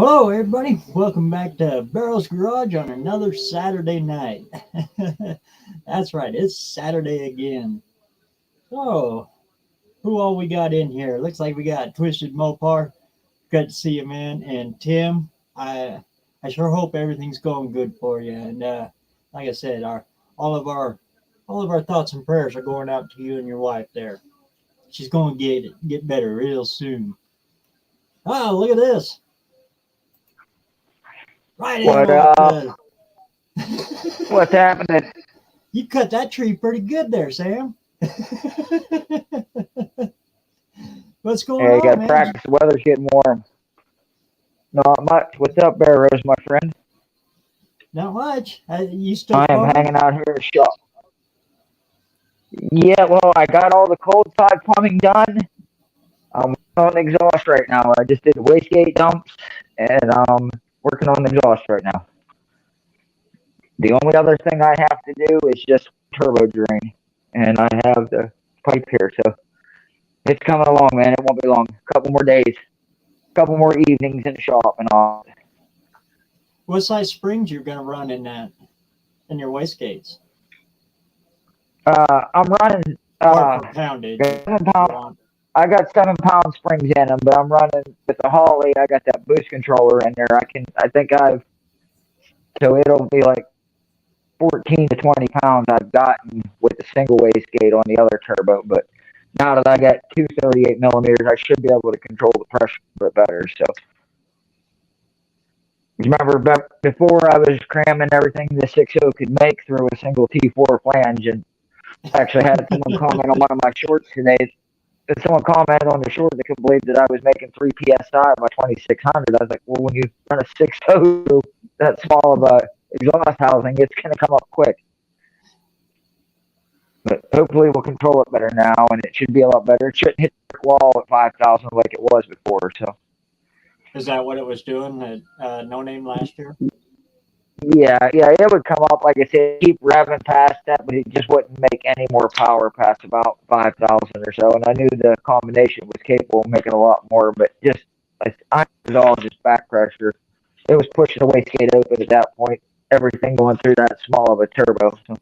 Hello, everybody. Welcome back to BareRose Garage on another Saturday night. That's right, it's Saturday again. So, who all we got in here? Looks like we got Twisted Mopar. Good to see you, man. And Tim, I sure hope everything's going good for you. And like I said, all of our all of our thoughts and prayers are going out to you and your wife there. She's going to get better real soon. Oh, look at this! Right in What off up? the. What's happening? You cut that tree pretty good there, Sam. What's going Hey, you on, gotta man? practice. The weather's getting warm. Not much. What's up, BareRose, my friend? Not much. You still I am plumbing? hanging out here at the shop. Yeah, well, I got all the cold side plumbing done. I'm working on the exhaust right now. I just did the wastegate dumps, and I'm working on the exhaust right now. The only other thing I have to do is just turbo drain, and I have the pipe here, so it's coming along, man. It won't be long. A couple more days, a couple more evenings in the shop, and all. What size springs you're gonna run in your wastegates? I'm running Or for poundage if 7 pound. you want. I got 7 pound springs in them, but I'm running with the Holly. I got that boost controller in there. I think so it'll be like 14 to 20 pounds I've gotten with the single wastegate on the other turbo. But now that I got two 38 millimeters, I should be able to control the pressure a bit better. So remember, before I was cramming everything the 6.0 could make through a single T4 flange, and I actually had someone comment on one of my shorts today. If someone commented on the short, they couldn't believe that I was making 3 psi by 2600. I was like, well, when you run a 6.0 that small of a exhaust housing, it's going to come up quick. But hopefully we'll control it better now, and it should be a lot better. It shouldn't hit the wall at 5,000 like it was before. So Is that what it was doing at No Name last year? yeah, it would come up, like I said, keep revving past that, but it just wouldn't make any more power past about 5,000 or so. And I knew the combination was capable of making a lot more, but just I was all just back pressure. It was pushing the wastegate open at that point. Everything going through that small of a turbo. So.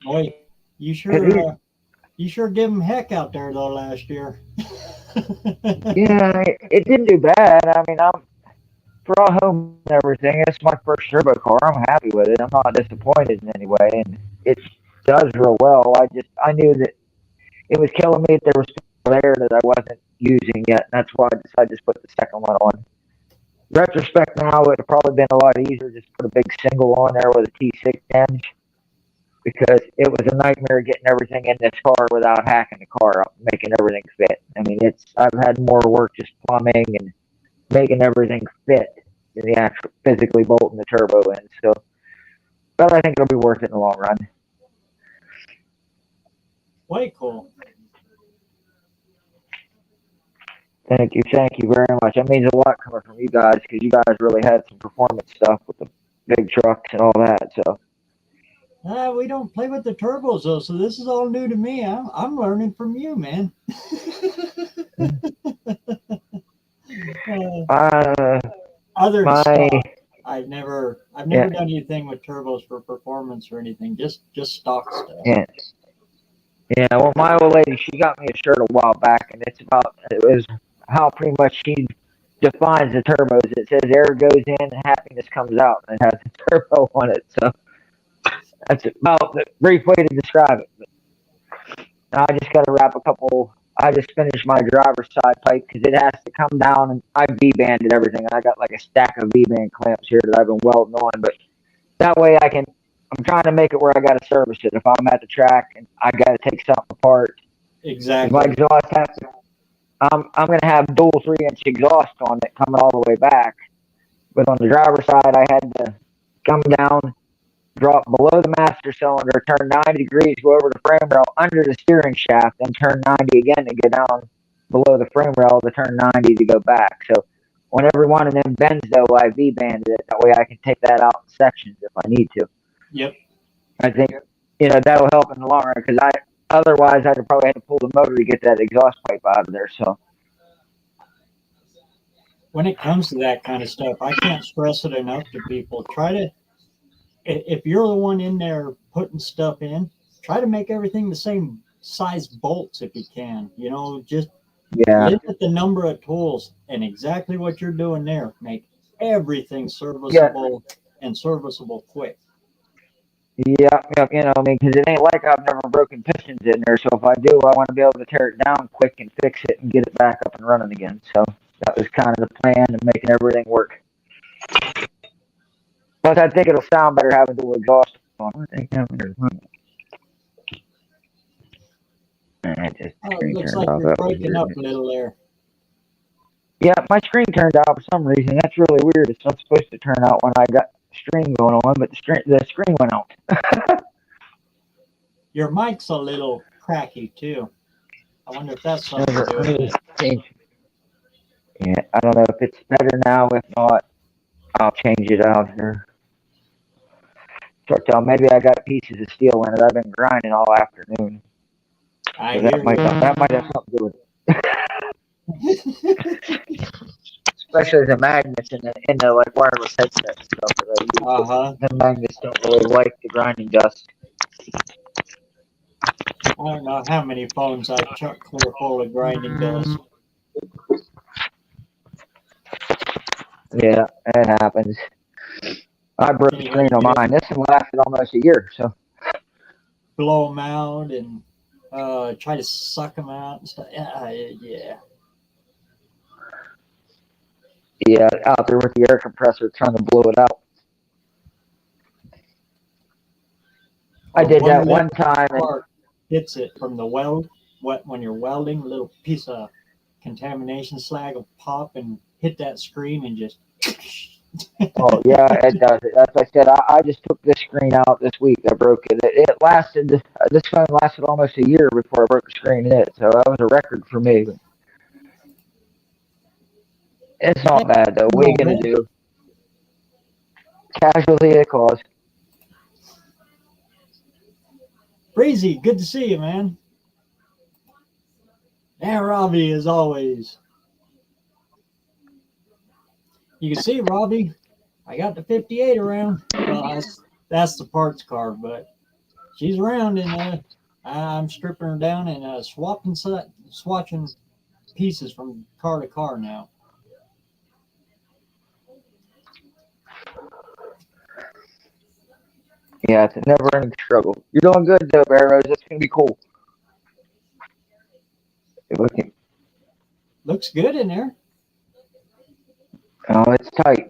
Boy, you sure gave them heck out there though last year. Yeah, it didn't do bad. I mean, for all home and everything, it's my first turbo car. I'm happy with it. I'm not disappointed in any way, and it does real well. I knew that it was killing me if there was still there that I wasn't using yet. And that's why I decided to just put the second one on. Retrospect now, it would have probably been a lot easier just put a big single on there with a T6 hinge, because it was a nightmare getting everything in this car without hacking the car up, making everything fit. I mean, I've had more work just plumbing and making everything fit than the actual physically bolting the turbo in. So, but I think it'll be worth it in the long run. Way cool. Thank you very much. That means a lot coming from you guys, because you guys really had some performance stuff with the big trucks and all that. So We don't play with the turbos though, so this is all new to me. I'm learning from you, man. uh, Other than my stock, I've never yeah, done anything with turbos for performance or anything. Just stock stuff. yeah. Yeah, well, my old lady, she got me a shirt a while back, and it was how pretty much she defines the turbos. It says air goes in and happiness comes out, and it has a turbo on it. So that's about the brief way to describe it. But I just got to wrap I just finished my driver's side pipe, because it has to come down, and I V-banded everything. I got like a stack of V-band clamps here that I've been welding on, but that way I'm trying to make it where I got to service it. If I'm at the track and I got to take something apart, if my Exactly. exhaust has to, I'm going to have dual 3-inch exhaust on it coming all the way back. But on the driver's side, I had to come down, drop below the master cylinder, turn 90 degrees, go over the frame rail under the steering shaft, and turn 90 again to go down below the frame rail to turn 90 to go back. So on every one of them bends, though, I V-banded it. That way I can take that out in sections if I need to. Yep. I think that'll help in the long run, because otherwise I'd probably had to pull the motor to get that exhaust pipe out of there. So when it comes to that kind of stuff, I can't stress it enough to people. Try to, if you're the one in there putting stuff in, try to make everything the same size bolts if you can. You know, just Yeah, limit the number of tools and exactly what you're doing there. Make everything yeah, serviceable and serviceable quick. yeah, yeah. You know, I mean, because it ain't like I've never broken pistons in there. So if I do, I want to be able to tear it down quick and fix it and get it back up and running again. So that was kind of the plan of making everything work. Plus, I think it'll sound better having the exhaust on. I think just the Oh, it screen looks turned like off. you're That was breaking weird. up a little there. Yeah, my screen turned out for some reason. That's really weird. It's not supposed to turn out when I got stream going on, but the screen went out. Your mic's a little cracky too. I wonder if that's something to do Let with me it. just change. Yeah, I don't know if it's better now. If not, I'll change it out here. Start tell maybe I got pieces of steel in it. I've been grinding all afternoon, I so hear you. that might have something to do with it. Especially the magnets in the like wireless headset stuff that I Uh use. huh. The magnets don't really like the grinding dust. I don't know how many phones I've chucked clear full of grinding dust. Yeah, it happens. I broke Then the you got screen to on get it, mine. This one lasted almost a year, so blow them out, and try to suck them out and stuff. Yeah. yeah, out there with the air compressor trying to blow it out. I Or did one that little one time, and spark hits it from the weld. When you're welding, a little piece of contamination slag will pop and hit that screen and just. oh yeah, it does it. As I said, I just took this screen out this week. I broke it. It lasted. This phone lasted almost a year before I broke the screen in it, so that was a record for me. But it's Hey, not bad though. What are no, you gonna man. do? Casualty it caused. Breezy, good to see you, man. And Robbie, as always. You can see, Robbie, I got the 58 around. Well, that's the parts car, but she's around, and I'm stripping her down and swatching pieces from car to car now. Yeah, it's a never-ending struggle. You're doing good though, BareRose. It's gonna be cool. You're looking, Looks good in there. oh, it's tight.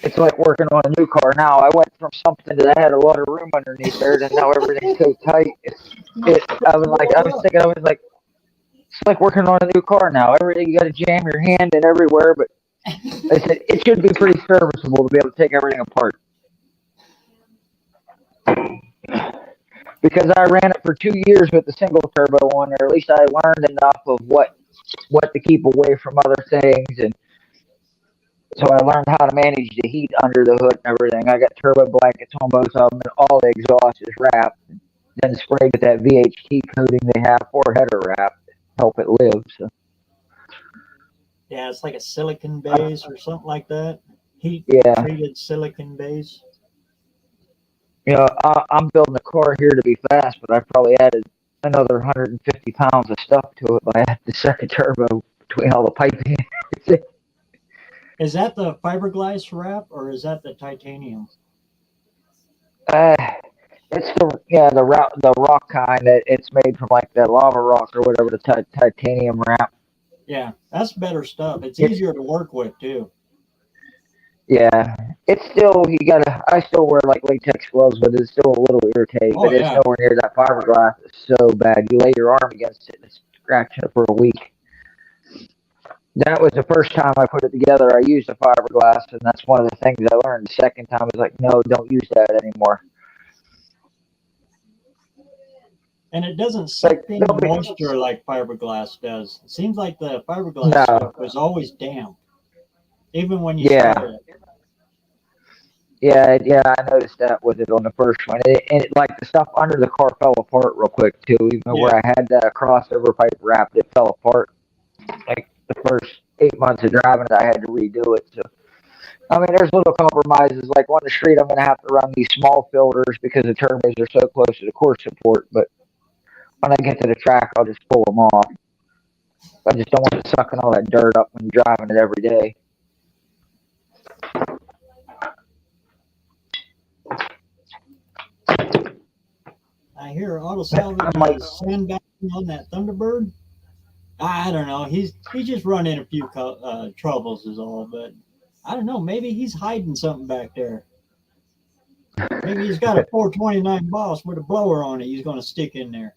It's like working on a new car now. I went from something that had a lot of room underneath there, and now everything's so tight. I was thinking, I was like, it's like working on a new car now. Everything you got to jam your hand in everywhere, but I said it should be pretty serviceable to be able to take everything apart. Because I ran it for 2 years with the single turbo on there. At least I learned enough of what to keep away from other things, and so I learned how to manage the heat under the hood and everything. I got turbo blankets on both of them, and all the exhaust is wrapped, and then sprayed with that VHT coating they have for header wrap to help it live. So Yeah, it's like a silicon base or something like that. Heat yeah, treated silicon base. I'm building a car here to be fast, but I probably added another 150 pounds of stuff to it by adding the second turbo between all the piping. Is that the fiberglass wrap or is that the titanium? uh, it's the rock kind that it's made from like that lava rock or whatever the titanium wrap. Yeah, that's better stuff. It's It's easier to work with too. yeah, it's still you gotta. I still wear like latex gloves, but it's still a little irritating. Oh But it's yeah, nowhere near that fiberglass. It's so bad. You lay your arm against it, and it's scratching it for a week. That was the first time I put it together. I used a fiberglass, and that's one of the things I learned. The second time was like, no, don't use that anymore. and it doesn't suck Like in moisture like fiberglass does. It seems like the fiberglass no, stuff was always damp, even when you yeah, started it. yeah. I noticed that with it on the first one, and like the stuff under the car fell apart real quick too. Even where Yeah, I had that crossover pipe wrapped, it fell apart like the first 8 months of driving it, I had to redo it. So I mean, there's little compromises. Like on the street, I'm going to have to run these small filters because the turbos are so close to the core support. But when I get to the track, I'll just pull them off. I just don't want it sucking all that dirt up when you're driving it every day. I hear Auto Salvage I'm like, is sandbagging on that Thunderbird. I don't know. He's just run in a few troubles is all, but I don't know. Maybe he's hiding something back there. Maybe he's got a 429 Boss with a blower on it. He's going to stick in there.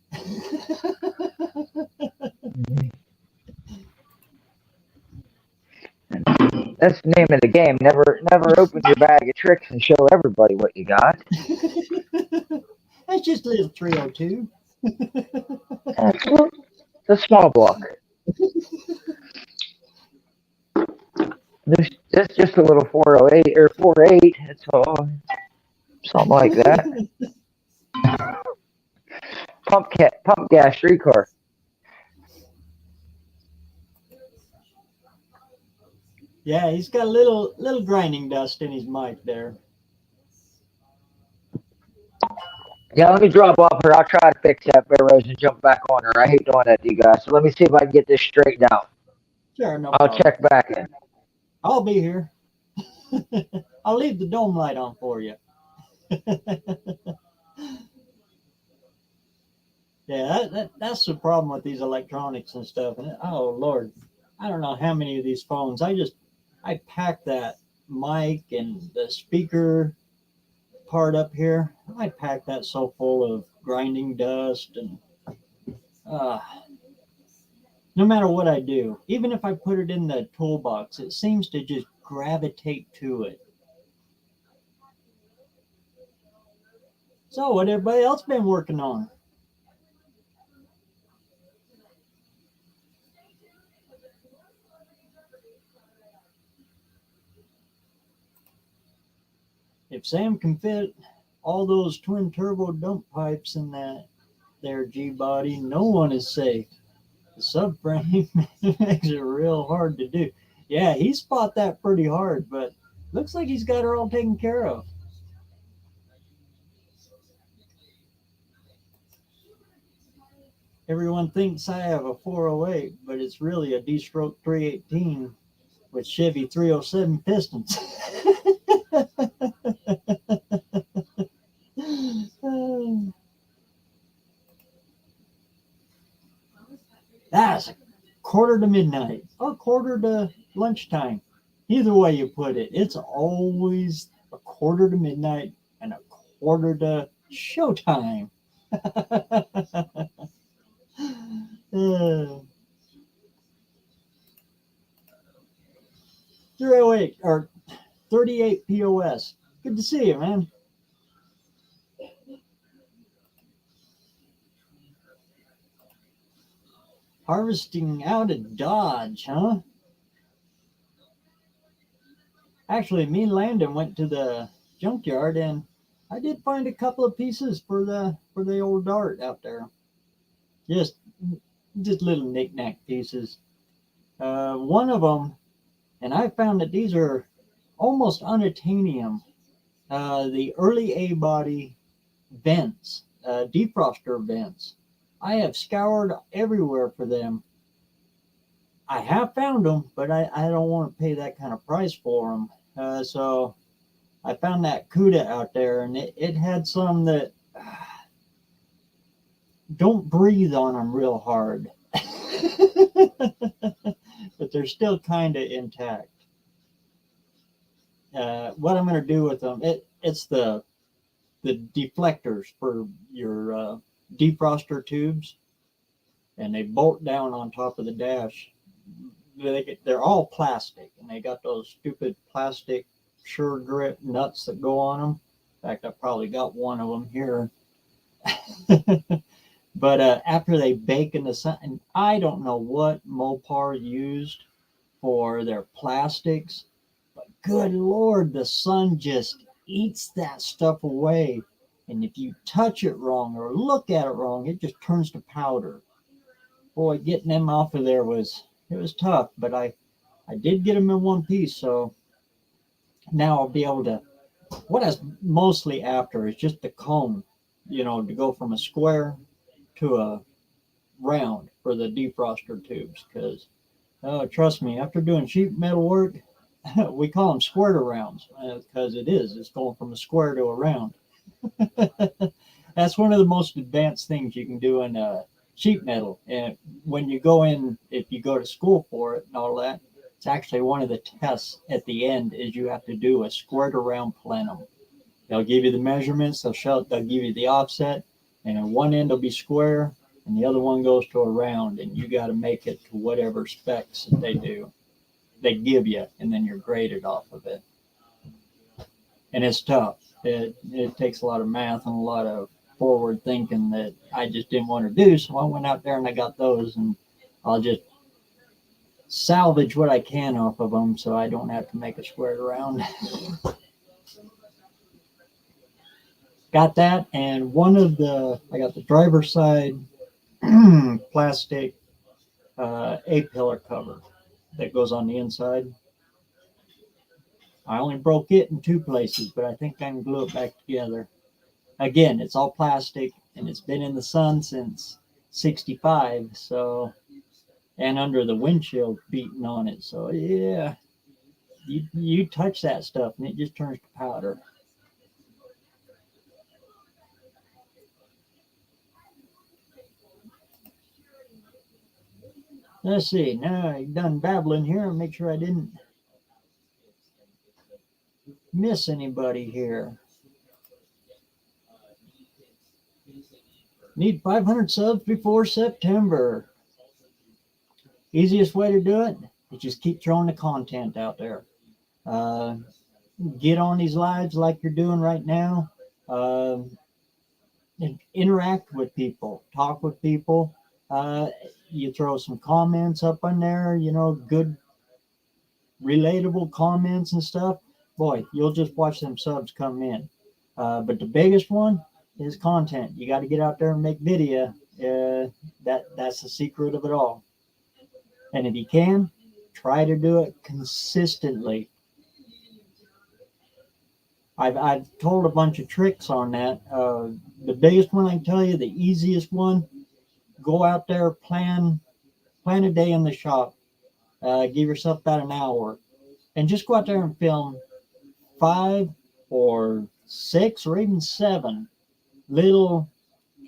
that's the name of the game. Never open your bag of tricks and show everybody what you got. That's just a little 302. It's a small block. That's just a little 408 or 48. That's all. Something like that. Pump gas streetcar. Yeah, he's got a little grinding dust in his mic there. Yeah, let me drop off her. I'll try to fix that BareRose and jump back on her. I hate doing that to you guys. So let me see if I can get this straightened out. Sure, no I'll problem. check back in. I'll be here. I'll leave the dome light on for you. Yeah, that's the problem with these electronics and stuff. And oh Lord, I don't know how many of these phones. I pack that mic and the speaker part up here. I pack that so full of grinding dust and no matter what I do, even if I put it in the toolbox, it seems to just gravitate to it. So what everybody else been working on? If Sam can fit all those twin turbo dump pipes in that there G body, no one is safe. The subframe makes it real hard to do. Yeah, he spot that pretty hard, but looks like he's got her all taken care of. Everyone thinks I have a 408, but it's really a D-stroke 318 with Chevy 307 pistons. That's a quarter to midnight or quarter to lunchtime. Either way you put it, it's always a quarter to midnight and a quarter to showtime. 308 or 38 POS. Good to see you, man. Harvesting out of Dodge, huh? Actually, me and Landon went to the junkyard and I did find a couple of pieces for the old Dart out there. Just little knick-knack pieces. One of them, and I found that these are almost unobtainium. The early A-body vents, defroster vents. I have scoured everywhere for them. I have found them, but I don't want to pay that kind of price for them. So I found that CUDA out there, and it had some that don't breathe on them real hard. But they're still kind of intact. What I'm going to do with them, it's the deflectors for your defroster tubes, and they bolt down on top of the dash. They're all plastic, and they got those stupid plastic sure grip nuts that go on them. In fact, I probably got one of them here. But after they bake in the sun, and I don't know what Mopar used for their plastics, but good Lord, the sun just eats that stuff away. And if you touch it wrong or look at it wrong, it just turns to powder. Boy, getting them off of there was tough, but I I did get them in one piece, so now I'll be able to. What I was mostly after is just the cone, to go from a square to a round for the defroster tubes. Because, trust me, after doing sheet metal work, we call them square rounds because it's going from a square to a round. That's one of the most advanced things you can do in sheet metal. And when you go in, if you go to school for it and all that, it's actually one of the tests at the end is you have to do a square to round plenum. They'll give you the measurements, they'll give you the offset, and one end will be square and the other one goes to a round, and you got to make it to whatever specs that they give you, and then you're graded off of it. And it's tough. It takes a lot of math and a lot of forward thinking that I just didn't want to do. So I went out there and I got those, and I'll just salvage what I can off of them so I don't have to make a square around. Got that, and I got the driver's side plastic A-pillar cover that goes on the inside. I only broke it in 2 places, but I think I can glue it back together. Again, it's all plastic, and it's been in the sun since 65, so, and under the windshield beating on it. So, yeah, you touch that stuff, and it just turns to powder. Let's see. Now I'm done babbling here and make sure I didn't miss anybody here. Need 500 subs before September. Easiest way to do it is just keep throwing the content out there. Get on these lives like you're doing right now. Interact with people. Talk with people. You throw some comments up on there, good, relatable comments and stuff. Boy, you'll just watch them subs come in. But the biggest one is content. You got to get out there and make video. That's the secret of it all. And if you can, try to do it consistently. I've told a bunch of tricks on that. The biggest one I can tell you, the easiest one, go out there, plan a day in the shop. Give yourself about an hour, and just go out there and film 5 or 6 or even 7 little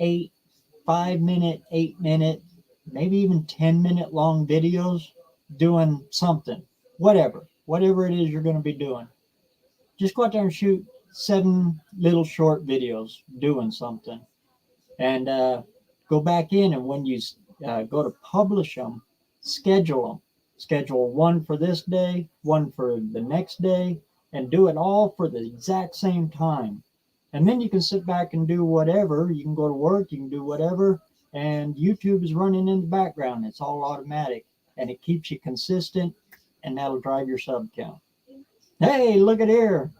5-minute, 8-minute, maybe even 10-minute long videos doing something, whatever it is you're going to be doing. Just go out there and shoot 7 little short videos doing something, and go back in, and when you go to publish them, schedule them. Schedule one for this day, one for the next day, and do it all for the exact same time. And then you can sit back and do whatever. You can go to work, you can do whatever, and YouTube is running in the background. It's all automatic, and it keeps you consistent, and that'll drive your sub count. Hey, look at here.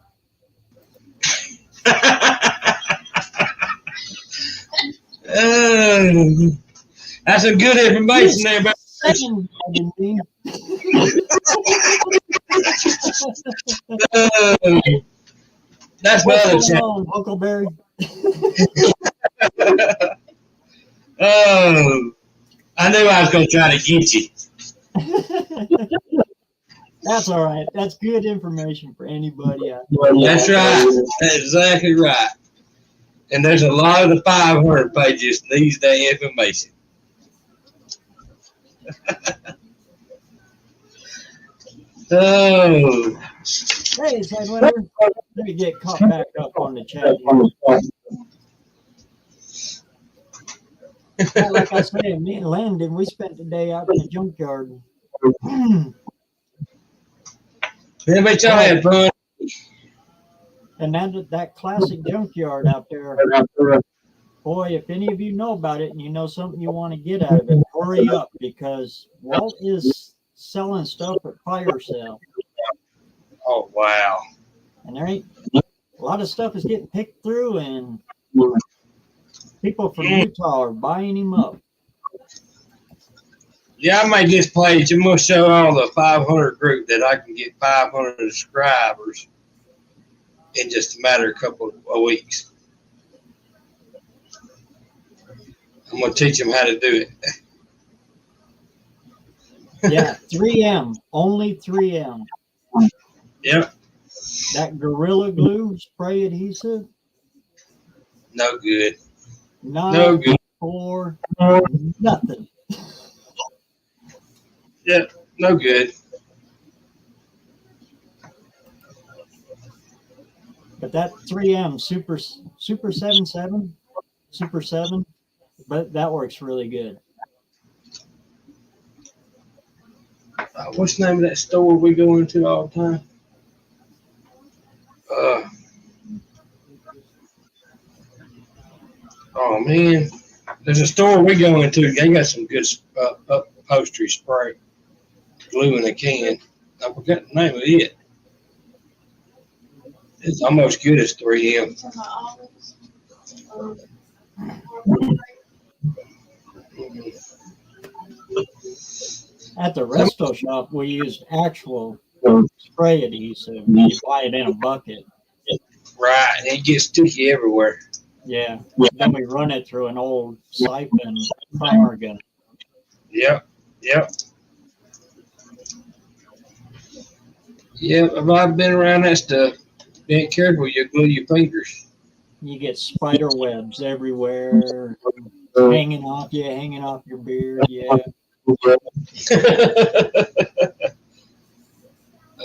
That's some good information there, but that's my other channel. Huckleberry. Oh, I knew I was going to try to get you. That's all right. That's good information for anybody. That's right. That's exactly right. And there's a lot of the 500 pages needs that information. Oh. Hey, Sidewinder. Let me get caught back up on the chat here. Like I said, me and Landon, we spent the day out in the junkyard. Everybody y'all had fun. And that classic junkyard out there, boy, if any of you know about it and you know something you want to get out of it, hurry up, because Walt is selling stuff at fire sale. Oh, wow. And there ain't a lot of stuff is getting picked through, and people from Utah are buying him up. Yeah, I made this page. I'm gonna show all the 500 group that I can get 500 subscribers in just a matter of couple of weeks. I'm gonna teach them how to do it. Yeah, 3M, only 3M. Yep. That Gorilla Glue spray adhesive, No good. not No good. for nothing. Yep. No good. But that 3M Super 77, Super 7, but that works really good. What's the name of that store we go into all the time? Oh man, there's a store we go into. They got some good upholstery spray, glue in a can. I forgot the name of it. It's almost good as 3M. At the resto shop, we used actual spray adhesive. You buy it in a bucket. Right, and it gets sticky everywhere. Yeah. Then we run it through an old siphon primer gun. Yep, yep. Yep, if I've been around that stuff, being careful, you glue your fingers. You get spider webs everywhere, hanging off your beard. Yeah.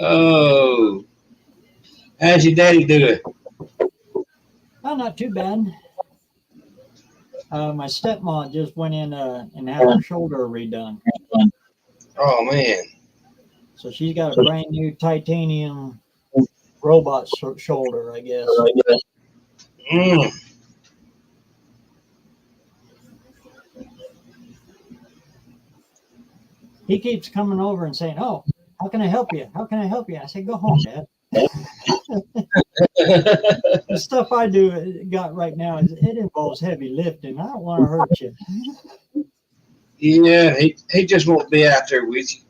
Oh, how's your daddy doing? Oh, not too bad. My stepmom just went in and had her shoulder redone. Oh man. So she's got a brand new titanium robot shoulder, I guess. Mm. He keeps coming over and saying, "Oh, how can I help you? How can I help you?" I say, "Go home, Dad." The stuff I got right now it involves heavy lifting. I don't want to hurt you. Yeah, he just won't be out there with you.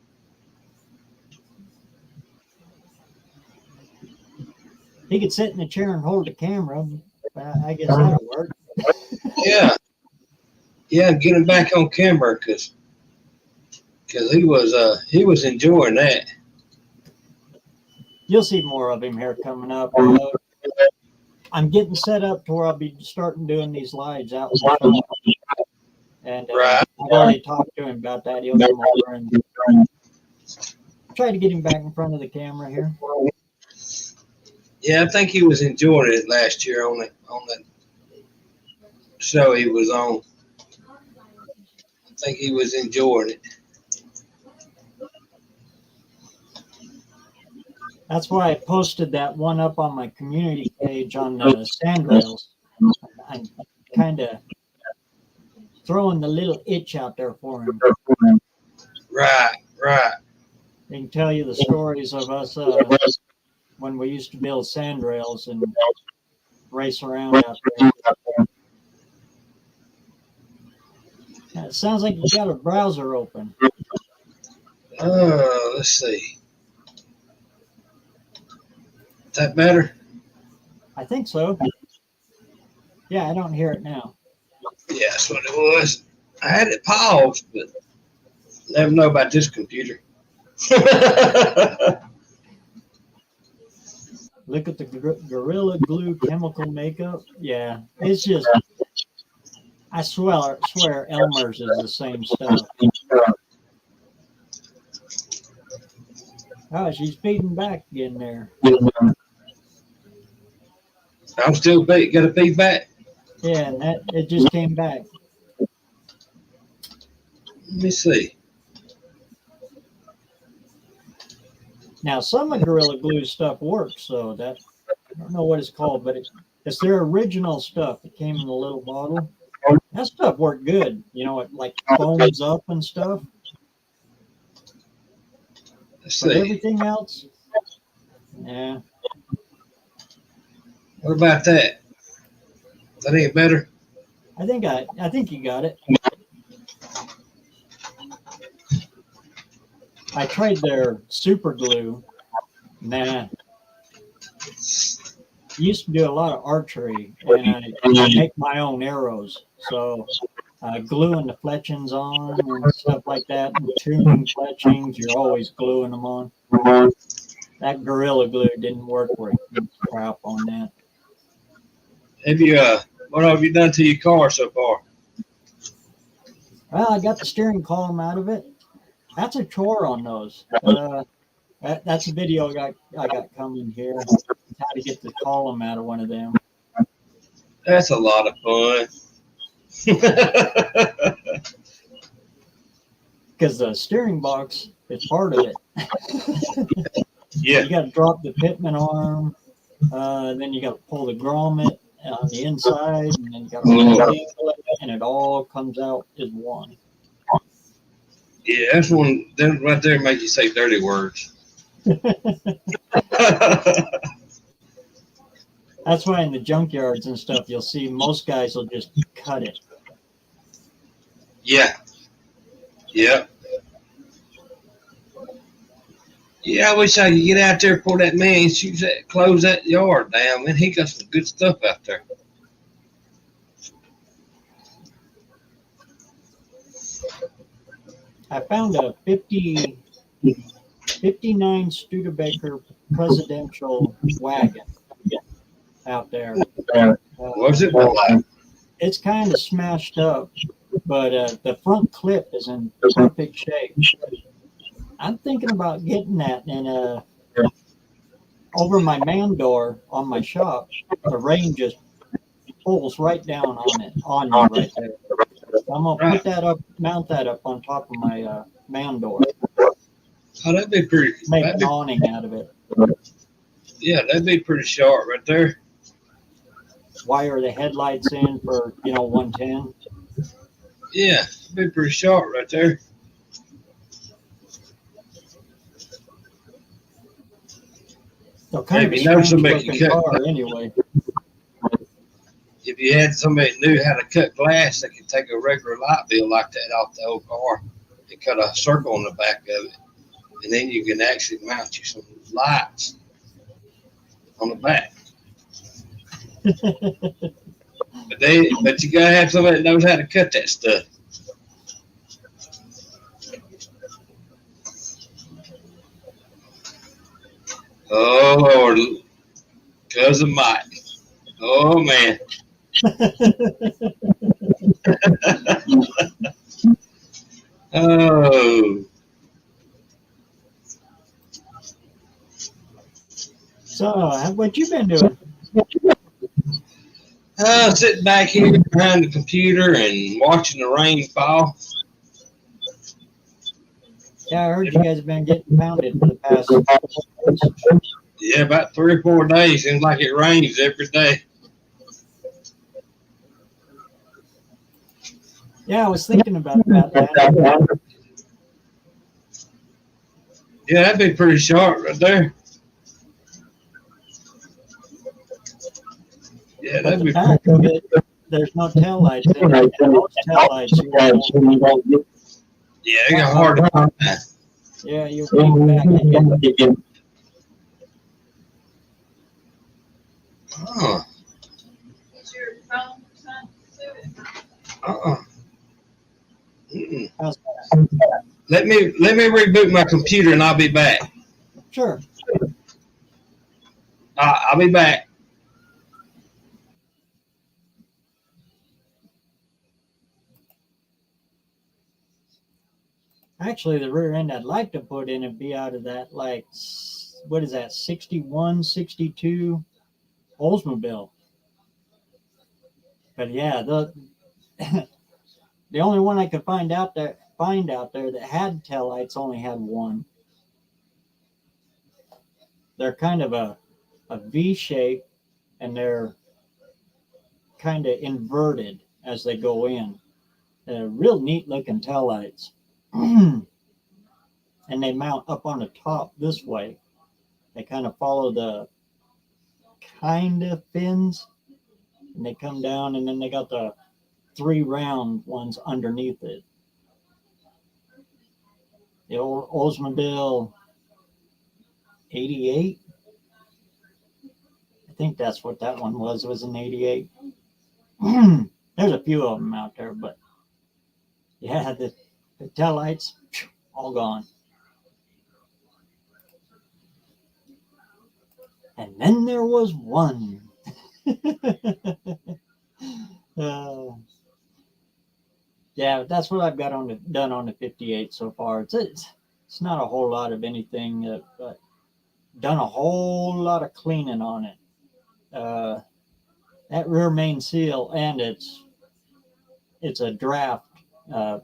He could sit in a chair and hold the camera. I guess that'll work. Yeah, yeah, get him back on camera because he was enjoying that. You'll see more of him here coming up. I'm getting set up to where I'll be starting doing these lives out in the shop. And Right. I've already talked to him about that. He'll come over and try to get him back in front of the camera here. Yeah, I think he was enjoying it last year on that show he was on. I think he was enjoying it. That's why I posted that one up on my community page on the sandrails. I'm kind of throwing the little itch out there for him. Right, right. They can tell you the stories of us when we used to build sandrails and race around out there. Now, it sounds like you got a browser open. Let's see. Is that better? I think so. Yeah, I don't hear it now. Yeah, that's what it was. I had it paused, but never know about this computer. Look at the Gorilla Glue chemical makeup. Yeah, it's just, I swear Elmer's is the same stuff. Oh, she's feeding back again there. I'm still got to feed back. Yeah, and it just came back. Let me see. Now, some of Gorilla Glue stuff works, so that, I don't know what it's called, but it's their original stuff that came in a little bottle. That stuff worked good. You know, it like foams up and stuff. Let's But see. everything else, yeah. What about that? That ain't better. I think you got it. I tried their super glue. Nah. Used to do a lot of archery, and I make my own arrows. So gluing the fletchings on and stuff like that, and tuning fletchings, you're always gluing them on. That Gorilla Glue didn't work worth crap on that. Have you what have you done to your car so far? Well, I got the steering column out of it. That's a chore on those. That's a video I got coming here. How to get the column out of one of them. That's a lot of fun. Because the steering box is part of it. Yeah. You got to drop the pitman arm, then you got to pull the grommet on the inside, and then you got to angle it, and it all comes out as one. Yeah, that's one. That right there make you say dirty words. That's why in the junkyards and stuff, you'll see most guys will just cut it. Yeah. Yep. Yeah, I wish I could get out there for that man, close that yard down. Man, he got some good stuff out there. I found a 59 Studebaker presidential wagon out there. Was it? It's kind of smashed up, but the front clip is in perfect shape. I'm thinking about getting that and over my man door on my shop, the rain just pulls right down on me right there. So I'm gonna put that up, mount that up on top of my man door. Oh, that'd be pretty. Make an awning out of it. Yeah, that'd be pretty sharp right there. Wire the headlights in for 110. Yeah, it'd be pretty sharp right there. So kind If of you know a strange somebody looking can cut, car anyway. if you had somebody that knew how to cut glass, they could take a regular light bill like that off the old car and cut a circle on the back of it, and then you can actually mount you some lights on the back. But you gotta have somebody that knows how to cut that stuff. Oh Lord, cousin Mike. Oh man. Oh. So, what you been doing? Sitting back here behind the computer and watching the rain fall. Yeah, I heard you guys have been getting pounded for the past. Yeah, about 3 or 4 days. Seems like it rains every day. Yeah, I was thinking about that. Yeah, that'd be pretty sharp right there. Yeah, But that'd the be back of it, there's no tail lights in it. And most tail lights you won't get. Yeah, they got hard to find. Yeah, you'll be back. Is your phone turned to it? How's that? Let me reboot my computer and I'll be back. Sure. I'll be back. Actually, the rear end I'd like to put in and be out of that, like, what is that, 61, 62 Oldsmobile. But yeah, the only one I could find out there that had taillights only had one. They're kind of a V shape, and they're kind of inverted as they go in. They're real neat looking taillights. And they mount up on the top this way. They kind of follow the kind of fins, and they come down, and then they got the 3 round ones underneath it. The old Oldsmobile 88. I think that's what that one was an 88. There's a few of them out there, but yeah, the tail lights, all gone. And then there was one. uh, yeah, that's what I've got done on the 58 so far. It's not a whole lot of anything, but done a whole lot of cleaning on it. That rear main seal, and it's a draft uh,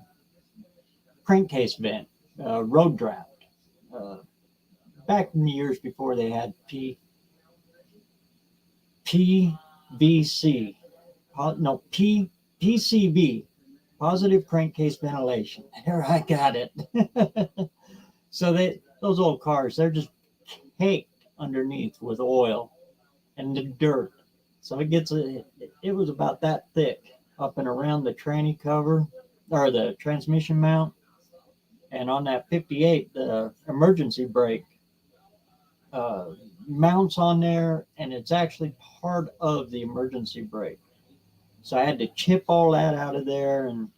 crankcase vent, road draft. Uh, Back in the years before they had PVC, no PCV, positive crankcase ventilation. There, I got it. So those old cars, they're just caked underneath with oil and the dirt. So it was about that thick up and around the tranny cover or the transmission mount. And on that 58, the emergency brake uh, mounts on there, and it's actually part of the emergency brake. So I had to chip all that out of there and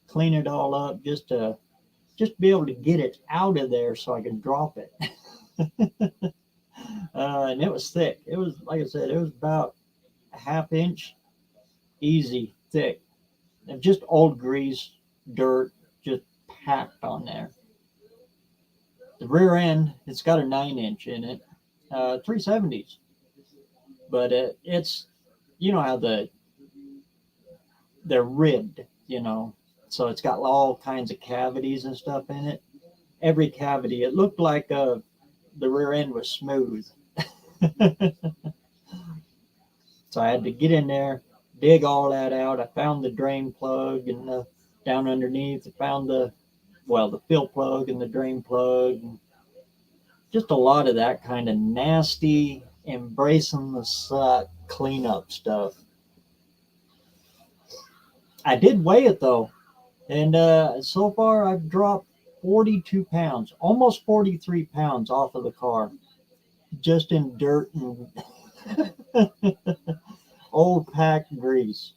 clean it all up just be able to get it out of there so I could drop it. And it was thick. It was, like I said, it was about a half inch, easy thick, and just old grease, dirt, just packed on there. The rear end, it's got a 9-inch in it, 370s, but it's, you know how they're ribbed, so it's got all kinds of cavities and stuff in it. Every cavity, it looked like the rear end was smooth. So I had to get in there, dig all that out. I found the drain plug and down underneath. I found the fill plug and the drain plug. And just a lot of that kind of nasty, embracing the suck cleanup stuff. I did weigh it though, and so far I've dropped 42 pounds, almost 43 pounds off of the car, just in dirt and old packed grease.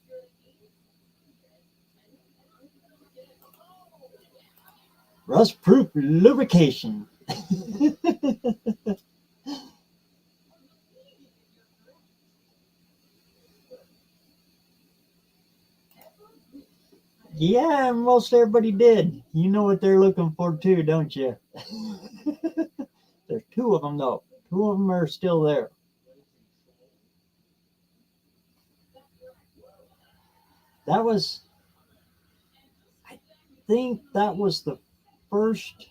Rust proof lubrication. Yeah, most everybody did. You know what they're looking for too, don't you? There's two of them though. Two of them are still there. That was, I think that was the first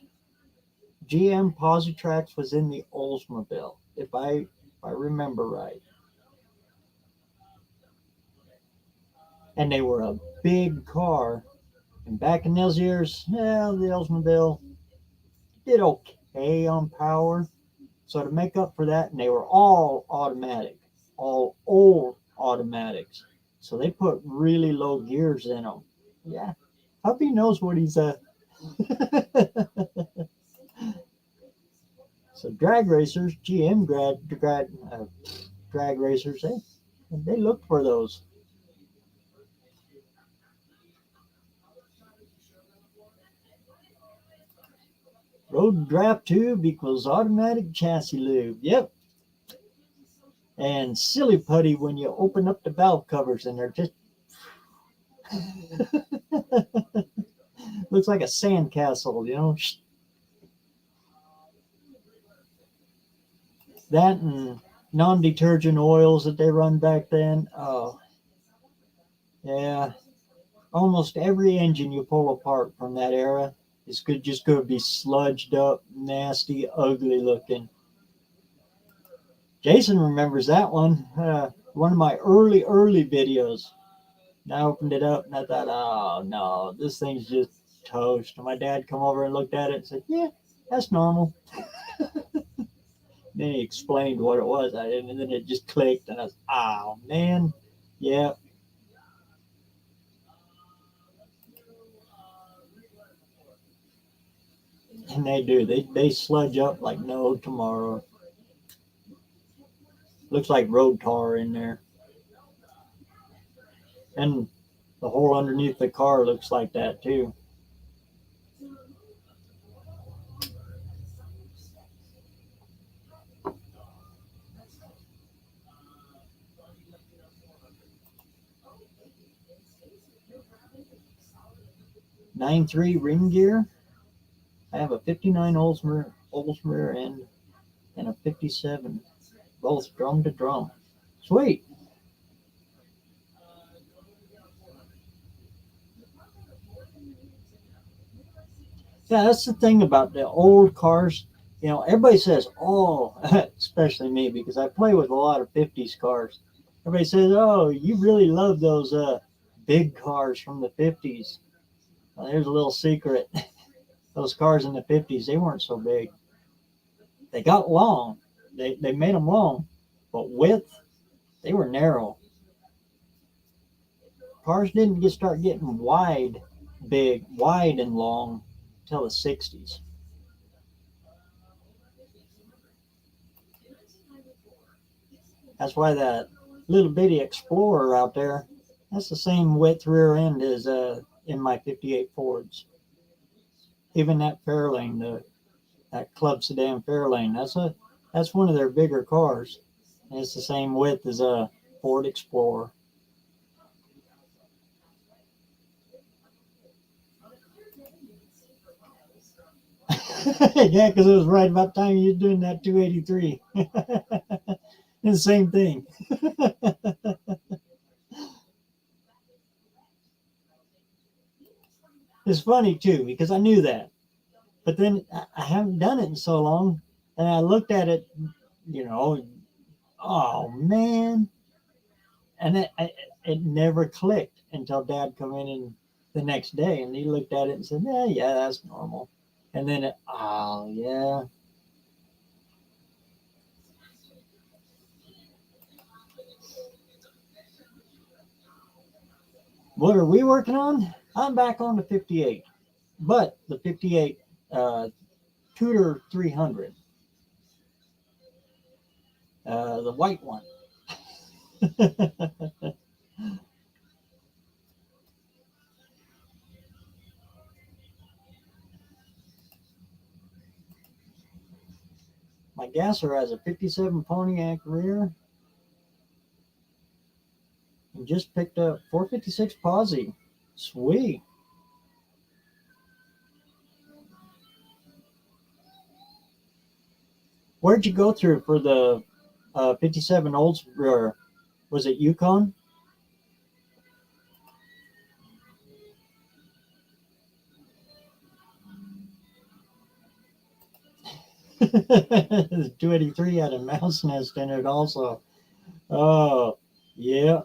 GM Positrax was in the Oldsmobile, if I remember right. And they were a big car. And back in those years, yeah, the Oldsmobile did okay on power. So to make up for that, and they were all automatic, all old automatics. So they put really low gears in them. Yeah, Huffy knows what he's at. So drag racers, GM drag racers, they look for those. Road draft tube equals automatic chassis lube. Yep. And silly putty when you open up the valve covers and they're just looks like a sandcastle. That and non-detergent oils that they run back then. Oh, yeah. Almost every engine you pull apart from that era is just going to be sludged up, nasty, ugly looking. Jason remembers that one. One of my early videos. And I opened it up and I thought, oh no, this thing's just toast. And my dad come over and looked at it and said, yeah, that's normal. Then he explained what it was, and then it just clicked, and I was, oh man, yeah. And they do. They sludge up like no tomorrow. Looks like road tar in there. And the hole underneath the car looks like that too. '93 ring gear. I have a '59 Oldsmere end and a '57, both drum to drum. Sweet. Yeah, that's the thing about the old cars. You know, everybody says, "Oh," especially me because I play with a lot of '50s cars. Everybody says, "Oh, you really love those big cars from the '50s." Well, here's a little secret: those cars in the '50s, they weren't so big. They got long. They made them long, but width, they were narrow. Cars didn't start getting wide and long until the '60s. That's why that little bitty Explorer out there, that's the same width rear end as in my '58 Fords. Even that Fairlane, that Club Sedan Fairlane, that's one of their bigger cars. And it's the same width as a Ford Explorer. Yeah, because it was right about the time you were doing that 283. It's the same thing. It's funny too because I knew that, but then I haven't done it in so long, and I looked at it, you know, oh man, and it never clicked until Dad come in the next day, and he looked at it and said, "Yeah, yeah, that's normal," and then oh yeah. What are we working on? I'm back on the '58, but the '58 uh, Tudor 300, the white one. My gasser has a '57 Pontiac rear and just picked up 456 Posse. Sweet. Where'd you go through for the '57 Olds? Or was it Yukon? The 283 had a mouse nest in it also. Oh, yeah.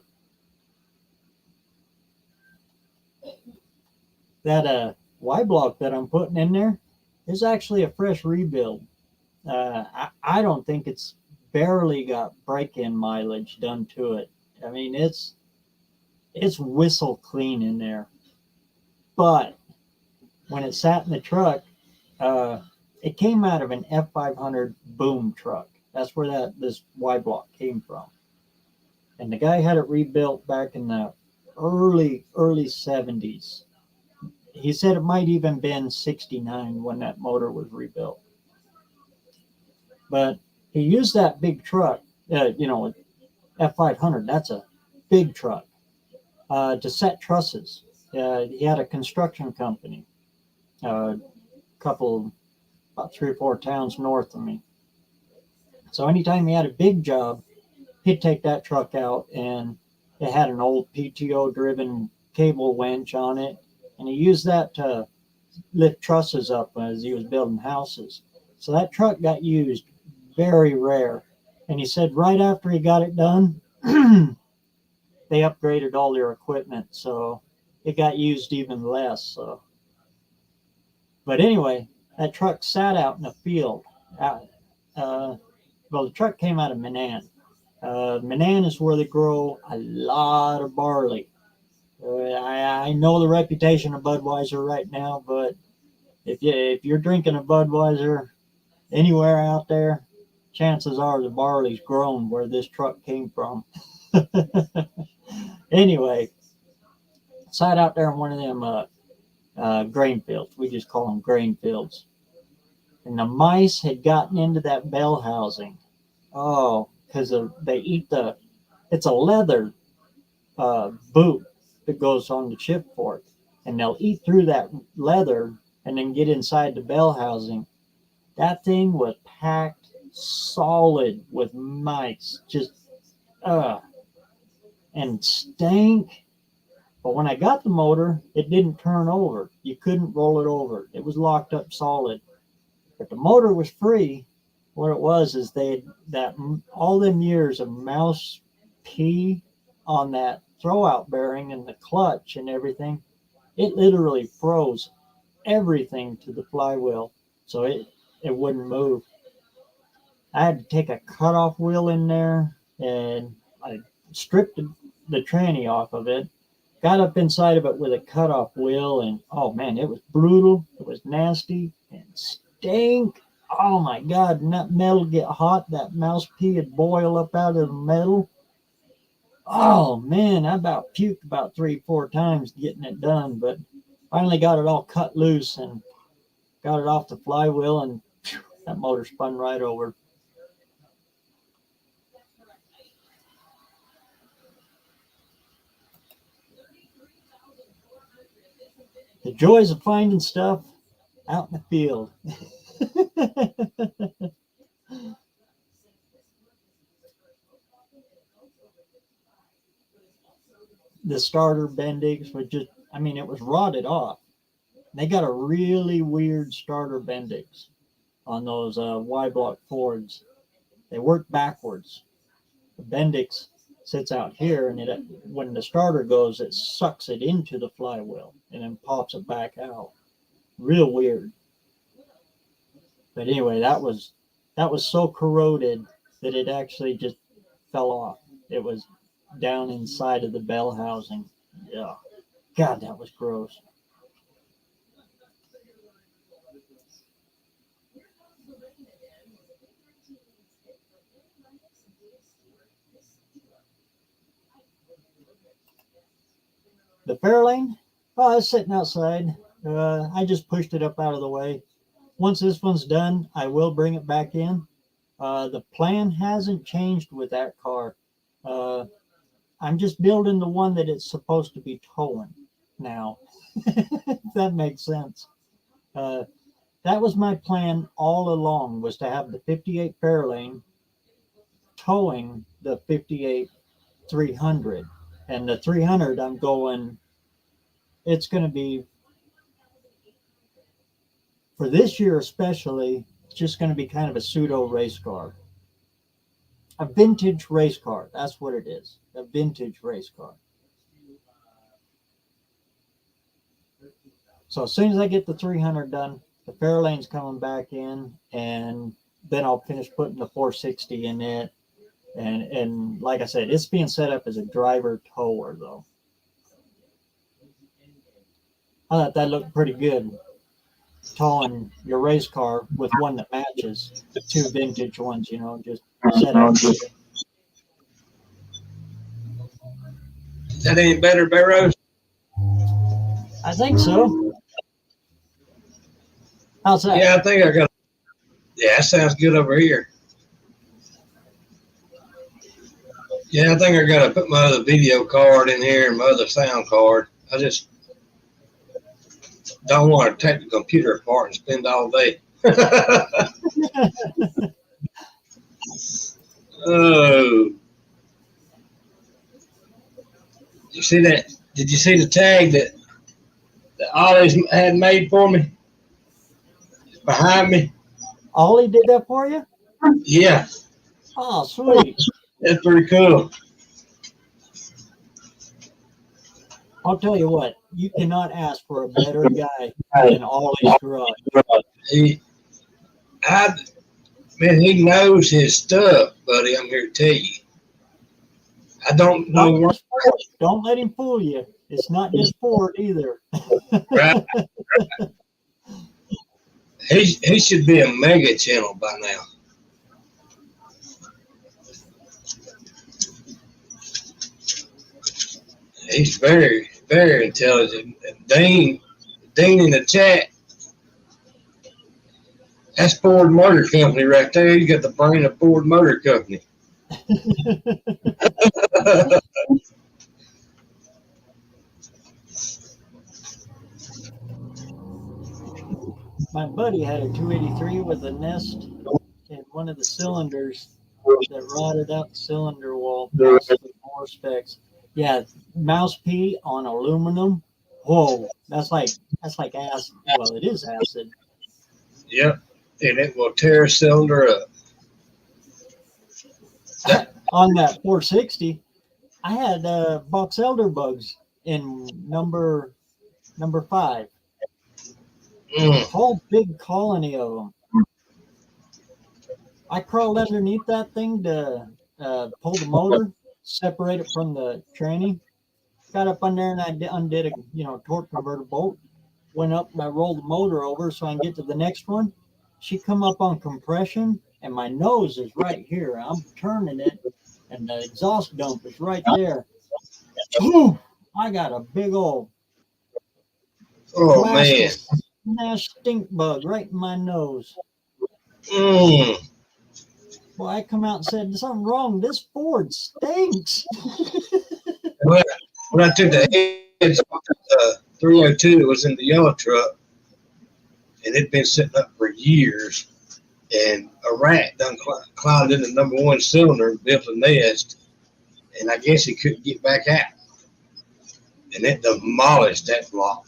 That Y block that I'm putting in there is actually a fresh rebuild. I don't think it's barely got break-in mileage done to it. I mean, it's whistle clean in there. But when it sat in the truck, uh, it came out of an F500 boom truck. That's where this Y block came from. And the guy had it rebuilt back in the early '70s. He said it might even been '69 when that motor was rebuilt. But he used that big truck, F500. That's a big truck to set trusses. He had a construction company, a couple, about 3 or 4 towns north of me. So anytime he had a big job, he'd take that truck out, and it had an old PTO driven cable winch on it, and he used that to lift trusses up as he was building houses. So that truck got used very rare. And he said right after he got it done, they upgraded all their equipment, so it got used even less. So, but anyway, that truck sat out in the field. Uh, well, the truck came out of Manan. Manan is where they grow a lot of barley. I know the reputation of Budweiser right now, but if you're drinking a Budweiser anywhere out there, chances are the barley's grown where this truck came from. Anyway, sat out there in one of them grain fields. We just call them grain fields. And the mice had gotten into that bell housing. Oh, because they eat it's a leather boot that goes on the chip fork. And they'll eat through that leather and then get inside the bell housing. That thing was packed solid with mice, just and stank. But when I got the motor, it didn't turn over. You couldn't roll it over. It was locked up solid. But the motor was free. What it was is all them years of mouse pee on that throwout bearing and the clutch and everything, it literally froze everything to the flywheel, so it wouldn't move. I had to take a cutoff wheel in there, and I stripped the tranny off of it, got up inside of it with a cutoff wheel, and oh man, it was brutal. It was nasty and stank. Oh my God, and that metal get hot, that mouse pee would boil up out of the metal. Oh man, I about puked about 3-4 times getting it done, but finally got it all cut loose and got it off the flywheel, and phew, that motor spun right over. The joys of finding stuff out in the field. The starter Bendix was just, it was rotted off. They got a really weird starter Bendix on those Y-block Fords. They work backwards. The Bendix sits out here, and when the starter goes, it sucks it into the flywheel and then pops it back out. Real weird. But anyway, that was so corroded that it actually just fell off. It was down inside of the bell housing. Yeah. God, that was gross. The Fairlane, I was sitting outside. I just pushed it up out of the way. Once this one's done, I will bring it back in. The plan hasn't changed with that car. I'm just building the one that it's supposed to be towing now. If that makes sense. That was my plan all along, was to have the 58 Fairlane towing the 58 300. And the 300, it's going to be, for this year especially, it's just going to be kind of a pseudo race car. A vintage race car. That's what it is. A vintage race car. So as soon as I get the 300 done, the Fairlane's coming back in, and then I'll finish putting the 460 in it. And like I said, it's being set up as a driver tower, though. I thought that looked pretty good, towing your race car with one that matches, two vintage ones, just set up. That ain't better, BareRose? I think so. How's that? Yeah, I think I got. Yeah, that sounds good over here. Yeah, I think I got to put my other video card in here and my other sound card. I just don't want to take the computer apart and spend all day. Oh. You see that? Did you see the tag that Ollie's had made for me? It's behind me. Ollie did that for you? Yeah. Oh, sweet. That's pretty cool. I'll tell you what, you cannot ask for a better guy than Ollie's Garage. He knows his stuff, buddy. I'm here to tell you. I don't know. Don't let him fool you. It's not just Ford either. Right. He should be a mega channel by now. He's very, very intelligent. Dean in the chat, that's Ford Motor Company right there. You got the brain of Ford Motor Company. My buddy had a 283 with a nest in one of the cylinders that rotted out the cylinder wall past the bore specs. Yeah, mouse pee on aluminum. Whoa, that's like acid. Well, it is acid. Yep, and it will tear a cylinder up. On that 460, I had box elder bugs in number 5. Whole big colony of them. I crawled underneath that thing to pull the motor, separate it from the tranny. Got up under there and I undid a torque converter bolt. Went up and I rolled the motor over so I can get to the next one. She come up on compression and my nose is right here. I'm turning it and the exhaust dump is right there. Boom! I got a big old stink bug right in my nose. Well, I come out and said, "There's something wrong. This Ford stinks." When I took the heads off the 302, it was in the yellow truck, and it'd been sitting up for years. And a rat done climbed in the number 1 cylinder and built a nest, and I guess he couldn't get back out. And it demolished that block.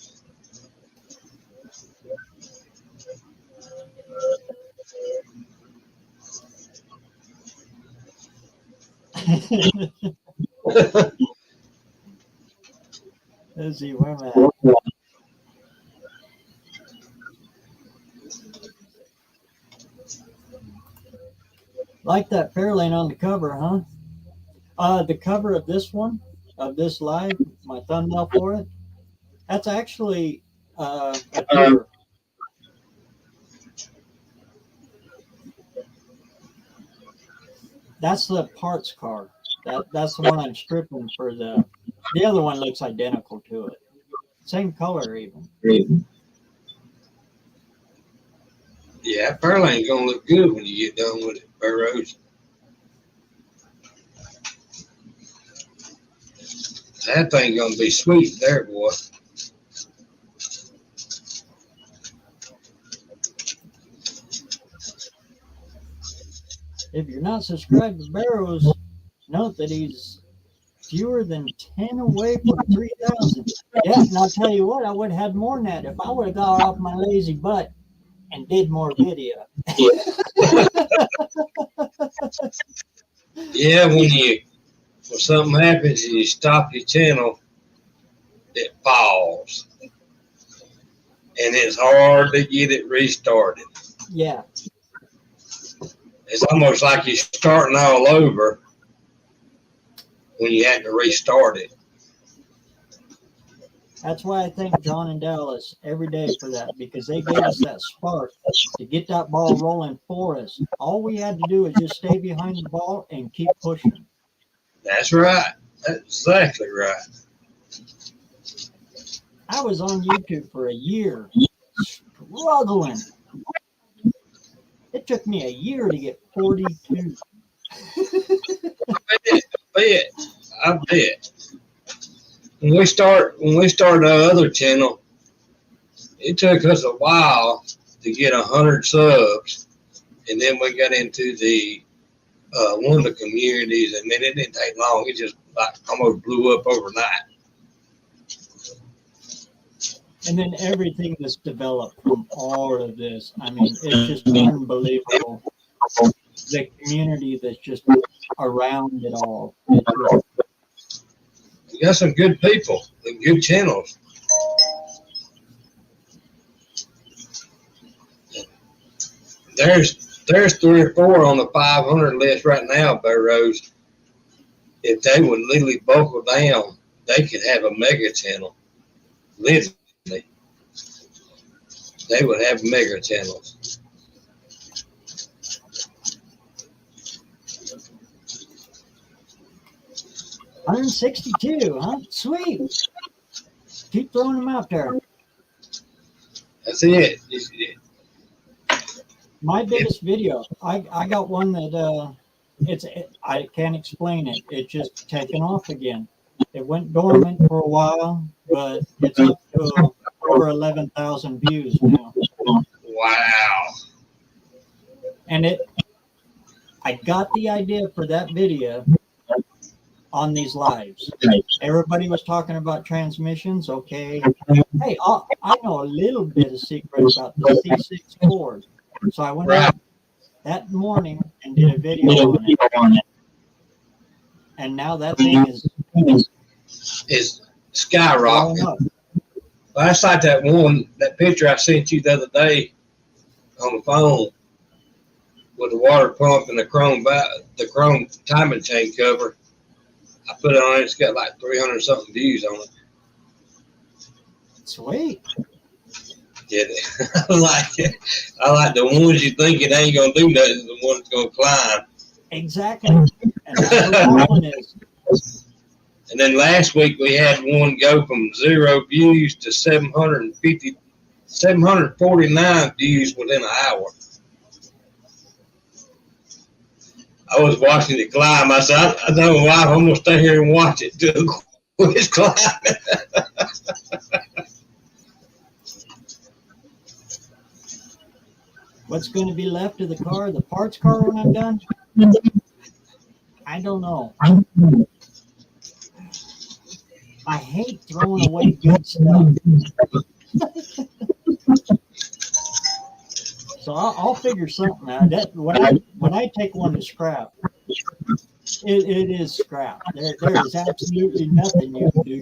Let's see where am I at? Like that Fairlane on the cover, huh? The cover of this one, of this live, my thumbnail for it, that's actually a deer. That's the parts car. That's the one I'm stripping for the other one looks identical to it. Same color even. Yeah, Fairlane's gonna look good when you get done with it, BareRose. That thing gonna be sweet there, boy. If you're not subscribed to BareRose, note that he's fewer than 10 away from 3,000. Yeah, and I'll tell you what, I would have had more than that if I would have got off my lazy butt and did more video. Yeah, when something happens and you stop your channel, it falls. And it's hard to get it restarted. Yeah. It's almost like you're starting all over when you had to restart it. That's why I thank John and Dallas every day for that, because they gave us that spark to get that ball rolling for us. All we had to do was just stay behind the ball and keep pushing. That's right. That's exactly right. I was on YouTube for a year, struggling. It took me a year to get 42. I bet. When we started our other channel, it took us a while to get 100 subs, and then we got into the one of the communities, and then it didn't take long. It just like almost blew up overnight. And then everything that's developed from all of this, I mean, it's just unbelievable. The community that's just around it all. We got some good people and good channels. There's 3 or 4 on the 500 list right now, BareRose. If they would literally buckle down, they could have a mega channel. Literally. they would have mega channels. $162, huh? Sweet. Keep throwing them out there. That's it. My biggest video, I got one that I can't explain it. It's just taken off again. It went dormant for a while, but it's up to over 11,000 views now. Wow. And I got the idea for that video on these lives. Everybody was talking about transmissions. Okay. Hey, I know a little bit of secret about the C6 cord. So I went out that morning and did a video on it. And now that thing is skyrocketing. Well, that's like that picture I sent you the other day on the phone with the water pump and the chrome timing chain cover. I put it on it. It's got like 300 something views on it. Sweet. Yeah, I like it. I like the ones you think it ain't gonna do nothing. The ones gonna climb. Exactly. And that's what that one is. And then last week we had one go from 0 views to 749 views within an hour. I was watching it climb. I said, I know my wife, I'm going to stay here and watch it till it's climbing. What's going to be left of the car, the parts car when I'm done? I don't know. I hate throwing away good stuff. So I'll figure something out. That when I take one to scrap, it is scrap. There is absolutely nothing you can do.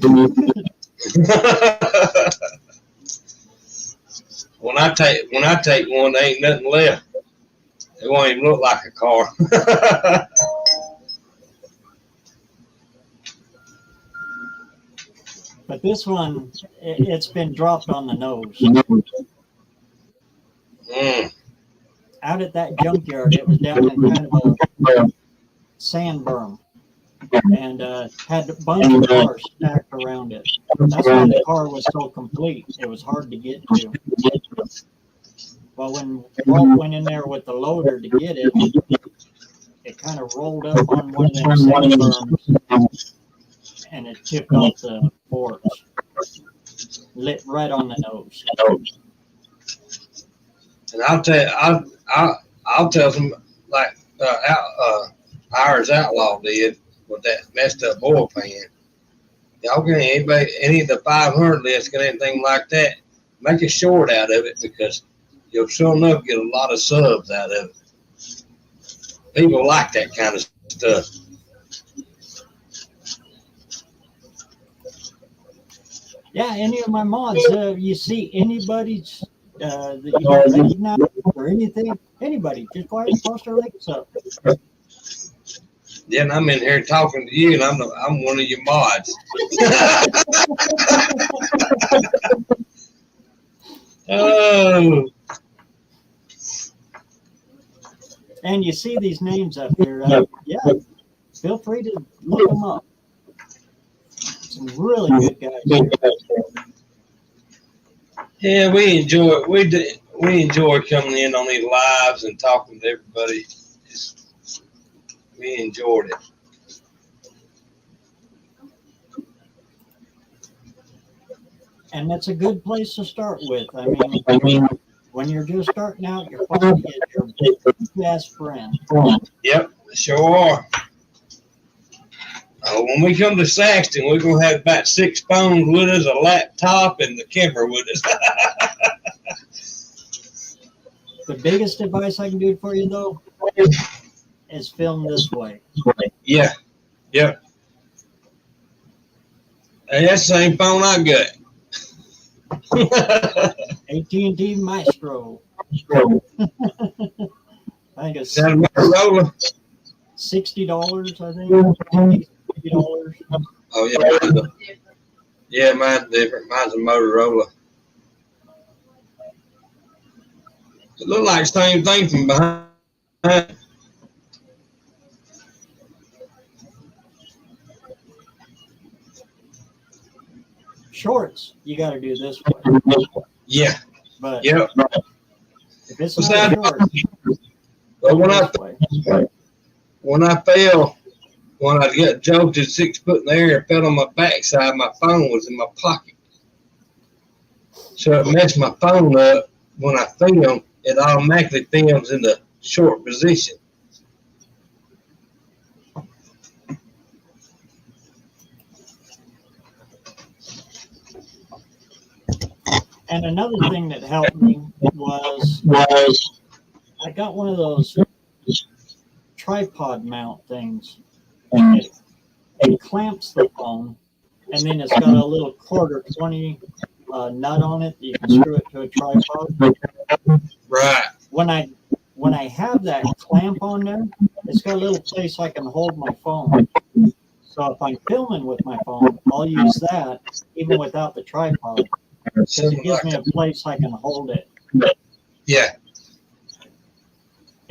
When I take one, there ain't nothing left. It won't even look like a car. But this one, it's been dropped on the nose. Out at that junkyard, it was down in kind of a sand berm and had a bunch of cars stacked around it. That's why the car was so complete. It was hard to get to. Well, when Walt went in there with the loader to get it, it kind of rolled up on one of them sand berms and it tipped off the forks. Lit right on the nose. And I'll tell them like Irish Outlaw did with that messed up oil pan. Y'all get any of the 500 lists, get anything like that, make a short out of it because you'll sure enough get a lot of subs out of it. People like that kind of stuff. Yeah, any of my mods, you see anybody's that you don't recognize or anything, anybody, just go ahead and post their links up. Yeah, and I'm in here talking to you, and I'm one of your mods. Oh. And you see these names up here. Yeah, feel free to look them up. Some really good guys here. Yeah, we enjoy coming in on these lives and talking to everybody. We enjoyed it. And that's a good place to start with. I mean, when you're just starting out, you're supposed to get your best friend. Yep, sure are. When we come to Saxton, we're going to have about 6 phones with us, a laptop, and the camera with us. The biggest advice I can do for you, though, is film this way. Yeah, yep. Hey, that's the same phone I got. AT&T Maestro. I think it's Motorola? $60, I think. $60. Oh, yeah, mine's different. Mine's a Motorola. It looked like the same thing from behind. Shorts, you got to do this way. Yeah. But Yep. if it's What's not that? short, But go when I this way. fell, when I got jolted 6 foot in the air and fell on my backside, my phone was in my pocket. So it messed my phone up. When I film, it automatically films in the short position. And another thing that helped me was I got one of those tripod mount things. It clamps the phone, and then it's got a little quarter 20 nut on it. You can screw it to a tripod. Right. When I have that clamp on there, it's got a little place I can hold my phone. So if I'm filming with my phone, I'll use that even without the tripod. Because it gives me a place I can hold it. Yeah.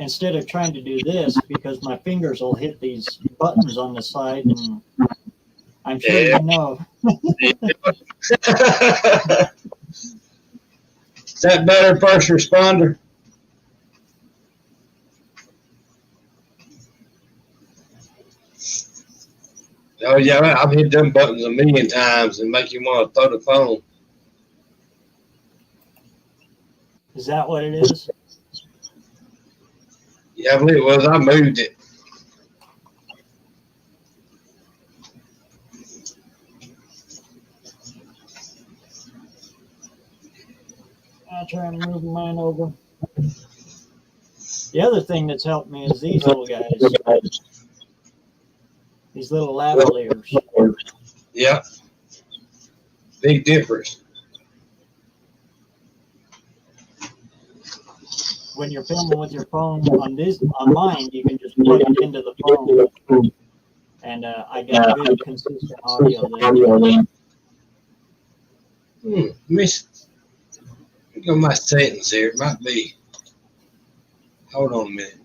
Instead of trying to do this, because my fingers will hit these buttons on the side, and I'm sure you know. Is that better, first responder? Oh yeah, I've hit them buttons a million times and make you want to throw the phone. Is that what it is? Yeah, I believe it was. I moved it. I'll try and move mine over. The other thing that's helped me is these little guys. These little lavaliers. Yeah. Big difference. When you're filming with your phone on mine, you can just plug it into the phone, and I get good consistent audio there. Miss, look at my settings here. It might be. Hold on a minute.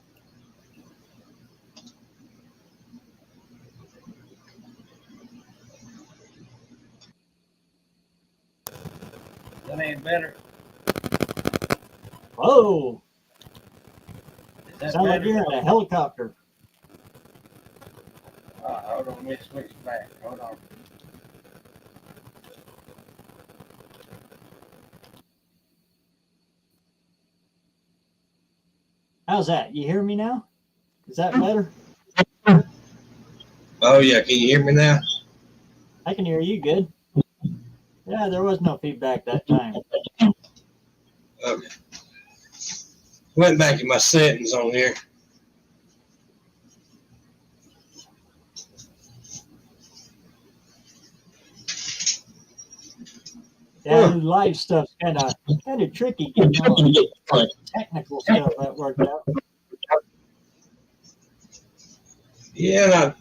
That ain't better. Oh, Is that sounds like better? you're in a helicopter. Hold on, let me switch back. Hold on. How's that? You hear me now? Is that better? Oh yeah, can you hear me now? I can hear you good. Yeah, there was no feedback that time. Okay. Went back in my settings on here. Yeah, the live stuff's kind of tricky getting all the technical stuff that worked out. Yeah,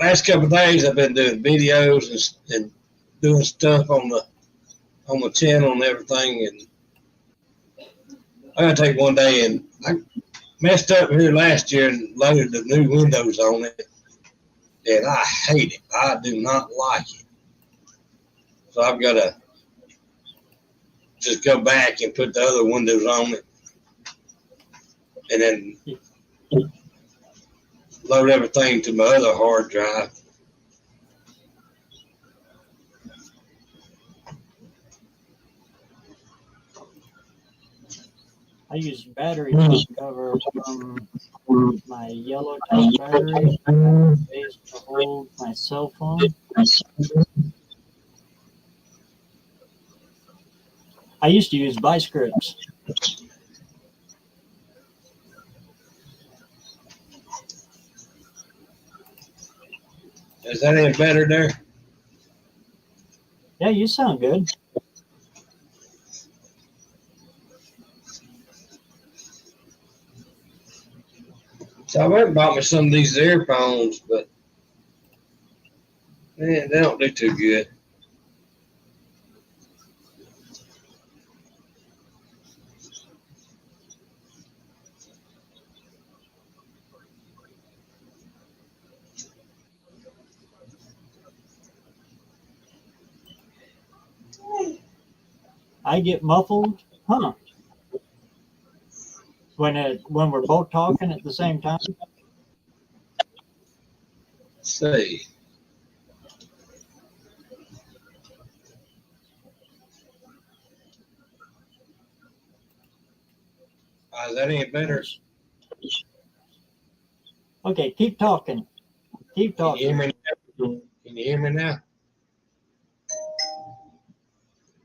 last couple of days I've been doing videos and doing stuff on the channel and everything, and I gotta take one day, and I messed up here last year and loaded the new Windows on it, and I hate it. I do not like it. So I've got to just go back and put the other Windows on it, and then load everything to my other hard drive. I use battery top cover from my yellow top battery base to hold my cell phone. I used to use Biscripts. Is that any better there? Yeah, you sound good. So I went and bought me some of these earphones, but man, they don't do too good. I get muffled, huh? When we're both talking at the same time. Let's see. Is that any better? Okay, keep talking. Keep Can you hear talking. me now? Can you hear me now?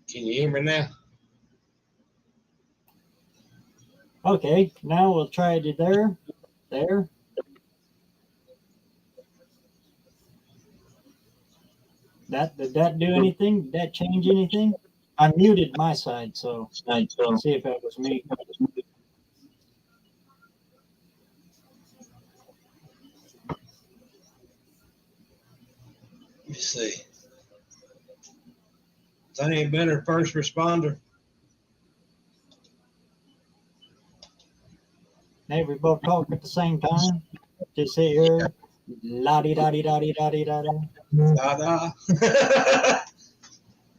Can you hear me now? Okay, now we'll try it there. There. Did that do anything? Did that change anything? I muted my side, so see if that was me. Let me see. Is that any better, first responder? Maybe we both talk at the same time. Just sit here, la di da di da di da di da da. Da-da.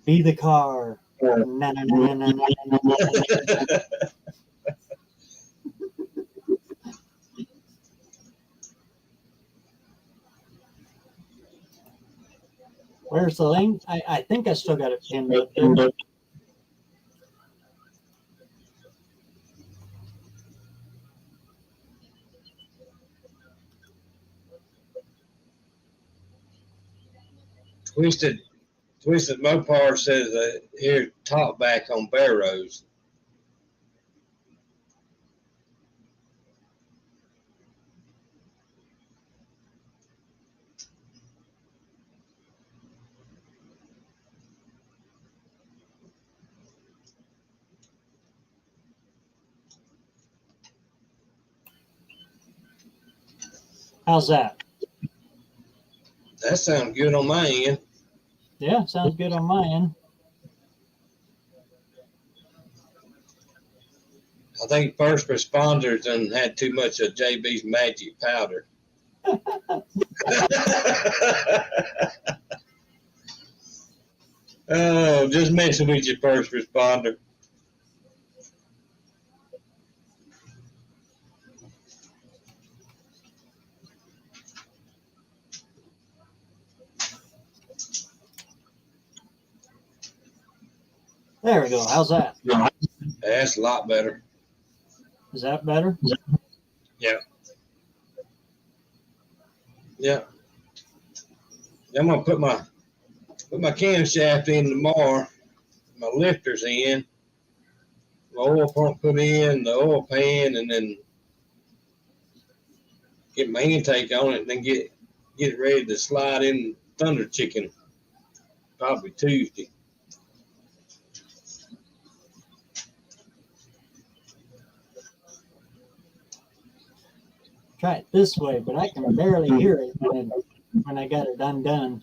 Be the car. Na na na na na na na na. Where's the link? I think I still got it pinned up there. Twisted Mopar says here talk back on BareRose. How's that? That sounds good on my end. Yeah, sounds good on my end. I think first responders done had too much of JB's magic powder. Oh, just messing with your first responder. There we go. How's that? That's a lot better. Is that better? Yeah. I'm gonna put my camshaft in tomorrow. My lifters in. My oil pump put in, the oil pan, and then get my intake on it, and then get it ready to slide in Thunder Chicken. Probably Tuesday. Try it this way, but I can barely hear it when I got it undone.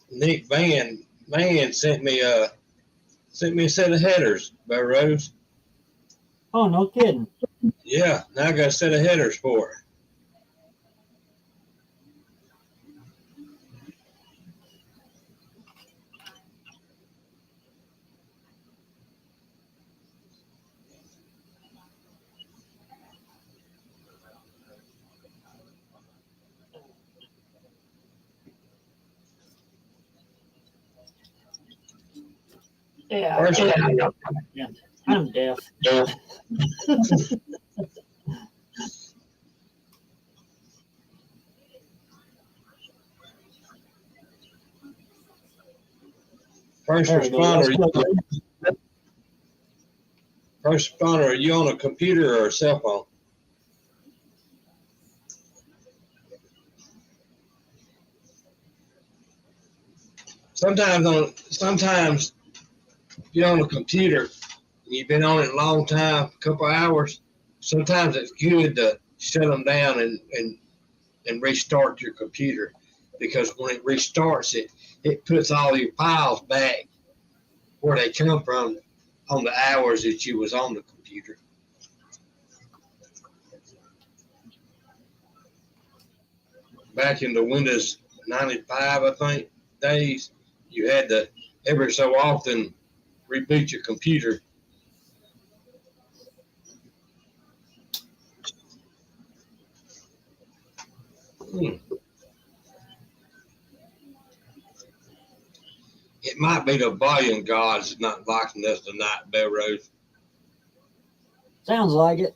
Nick Van sent me a set of headers, BareRose. Oh, no kidding. Yeah, now I got a set of headers for it. Yeah, First, I'm deaf. first There we go. responder, are you on a computer or a cell phone? Sometimes if you're on a computer and you've been on it a long time, a couple hours, sometimes it's good to shut them down and restart your computer, because when it restarts it puts all your files back where they come from on the hours that you was on the computer. back in the Windows 95, I think, days, you had to every so often reboot your computer. It might be the volume gods not liking us tonight, BareRose. Sounds like it.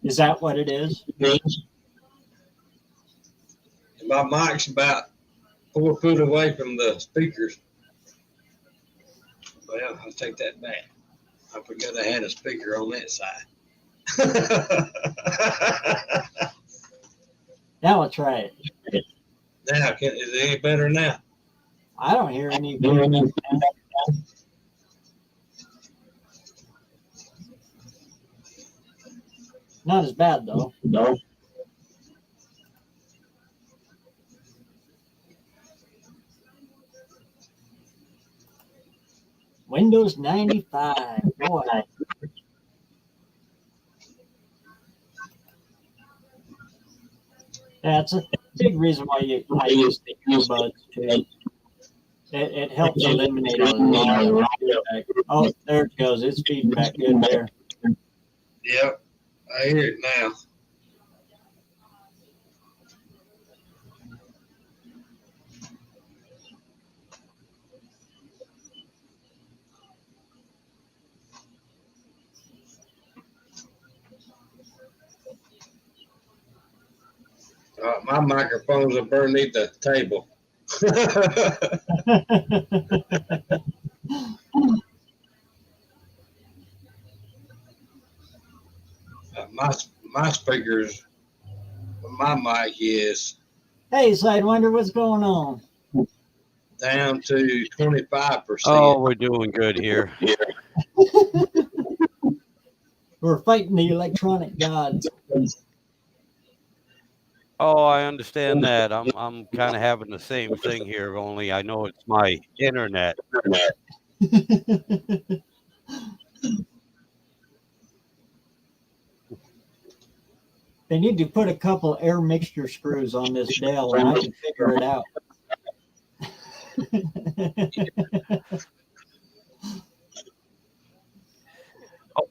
Is that what it is? My mic's about 4 foot away from the speakers. Well, I'll take that back. I forgot I had a speaker on that side. Now let's try it. Now, is it any better now? I don't hear any. Not as bad though. No. Windows 95. Boy. That's a big reason why you use the earbuds too. It helps eliminate a lot of feedback. Oh, there it goes. It's feedback good there. Yep, I hear it now. My microphone's underneath the table. My speakers, my mic is Hey, Sidewinder, what's going on? down to 25%. Oh, we're doing good here. We're fighting the electronic gods. Oh, I understand that. I'm kind of having the same thing here, only I know it's my internet. They need to put a couple air mixture screws on this Dell and I can figure it out.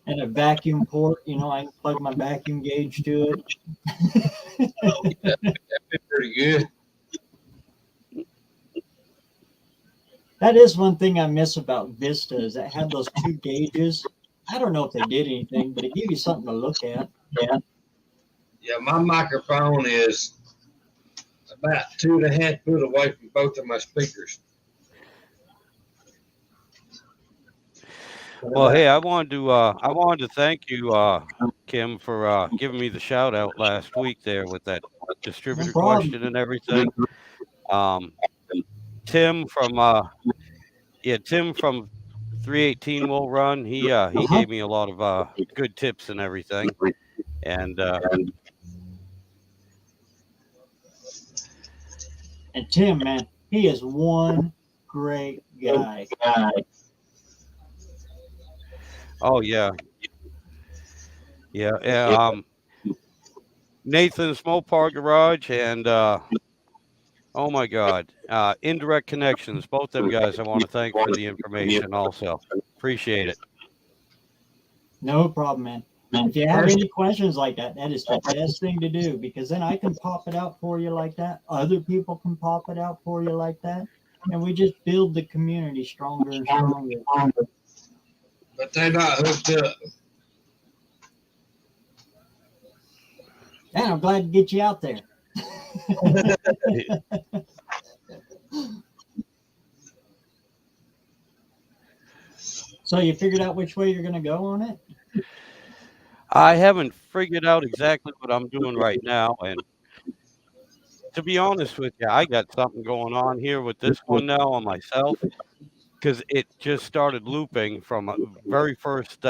And a vacuum port, I can plug my vacuum gauge to it. That'd be pretty good. That is one thing I miss about Vista is that had those two gauges. I don't know if they did anything, but it gave you something to look at. Yeah, my microphone is about 2.5 foot away from both of my speakers. Well, hey, I wanted to thank you, Kim, for giving me the shout out last week there with that distributor question and everything. Tim from 318 will run. He gave me a lot of good tips and everything, and Tim, man, he is one great guy. Oh yeah. Nathan's Mopar Garage and oh my God, Indirect Connections. Both them guys I want to thank for the information also. Appreciate it. No problem, man. If you have any questions like that, that is the best thing to do because then I can pop it out for you like that. Other people can pop it out for you like that. And we just build the community stronger and stronger. But they're not hooked up. Man, I'm glad to get you out there. So you figured out which way you're going to go on it? I haven't figured out exactly what I'm doing right now. And to be honest with you, I got something going on here with this one now on myself because it just started looping from very first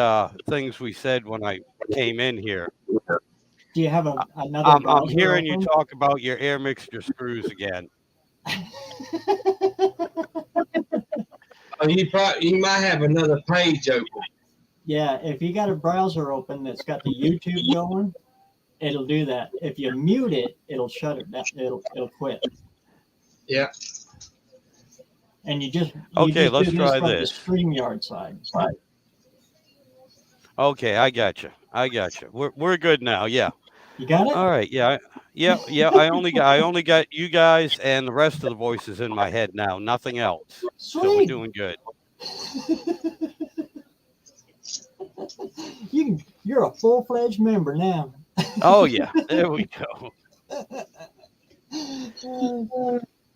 things we said when I came in here. Do you have another? I'm hearing you talk about your air mixture screws again. Oh, you might have another page open. Yeah, if you got a browser open that's got the YouTube going, it'll do that. If you mute it, it'll shut it down. It'll quit. Yeah. And you just Okay, do let's this try from the this. StreamYard side. Okay, I got you. We're good now. Yeah. You got it? All right. Yeah. I only got you guys and the rest of the voices in my head now. Nothing else. So we're Sweet. doing good. You're a full-fledged member now. Oh yeah. There we go.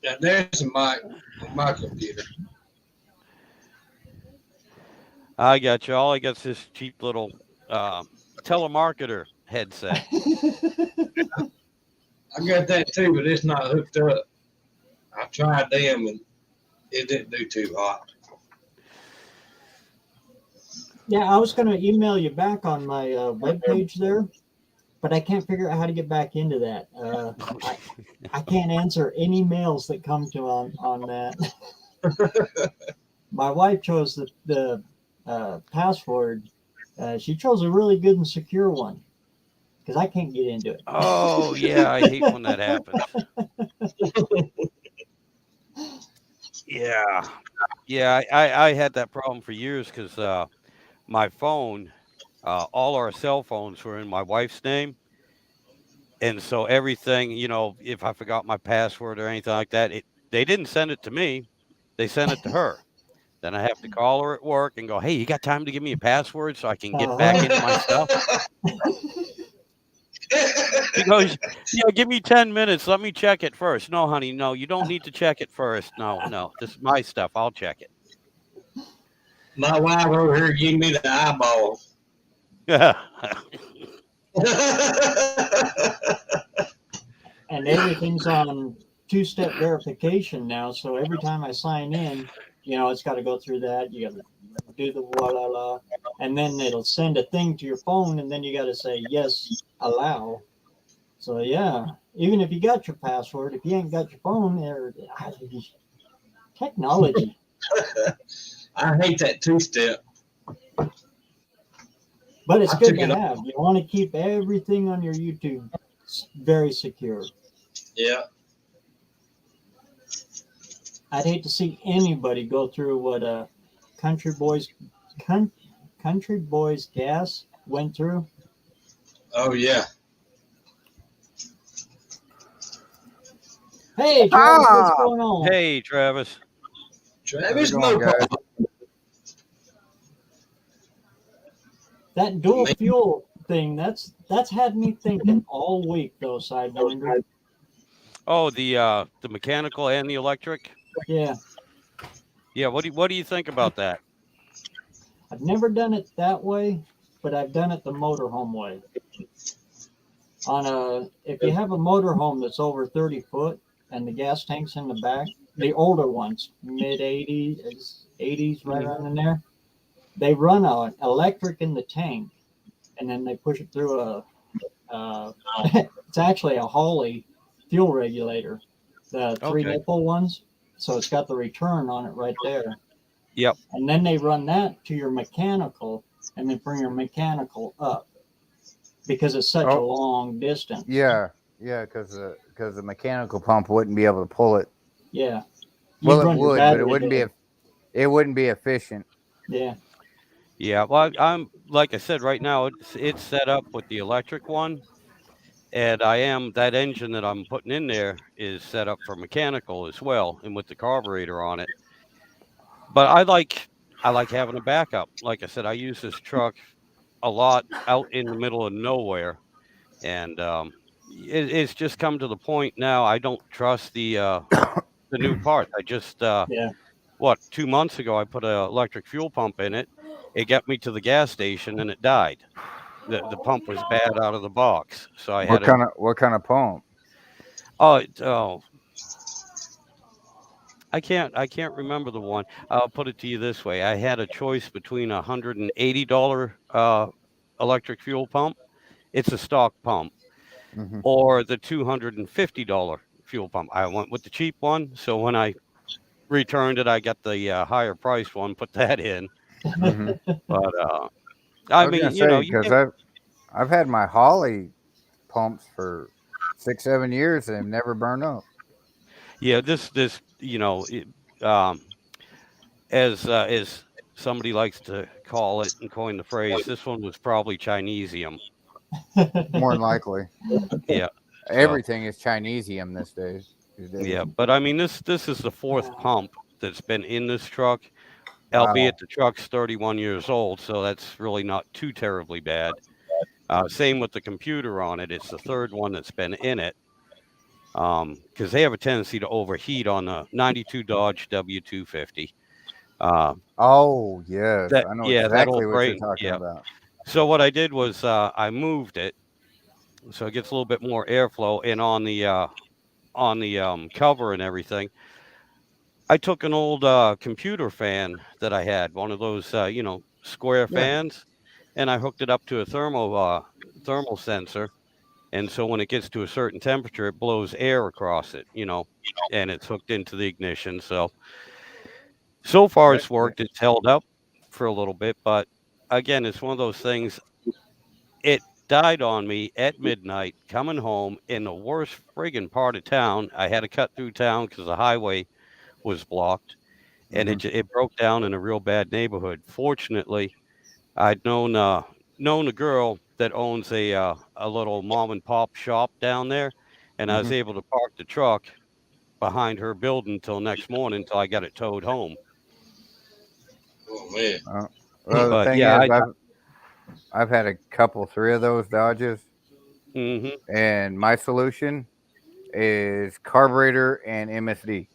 Now there's a mic on my computer. I got you. All I got is this cheap little telemarketer headset. I got that too, but it's not hooked up. I tried them and it didn't do too hot. Yeah, I was going to email you back on my webpage there, but I can't figure out how to get back into that. I can't answer any mails that come to on that. My wife chose the password. She chose a really good and secure one because I can't get into it. Oh yeah, I hate when that happens. Yeah. I had that problem for years because my phone, all our cell phones were in my wife's name. And so everything, if I forgot my password or anything like that, they didn't send it to me. They sent it to her. Then I have to call her at work and go, "Hey, you got time to give me a password so I can get back into my stuff?" She goes, "Yeah, give me 10 minutes. Let me check it first." "No, honey, no, you don't need to check it first. No, this is my stuff. I'll check it." My wife over here giving me the eyeball. And everything's on two-step verification now. So every time I sign in, it's got to go through that. You got to do the la, and then it'll send a thing to your phone, and then you got to say yes, allow. So yeah, even if you got your password, if you ain't got your phone, technology. I hate that two-step. But it's good to have. You want to keep everything on your YouTube very secure. Yeah. I'd hate to see anybody go through what Country Boys Gas went through. Oh yeah. Hey, Travis, what's going on? Hey, Travis. Travis going, guys? That dual fuel thing, that's had me thinking all week though, Sidewinder. Oh, the mechanical and the electric? Yeah. Yeah, what do you think about that? I've never done it that way, but I've done it the motorhome way. If you have a motorhome that's over 30 foot and the gas tank's in the back, the older ones, mid 80s, right around in there, they run an electric in the tank, and then they push it through it's actually a Holley fuel regulator, the three nipple ones. So it's got the return on it right there. Yep. And then they run that to your mechanical, and then bring your mechanical up because it's such a long distance. Yeah, because the mechanical pump wouldn't be able to pull it. Yeah. Well, it would, but it wouldn't be efficient. Yeah. Yeah, well, I'm like I said, right now it's set up with the electric one, and that engine that I'm putting in there is set up for mechanical as well, and with the carburetor on it. But I like having a backup. Like I said, I use this truck a lot out in the middle of nowhere, and it's just come to the point now. I don't trust the new part. I just 2 months ago I put an electric fuel pump in it. It got me to the gas station and it died. The pump was bad out of the box, so I had what kind of pump? I can't remember the one. I'll put it to you this way: I had a choice between $180 electric fuel pump. It's a stock pump, or the $250 fuel pump. I went with the cheap one, so when I returned it, I got the higher priced one, put that in. Hmm. But I I was gonna mean, say you because get I've had my Holly pumps for 6 7 years and they've never burned up. yeah, this um as somebody likes to call it and coin the phrase, this one was probably Chinesium. More than likely, Yeah. So everything is Chinesium these days. yeah, but I mean this is the fourth pump that's been in this truck, albeit Wow. the truck's 31 years old, so that's really not too terribly bad. Same with the computer on it. It's the third one that's been in it. Because they have a tendency to overheat on the 92 Dodge W250. Uh, Oh yes, I know that exactly old what you're brain. talking Yeah. about. So what I did was I moved it so it gets a little bit more airflow, and on the cover and everything, I took an old computer fan that I had, one of those square Yeah. fans, and I hooked it up to a thermal sensor. And so when it gets to a certain temperature, it blows air across it, and it's hooked into the ignition. So far That's it's good. worked. It's held up for a little bit, but again, it's one of those things. It died on me at midnight coming home in the worst friggin' part of town. I had to cut through town because the highway was blocked, and Hmm. it broke down in a real bad neighborhood. Fortunately, I'd known a girl that owns a little mom and pop shop down there, and I Hmm. was able to park the truck behind her building till next morning till I got it towed home. Oh man. Well, the But thing yeah, is, I've had a couple, three of those Dodges, hmm and my solution is carburetor and MSD,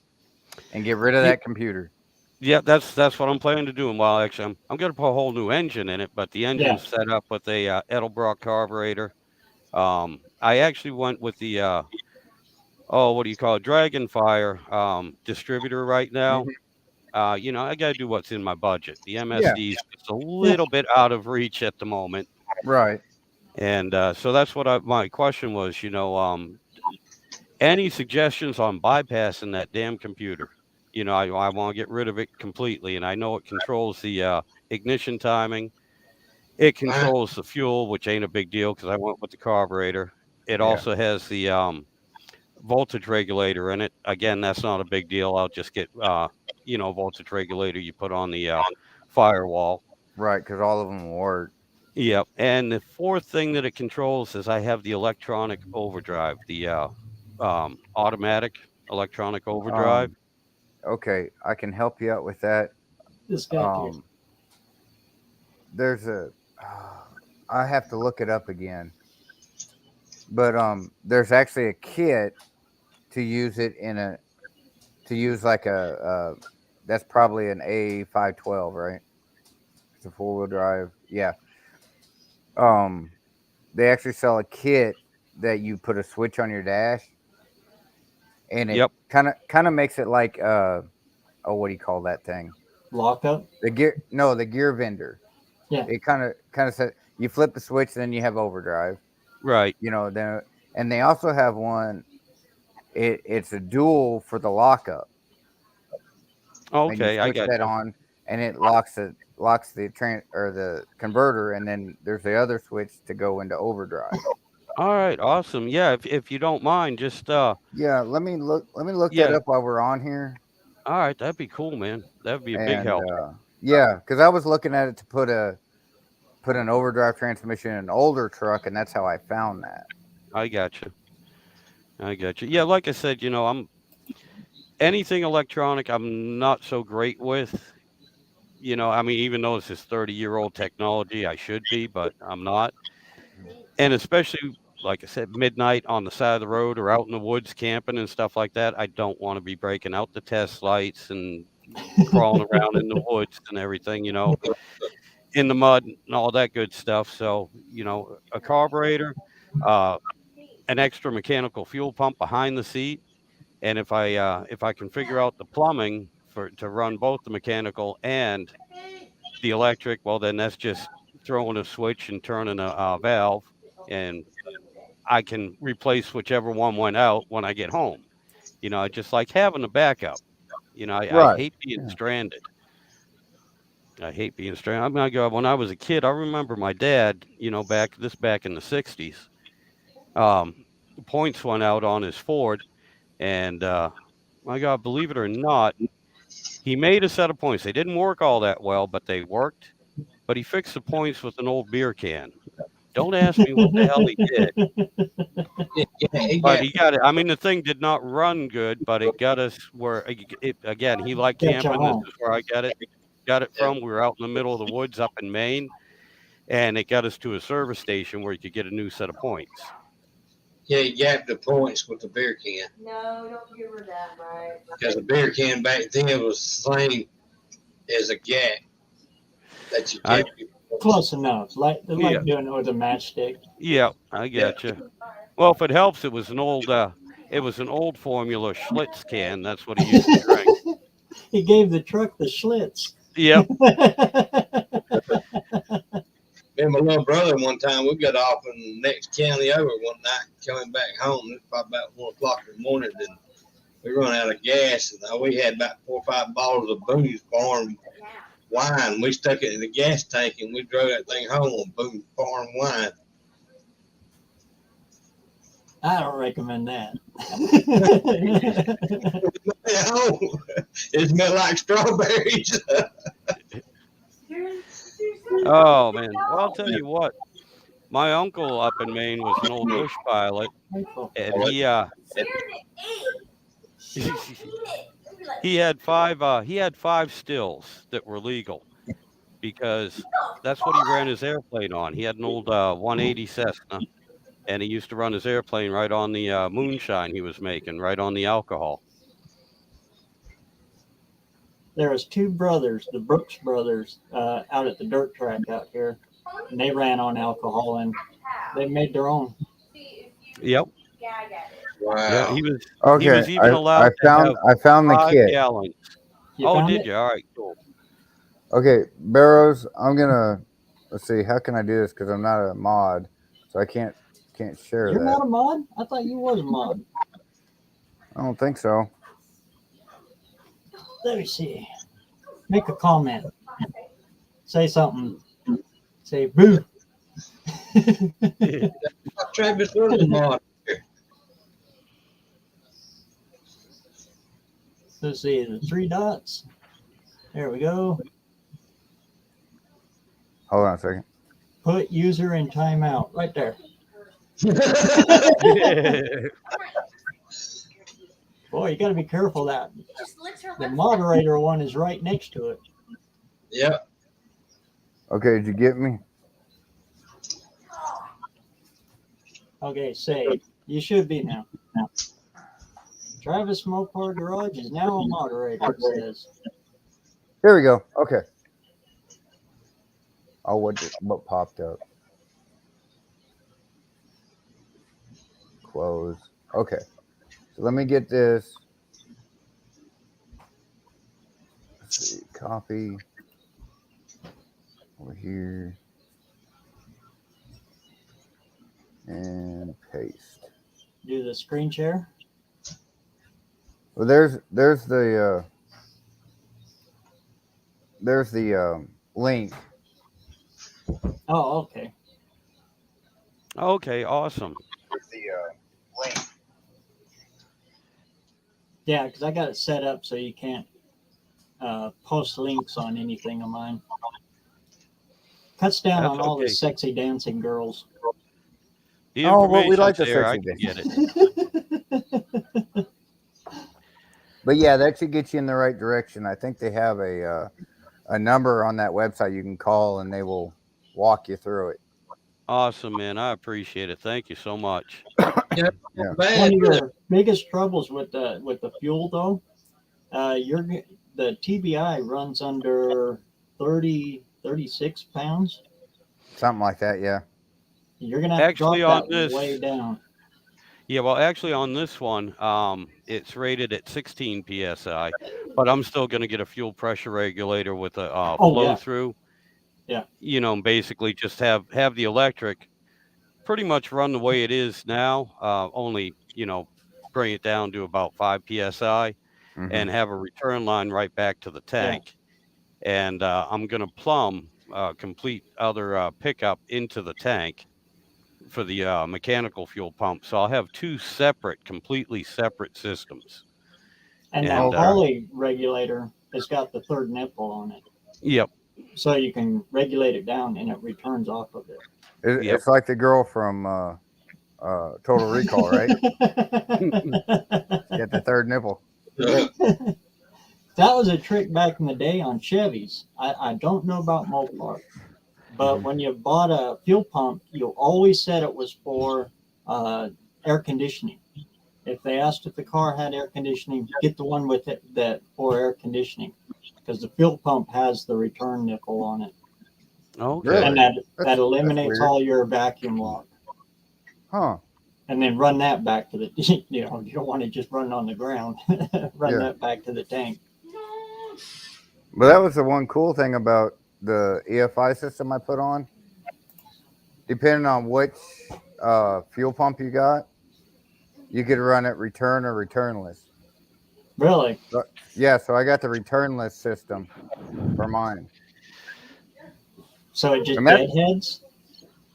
and get rid of yeah, that computer. yeah, that's what I'm planning to do. And while actually I'm going to put a whole new engine in it, but the Yeah. engine's set up with a Edelbrock carburetor. I actually went with the what do you call it, Dragonfire distributor right now. Hmm. I got to do what's in my budget. The Yeah. MSD is just a Yeah. little bit out of reach at the moment, Right. and so that's what my question was. Any suggestions on bypassing that damn computer? I want to get rid of it completely, and I know it controls the ignition timing. It I, controls the fuel, which ain't a big deal because I went with the carburetor. It Yeah. also has the voltage regulator in it. Again, that's not a big deal. I'll just get voltage regulator you put on the firewall. Right. Because all of them will work. Yep. And the fourth thing that it controls is I have the electronic overdrive, the automatic electronic overdrive. Um. Okay, I can help you out with that. This guy here. Um. There's a. I have to look it up again. But there's actually a kit to use it in a to use like that's probably an A512, right? It's a four wheel drive. Yeah. Um, they actually sell a kit that you put a switch on your dash, and it Yep. kind of makes it like oh, what do you call that thing? Lockup. The gear, no, the gear vendor. Yeah. It kind of said you flip the switch, then you have overdrive. Right. Then and they also have one. It's a dual for the lockup, and you Okay, I switch got that you. on, and it locks the or the converter, and then there's the other switch to go into overdrive. All right, awesome. Yeah, if you don't mind, just Yeah, let me look that yeah. up while we're on here. All right, that'd be cool, man. That'd be a big And help. yeah, because I was looking at it to put an overdrive transmission in an older truck, and that's how I found that. I got you. I got you. Yeah, like I said, I'm anything electronic. I'm not so great with. I mean, even though this is 30-year-old technology, I should be, but I'm not. And especially, like I said, midnight on the side of the road or out in the woods camping and stuff like that, I don't want to be breaking out the test lights and crawling around in the woods and everything, in the mud and all that good stuff. So, a carburetor, uh, an extra mechanical fuel pump behind the seat, and if I can figure out the plumbing for to run both the mechanical and the electric, well, then that's just throwing a switch and turning a valve, and I can replace whichever one went out when I get home. I just like having a backup. I Right. hate being Yeah. stranded. I hate being stranded. I mean, when I was a kid, I remember my dad, back in the 60s. Um, Points went out on his Ford, and my God, believe it or not, he made a set of points. They didn't work all that well, but they worked. But he fixed the points with an old beer can. Don't ask me what the hell he did, It but got he got it. I mean, the thing did not run good, but it got us where again, he liked Get you camping. This home. is where I got it from. We were out in the middle of the woods up in Maine, and it got us to a service station where you could get a new set of points. yeah, you got the points with the beer can. No, don't give her that, right? Because the beer can back then was the same as a gap that you I kept your points. Close enough. Like they Yeah, like doing it with a matchstick. yeah, I Yeah. got you. Well, if it helps, it was an old Formula Schlitz can. That's what he used to drink. He gave the truck the Schlitz. Yep. Me and my little brother one time we got off in the next county over one night coming back home. It was probably about 1 o'clock in the morning. And we run out of gas, and we had about 4 or 5 bottles of Boone's Farm wine. We stuck it in the gas tank, and we drove that thing home on Boone's Farm wine. I don't recommend that. It smelled like strawberries. Oh man. Well, I'll tell you what. My uncle up in Maine was an old bush pilot, and he had five stills that were legal because that's what he ran his airplane on. He had an old 180 Cessna, and he used to run his airplane right on the moonshine he was making, right on the alcohol. There was two brothers, the Brooks brothers, out at the dirt track out here, and they ran on alcohol and they made their own. Yep. Yeah, I got it. Yeah. Wow. He was Okay. even I allowed to found have I found the 5 kit. gallons. You Oh, found did it? you? All right, cool. Okay, BareRose, I'm gonna let's see. How can I do this? Because I'm not a mod, so I can't share You're that. not a mod? I thought you was a mod. I don't think so. Let me see. Make a comment. Say something. Say boo. Travis was a mod. Let's see, the 3 dots. There we go. Hold on a second. Put user in timeout. Right there. Boy, you got to be careful that the moderator one is right next to it. Yep. Okay, did you get me? Okay, save. You should be now. Travis Mopar Garage is now a moderator, it says. Here we go. Okay. Oh, what popped up? Close. Okay. So let me get this. Let's see. Copy. Over here. And paste. Do the screen share. Well, there's the link. Oh, okay. Okay, awesome. The link. Yeah, because I got it set up so you can't post links on anything of mine. Cuts down That's on all the okay. sexy dancing girls. The Oh, well, we information's like the there. I sexy can bit. get it. But yeah, that should get you in the right direction. I think they have a number on that website you can call, and they will walk you through it. Awesome, man. I appreciate it. Thank you so much. Yeah. One Bad. of your biggest troubles with the fuel, though, the TBI runs under 36 pounds. Something like that, yeah. You're gonna have Actually, to on drop that this, way down. yeah, well, actually on this one, it's rated at 16 psi, but I'm still going to get a fuel pressure regulator with a Oh, flow yeah. through. Yeah. Basically just have the electric pretty much run the way it is now. Only bring it down to about 5 psi, Mm-hmm. and have a return line right back to the Yeah. tank. And I'm going to plumb complete other pickup into the tank for the mechanical fuel pump. So I'll have two separate, completely separate systems. And that And Okay. Holly regulator has got the third nipple on it. yep, So you can regulate it down and it returns off of it. yep. It's like the girl from Total Recall, right? Get the third nipple. That was a trick back in the day on Chevys. I don't know about Mopar, but Mhm. when you bought a fuel pump, you always said it was for uh, air conditioning. If they asked if the car had air conditioning, get the one with it that for air conditioning, because the fuel pump has the return nipple on it, Okay. and Really? that That's eliminates weird. all your vacuum lock. Huh. And then run that back to the you don't want to just run on the ground. Run Yeah. that back to the tank. But that was the one cool thing about the EFI system I put on. Depending on which fuel pump you got, you could run it return or returnless. Really? So, yeah, so I got the returnless system for mine. So it just And that, deadheads?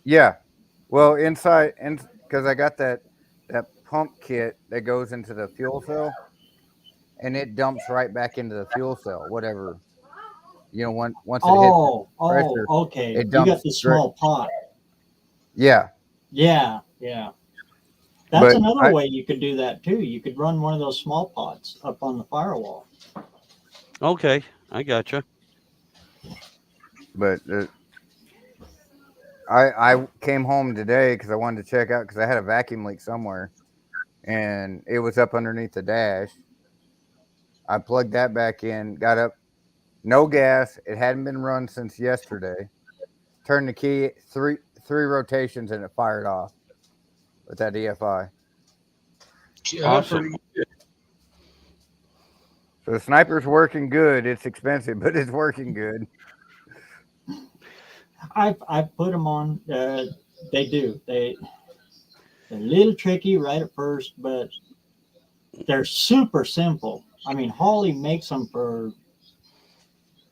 yeah. Well, inside, because I got that pump kit that goes into the fuel cell, and it dumps right back into the fuel cell. Whatever, once it hits the Oh, pressure, okay. it You got dumps the straight. small pot. Yeah, Yeah, yeah. That's but another way you could do that too. You could run one of those small pots up on the firewall. Okay. I gotcha. but I came home today because I wanted to check out because I had a vacuum leak somewhere, and it was up underneath the dash. I plugged that back in, got up, no gas. It hadn't been run since yesterday. Turned the key three rotations and it fired off with that EFI. Yeah, Awesome. pretty good. So the sniper's working good. It's expensive, but it's working good. I've put them on. They do. They're a little tricky right at first, but they're super simple. I mean, Holly makes them for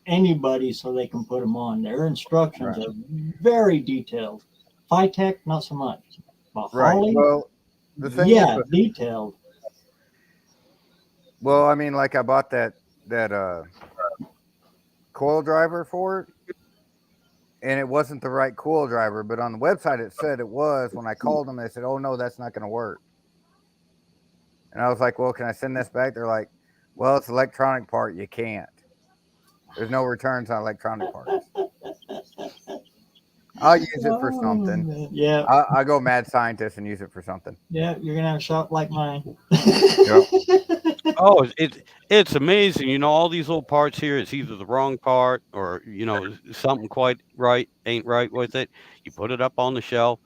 anybody so they can put them on. Their instructions Right. are very detailed. Phytech, not so much. But Right. Holly, Well, the thing is, yeah, detailed. I mean, like I bought that coil driver for it, and it wasn't the right coil driver. But on the website, it said it was. When I called them, they said, "Oh no, that's not going to work." And I was like, "Well, can I send this back?" They're like, "Well, it's electronic part. You can't. There's no returns on electronic parts." I'll use it for Oh, something. man. Yeah, I'll go mad scientist and use it for something. yeah, you're gonna have a shop like mine. Yep. Oh, it's amazing. All these little parts here. It's either the wrong part or something quite right ain't right with it. You put it up on the shelf.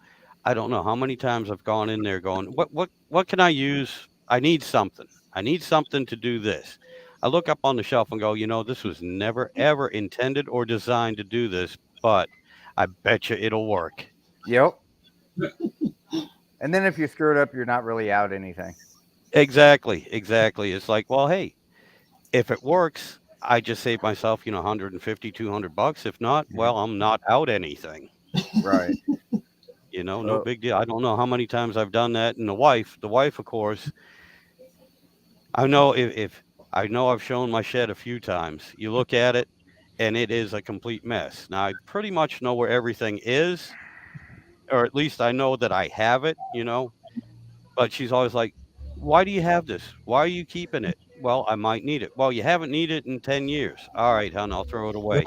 I don't know how many times I've gone in there going, what can I use? I need something. I need something to do this. I look up on the shelf and go, this was never ever intended or designed to do this, but I bet you it'll work. Yep. And then if you screw it up, you're not really out anything. Exactly, exactly. It's like, well, hey, if it works, I just save myself, 150, $200. If not, Mhm. well, I'm not out anything. Right. No Uh, big deal. I don't know how many times I've done that. And the wife, of course, I know if I know I've shown my shed a few times. You look at it and it is a complete mess. Now I pretty much know where everything is, or at least I know that I have it. But she's always like, "Why do you have this? Why are you keeping it?" "Well, I might need it." "Well, you haven't needed it in 10 years." "All right, hon, I'll throw it away."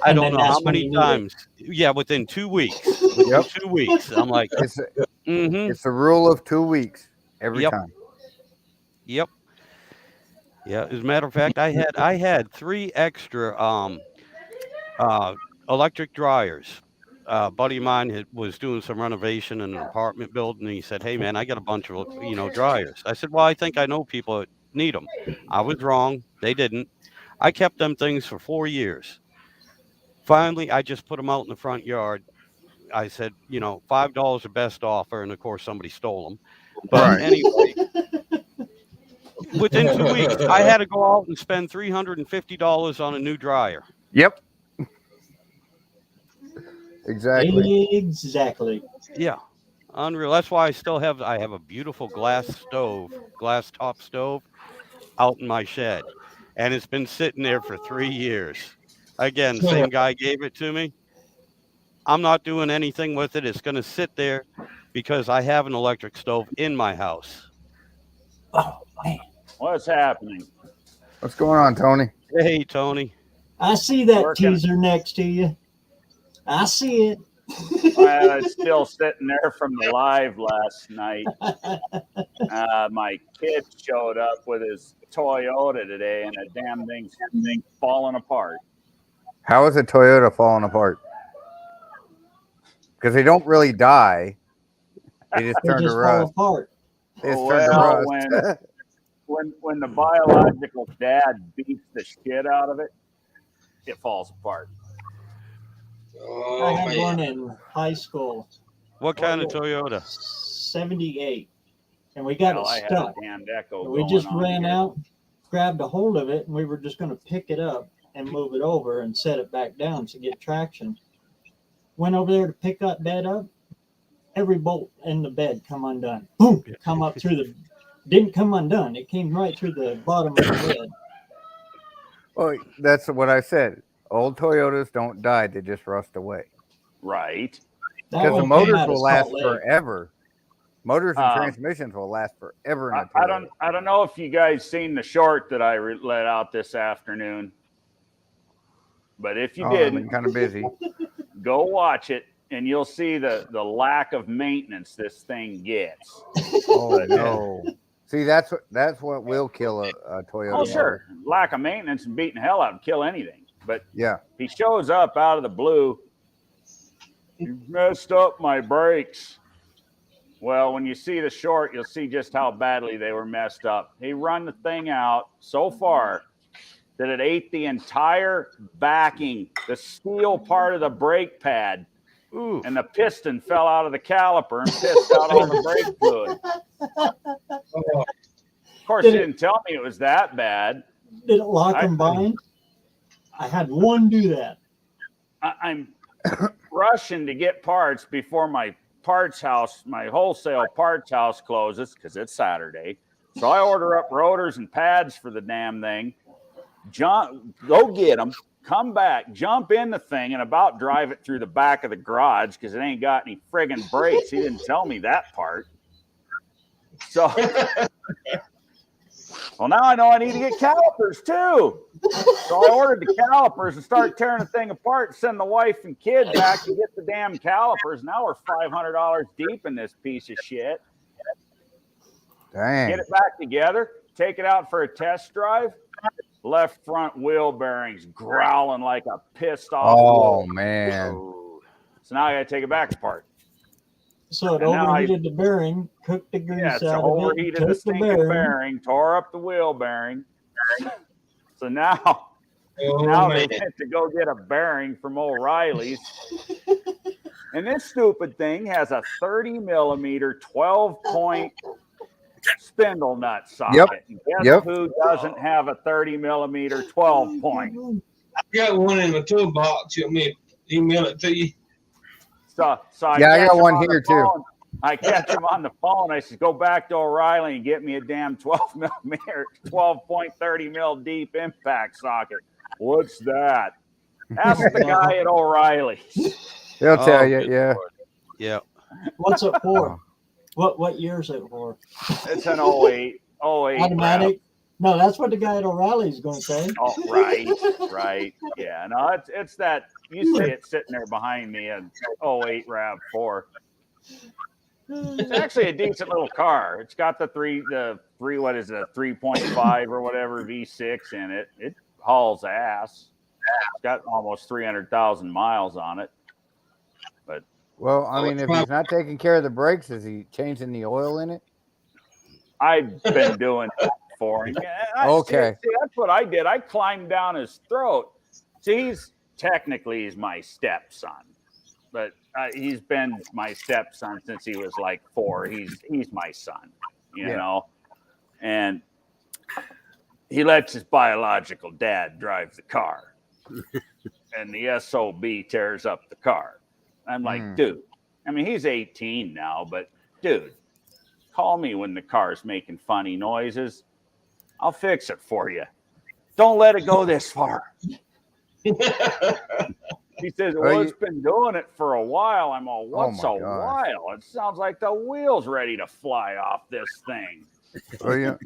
I And don't then know how that's when many you need it. times. Yeah, within 2 weeks. Within yep. 2 weeks. I'm like, It's "Mhm. it's the rule of 2 weeks every Yep. time. Yep." Yeah, as a matter of fact, I had 3 extra uh electric dryers. A buddy of mine was doing some renovation in an apartment building, and he said, "Hey man, I got a bunch of, dryers." I said, "Well, I think I know people that need them." I was wrong. They didn't. I kept them things for 4 years. Finally, I just put them out in the front yard. I said, $5 the best offer, and of course somebody stole them. But Right. anyway, Within 2 weeks, I had to go out and spend $350 on a new dryer. Yep. Exactly. Exactly. Yeah, unreal. That's why I have a beautiful glass top stove out in my shed, and it's been sitting there for 3 years. Again, same guy gave it to me. I'm not doing anything with it. It's going to sit there because I have an electric stove in my house. Oh man, What's happening? What's going on, Tony? Hey, Tony. I see that Working. teaser next to you. I see it. It's still sitting there from the live last night. My kid showed up with his Toyota today, and the damn thing's falling apart. How is a Toyota falling apart? Because they don't really die. They just They turn to just fall rust. apart. They just turn to Well, rust. when the biological dad beats the shit out of it, it falls apart. Oh, I had man. one in high school, What kind of Toyota? 78, and we got Hell, it I had stuck. a damned Echo And we going just on ran here. out, grabbed a hold of it, and we were just going to pick it up and move it over and set it back down to get traction. Went over there to pick that bed up. Every bolt in the bed come undone. Boom! Come up through the. Didn't come undone. It came right through the bottom of the bed. Well, that's what I said. Old Toyotas don't die; they just rust away. Right. That Because the one came motors out of will last Salt Lake. forever. Motors and Um, transmissions will last forever in a I Toyota. don't know if you guys seen the short that I let out this afternoon, but if you I've didn't, been kind of busy. go watch it, and you'll see the lack of maintenance this thing gets. Oh no! See, that's what will kill a Toyota. Oh, motor. sure, lack of maintenance and beating hell out would kill anything. But Yeah. he shows up out of the blue. You messed up my brakes. Well, when you see the short, you'll see just how badly they were messed up. He run the thing out so far that it ate the entire backing, the steel part of the brake pad, Ooh. and the piston fell out of the caliper and pissed out all the brake fluid. Oh, Of course, he didn't tell me it was that bad. Did it lock I- combined? I had one do that. I'm rushing to get parts before my wholesale parts house closes because it's Saturday. So I order up rotors and pads for the damn thing. Go get them, come back, jump in the thing, and about drive it through the back of the garage because it ain't got any friggin' brakes. He didn't tell me that part. So, well, now I know I need to get calipers too. So I ordered the calipers and started tearing the thing apart, send the wife and kid back to get the damn calipers. Now we're $500 deep in this piece of shit. Dang. Get it back together, take it out for a test drive. Left front wheel bearings growling like a pissed off Oh wolf. man. So now I got to take it back apart. So it And now overheated the bearing, cooked the grease Yeah, it's out of it, overheated the took the stinking bearing, tore up the wheel bearing. So now oh, they man. went to go get a bearing from O'Reilly's. And this stupid thing has a 30 millimeter 12-point spindle nut socket. And guess who doesn't have a 30 millimeter 12-point? I got one in my toolbox. You want me to email it to you? So I Yeah, I catch got him one on the here, too. phone. I catch him on the phone. I said, go back to O'Reilly and get me a damn 12 millimeter, 12-point, 30 mil deep impact socket. What's that? Ask the guy at O'Reilly's. They'll tell Oh, you. good Yeah. Lord. Yeah. What's it for? Oh. What year is it for? It's an 08 Automatic? No, that's what the guy at O'Reilly's going to say. Oh, right. Yeah, no, it's that. You see it sitting there behind me, an 08 RAV4. It's actually a decent little car. It's got the three, what is it, a 3.5 or whatever V6 in it. It hauls ass. It's got almost 300,000 miles on it. But Well, I mean, if he's not taking care of the brakes, is he changing the oil in it? I've been doing that for him. Okay. See, that's what I did. I climbed down his throat. See, he's my stepson, but he's been my stepson since he was like 4. He's my son, you know. And he lets his biological dad drive the car. And the SOB tears up the car. I'm like, dude, I mean, he's 18 now, but dude, call me when the car's making funny noises. I'll fix it for you. Don't let it go this far. He says, well, it's been doing it for a while. I'm all, what's a while? It sounds like the wheel's ready to fly off this thing. Well,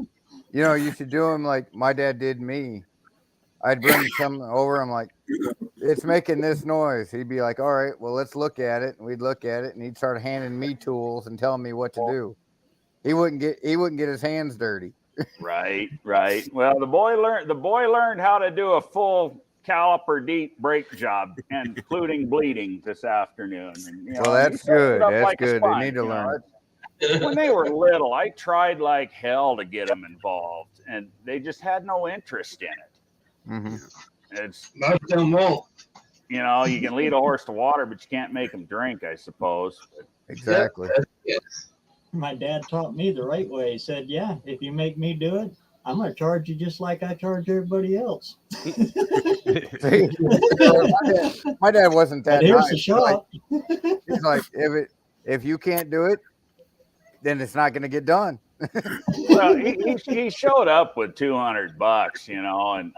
you should do him like my dad did me. I'd bring something over. I'm like, it's making this noise. He'd be like, all right, well, let's look at it. And we'd look at it, and he'd start handing me tools and telling me what to do. He wouldn't get his hands dirty. Right. Well, the boy learned how to do a full caliper deep brake job, including bleeding this afternoon. And, well, that's good. That's like good. They need to learn. When they were little, I tried like hell to get them involved, and they just had no interest in it. Mm-hmm. It's most of them won't. You can lead a horse to water, but you can't make them drink, I suppose. Exactly. My dad taught me the right way. He said, yeah, if you make me do it, I'm going to charge you just like I charge everybody else. my dad wasn't that here's nice. The shop. He's like, if you can't do it, then it's not going to get done. Well, he showed up with $200, and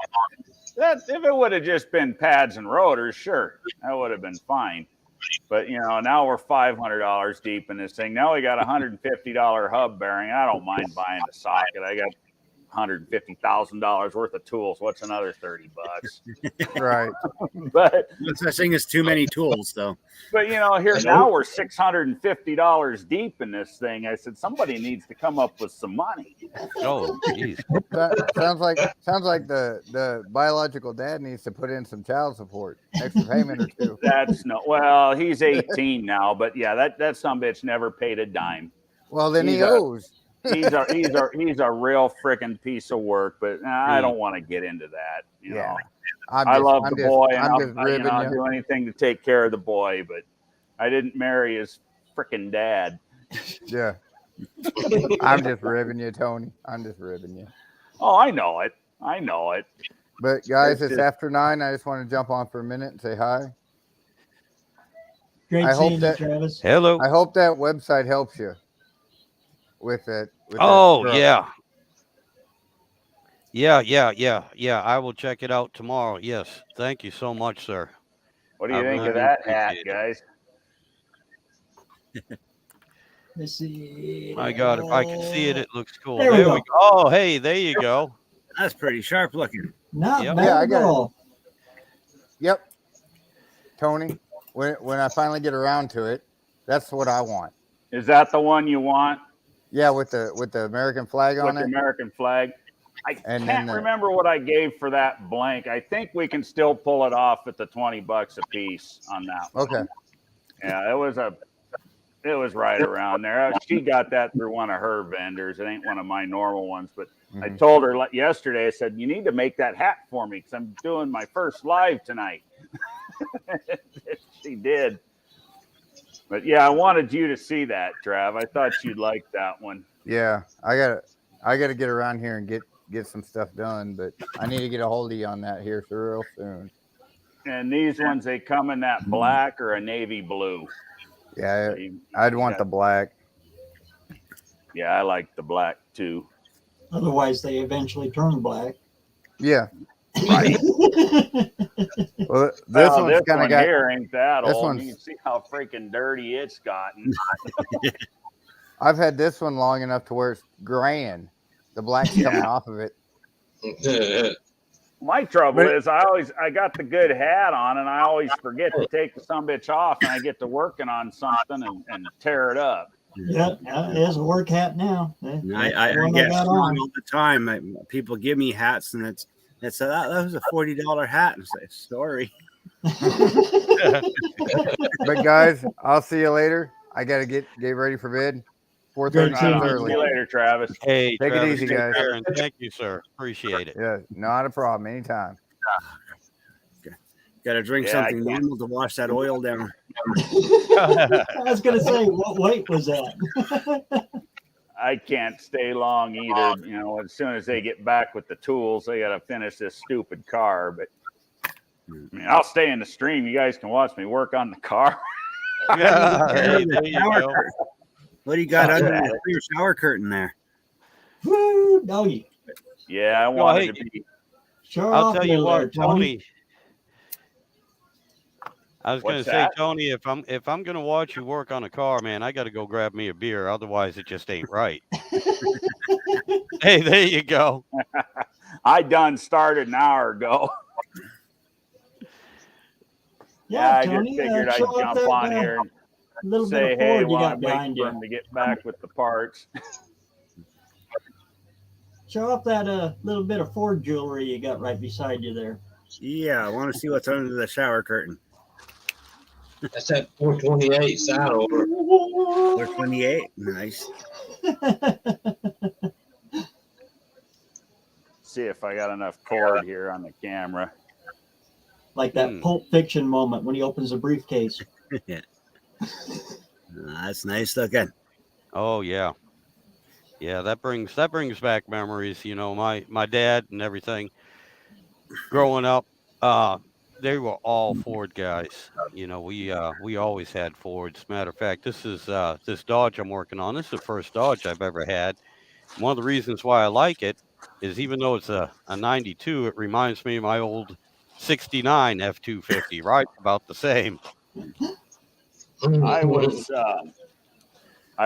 that if it would have just been pads and rotors, sure, that would have been fine. But now we're $500 deep in this thing. Now we got a $150 hub bearing. I don't mind buying a socket. I got $150,000 worth of tools. What's another $30? Right. But no such thing as too many tools, though. But now we're $650 deep in this thing. I said somebody needs to come up with some money. Oh, geez. Sounds like the biological dad needs to put in some child support, extra payment or two. Well, he's 18 now, but yeah, that sumbitch never paid a dime. Well, then he owes. He's a real freaking piece of work, but I don't want to get into that. You know, I love the boy, and I'll do anything to take care of the boy, but I didn't marry his freaking dad. Yeah. I'm just ribbing you, Tony. I'm just ribbing you. Oh, I know it. But guys, it's after 9. I just want to jump on for a minute and say hi. Great seeing you, Travis. Hello. I hope that website helps you with it. Yeah. I will check it out tomorrow. Yes. Thank you so much, sir. What do you think of that hat, guys? Let's see. My God, if I can see it, it looks cool. There we go. Oh, hey, there you go. That's pretty sharp looking. Not bad at all. Yep. Tony, when I finally get around to it, that's what I want. Is that the one you want? Yeah, with the American flag on it. With the American flag. I can't remember what I gave for that blank. I think we can still pull it off at the $20 a piece on that one. Okay. Yeah, it was right around there. She got that through one of her vendors. It ain't one of my normal ones, but I told her yesterday, I said, you need to make that hat for me because I'm doing my first live tonight. She did. But yeah, I wanted you to see that, Trav. I thought you'd like that one. Yeah, I gotta get around here and get some stuff done, but I need to get a hold of you on that here real soon. And these ones, they come in that black or a navy blue. Yeah, I'd want the black. Yeah, I like the black too. Otherwise, they eventually turn black. Yeah. Right. Well, this one's kind of got here ain't that old. You can see how freaking dirty it's gotten. I've had this one long enough to where it's graying. The black's coming off of it. My trouble is I got the good hat on and I always forget to take the sumbitch off and I get to working on something and tear it up. Yeah, it is a work hat now. I get all the time. People give me hats and that was a $40 hat. And I say, sorry. But guys, I'll see you later. I gotta get ready for bed. 4:30 early. See you later, Travis. Hey, take Travis, it easy, guys. And thank you, sir. Appreciate it. Yeah, not a problem. Anytime. Got to drink something normal to wash that oil down. I was gonna say, what weight was that? I can't stay long either. You know, as soon as they get back with the tools, they got to finish this stupid car. But I mean, I'll stay in the stream. You guys can watch me work on the car. Hey, there you go. What do you got under your shower curtain there? Woo, doggy. Yeah, I wanted to be. Sure I'll off tell you there, what, Tony. Tony. I was going to say, Tony, if I'm going to watch you work on a car, man, I got to go grab me a beer. Otherwise, it just ain't right. Hey, there you go. I done started an hour ago. Yeah, I Tony, just figured I'd show off jump that, on here and little bit say, of hey, Ford you while got I'm waiting behind for you. him to get back with the parts. Show off that little bit of Ford jewelry you got right beside you there. Yeah, I want to see what's under the shower curtain. That's that 428 side order. 428, nice. See if I got enough cord here on the camera. Like that Pulp Fiction moment when he opens the briefcase. That's nice looking. Oh yeah, yeah. That brings back memories. You know, my dad and everything. Growing up, they were all Ford guys. You know, we always had Fords. Matter of fact, this is this Dodge I'm working on. This is the first Dodge I've ever had. One of the reasons why I like it is even though it's a 92, it reminds me of my old 69 F-250, right? About the same. I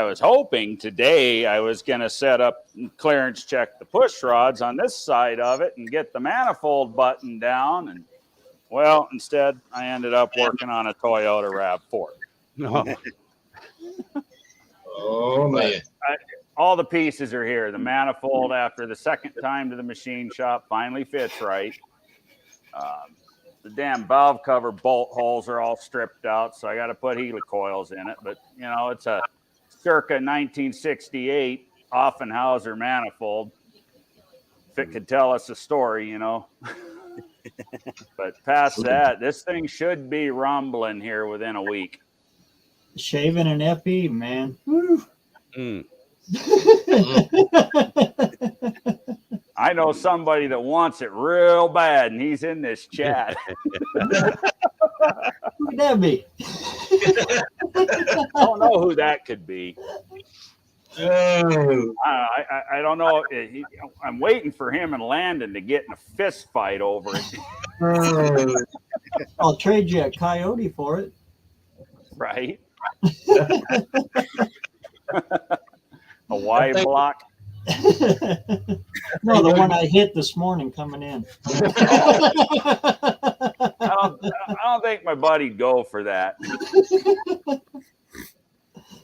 was hoping today I was going to set up and clearance check the push rods on this side of it and get the manifold button down. And well, instead I ended up working on a Toyota RAV4. No. Oh man. All the pieces are here. The manifold, after the second time to the machine shop, finally fits right. The damn valve cover bolt holes are all stripped out, so I got to put helicoils in it. But, you know, it's a circa 1968 Offenhauser manifold. If it could tell us a story, you know. But past that, this thing should be rumbling here within a week. Shaving an FE, man. Woo. I know somebody that wants it real bad, and he's in this chat. Who would that be? I don't know who that could be. I don't know. I'm waiting for him and Landon to get in a fist fight over it. I'll trade you a Coyote for it. Right? A Y block. No, the one I hit this morning coming in. I don't think my buddy'd go for that.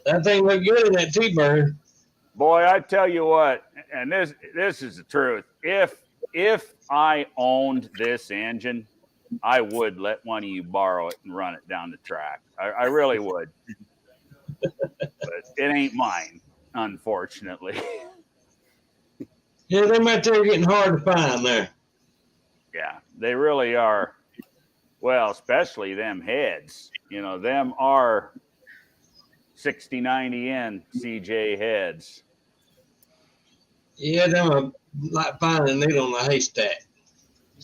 That thing looked good in that T-bird. Boy, I tell you what, and this is the truth. If I owned this engine, I would let one of you borrow it and run it down the track. I really would. But it ain't mine, unfortunately. Yeah, them out there getting hard to find there. Yeah, they really are. Well, especially them heads. You know, them are 60-90N CJ heads. Yeah, them are like finding a needle in a haystack.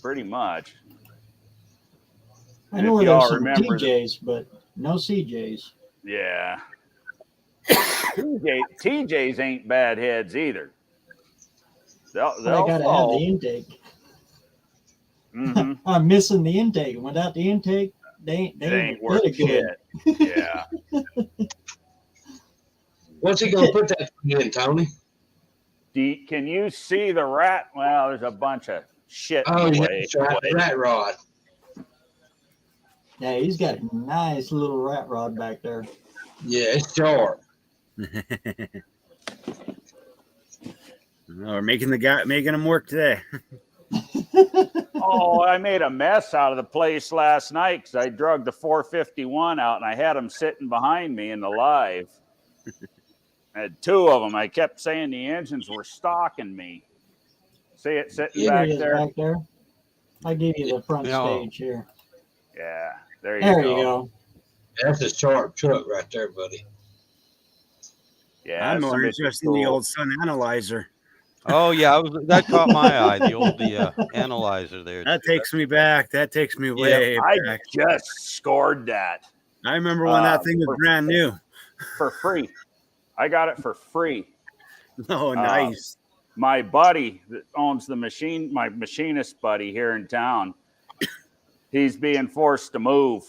Pretty much. I know if there's y'all some remember TJs, but no CJs. Yeah. TJs ain't bad heads either. They'll I gotta have fall. the intake. Mm-hmm. I'm missing the intake. Without the intake, they ain't worth good. shit. Yeah. What's he gonna put that in, Tony? Can you see the rat? Well, there's a bunch of shit. Oh, in the yeah, way. that's right. The rat rod. Yeah, he's got a nice little rat rod back there. Yeah, it's sharp. We're making him work today. Oh, I made a mess out of the place last night because I drug the 451 out and I had them sitting behind me in the live. I had two of them. I kept saying the engines were stalking me. See it sitting back there? Back there. I gave you the front stage here. Yeah, there you go. That's a sharp truck right there, buddy. Yeah, I'm more somebody interested in the old Sun Analyzer. Oh yeah, that caught my eye. The old analyzer there. That takes me back. That takes me Yep. way I back. just scored that I remember when that thing was brand new. for free. I got it for free. Oh, nice. My buddy that owns the machine, my machinist buddy here in town, he's being forced to move.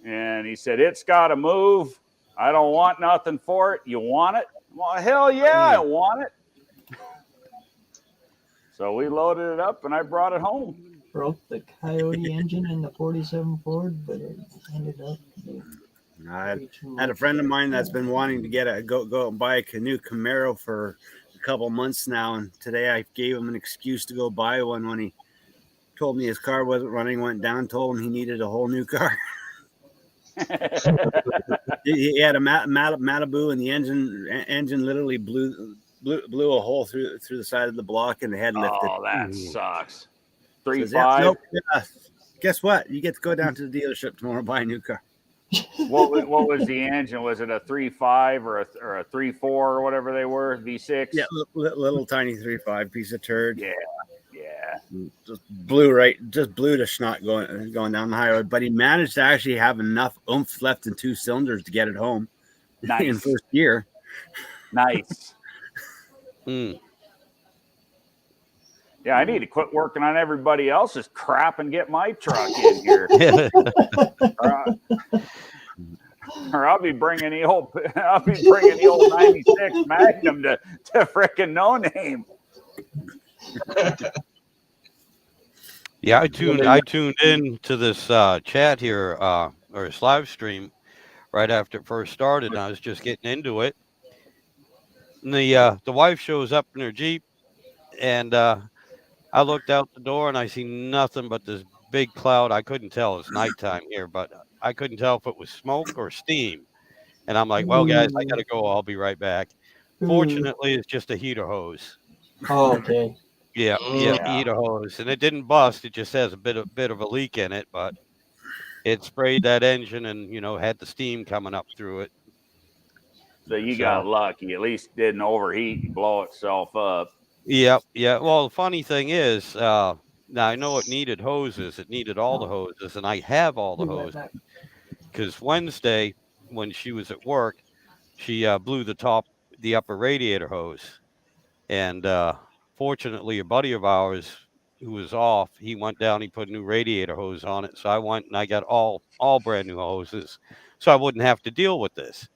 And he said, it's got to move. I don't want nothing for it. You want it? Well, hell yeah, I want it. So we loaded it up and I brought it home. Broke the Coyote engine in the 47 Ford, but it ended up. I had a friend of mine that's been wanting to get go out and buy a canoe Camaro for a couple months now, and today I gave him an excuse to go buy one when he told me his car wasn't running, went down, told him he needed a whole new car. He had a Malibu, and the engine literally blew a hole through the side of the block, and the head lifted. Oh, that sucks. 3.5. Yeah, nope, guess what? You get to go down to the dealership tomorrow and buy a new car. What was the engine? Was it a 3.5 or a 3.4 or whatever they were? V6? Yeah, little tiny 3.5 piece of turd. Yeah. Just blew to snot going down the highway. But he managed to actually have enough oomph left in 2 cylinders to get it home in first gear. Nice. Yeah, I need to quit working on everybody else's crap and get my truck in here. Or I'll be bringing the old 96 Magnum to frickin' no name. Yeah, I tuned in to this chat here or this live stream right after it first started, and I was just getting into it. And the wife shows up in her Jeep, and I looked out the door and I see nothing but this big cloud. I couldn't tell. It's nighttime here, but I couldn't tell if it was smoke or steam. And I'm like, well, guys, I got to go. I'll be right back. Fortunately, it's just a heater hose. Oh, okay. Yeah, heater hose. And it didn't bust. It just has a bit of a leak in it, but it sprayed that engine and, had the steam coming up through it. So you got lucky. At least it didn't overheat and blow itself up. Yep. Yeah. Well, the funny thing is, now I know it needed hoses. It needed all the hoses, and I have all the hoses. Because Wednesday, when she was at work, she blew the upper radiator hose. And fortunately, a buddy of ours who was off, he went down, he put a new radiator hose on it. So I went and I got all brand new hoses so I wouldn't have to deal with this.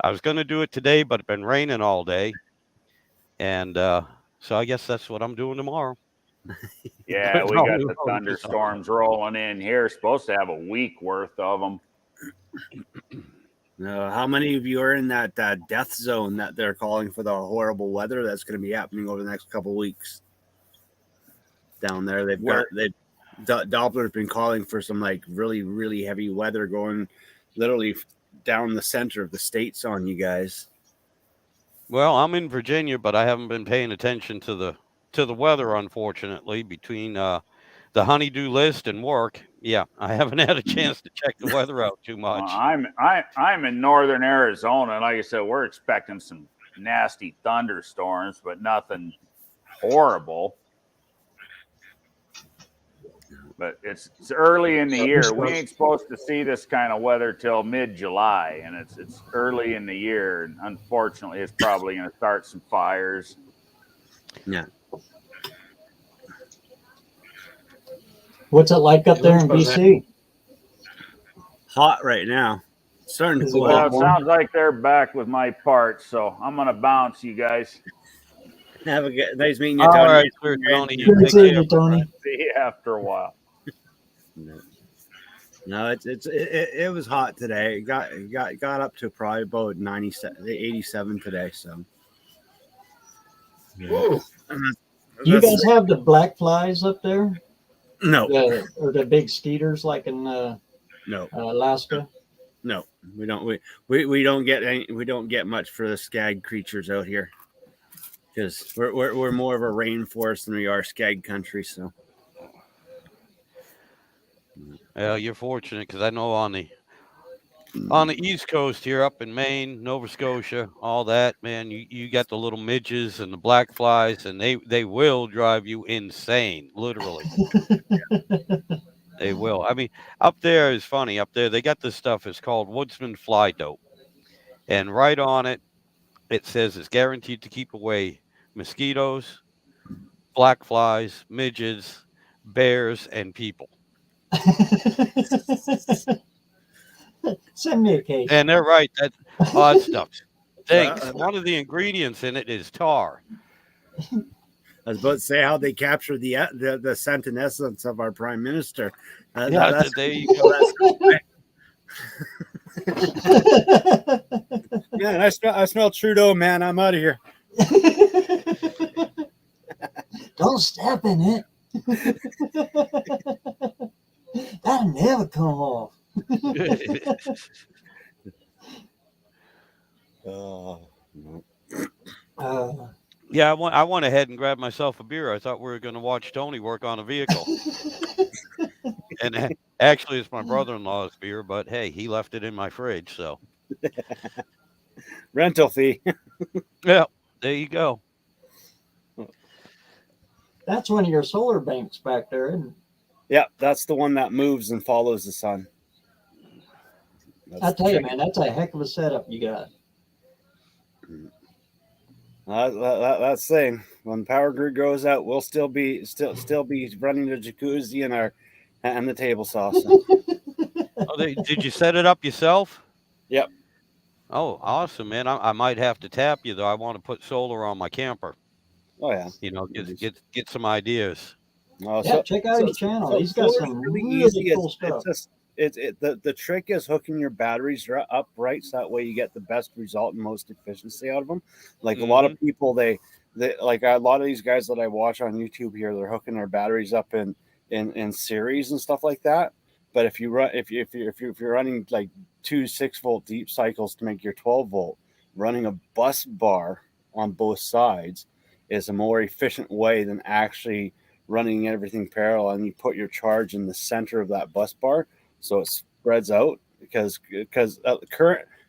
I was going to do it today, but it's been raining all day. And so I guess that's what I'm doing tomorrow. Yeah, we got the thunderstorms rolling in here. Supposed to have a week worth of them. How many of you are in that death zone that they're calling for the horrible weather that's going to be happening over the next couple of weeks down there? Doppler's been calling for some really, really heavy weather going literally down the center of the states on you guys. Well, I'm in Virginia, but I haven't been paying attention to the weather, unfortunately, between the honeydew list and work. Yeah, I haven't had a chance to check the weather out too much. I'm in northern Arizona, and like I said, we're expecting some nasty thunderstorms, but nothing horrible. But it's early in the year. We ain't supposed to see this kind of weather till mid-July, and it's early in the year. And unfortunately, it's probably going to start some fires. Yeah. What's it like up there in BC? Hot right now. It's starting to cool Well, off. it sounds like they're back with my parts, so I'm going to bounce, you guys. Have a good nice meeting you, All Tony. right, sir, Tony. Good seeing you, Tony. See you after a while. No, it was hot today. It got up to probably about 87 today. So, Do you guys have the black flies up there? No. Or the big skeeters like in no Alaska? No, we don't. We don't get any. We don't get much for the skag creatures out here because we're more of a rainforest than we are skag country. So. Well, you're fortunate because I know on On the East Coast here, up in Maine, Nova Scotia, all that, man, you got the little midges and the black flies, and they will drive you insane, literally. They will. I mean, up there is funny. Up there, they got this stuff. It's called Woodsman Fly Dope, and right on it, it says it's guaranteed to keep away mosquitoes, black flies, midges, bears, and people. Send me a case. And they're right. That odd stuff stinks. One of the ingredients in it is tar. I was about to say how they capture the scent and essence of our prime minister. Yeah, there you go. Man, I smell Trudeau, man. I'm out of here. Don't step in it. That'll never come off. Yeah, I went ahead and grabbed myself a beer. I thought we were going to watch Tony work on a vehicle. And actually, it's my brother-in-law's beer, but hey, he left it in my fridge, so. Rental fee. Yeah, there you go. That's one of your solar banks back there, isn't it? Yeah, that's the one that moves and follows the sun. I tell you, man, that's a heck of a setup you got. That's the thing. When the power grid goes out, we'll still be running the jacuzzi and the table saw. So. Did you set it up yourself? Yep. Oh, awesome, man! I might have to tap you though. I want to put solar on my camper. Oh yeah. You know, get some ideas. Yeah, check out his channel. He's got some really cool stuff. The trick is hooking your batteries up right, so that way you get the best result and most efficiency out of them. Like a lot of people, they like a lot of these guys that I watch on YouTube here, they're hooking their batteries up in series and stuff like that. But if you're running like 2 6-volt deep cycles to make your 12-volt, running a bus bar on both sides is a more efficient way than actually running everything parallel, and you put your charge in the center of that bus bar so it spreads out, because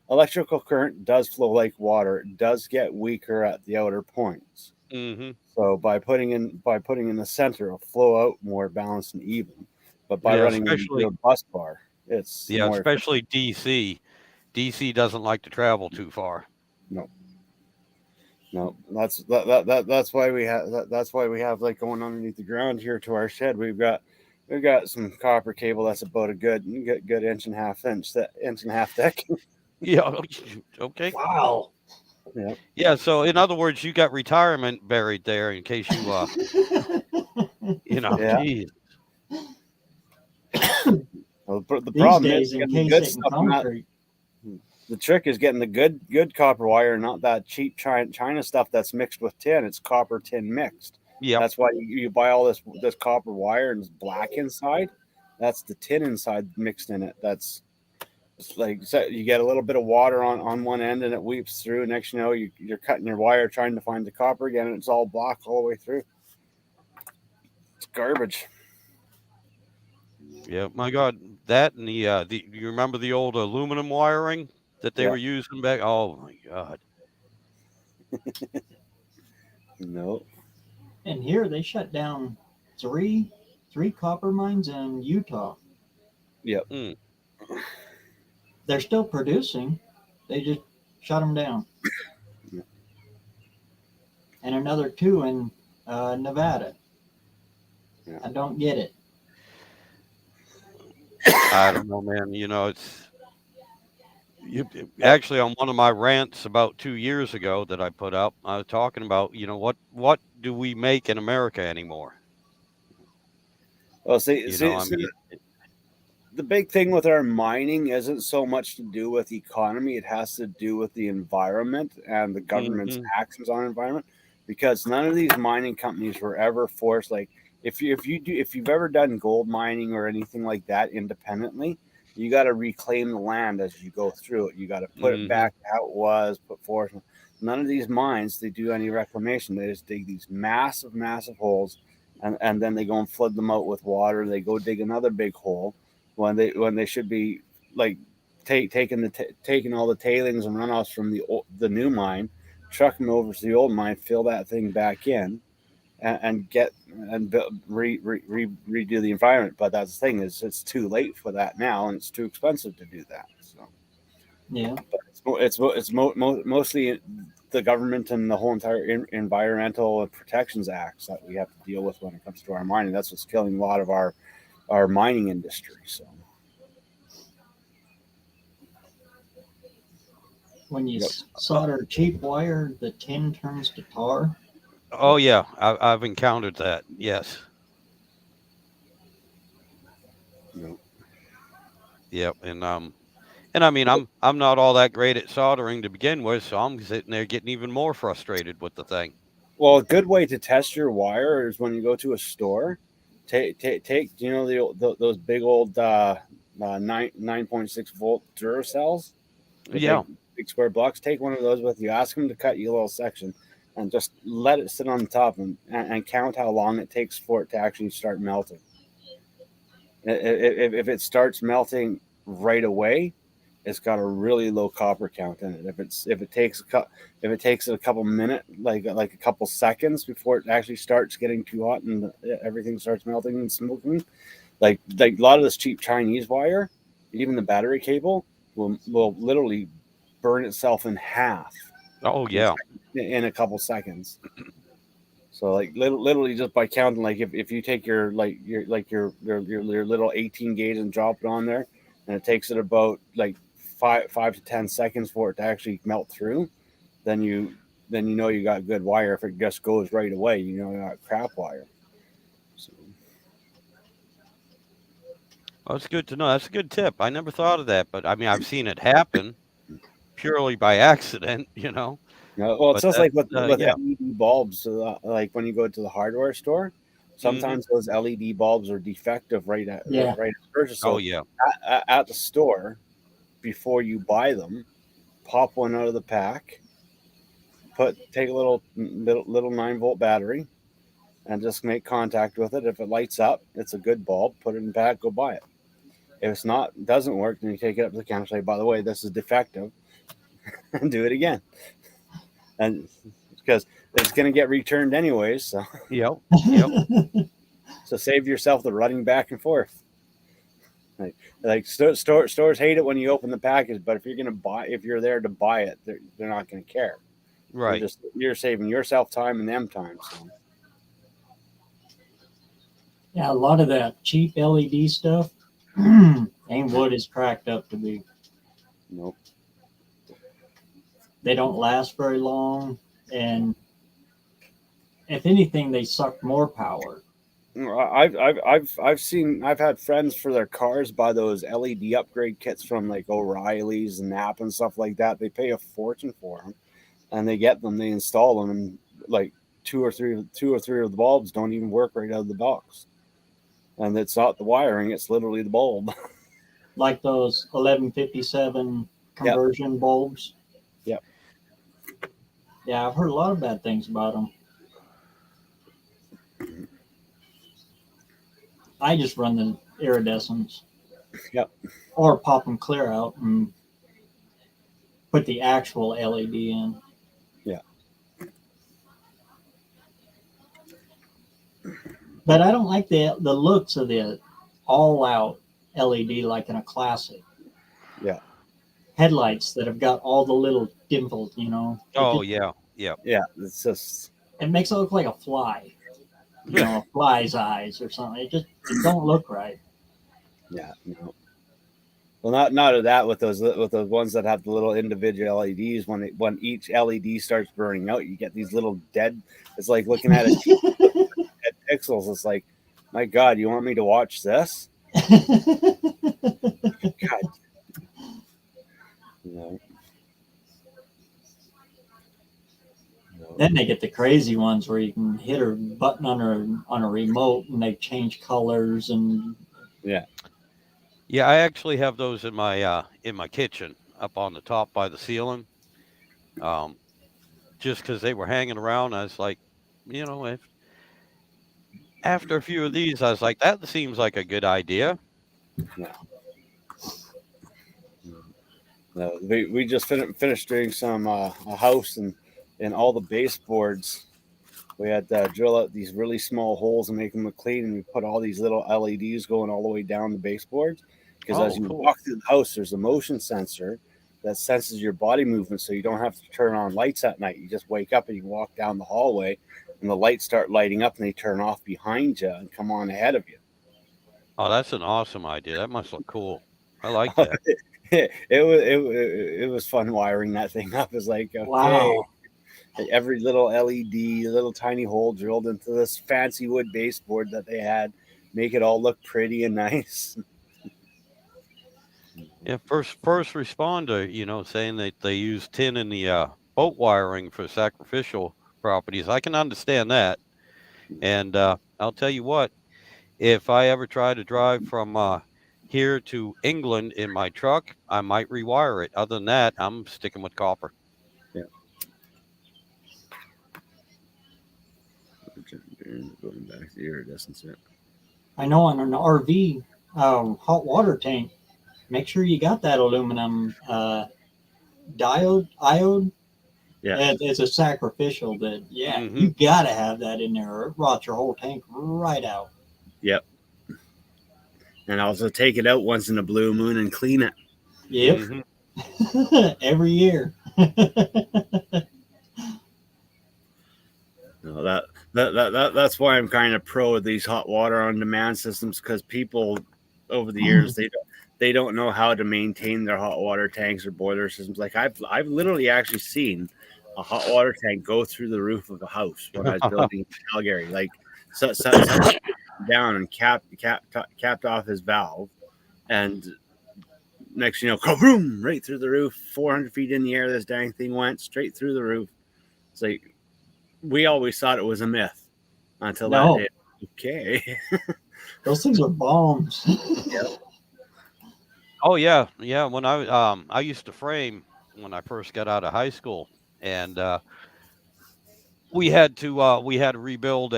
electrical current does flow like water. It does get weaker at the outer points. Mm-hmm. So by putting in the center, it'll flow out more balanced and even. But by running a bus bar, it's more especially DC. DC doesn't like to travel too far. No, that's why we have like going underneath the ground here to our shed. We've got some copper cable that's about a good inch and a half thick. Yeah. Okay. Wow. Yeah. Yeah. So in other words, you got retirement buried there in case you you know. Yeah. Geez. Well, the problem is getting the good stuff. The trick is getting the good copper wire, not that cheap China stuff that's mixed with tin. It's copper tin mixed. Yeah. That's why you buy all this copper wire and it's black inside. That's the tin inside mixed in it. That's like, so you get a little bit of water on one end and it weeps through. Next you know, you're cutting your wire trying to find the copper again, and it's all black all the way through. It's garbage. Yeah, my God, that and the you remember the old aluminum wiring that they were using back? Oh my God. No. And here they shut down three copper mines in Utah. Yep. They're still producing. They just shut them down. Yep. And another 2 in Nevada. Yeah. I don't get it. I don't know, man. You know, actually on one of my rants about 2 years ago that I put up, I was talking about, you know, what do we make in America anymore? Well, the big thing with our mining isn't so much to do with the economy. It has to do with the environment and the government's actions on the environment, because none of these mining companies were ever forced. Like if you've ever done gold mining or anything like that independently, you got to reclaim the land as you go through it. You got to put it back how it was, put forth. None of these mines, they do any reclamation. They just dig these massive holes, and then they go and flood them out with water. They go dig another big hole when they should be like taking all the tailings and runoffs from the new mine, truck them over to the old mine, fill that thing back in, and get and redo the environment. But that's the thing, is it's too late for that now, and it's too expensive to do that. So Yeah. but mostly the government and the whole entire environmental protections acts that we have to deal with when it comes to our mining. That's what's killing a lot of our mining industry. So When you yep. solder cheap wire, the tin turns to tar. Oh yeah, I've encountered that. Yes. Yep. Yep. And I mean, I'm not all that great at soldering to begin with, so I'm sitting there getting even more frustrated with the thing. Well, a good way to test your wire is when you go to a store. Take those big old 9.6 volt Duracells, the Yeah. big square blocks. Take one of those with you. Ask them to cut you a little section, and just let it sit on the top and count how long it takes for it to actually start melting. If it starts melting right away, it's got a really low copper count in it. If it takes a couple minutes, like a couple seconds before it actually starts getting too hot and everything starts melting and smoking, like a lot of this cheap Chinese wire, even the battery cable will literally burn itself in half Oh yeah. in a couple seconds. So like literally just by counting, like if you take your little 18 gauge and drop it on there, and it takes it about like 5 to 10 seconds for it to actually melt through, then you know you got good wire. If it just goes right away, you know you got crap wire. So, Well, that's good to know. That's a good tip. I never thought of that, but I mean, I've seen it happen purely by accident, well, it's But just that, like with yeah. LED bulbs. Like when you go to the hardware store, Hmm. sometimes those LED bulbs are defective Yeah. right at purchase. Oh So yeah. at the store, before you buy them, pop one out of the pack, take a little 9 volt battery, and just make contact with it. If it lights up, it's a good bulb. Put it in the pack, go buy it. If it's not, doesn't work, then you take it up to the counter. Say, by the way, this is defective, and do it again. And because it's going to get returned anyways, Yep. Yep. so save yourself the running back and forth. Stores hate it when you open the package, but if you're there to buy it, they're not going to care. Right. You're saving yourself time and them time. So Yeah, a lot of that cheap LED stuff ain't what it's cracked up to be. nope. They don't last very long, and if anything, they suck more power. I've had friends for their cars buy those LED upgrade kits from like O'Reilly's and Napa and stuff like that. They pay a fortune for them, and they get them, they install them, and like two or three of the bulbs don't even work right out of the box. And it's not the wiring; it's literally the bulb. Like those 1157 Yep. conversion bulbs. Yep. Yeah, I've heard a lot of bad things about them. I just run the iridescents. Yep. Or pop them clear out and put the actual LED in. Yeah. But I don't like the looks of the all out LED like in a classic. Yeah. Headlights that have got all the little dimples, Oh yeah. Yeah. Yeah. It's just It makes it look like a fly. A fly's eyes or something. It don't look right. yeah. No. Well, not of that with those ones that have the little individual LEDs. When each LED starts burning out, you get these little dead. It's like looking at a dead pixels. It's like, my God, you want me to watch this? God. No. Then they get the crazy ones where you can hit a button on a remote and they change colors and Yeah. Yeah. I actually have those in my kitchen up on the top by the ceiling. Um, just because they were hanging around, I was like, if after a few of these, I was like, that seems like a good idea. Yeah. We just finished doing some a house and all the baseboards. We had to drill out these really small holes and make them look clean, and we put all these little LEDs going all the way down the baseboards. Because as Oh, you cool. walk through the house, there's a motion sensor that senses your body movement, so you don't have to turn on lights at night. You just wake up and you walk down the hallway, and the lights start lighting up, and they turn off behind you and come on ahead of you. Oh, that's an awesome idea. That must look cool. I like that. It was fun wiring that thing up. It's like, okay, Wow. every little LED, little tiny hole drilled into this fancy wood baseboard that they had, make it all look pretty and nice. Yeah, first responder, saying that they use tin in the boat wiring for sacrificial properties. I can understand that. And I'll tell you what, if I ever try to drive from here to England in my truck, I might rewire it. Other than that, I'm sticking with copper. Yeah. Going back to the iridescence. Yeah. I know on an RV hot water tank, make sure you got that aluminum iode. Yeah. It's a sacrificial that, Mhm. you got to have that in there or it rots your whole tank right out. Yep. And also take it out once in a blue moon and clean it. Yep. Mhm. Every year. No, that's why I'm kind of pro these hot water on demand systems, because people over the years they don't know how to maintain their hot water tanks or boiler systems. Like I've literally actually seen a hot water tank go through the roof of a house when I was building in Calgary. Like someone down and capped off his valve, and next you know, kaboom, right through the roof, 400 feet in the air. This dang thing went straight through the roof. It's like, we always thought it was a myth until that No, day. Okay. those things are bombs. Oh yeah, yeah. When I used to frame when I first got out of high school, and we had to rebuild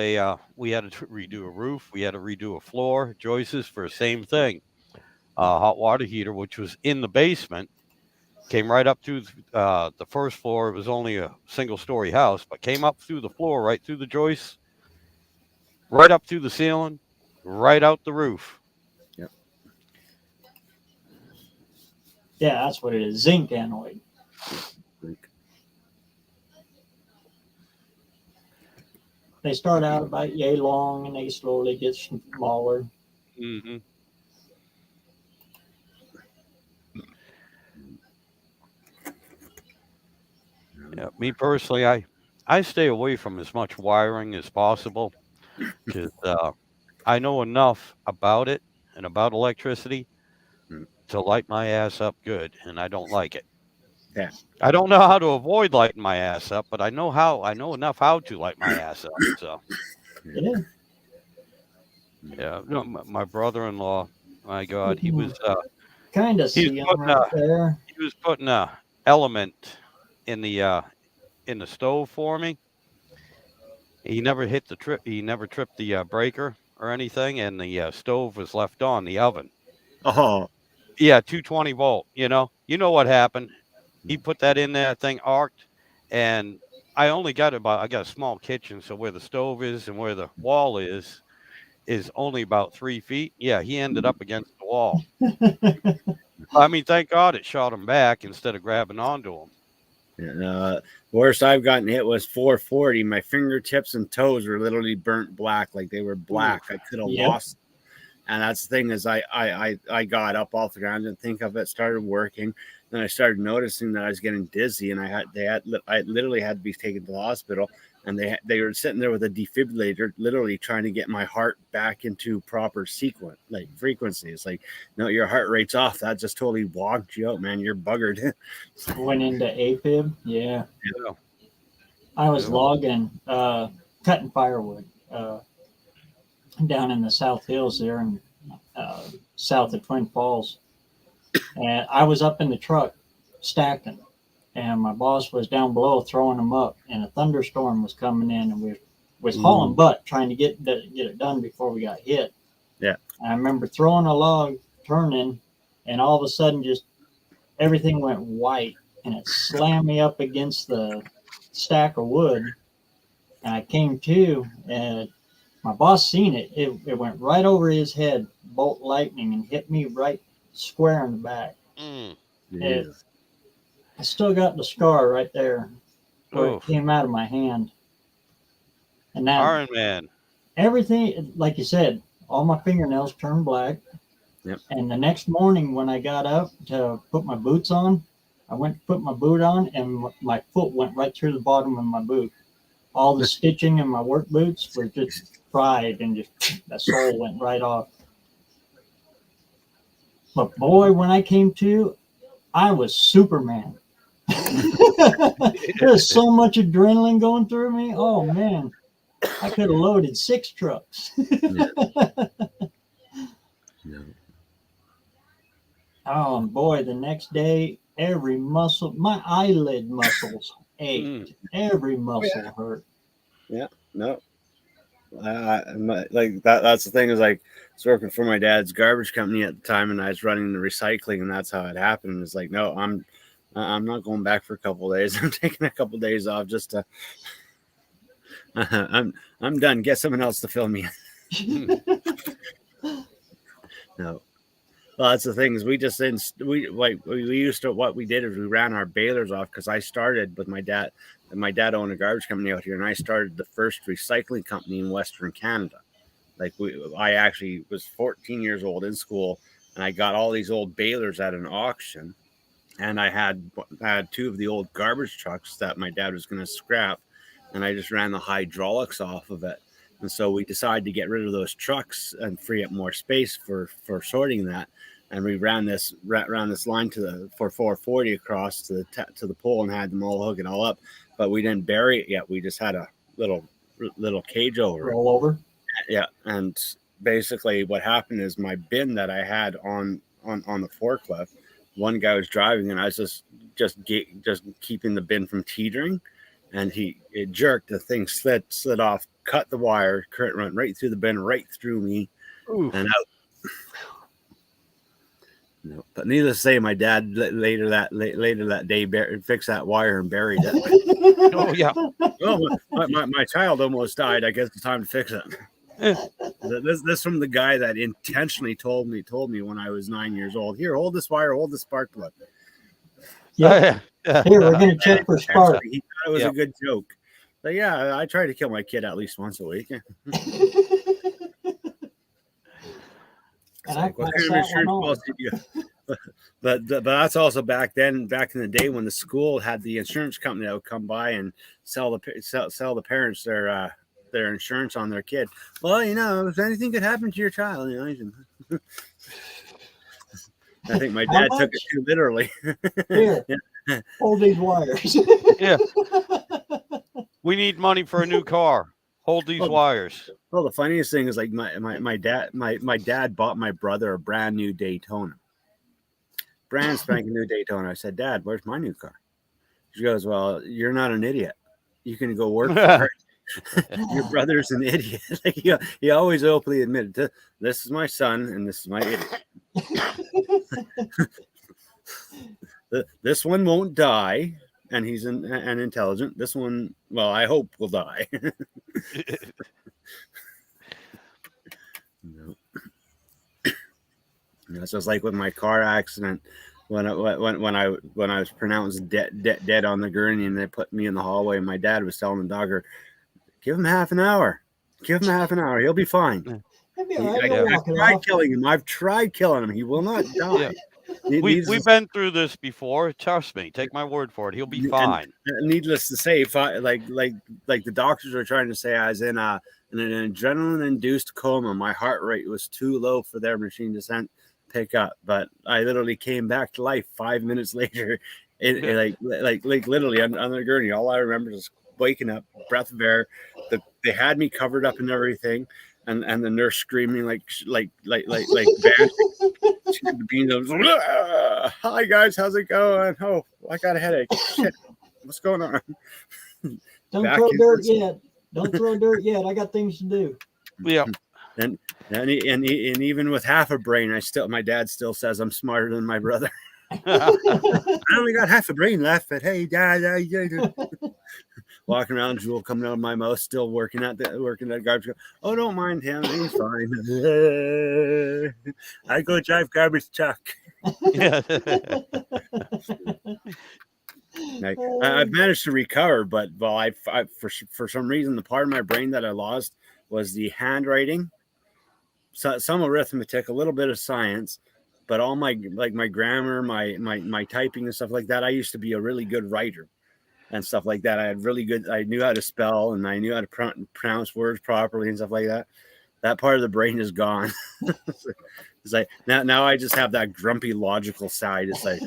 we had to redo a roof, we had to redo a floor, joists for the same thing. Hot water heater, which was in the basement, came right up through the first floor. It was only a single story house, but came up through the floor, right through the joists, right up through the ceiling, right out the roof. Yep. Yeah, that's what it is. Zinc anoid. They start out about yay long and they slowly get smaller. Hmm. Yeah, me personally, I stay away from as much wiring as possible because I know enough about it and about electricity to light my ass up good, and I don't like it. Yeah. I don't know how to avoid lighting my ass up, but I know how. I know enough how to light my ass up. So Yeah. yeah, no, my brother-in-law, my God, he was Kind of see them right there. he was putting a element in the stove for me. He never hit the trip. He never tripped the breaker or anything, and the stove was left on the oven. Oh, Yeah, 220 volt. You know what happened. He put that in there, thing arced, and I got a small kitchen, so where the stove is and where the wall is only about 3 feet. Yeah, he ended up against the wall. I mean, thank God it shot him back instead of grabbing onto him. yeah. Worst I've gotten hit was 440. My fingertips and toes were literally burnt black, like they were black. I could have Yep. lost. And that's the thing is, I got up off the ground, didn't think of it, started working. Then I started noticing that I was getting dizzy, and I literally had to be taken to the hospital. And they were sitting there with a defibrillator, literally trying to get my heart back into proper sequence, like frequency. It's like, no, your heart rate's off. That just totally wonked you out, man. You're buggered. Went into AFib. Yeah. Yeah. I was Yeah. logging, cutting firewood down in the South Hills there and south of Twin Falls. And I was up in the truck stacking, and my boss was down below throwing them up, and a thunderstorm was coming in, and we was hauling butt trying to get it done before we got hit. Yeah. I remember throwing a log, turning, and all of a sudden just everything went white, and it slammed me up against the stack of wood. And I came to, and my boss seen it. It went right over his head, bolt lightning, and hit me right square in the back. Mm. Jesus. I still got the scar right there where Oof. it came out of my hand. And that Iron Man. everything, like you said, all my fingernails turned black. Yep. And the next morning when I got up to put my boots on, I went to put my boot on, and my foot went right through the bottom of my boot. All the stitching in my work boots were just fried, and just the sole went right off. But boy, when I came to, I was Superman. There's so much adrenaline going through me. Oh man, I could have loaded 6 trucks. No. Oh boy, the next day, every muscle, my eyelid muscles ached. Every muscle hurt. No. Like that's the thing is like I was working for my dad's garbage company at the time, and I was running the recycling, and that's how it happened. It's like, no, I'm not going back for a couple of days. I'm taking a couple of days off just to I'm done. Get someone else to fill me. No. Well, that's the thing is we just didn't we used to what we did is we ran our balers off because I started with my dad. And my dad owned a garbage company out here, and I started the first recycling company in Western Canada. Like I actually was 14 years old in school, and I got all these old balers at an auction, and I had 2 of the old garbage trucks that my dad was going to scrap, and I just ran the hydraulics off of it. And so we decided to get rid of those trucks and free up more space for sorting that. And we ran this line to the 440 across to the pole and had them all hook it all up, but we didn't bury it yet. We just had a little cage over Roll over. Yeah, and basically what happened is my bin that I had on the forklift, one guy was driving, and I was just keeping the bin from teetering, and it jerked. The thing slid off, cut the wire, current run right through the bin, right through me, and out. No, but needless to say, my dad later that day fixed that wire and buried it. Oh yeah. Well, my child almost died. I guess it's time to fix it. This from the guy that intentionally told me when I was 9 years old. Here, hold this wire, hold the spark plug. Yeah. Here, we're gonna check for spark. He thought it was a good joke. But yeah, I try to kill my kid at least once a week. Like, what kind of insurance policy do you have? But that's also back in the day when the school had the insurance company that would come by and sell the parents their insurance on their kid. Well, if anything could happen to your child, I think my dad took it too literally. Here, hold these wires. Yeah. We need money for a new car. Hold these wires. Well, the funniest thing is like my dad bought my brother a brand new Daytona. Brand spanking new Daytona. I said, Dad, where's my new car? She goes, well, you're not an idiot. You can go work for it. Your brother's an idiot. Like he always openly admitted, this is my son and this is my idiot. This one won't die. And he's and intelligent. This one, well, I hope will die. No. So it's like with my car accident when I was pronounced dead on the gurney, and they put me in the hallway. And my dad was telling the doctor, "Give him half an hour. Give him half an hour. He'll be fine." I've tried killing him. He will not die. Yeah. We've been through this before. Trust me. Take my word for it. He'll be fine. And needless to say, like the doctors are trying to say, I was in an adrenaline-induced coma. My heart rate was too low for their machine to pick up. But I literally came back to life 5 minutes later. Like literally on the gurney. All I remember is waking up, breath of air. They had me covered up and everything. And the nurse screaming like hi guys, how's it going? Oh, I got a headache. Shit, what's going on? Don't throw dirt yet. Don't throw dirt yet. I got things to do. Yeah. And even with half a brain, my dad still says I'm smarter than my brother. I only got half a brain left, but hey, walking around, Jewel coming out of my mouth, still working at garbage. Oh, don't mind him, he's fine. I go drive garbage truck. Yeah. I've managed to recover, but for some reason, the part of my brain that I lost was the handwriting, some arithmetic, a little bit of science, but all my grammar, my typing and stuff like that. I used to be a really good writer and stuff like that. I knew how to spell and I knew how to pronounce words properly and stuff like that. That part of the brain is gone. It's like now I just have that grumpy logical side. It's like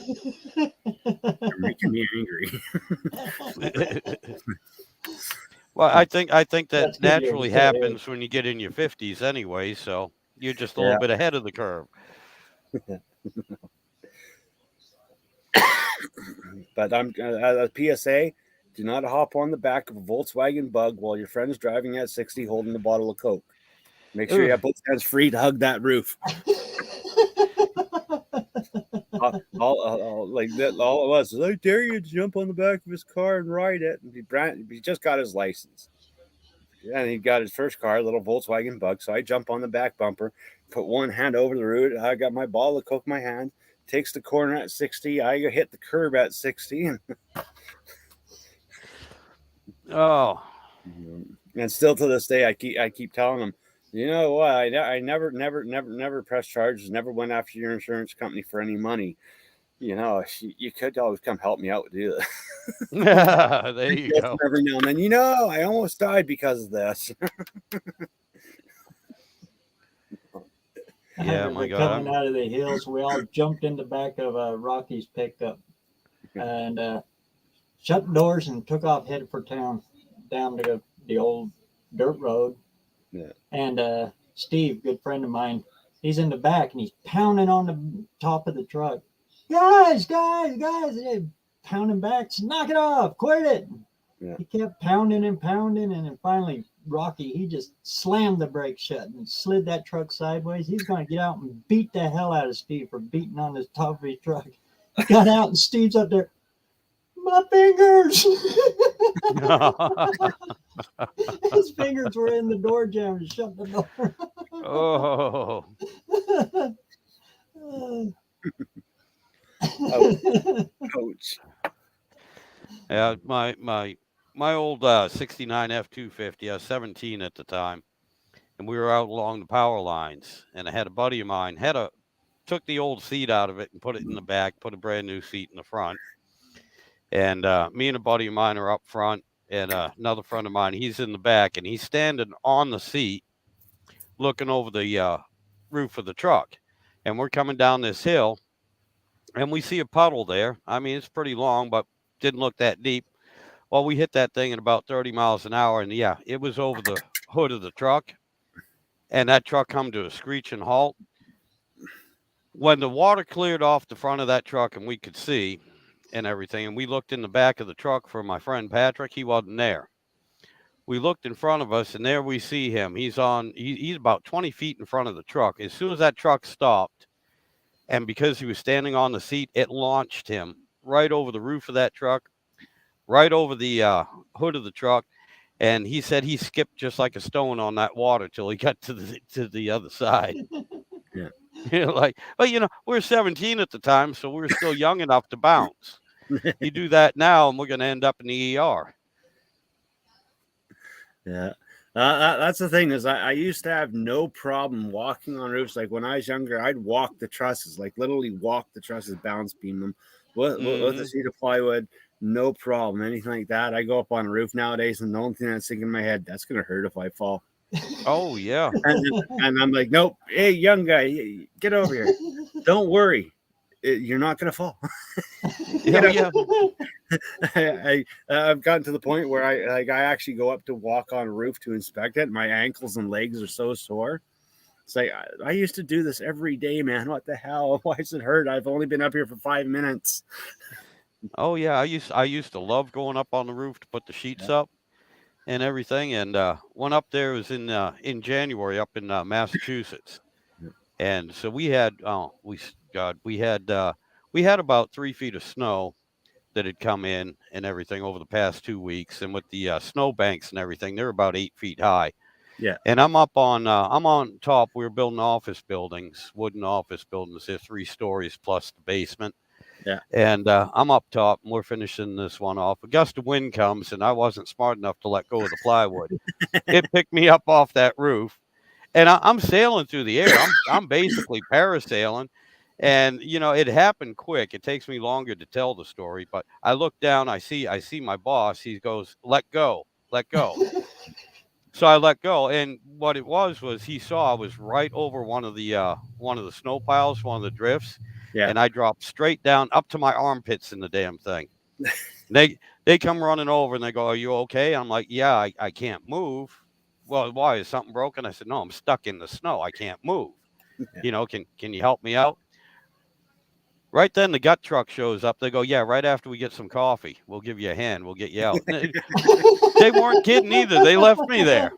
you're making me angry. Well, I think that That's 'cause you're naturally okay. happens when you get in your 50s anyway, so you're just a little bit ahead of the curve. But I'm a PSA: do not hop on the back of a Volkswagen Bug while your friend's driving at 60 holding a bottle of Coke. Make sure you have both hands free to hug that roof. All it was I dare you to jump on the back of his car and ride it. And he just got his license. And he got his first car, a little Volkswagen Bug. So I jump on the back bumper, put one hand over the root. I got my bottle of Coke in my hand. Takes the corner at 60. I hit the curb at 60. Oh. And still to this day, I keep telling them, you know what? I never pressed charges. Never went after your insurance company for any money. You know, you could always come help me out, do it. There you go. Every now and then, you know, I almost died because of this. Yeah, my God. Coming out of the hills, we all jumped in the back of Rocky's pickup and shut the doors and took off, headed for town, down to the old dirt road. Yeah. And Steve, good friend of mine, he's in the back and he's pounding on the top of the truck. Guys, pounding back, knock it off, quit it. Yeah. He kept pounding and pounding, and then finally Rocky, he just slammed the brake shut and slid that truck sideways. He's going to get out and beat the hell out of Steve for beating on the top of his truck. He got out and Steve's up there, my fingers. His fingers were in the door jamb and shut the door. Oh. Coach. Yeah, my old 69 F-250, I was 17 at the time, and we were out along the power lines, and I had a buddy of mine took the old seat out of it and put it in the back, put a brand new seat in the front. And me and a buddy of mine are up front, and another friend of mine, he's in the back, and he's standing on the seat looking over the roof of the truck. And we're coming down this hill, and we see a puddle there. I mean, it's pretty long, but didn't look that deep. Well, we hit that thing at about 30 miles an hour, and yeah, it was over the hood of the truck, and that truck come to a screeching halt. When the water cleared off the front of that truck and we could see and everything, and we looked in the back of the truck for my friend Patrick, he wasn't there. We looked in front of us, and there we see him. He's about 20 feet in front of the truck. As soon as that truck stopped, and because he was standing on the seat, it launched him right over the roof of that truck, right over the hood of the truck. And he said he skipped just like a stone on that water till he got to the other side. Yeah. We were 17 at the time, so we were still young enough to bounce. You do that now, and we're going to end up in the ER. Yeah. That's the thing is I used to have no problem walking on roofs. Like when I was younger, I'd walk the trusses, like literally walk the trusses, bounce beam them with a sheet of plywood. No problem. Anything like that. I go up on a roof nowadays, and the only thing that's thinking in my head, that's going to hurt if I fall. Oh, yeah. And I'm like, nope. Hey, young guy, get over here. Don't worry. You're not going to fall. Yeah. I've gotten to the point where I actually go up to walk on a roof to inspect it. My ankles and legs are so sore. It's like, I used to do this every day, man. What the hell? Why does it hurt? I've only been up here for 5 minutes. Oh, yeah. I used to love going up on the roof to put the sheets up and everything. And one up there was in January up in Massachusetts. And so we had we had about 3 feet of snow that had come in and everything over the past 2 weeks, and with the snow banks and everything, they're about 8 feet high. Yeah. And I'm on top. We were building office buildings, wooden office buildings. They're 3 stories plus the basement. Yeah. And I'm up top, and we're finishing this one off. A gust of wind comes, and I wasn't smart enough to let go of the plywood. It picked me up off that roof, and I'm sailing through the air. I'm basically parasailing, and it happened quick. It takes me longer to tell the story, but I look down. I see my boss. He goes, "Let go, let go." So I let go, and what it was he saw I was right over one of the snow piles, one of the drifts, Yeah. and I dropped straight down up to my armpits in the damn thing. They come running over and they go, "Are you okay?" I'm like, "Yeah, I can't move." "Well, why, is something broken?" I said, "No, I'm stuck in the snow. I can't move. Can you help me out?" Right then, the gut truck shows up. They go, "Yeah, right after we get some coffee, we'll give you a hand. We'll get you out." They weren't kidding either. They left me there.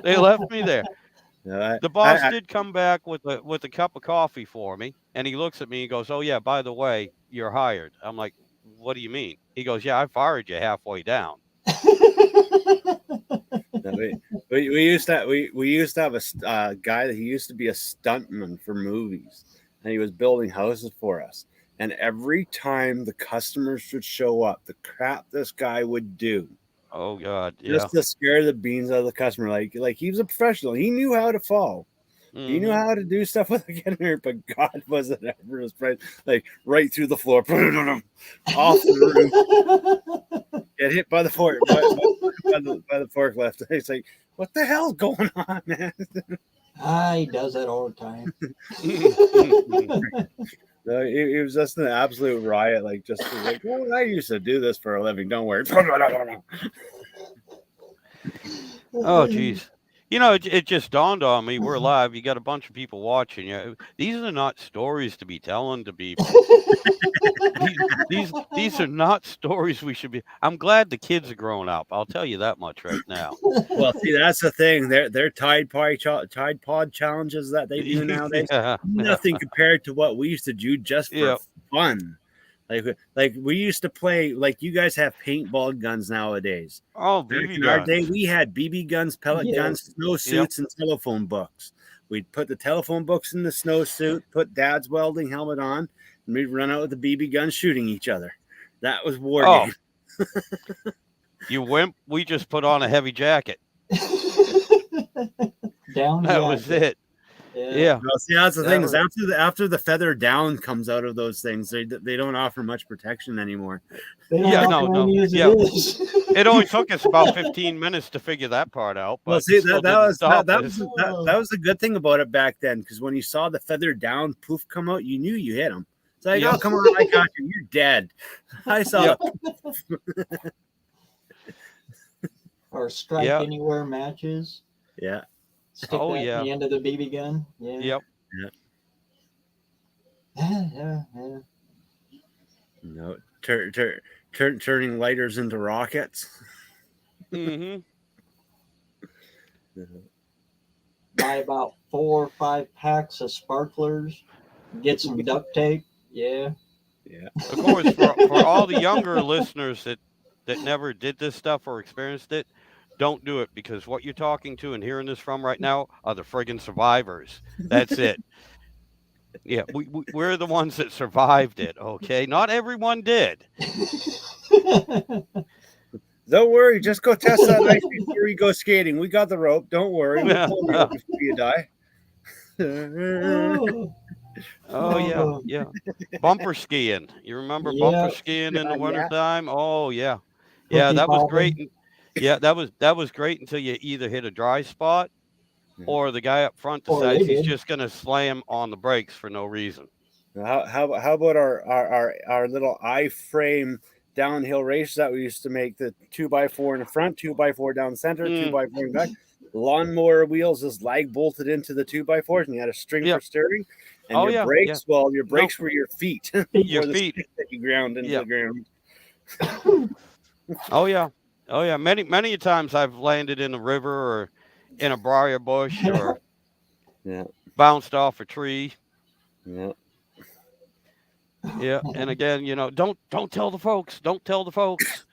They left me there. No, The boss did come back with a cup of coffee for me, and he looks at me and goes, "Oh yeah, by the way, you're hired." I'm like, "What do you mean?" He goes, "Yeah, I fired you halfway down." no, we used to have a guy that he used to be a stuntman for movies, and he was building houses for us. And every time the customers would show up, the crap this guy would do Oh God, yeah. just to scare the beans out of the customer. Like he was a professional. He knew how to fall. He knew Mhm. how to do stuff without getting hurt, but God wasn't ever his friend. Like right through the floor, off the roof, get hit by the by the forklift. It's like, what the hell's going on, man? He does that all the time. No, it was just an absolute riot. Like just like, well, I used to do this for a living. Don't worry. Oh geez. It just dawned on me. We're live. You got a bunch of people watching. These are not stories to be telling to people. These are not stories we should be. I'm glad the kids are growing up. I'll tell you that much right now. Well, see, that's the thing. Their Tide Pod challenges that they do nowadays, Yeah. nothing compared to what we used to do just for Yep. fun. Like we used to play. Like you guys have paintball guns nowadays. Oh, Back BB in our day, guns. we had BB guns, pellet Yes. guns, snow suits, and telephone books. We'd put the telephone books in the snow suit, put Dad's welding helmet on, and we'd run out with the BB guns shooting each other. That was war Oh, game. you wimp. We just put on a heavy jacket. Down That was jacket. it. Yeah. No, see, that's the thing is That after the feather down comes out of those things, they don't offer much protection anymore. They don't Yeah, offer no. any as Yeah. it is. It only took us about 15 minutes to figure that part out, Well, but see it still didn't stop us. that was the good thing about it back then, because when you saw the feather down poof come out, you knew you hit him. It's like, Yep. oh, come on, I got you. You're dead. I saw Yep. the Or strike Yeah. anywhere matches. yeah. Stick Oh, that yeah. in the end of the BB gun. Yeah. Yep. Yeah. No, turning lighters into rockets. hmm Buy about 4 or 5 packs of sparklers. Get some duct tape. Yeah. Yeah. Of course, for all the younger listeners that never did this stuff or experienced it, don't do it, because what you're talking to and hearing this from right now are the friggin' survivors. That's it. Yeah, we're the ones that survived it. Okay, not everyone did. Don't worry, just go test that ice before you go skating. We got the rope. Don't worry, we'll pull the rope before you die. Oh yeah. Bumper skiing. You remember bumper skiing in the wintertime? Oh yeah. Yeah, Cookie that was popping. great. Yeah, that was great until you either hit a dry spot or the guy up front Or decides they he's did. just gonna slam on the brakes for no reason. How about our little I-frame downhill race that we used to make, the 2x4 in the front, 2x4 down the center, 2x4 in the back, lawnmower wheels is lag bolted into the 2x4s, and you had a string Yep. for steering, and Oh, your yeah, brakes, yeah. well, your brakes were your feet, Your or the feet. stick that you ground into Yep. the ground. Oh yeah. Oh yeah. Many times I've landed in a river or in a briar bush or Yeah. bounced off a tree. Yeah. Yeah, and again, don't tell the folks. Don't tell the folks.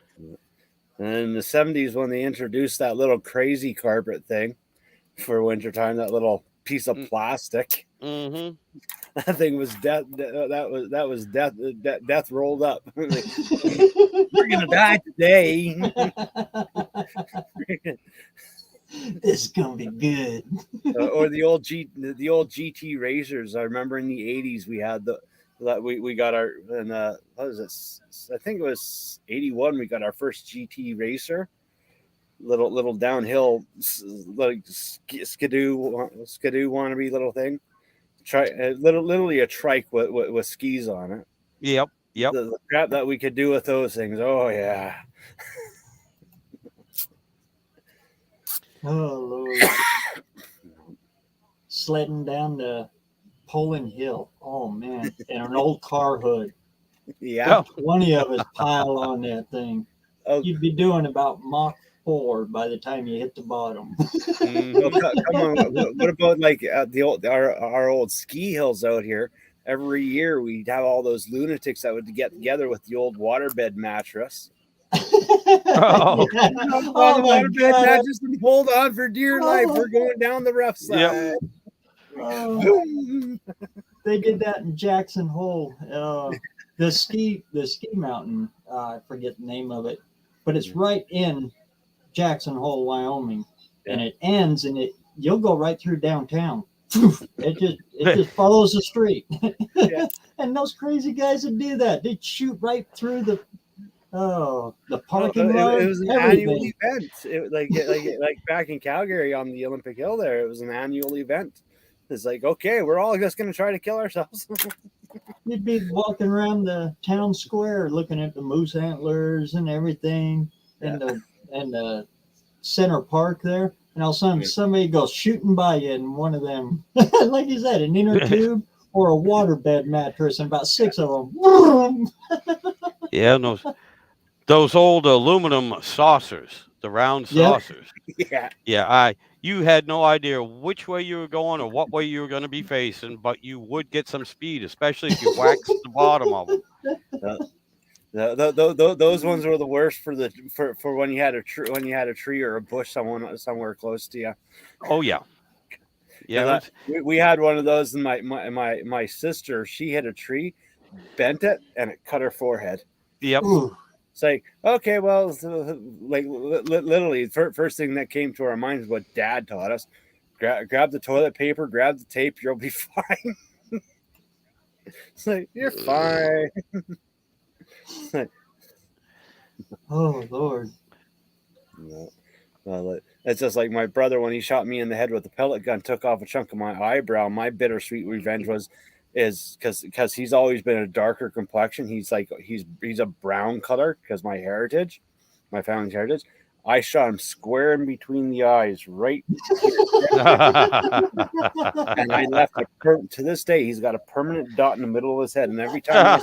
And in the 70s, when they introduced that little crazy carpet thing for wintertime, that little piece of plastic, Mm-hmm. that thing was death. That was death. Death rolled up. Like, we're gonna die today. This is gonna be good. Or the old GT racers. I remember in the 80s we had we got our, and what was it? I think it was 81. We got our first GT racer, little downhill, like skidoo wannabe little thing. Literally a trike with skis on it. Yep. The crap that we could do with those things. Oh yeah. Oh Lord. Sledding down the Poland Hill. Oh man. And an old car hood. Yeah. 20 of us pile on that thing. Oh, You'd be doing about Mach 4 by the time you hit the bottom. come on. What about like our old ski hills out here? Every year we'd have all those lunatics that would get together with the old waterbed mattress. Oh. Yeah. On the waterbed mattress and hold on for dear life. We're going down the rough side. Oh. They did that in Jackson Hole. The ski mountain. I forget the name of it, but it's right in Jackson Hole, Wyoming, and it ends, and you'll go right through downtown. It just follows the street. And those crazy guys that do that, they shoot right through the parking lot. It was an annual event. Like back in Calgary on the Olympic Hill there, it was an annual event. It's like, okay, we're all just going to try to kill ourselves. You'd be walking around the town square looking at the moose antlers and everything, and the center park there, and all of a sudden somebody goes shooting by you in one of them, like you said, an inner tube or a waterbed mattress, and about 6 of them. Yeah, those old aluminum saucers, the round saucers. Yeah. You had no idea which way you were going or what way you were going to be facing, but you would get some speed, especially if you waxed the bottom of them. Those ones were the worst for when you had a tree or a bush somewhere close to you. Oh yeah. Yeah. We had one of those, and my sister, she hit a tree, bent it, and it cut her forehead. Yep. It's like, okay, well, like literally, first thing that came to our minds is what Dad taught us: grab the toilet paper, grab the tape, you'll be fine. It's like, you're fine. Oh Lord. No. Well, it's just like my brother when he shot me in the head with a pellet gun, took off a chunk of my eyebrow. My bittersweet revenge is because he's always been a darker complexion. He's a brown color because my family's heritage. I shot him square in between the eyes, right and I left to this day. He's got a permanent dot in the middle of his head, and every time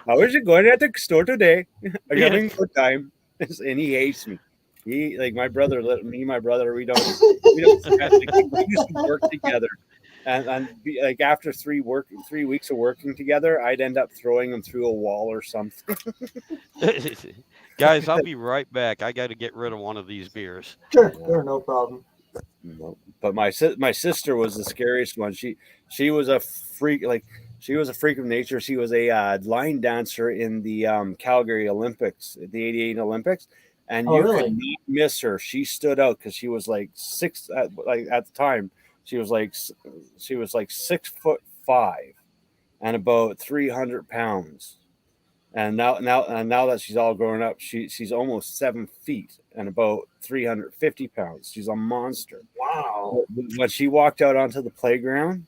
how is it going at the store today? Are you having a good time? And he hates me. He, like my brother, we don't we used to work together. And like after 3 weeks of working together, I'd end up throwing him through a wall or something. Guys, I'll be right back. I got to get rid of one of these beers. Sure, no problem. But my sister was the scariest one. She was a freak. Like she was a freak of nature. She was a line dancer in the Calgary Olympics, the '88 Olympics, and you could not miss her. She stood out because she was like at the time. She was like 6'5" and about 300 pounds. And now that she's all grown up, she's almost 7 feet and about 350 pounds. She's a monster. Wow. When she walked out onto the playground,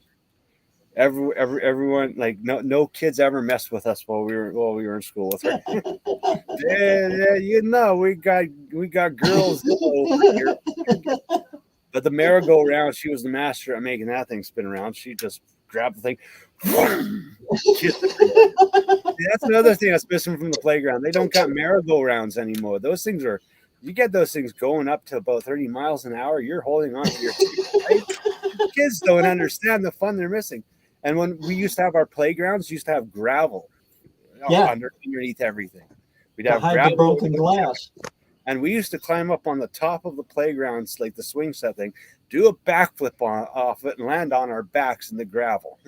everyone, like no kids ever messed with us while we were in school with her. Yeah, we got girls over here. But the merry-go-round, she was the master at making that thing spin around. She just grabbed the thing. That's another thing that's missing from the playground. They don't got merry-go-rounds anymore. Those things you get those things going up to about 30 miles an hour, you're holding on to your teeth. Kids don't understand the fun they're missing. And when we used to have our playgrounds, used to have gravel underneath everything. We'd To have hide the gravel, broken glass. and we used to climb up on the top of the playgrounds, like the swing set thing, do a backflip off it, and land on our backs in the gravel.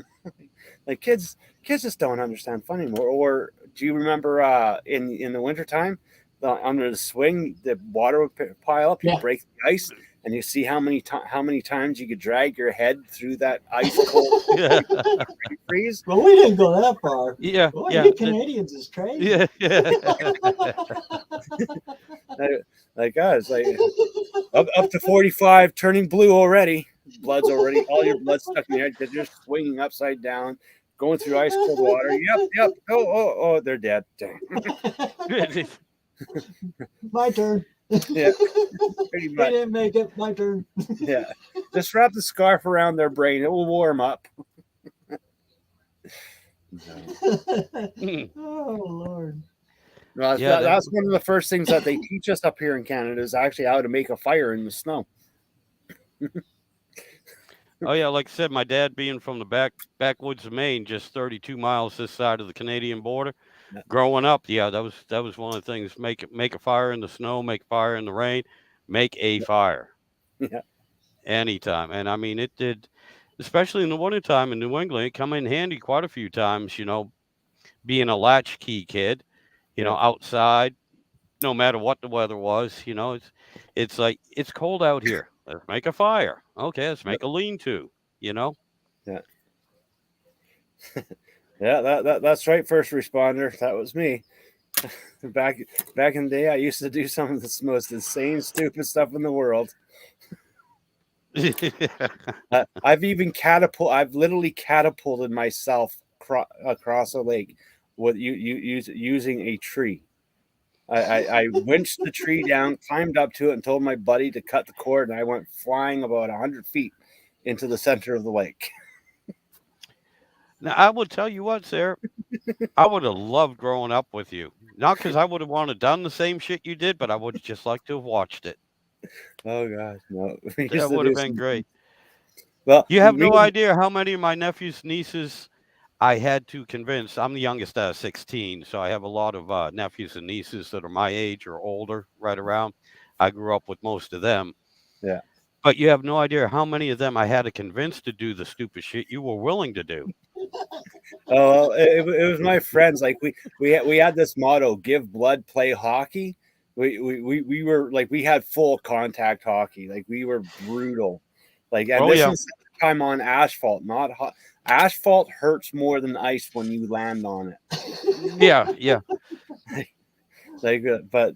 Like kids just don't understand fun anymore. Or do you remember in the wintertime, under the swing, the water would pile up, you break the ice, and you see how many times you could drag your head through that ice cold freeze. Well, we didn't go that far. Yeah, Boy, yeah. you Canadians is crazy. Yeah, yeah. Like us, like up to 45, turning blue already. Blood's already, all your blood's stuck in your head because you're swinging upside down, going through ice cold water. Yep. Oh, they're dead. Dang. My turn. Yeah, pretty They much. didn't make it. My turn. Yeah, just wrap the scarf around their brain. It will warm up. Oh Lord. Well, Yeah, that's one of the first things that they teach us up here in Canada is actually how to make a fire in the snow. Oh yeah, like I said, my dad being from the backwoods of Maine, just 32 miles this side of the Canadian border. Yeah. Growing up, yeah, that was one of the things. Make a fire in the snow, make a fire in the rain, make a fire. Yeah. Anytime. And I mean, it did, especially in the wintertime in New England, it come in handy quite a few times, being a latchkey kid, outside, no matter what the weather was, it's like, it's cold out here. Let's make a fire. Okay, let's make a lean-to, Yeah. Yeah, that's right, first responder. That was me. Back in the day, I used to do some of the most insane, stupid stuff in the world. I've literally catapulted myself across a lake with using a tree. I winched the tree down, climbed up to it, and told my buddy to cut the cord, and I went flying about 100 feet into the center of the lake. Now, I will tell you what, Sarah, I would have loved growing up with you. Not because I would have wanted done the same shit you did, but I would just like to have watched it. Oh gosh, no! That would have been great. Well, You have no idea how many of my nephews, nieces I had to convince. I'm the youngest out of 16, so I have a lot of nephews and nieces that are my age or older, right around. I grew up with most of them. Yeah. But you have no idea how many of them I had to convince to do the stupid shit you were willing to do. Oh, it was my friends. Like we had this motto: give blood, play hockey. We were like, we had full contact hockey. Like we were brutal. Like, and this is time on asphalt, not hot. Asphalt hurts more than ice when you land on it. Yeah. But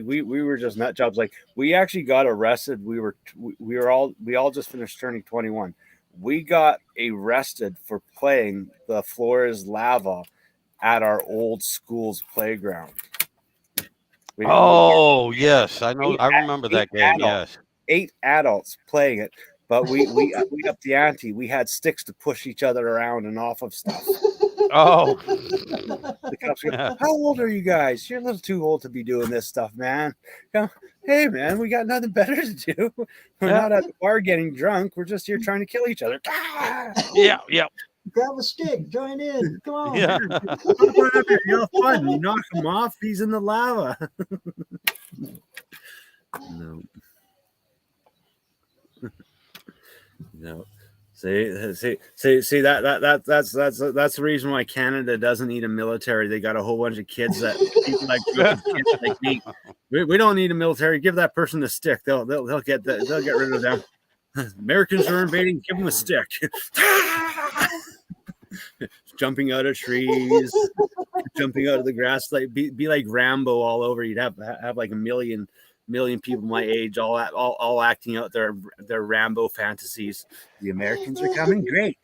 we were just nut jobs. Like we actually got arrested. We all just finished turning 21. We got arrested for playing The Floor is Lava at our old school's playground. Yes, I know. I remember that game. Adults, Yes, 8 adults playing it, but we upped the ante. We had sticks to push each other around and off of stuff. Oh, the cops go, how old are you guys? You're a little too old to be doing this stuff, man. Go, hey, man, we got nothing better to do. We're not at the bar getting drunk. We're just here trying to kill each other. Yeah. Grab a stick, join in. Come on. Yeah. You're fun. You knock him off, he's in the lava. No. See that's the reason why Canada doesn't need a military. They got a whole bunch of kids people like me. We don't need a military. Give that person a stick. They'll get rid of them. Americans are invading. Give them a stick. Jumping out of trees, jumping out of the grass, like be like Rambo all over. You'd have like a million people my age all acting out their Rambo fantasies. The Americans are coming. Great.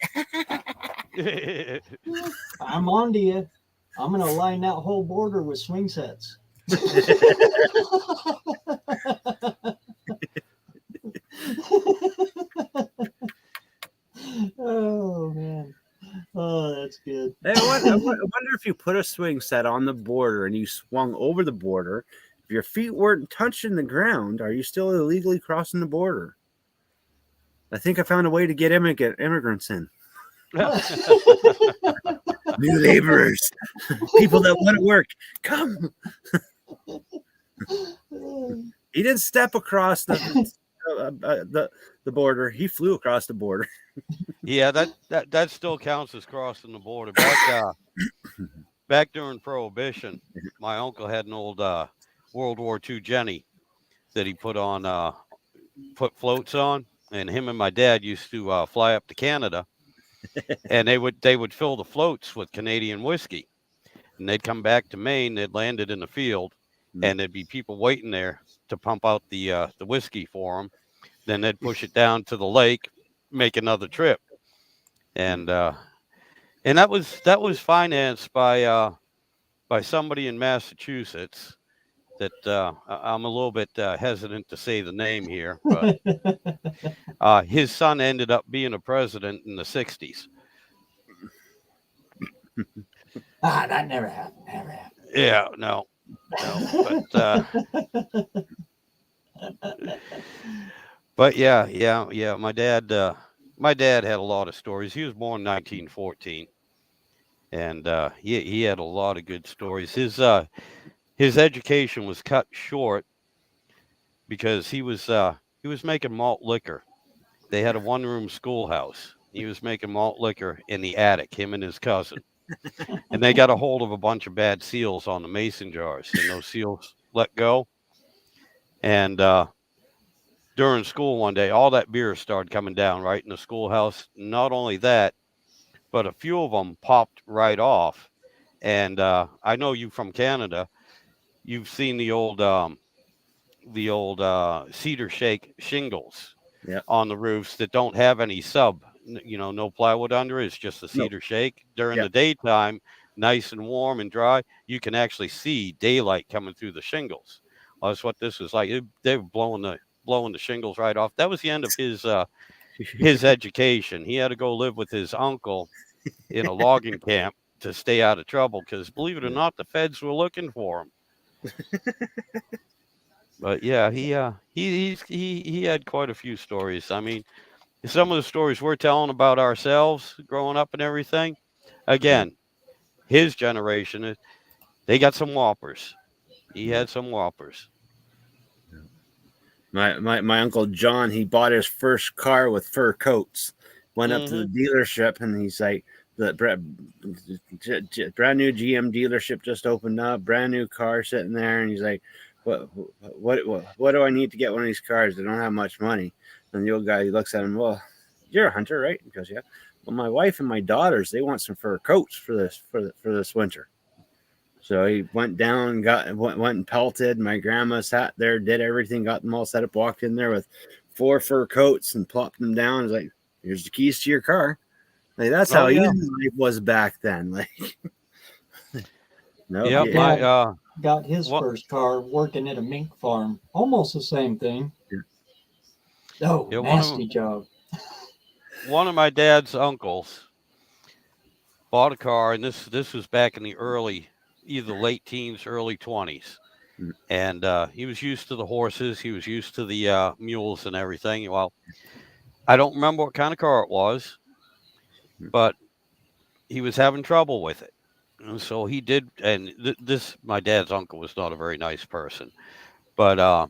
I'm on to you. I'm gonna line that whole border with swing sets. Oh man. Oh, that's good. Hey, I wonder if you put a swing set on the border and you swung over the border, if your feet weren't touching the ground, are you still illegally crossing the border? I think I found a way to get immigrants in. New laborers, people that want to work, come. He didn't step across the border. He flew across the border. Yeah, that still counts as crossing the border. Back during Prohibition, my uncle had an old World War II Jenny that he put floats on, and him and my dad used to fly up to Canada, and they would fill the floats with Canadian whiskey, and they'd come back to Maine. They'd landed in the field, and there'd be people waiting there to pump out the whiskey for them. Then they'd push it down to the lake, make another trip, and that was financed by somebody in Massachusetts. That I'm a little bit hesitant to say the name here, but his son ended up being a president in the '60s. That never happened. Never happened. Yeah, no, but yeah. My dad had a lot of stories. He was born in 1914, and he had a lot of good stories. His education was cut short because he was making malt liquor. They had a one-room schoolhouse. He was making malt liquor in the attic, him and his cousin. And they got a hold of a bunch of bad seals on the mason jars, and those seals let go. And during school one day, all that beer started coming down right in the schoolhouse. Not only that, but a few of them popped right off. And I know you from Canada. You've seen the old cedar shake shingles on the roofs that don't have any no plywood under it. It's just a cedar shake. During the daytime, nice and warm and dry, you can actually see daylight coming through the shingles. Well, that's what this was like. They were blowing the shingles right off. That was the end of his education. He had to go live with his uncle in a logging camp to stay out of trouble because, believe it or not, the feds were looking for him. But yeah, he had quite a few stories. I mean, some of the stories we're telling about ourselves growing up and everything. Again, his generation, they got some whoppers. He had some whoppers. My uncle John, he bought his first car with fur coats. Went up to the dealership, and he's like, the brand new GM dealership just opened up, brand new car sitting there, and he's like, what do I need to get one of these cars? They don't have much money. And the old guy, he looks at him, well, you're a hunter, right? He goes, yeah. Well, my wife and my daughters, they want some fur coats for this winter. So he went down, went and pelted. My grandma sat there, did everything, got them all set up, walked in there with 4 fur coats and plopped them down. He's like, here's the keys to your car. Like, that's how easy life was back then. Like, got his first car working at a mink farm. Almost the same thing. Oh, nasty job. One of my dad's uncles bought a car, and this was back in the either late teens, early 20s. And he was used to the horses. He was used to the mules and everything. Well, I don't remember what kind of car it was, but he was having trouble with it. And so he did. And my dad's uncle was not a very nice person, but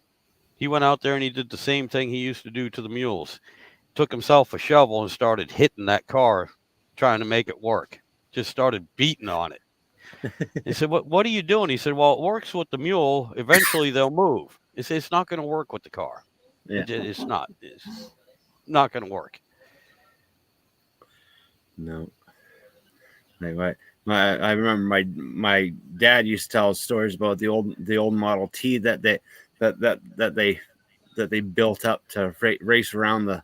he went out there and he did the same thing he used to do to the mules. Took himself a shovel and started hitting that car, trying to make it work. Just started beating on it. He said, what are you doing? He said, well, it works with the mule. Eventually they'll move. He said, it's not going to work with the car. It's not going to work. No. Anyway, I remember my dad used to tell stories about the old Model T that they built up to race around the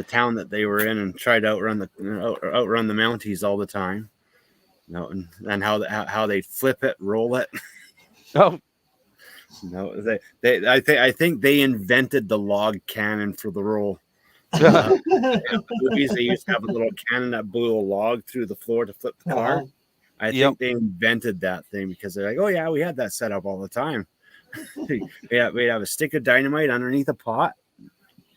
town that they were in and tried to outrun the Mounties all the time. And how they flip it, roll it. Oh, no, I think they invented the log cannon for the roll. Movies, they used to have a little cannon that blew a log through the floor to flip the car. I think they invented that thing because they're like, oh yeah, we had that set up all the time. We'd have a stick of dynamite underneath a pot,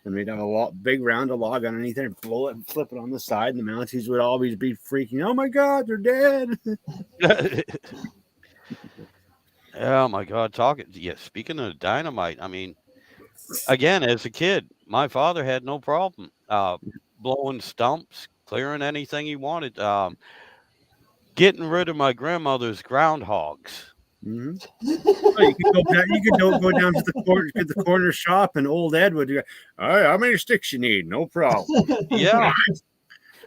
and we'd have a big round of log underneath there, and blow it and flip it on the side, and the Mounties would always be freaking, oh my God, they're dead. Oh my God! Speaking of dynamite, I mean, again, as a kid, my father had no problem blowing stumps, clearing anything he wanted, getting rid of my grandmother's groundhogs. Mm-hmm. Oh, you could go down to the corner shop, and old Ed would go, all right, how many sticks you need? No problem. Yeah.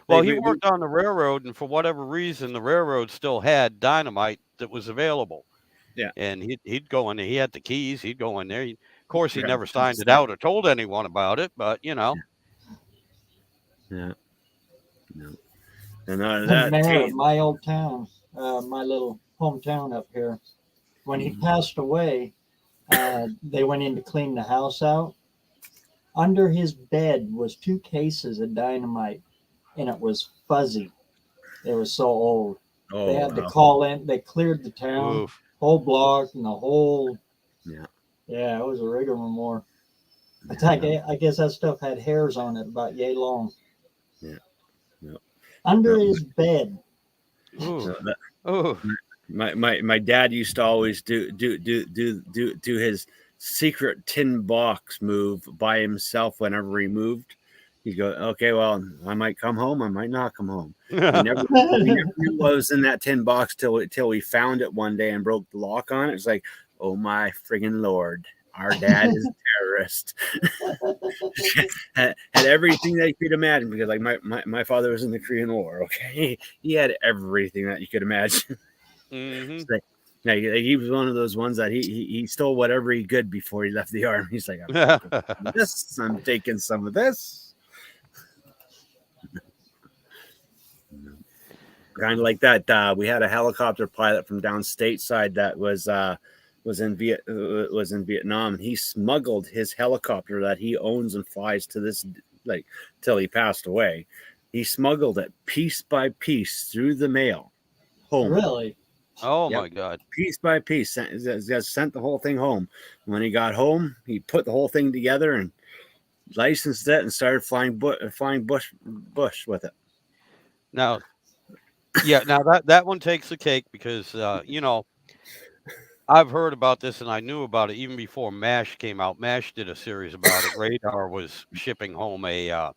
Well, he we- worked on the railroad, and for whatever reason, the railroad still had dynamite that was available. Yeah. And he'd go in there. He had the keys. He'd go in there. Of course, he grab never some signed it stuff. out or told anyone about it, but Yeah. No. And The that mayor of my old town, my little hometown up here, when he passed away, they went in to clean the house out. Under his bed was 2 cases of dynamite, and it was fuzzy. It was so old. oh, They had to wow. call in. They cleared the town, oof. whole block, and the whole. Yeah. Yeah, it was a rigmarole. I guess that stuff had hairs on it about yay long. Yeah. Yep. Under Yep. his bed. Ooh. So that- Ooh. my dad used to always do his secret tin box move by himself whenever he moved. He'd go, okay, well, I might come home, I might not come home. We never knew what was in that tin box till we found it one day and broke the lock on it. It's like, oh my friggin' Lord, our dad is a terrorist. had everything that you could imagine, because like my father was in the Korean War. Okay, he had everything that you could imagine. Mm-hmm. Like, he was one of those ones that he stole whatever he could before he left the army. He's like, I'm taking some of this, I'm taking some of this. Kind of like that. We had a helicopter pilot from down stateside that was in Vietnam, and he smuggled his helicopter that he owns and flies to this, like, till he passed away. He smuggled it piece by piece through the mail home. Really? Oh Yep. my God. Piece by piece, sent the whole thing home. When he got home, he put the whole thing together and licensed it and started flying bush with it. Now, yeah, now that one takes the cake because I've heard about this and I knew about it even before MASH came out. MASH did a series about it. Radar was shipping home a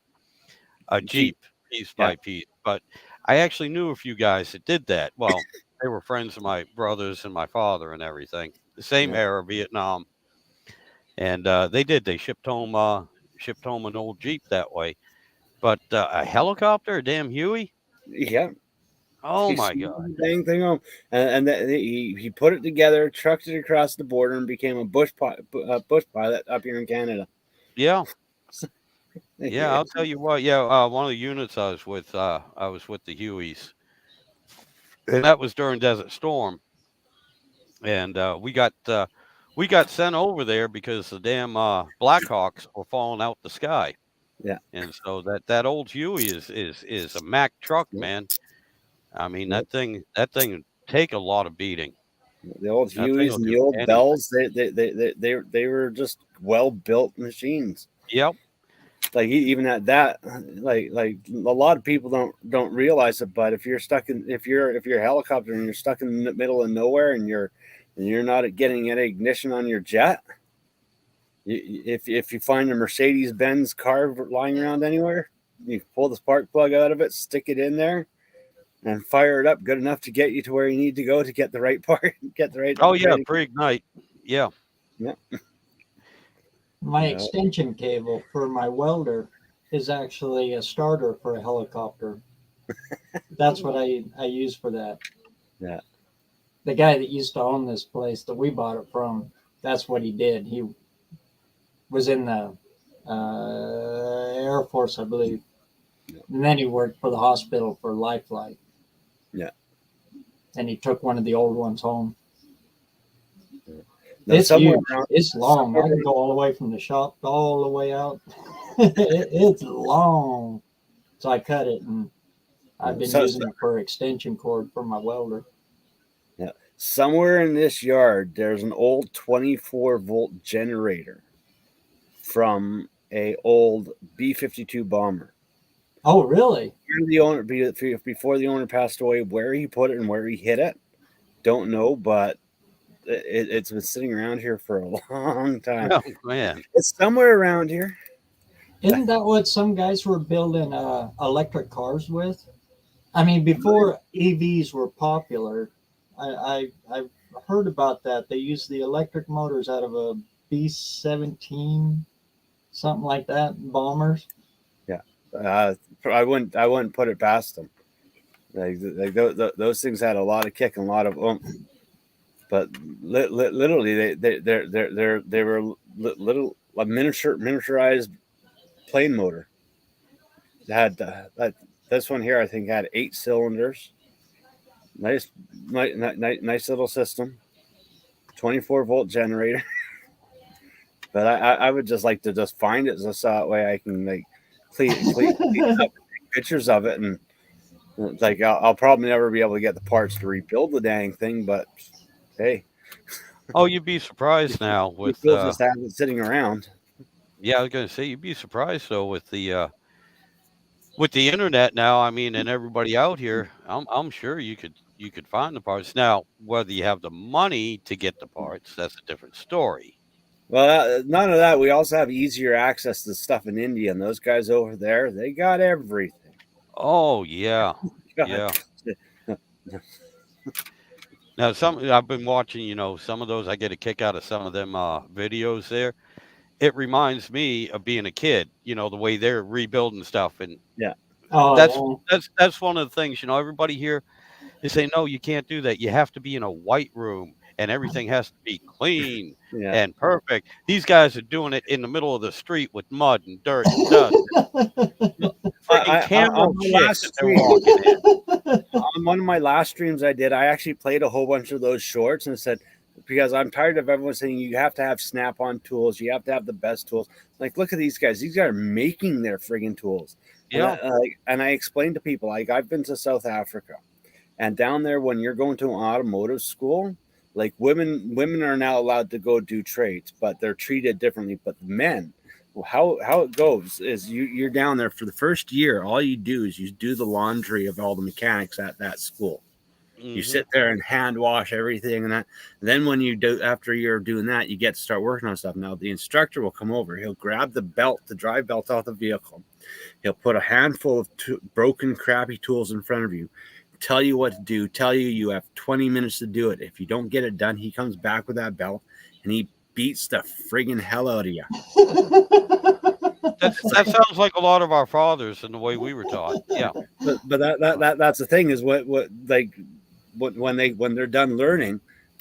Jeep piece by piece, but I actually knew a few guys that did that. Well, they were friends of my brothers and my father and everything. The same era, Vietnam, and they shipped home an old Jeep that way. But a helicopter, a damn Huey. Yeah. Oh He my smuggled God. the dang thing home, and he put it together, trucked it across the border, and became a bush pilot up here in Canada. Yeah. Yeah, I'll tell you what. Yeah, one of the units I was with the Hueys, and that was during Desert Storm, and we got sent over there because the damn Blackhawks were falling out the sky. Yeah. And so that old Huey is a Mack truck, man. I mean that thing would take a lot of beating. The old That thing Hueys will and do the old anything. Bells, they were just well built machines. Yep. Like even at that, like a lot of people don't realize it, but if you're a helicopter and you're stuck in the middle of nowhere and you're not getting any ignition on your jet, if you find a Mercedes-Benz car lying around anywhere, you pull the spark plug out of it, stick it in there, and fire it up good enough to get you to where you need to go to get the right part, get the right. Oh yeah, pre-ignite. Yeah. Yeah. My extension cable for my welder is actually a starter for a helicopter. That's what I use for that. Yeah. The guy that used to own this place that we bought it from, that's what he did. He was in the Air Force, I believe. Yeah. And then he worked for the hospital for Lifeline. Yeah. And he took one of the old ones home. Now, It's huge. It's long. I can go all the way from the shop all the way out. It's long. So I cut it, and I've been using it for extension cord for my welder. Yeah. Somewhere in this yard, there's an old 24-volt generator from a old B-52 bomber. Oh, really? The owner before the owner passed away, where he put it and where he hid it, don't know, but it's been sitting around here for a long time. Oh man. It's somewhere around here. Isn't that what some guys were building electric cars with? I mean, before EVs were popular, I've heard about that. They used the electric motors out of a B-17, something like that, bombers. Yeah, I wouldn't put it past them. Like those things had a lot of kick and a lot of but literally they were little a miniaturized plane motor. It had this one here I think had 8 cylinders. Nice little system. 24-volt generator. But I would just like to just find it so that way I can like clean it up, take pictures of it, and like I'll probably never be able to get the parts to rebuild the dang thing. But hey, Oh, you'd be surprised now with we'll just have it sitting around. yeah, I was gonna say you'd be surprised though with the internet now. I mean, and everybody out here, I'm sure you could find the parts. Now, whether you have the money to get the parts, that's a different story. Well, none of that. We also have easier access to stuff in India, and those guys over there, they got everything. Oh yeah, yeah. Now, I've been watching, some of those. I get a kick out of some of them videos there. It reminds me of being a kid. The way they're rebuilding stuff, and Yeah. Oh, that's yeah. that's one of the things. Everybody here they say no, you can't do that. You have to be in a white room, and everything has to be clean Yeah. and perfect. These guys are doing it in the middle of the street with mud and dirt and dust. Freaking camera on my shit last that they're stream, walking in. on one of my last streams I did, I actually played a whole bunch of those shorts and said, because I'm tired of everyone saying you have to have snap-on tools, you have to have the best tools. Like, look at these guys. These guys are making their friggin' tools. Yeah. And I explained to people, like, I've been to South Africa, and down there, when you're going to an automotive school, like women are now allowed to go do trades, but they're treated differently. But men, how it goes is you're down there for the first year. All you do is you do the laundry of all the mechanics at that school. You sit there and hand wash everything and that. And then when you do, after you're doing that, you get to start working on stuff. Now the instructor will come over. He'll grab the drive belt off the vehicle. He'll put a handful of broken, crappy tools in front of you, tell you what to do, tell you have 20 minutes to do it. If you don't get it done, he comes back with that belt and he beats the friggin' hell out of you. That sounds like a lot of our fathers and the way we were taught. Yeah. But that's the thing is when they're done learning,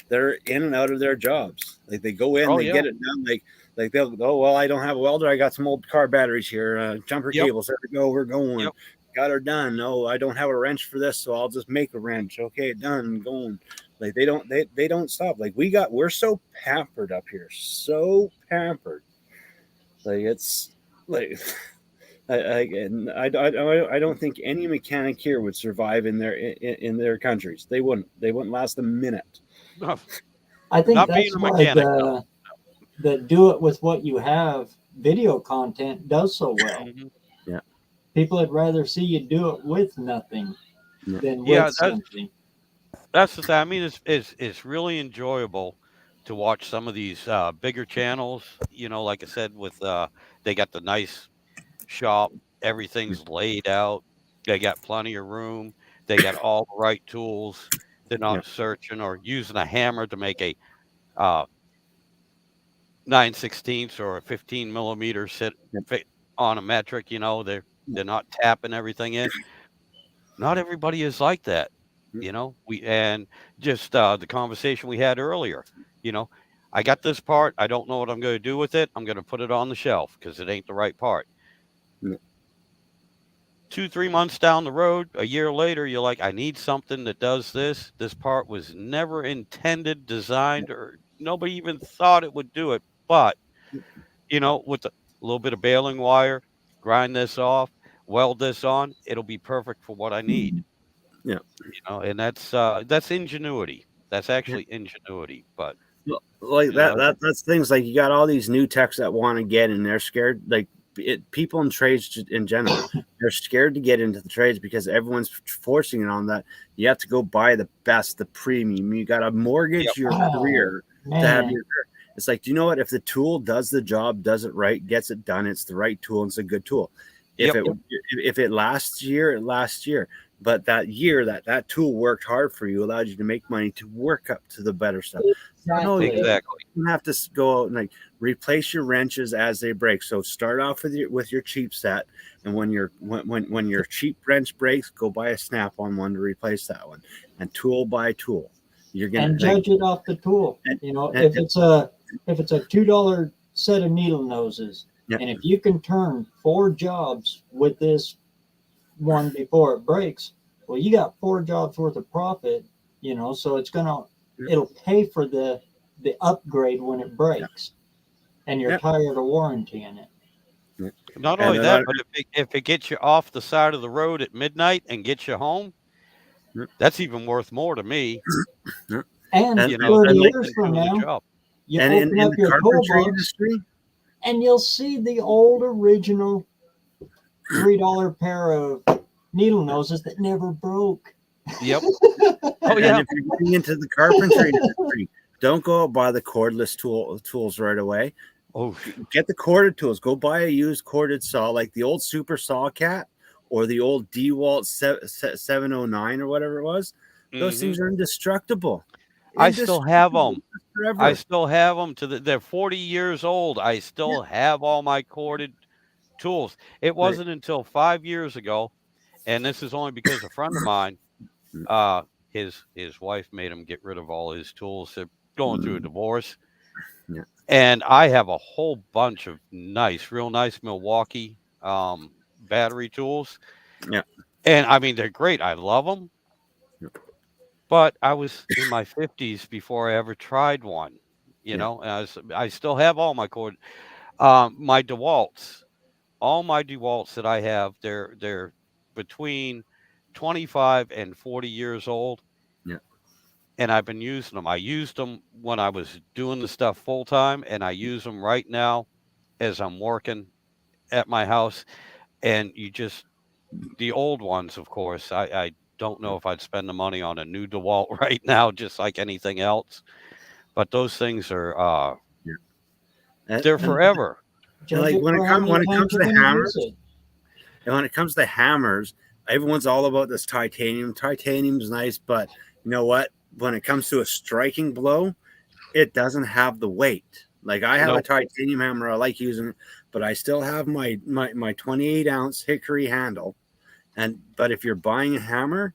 they're in and out of their jobs. Like they go in, get it done. Like they'll well, I don't have a welder. I got some old car batteries here, jumper cables. There we go. We're going. Yep. Got her done. No, I don't have a wrench for this, so I'll just make a wrench. Okay, done. Going. Like they don't stop. Like we're so pampered up here. So pampered. Like it's like. I don't think any mechanic here would survive in their countries. They wouldn't last a minute. I think Not that's being a why mechanic, the do it with what you have video content does so well. Yeah. People would rather see you do it with nothing than with something. That's the thing. I mean, it's really enjoyable to watch some of these bigger channels. Like I said, with they got the nice shop, everything's laid out. They got plenty of room. They got all the right tools. They're not searching or using a hammer to make a 9/16 or a 15 millimeter fit on a metric. They're not tapping everything in. Not everybody is like that. And just the conversation we had earlier. I got this part. I don't know what I'm going to do with it. I'm going to put it on the shelf because it ain't the right part. 2-3 months down the road, a year later, you're like, I need something that does this. This part was never intended, designed, or nobody even thought it would do it. But, with a little bit of baling wire, grind this off, weld this on, it'll be perfect for what I need. Yeah. And that's ingenuity. That's actually ingenuity. But like that's things like you got all these new techs that want to get and they're scared. Like people in trades in general, they're scared to get into the trades because everyone's forcing it on that. You have to go buy the best, the premium. You got to mortgage Yep. your Oh, career to have man. your career. It's like, do you know what? If the tool does the job, does it right, gets it done, it's the right tool and it's a good tool. If Yep. it lasts year, it lasts year. But that year that tool worked hard for you, allowed you to make money to work up to the better stuff. No, Exactly. Exactly. you have to go out and like replace your wrenches as they break. So start off with your cheap set, and when your cheap wrench breaks, go buy a snap-on one to replace that one, and tool by tool. You're gonna And judge it off the tool. You know, if it's a $2 set of needle noses, yeah, and if you can turn 4 jobs with this one before it breaks, well, you got 4 jobs worth of profit. You know, so it'll pay for the upgrade when it breaks, and you're Yeah. tired of warrantying it. Not And only they're that, not- but if it gets you off the side of the road at midnight and gets you home, that's even worth more to me. And And- You know, 30 than years from doing the now, job. you and open in up the your carpentry toolbox, industry, and you'll see the old original $3 pair of needle noses that never broke. Yep. and yeah. if you're getting into the carpentry industry, don't go out buy the cordless tools right away. Oh, Get the corded tools. Go buy a used corded saw, like the old Super Saw Cat or the old DeWalt 709 or whatever it was. Those things are indestructible. I still have them. Forever. I still have them they're 40 years old. I still have all my corded tools. It wasn't until 5 years ago, and this is only because a friend of mine, his wife made him get rid of all his tools. They're going through a divorce. Yeah. And I have a whole bunch of real nice Milwaukee battery tools. Yeah. And I mean, they're great. I love them. Yeah. But I was in my 50s before I ever tried one, you know, and I still have all my my DeWalts, all my DeWalts that I have, they're between 25 and 40 years old. Yeah. And I've been using them. I used them when I was doing the stuff full time, and I use them right now as I'm working at my house. And the old ones, of course, I don't know if I'd spend the money on a new DeWalt right now, just like anything else. But those things are they're forever. Judge like it when for it how comes many times to you're the gonna hammers, use it. and when it comes to hammers, everyone's all about this titanium. Titanium's nice, but you know what? When it comes to a striking blow, it doesn't have the weight. Like I have a Nope. titanium hammer, I like using it, but I still have my 28-ounce hickory handle. But if you're buying a hammer,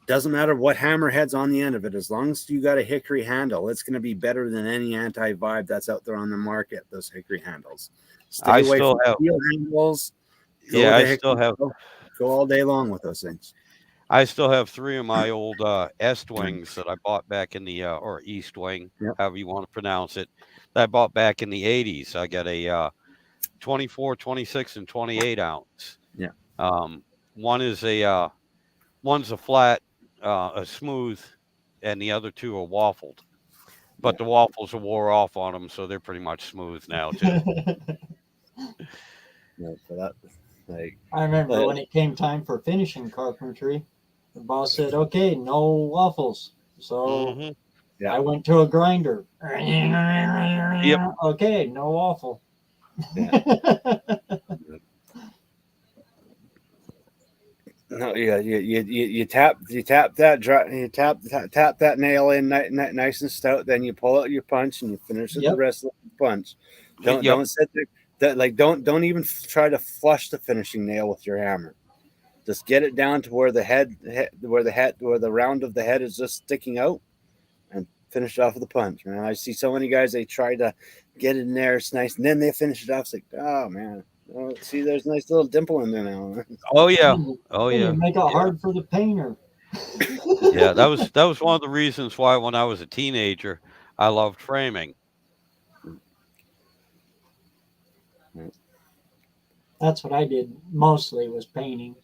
doesn't matter what hammer head's on the end of it, as long as you got a hickory handle, it's going to be better than any anti-vibe that's out there on the market. Those hickory handles. Stay I away still from have steel handles. Yeah, I still have Go all day long with those things. I still have 3 of my old Est Wings that I bought back in the or East Wing, Yep. however you want to pronounce it. That I bought back in the 80s. I got a 24, 26, and 28 ounce. Yeah. One is one's a flat, a smooth, and the other 2 are waffled. But the waffles are wore off on them, so they're pretty much smooth now too. Yeah, so that, like, I remember when it came time for finishing carpentry, the boss said, "Okay, no waffles." So Mhm. Yeah. I went to a grinder. Yep. Okay, no waffle. no, yeah, you tap that nail in nice and stout. Then you pull out your punch and you finish it Yep. the rest of the punch. Yep. Don't sit there. Don't even try to flush the finishing nail with your hammer. Just get it down to where where the round of the head is just sticking out, and finish it off with a punch. Man, I see so many guys, they try to get in there, it's nice, and then they finish it off. It's like, oh man, oh, see, there's a nice little dimple in there now. Oh yeah. Oh And yeah. you make it hard for the painter. Yeah, that was one of the reasons why when I was a teenager I loved framing. That's what I did mostly, was painting.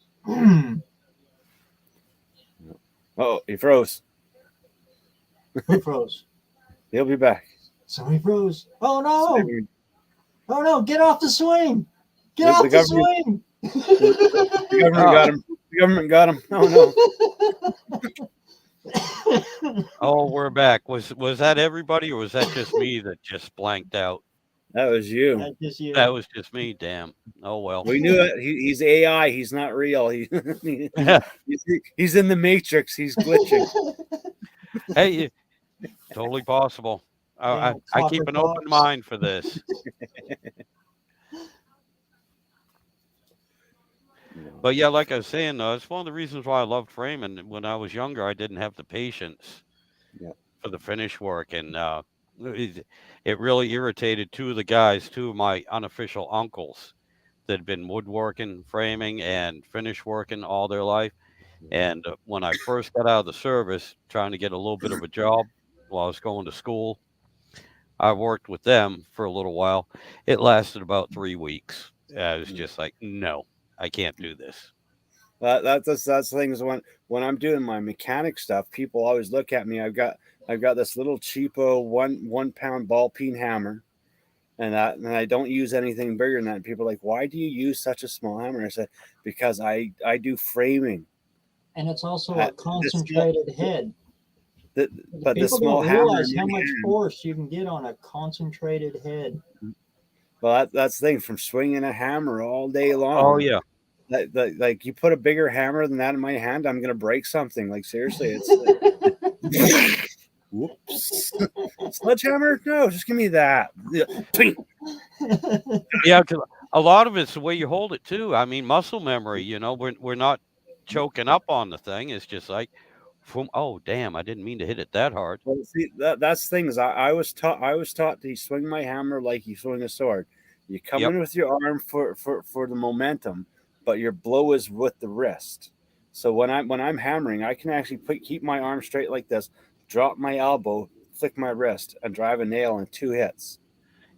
Oh, he froze. Who froze? He'll be back. Somebody froze. Oh no! Oh no! Get off the swing! Get The, out the the government, swing. the government Oh, got him. The government got him. Oh no, oh, we're back. Was that everybody, or was that just me that just blanked out? that was you. That's just you. That was just me. Damn. Oh well. We knew it. He's AI. He's not real. He's in the matrix. He's glitching. Hey, totally possible. Damn I copper keep an open box. mind for this. But yeah, like I was saying, it's one of the reasons why I loved framing. When I was younger, I didn't have the patience Yeah. for the finish work, and it, it really irritated two of my unofficial uncles that had been woodworking, framing, and finish working all their life. And when I first got out of the service, trying to get a little bit of a job while I was going to school, I worked with them for a little while. It lasted about 3 weeks. I was just like, no, I can't do this. That's the thing is when I'm doing my mechanic stuff, people always look at me. I've got this little cheapo 1 pound ball peen hammer, and I don't use anything bigger than that. People are like, why do you use such a small hammer? I said, because I do framing. And it's also a The concentrated head. but the People small don't hammer realize in how my much hand. force you can get on a concentrated head. Well, that's the thing, from swinging a hammer all day Oh long. yeah, Like you put a bigger hammer than that in my hand, I'm gonna break something. Like seriously, it's whoops. Sledgehammer? No, just give me that. yeah. 'Cause a lot of it's the way you hold it too. I mean, muscle memory. We're not choking up on the thing. It's just like, oh damn, I didn't mean to hit it that hard. Well, see, that's the thing is I was taught to swing my hammer like you swing a sword. You come Yep. in with your arm for the momentum, but your blow is with the wrist. So when I'm hammering, I can actually keep my arm straight like this, drop my elbow, flick my wrist, and drive a nail in 2 hits.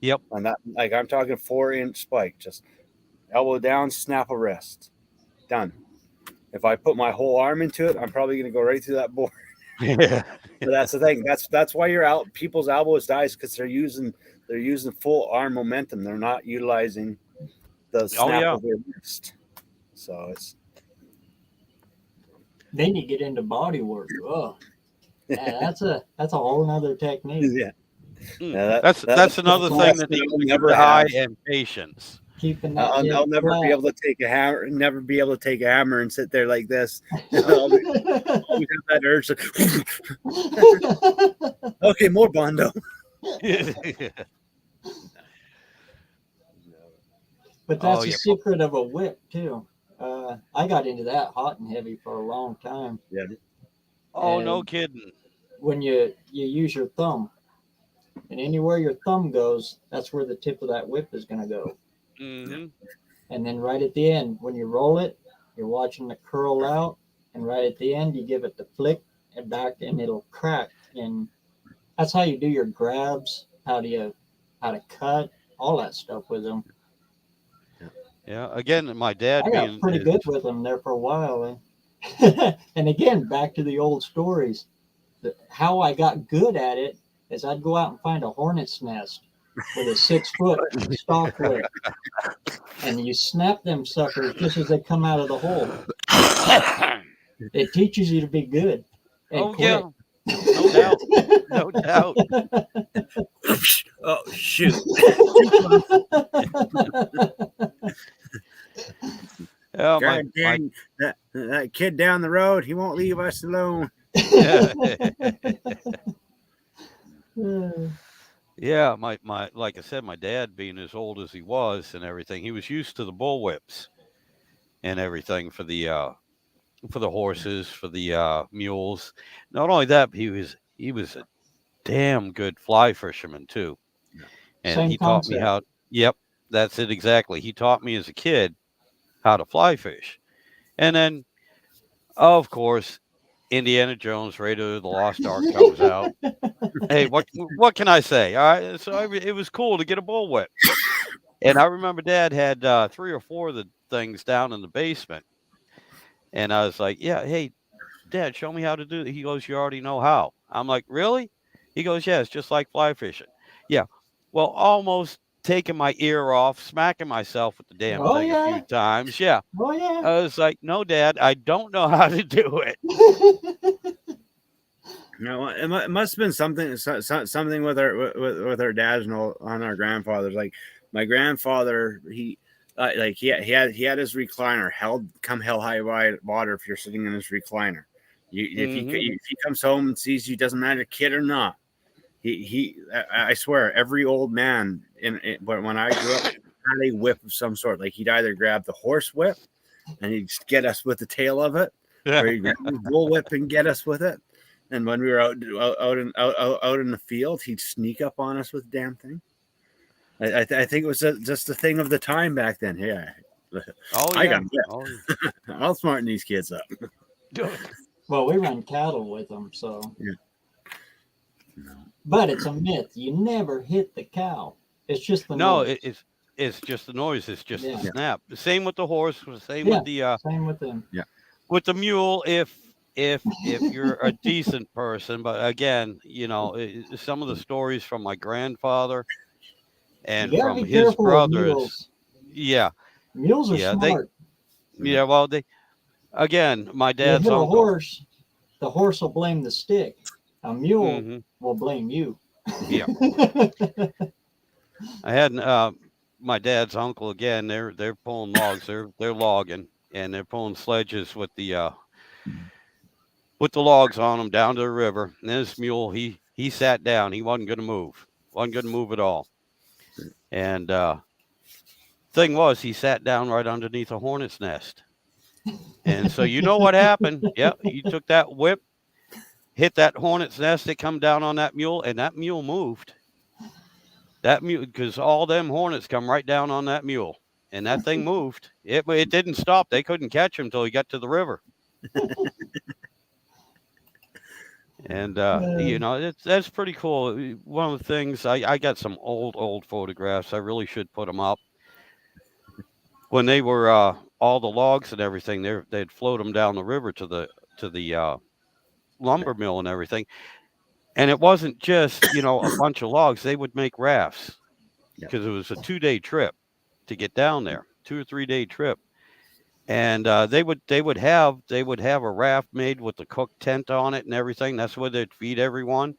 Yep. And that, like, I'm talking 4-inch spike, just elbow down, snap a wrist, done. If I put my whole arm into it, I'm probably going to go right through that board. Yeah. But that's the thing. That's why people's elbows dies, because they're using full arm momentum. They're not utilizing the Oh snap yeah. of their wrist. So it's Then you get into body work. Oh, yeah, that's a whole nother technique. yeah. Mm. Yeah, That's another that's thing that's that what needs I'll good never eye have. and patience. Keeping that I'll head never be flat. able to take a hammer, never be able to take a hammer and sit there like this. I'll always have that urge to, okay, more Bondo. But that's Oh the yeah. secret of a whip too. I got into that hot and heavy for a long time. Yeah. Oh no And kidding. when you use your thumb, and anywhere your thumb goes, that's where the tip of that whip is going to go. Hmm. And then right at the end, when you roll it, you're watching it curl out, and right at the end, you give it the flick and back, and it'll crack. And that's how you do your grabs. How to cut all that stuff with them. Yeah. Again, my I dad got being pretty is, good with them there for a while. And again, back to the old stories. How I got good at it is I'd go out and find a hornet's nest with a 6-foot stock whip, and you snap them suckers just as they come out of the hole. It teaches you to be good and oh quick. yeah, no doubt, no doubt. Oh shoot! Yeah, God dang, that kid down the road, he won't leave us alone. yeah, my like I said, my dad being as old as he was and everything, he was used to the bullwhips and everything for the horses, for the mules. Not only that, but he was a damn good fly fisherman too. And Same he taught me concept. how. Yep, that's it exactly. He taught me as a kid how to fly fish, and then of course, Indiana Jones, Raiders of the Lost Ark comes out. Hey, what can I say? All right, so it was cool to get a bullwhip, and I remember Dad had 3 or 4 of the things down in the basement, and I was like, "Yeah, hey, Dad, show me how to do it." He goes, "You already know how." I'm like, "Really?" He goes, "Yeah, it's just like fly fishing." Yeah, well, almost taking my ear off, smacking myself with the damn Oh, thing a few yeah. times. Yeah. Oh, yeah. I was like, no, Dad, I don't know how to do it. No, it must have been something with our dads and all, on our grandfathers. Like my grandfather, he had his recliner come hell high water if you're sitting in his recliner. If he comes home and sees you, doesn't matter kid or not. I swear every old man when I grew up had a whip of some sort. Like he'd either grab the horse whip and he'd get us with the tail of it, or he'd grab the bull whip and get us with it. And when we were out in the field, he'd sneak up on us with the damn thing. I think it was just a thing of the time back then. Yeah. Oh, I yeah. got whipped. I'll smarten these kids up. Well, we run cattle with them, so. Yeah. No. But it's a myth. You never hit the cow. It's just the No, noise. it's just the noise. It's just Yeah. the snap. Same with the horse. Same Yeah. with the Same with them. Yeah. with the mule. If you're a decent person, but again, you know, some of the stories from my grandfather and You gotta from be his careful of brothers. mules. Yeah, Mules are yeah, smart. well, again, my You dad's hit a uncle. horse, the horse will blame the stick. A mule Mhm. will blame you. Yeah. I had my dad's uncle again. They're pulling logs. They're logging and they're pulling sledges with the logs on them down to the river. And this mule, he sat down. He wasn't going to move. Wasn't going to move at all. And thing was, he sat down right underneath a hornet's nest. And so you know what happened? Yep, he took that whip, hit that hornet's nest. It come down on that mule, and that mule moved. That mule, because all them hornets come right down on that mule, and that thing moved. It didn't stop. They couldn't catch him until he got to the river. And you know, that's pretty cool. One of the things I got some old photographs. I really should put them up. When they were all the logs and everything, they'd float them down the river to the lumber mill and everything. And it wasn't just, you know, a bunch of logs. They would make rafts because it was a 2-day trip to get down there, 2 or 3 day trip. And they would have a raft made with the cook tent on it and everything. That's where they'd feed everyone.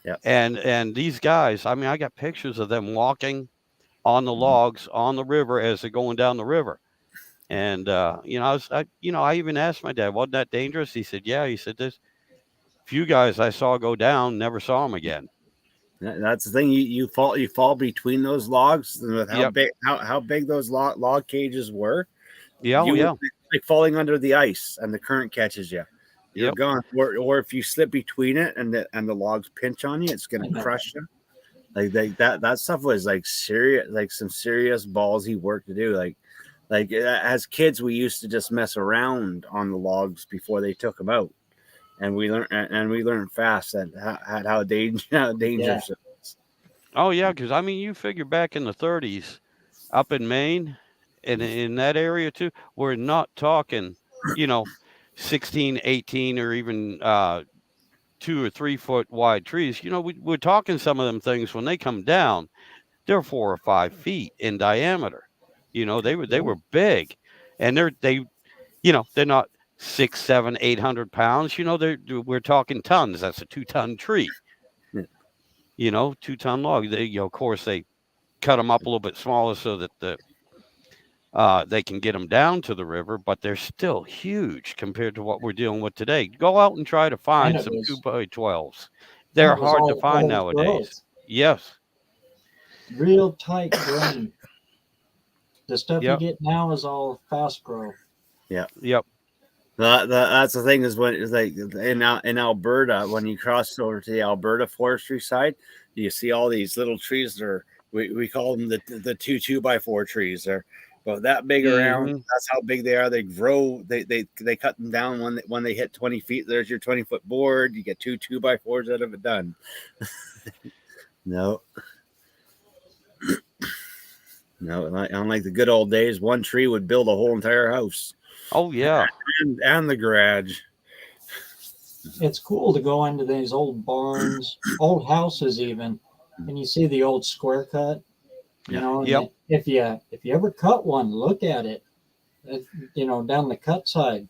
Yeah. And these guys, I mean, I got pictures of them walking on the logs on the river as they're going down the river. And you know, I even asked my dad, wasn't that dangerous? He said, yeah. He said, there's few guys I saw go down, never saw them again. That's the thing. You fall between those logs, and with Yep. how big those log cages were. Yeah, You yeah. would be like falling under the ice, and the current catches you. You're Yep. gone. Or if you slip between it, and the logs pinch on you, it's gonna crush you. Like that stuff was like serious, like some serious ballsy work to do. Like as kids, we used to just mess around on the logs before they took them out, and we learned fast that how dangerous it is. Oh yeah, because I mean, you figure back in the 30s, up in Maine, and in that area too, we're not talking, you know, 16, 18, or even 2 or 3 foot wide trees. You know, we're talking some of them things when they come down, they're 4 or 5 feet in diameter. You know, they were big, and they're not 6, 7, 800 pounds. You know, we're talking tons. That's a 2-ton tree. Yeah. You know, 2-ton log. Of course, they cut them up a little bit smaller so that they can get them down to the river, but they're still huge compared to what we're dealing with today. Go out and try to find some 2x12s. They're hard to find nowadays. Yes. Real tight grain. The stuff you Yep. get now is all fast grow. Yeah. Yep. That's the thing is when it's like in Alberta, when you cross over to the Alberta forestry side, you see all these little trees that are we call them the 2x4 trees. They're about that big around. That's how big they are. They grow. They cut them down when they hit 20 feet. There's your 20-foot board. You get 2 2x4s out of it done. No. No, unlike the good old days, one tree would build a whole entire house. Oh yeah, and the garage. It's cool to go into these old barns, old houses even, and you see the old square cut. You know, Yep. and if you ever cut one, look at it. You know, down the cut side,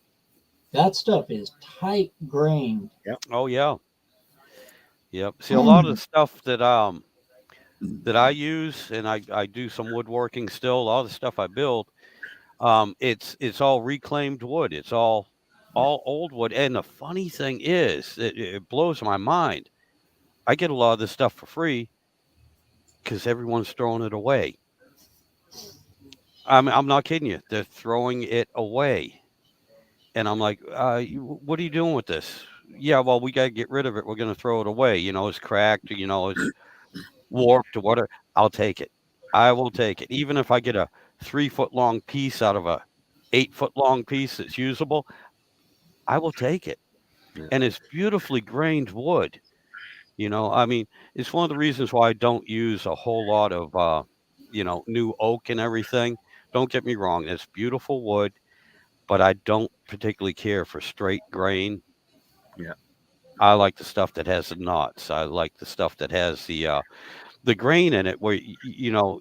that stuff is tight grained. Oh yeah. Yep. See, a lot of the stuff that I use, and I do some woodworking still. A lot of the stuff I build, it's all reclaimed wood. It's all old wood. And the funny thing is, it blows my mind. I get a lot of this stuff for free because everyone's throwing it away. I'm not kidding you. They're throwing it away, and I'm like, what are you doing with this? Yeah, well, we got to get rid of it. We're going to throw it away. You know, it's cracked. You know, it's warped or whatever. I'll take it. I will take it, even if I get a 3 foot long piece out of a 8 foot long piece that's usable. I will take it, Yeah. and it's beautifully grained wood. You know, I mean, it's one of the reasons why I don't use a whole lot of, new oak and everything. Don't get me wrong, it's beautiful wood, but I don't particularly care for straight grain. Yeah. I like the stuff that has the knots. I like the stuff that has the grain in it, where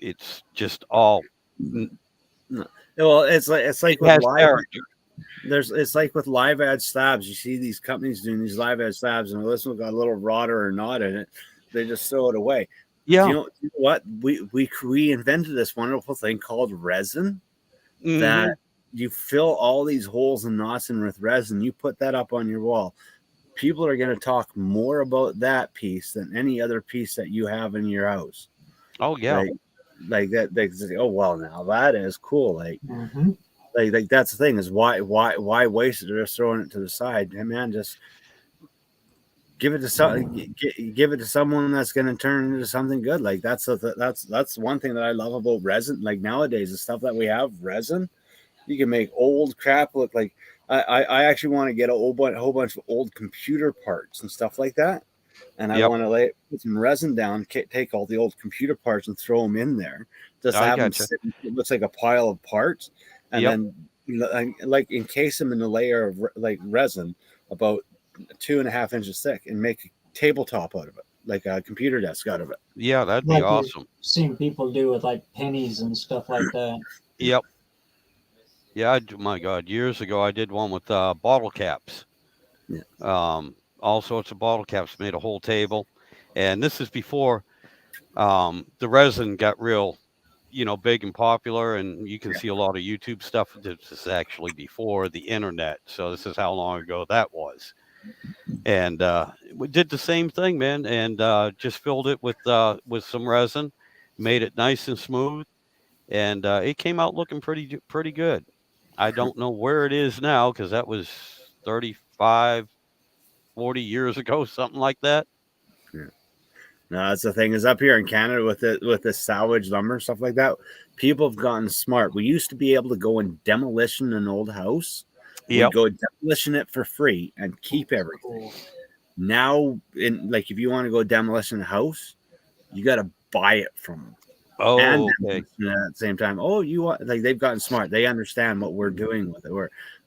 it's just all No. Well, it's like it with has live. character. It's like with live ad slabs. You see these companies doing these live ad slabs, and this one got a little rot or knot in it. They just throw it away. Yeah. Do you know what? We invented this wonderful thing called resin that you fill all these holes and knots in with resin. You put that up on your wall. People are going to talk more about that piece than any other piece that you have in your house. Oh yeah. Like that. They say, "Oh well, now that is cool." Mm-hmm. Like that's the thing is why waste it? They're just throwing it to the side. Hey man, just give it to give it to someone that's going to turn into something good. Like that's one thing that I love about resin. Like nowadays, the stuff that we have resin, you can make old crap look like. I actually want to get a whole bunch of old computer parts and stuff like that, and I Yep. want to put some resin down, take all the old computer parts and throw them in there. Just I have them gotcha. sit. It looks like a pile of parts, and Yep. then like encase them in a layer of like resin about 2.5 inches thick, and make a tabletop out of it, like a computer desk out of it. Yeah, that'd be Like you've awesome. seen people do with like pennies and stuff like that. Yep. Yeah, my God, years ago I did one with bottle caps. Yeah. All sorts of bottle caps, made a whole table. And this is before the resin got real, big and popular. And you can see a lot of YouTube stuff. This is actually before the internet. So this is how long ago that was. And we did the same thing, man, and just filled it with some resin, made it nice and smooth, and it came out looking pretty good. I don't know where it is now because that was 35, 40 years ago, something like that. Yeah. No, that's the thing is up here in Canada with the salvage lumber stuff like that. People have gotten smart. We used to be able to go and demolition an old house. Yep. We'd go demolition it for free and keep everything. Cool. Now, if you want to go demolition a house, you got to buy it from them. Oh, And okay. at the same time, you want they've gotten smart. They understand what we're doing with it.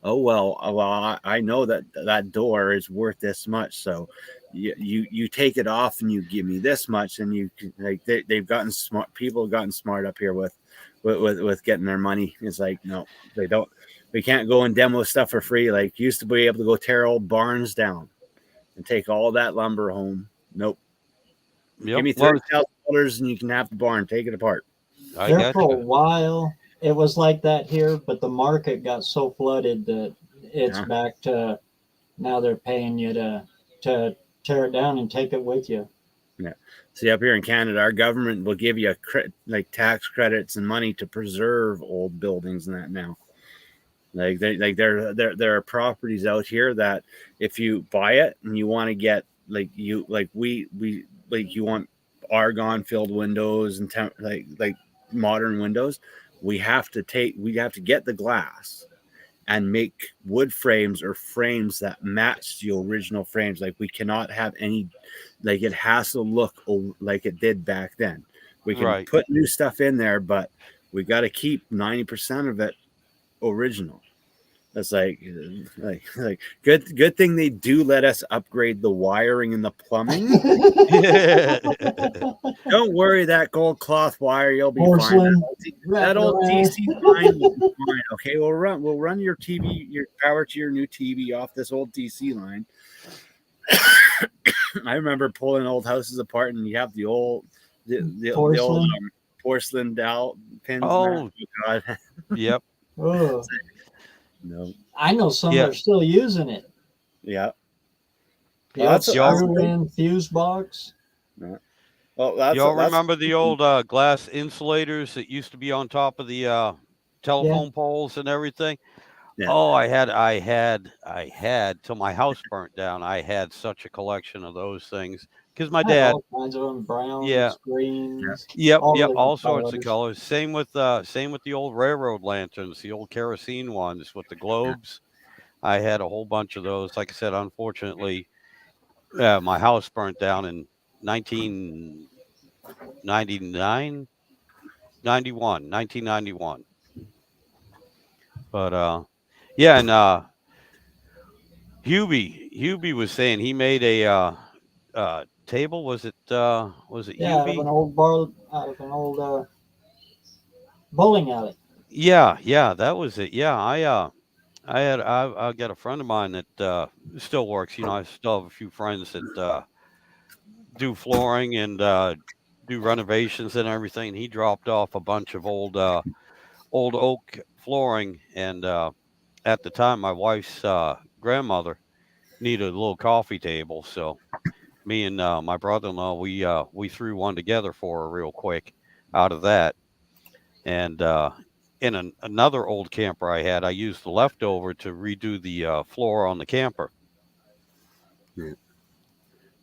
I know that door is worth this much, so you take it off and you give me this much, and you they've gotten smart. People have gotten smart up here with getting their money. It's like no, they don't. We can't go and demo stuff for free. Like used to be able to go tear old barns down and take all that lumber home. Nope. Yep. Give me $30,000 and you can have the barn. Take it apart. I There for a gotcha. while, it was like that here, but the market got so flooded that it's Yeah. back to now they're paying you to tear it down and take it with you. Yeah. See, up here in Canada, our government will give you tax credits and money to preserve old buildings and that now. There are properties out here that if you buy it and you want to get you want argon filled windows and like modern windows, we have to get the glass and make wood frames or frames that match the original frames. Like we cannot have any, like it has to look like it did back then. We can Right. put new stuff in there, but we got to keep 90% of it original. It's like good thing they do let us upgrade the wiring and the plumbing. Don't worry, that gold cloth wire, you'll be Porcelain. fine. That old DC line will be fine. Okay, we'll run your TV, your power to your new TV off this old DC line. I remember pulling old houses apart, and you have the old Porcelain. porcelain dowel pins. Oh. God. Yep. Oh, No. I know some Yeah. that are still using it. Yeah. The Well, old that's screw-in fuse box. Well, that's Y'all that's remember the old glass insulators that used to be on top of the telephone poles and everything? Yeah. Oh, I had till my house burnt down. I had such a collection of those things because my I had dad. all kinds of them, browns, Yeah. greens, Yep, all yep, different all sorts of colors. colors. Same with the old railroad lanterns, the old kerosene ones with the globes. I had a whole bunch of those. Like I said, unfortunately, my house burnt down in 1999, 1991. But yeah, and Hubie was saying he made a table. Was it Yeah, out of Hubie? an old bar, out of an old bowling alley. Yeah, that was it. Yeah, I got a friend of mine that still works. You know, I still have a few friends that do flooring and do renovations and everything. He dropped off a bunch of old oak flooring, and at the time, my wife's grandmother needed a little coffee table, so me and my brother-in-law we threw one together for her real quick out of that. And in another old camper I had, I used the leftover to redo the floor on the camper.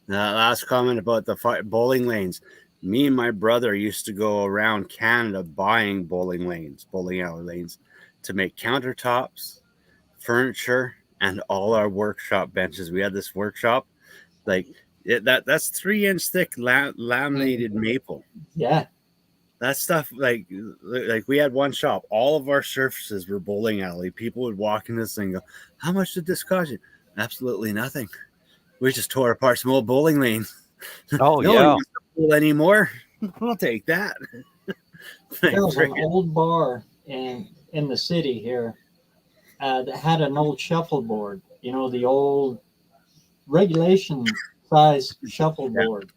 Last comment about the bowling lanes. Me and my brother used to go around Canada buying bowling alley lanes, to make countertops, furniture, and all our workshop benches. We had this workshop, that's 3-inch thick laminated maple. Yeah. That stuff, like we had one shop. All of our surfaces were bowling alley. People would walk in this thing and go, "How much did this cost you?" Absolutely nothing. We just tore apart some old bowling lanes. Oh No one yeah, wants to bowl anymore. I'll take that. There was an old bar in the city here that had an old shuffleboard. You know, the old regulation size shuffleboard.